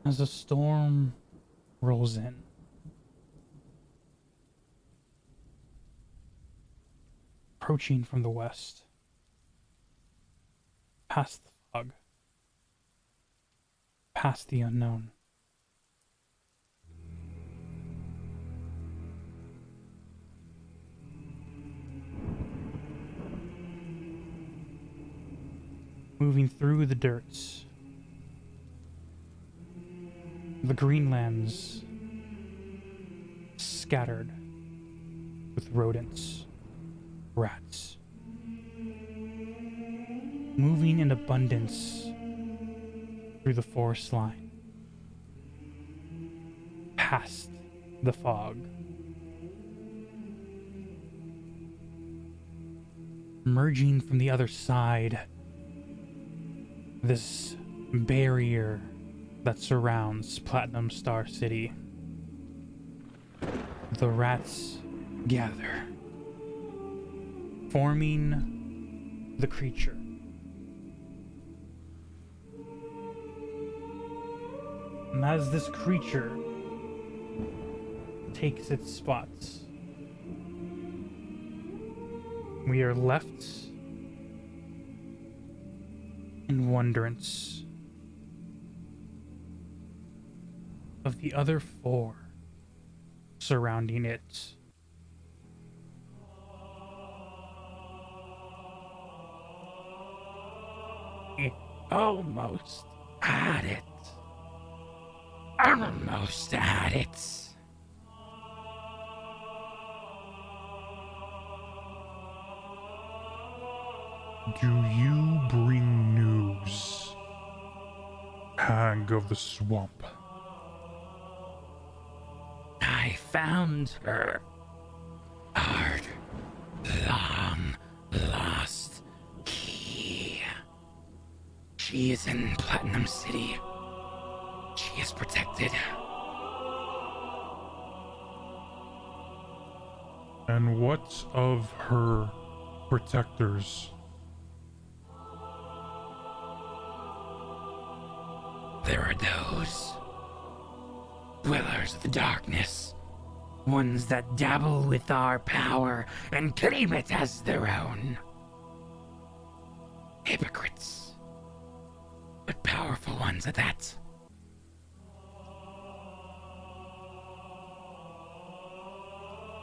as a storm rolls in. Approaching from the west, past the fog, past the unknown. Moving through the dirts, the greenlands scattered with rodents, rats, moving in abundance through the forest line, past the fog, emerging from the other side, this barrier that surrounds Platinum Star City. The rats gather, forming the creature. And as this creature takes its spots, we are left in wonderance of the other four surrounding it. We almost had it. Almost had it. Do you bring news, Hag of the Swamp? I found her. Hard, long lost key. She is in Platinum City. She is protected. And what of her protectors? There are those dwellers of the darkness, ones that dabble with our power and claim it as their own. Hypocrites, but powerful ones at that.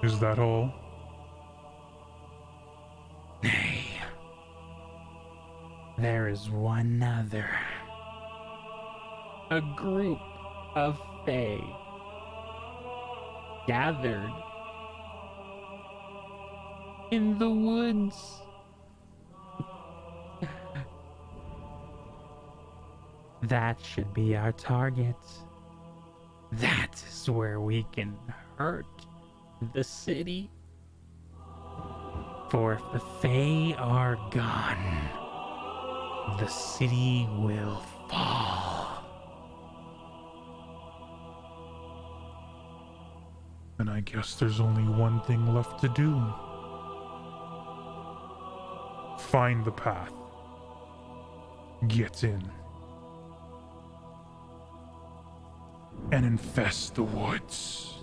Is that all? Nay, there is one other. A group of Fae gathered in the woods. That should be our target. That is where we can hurt the city. For if the Fae are gone, the city will fall. And I guess there's only one thing left to do. Find the path. Get in. And infest the woods.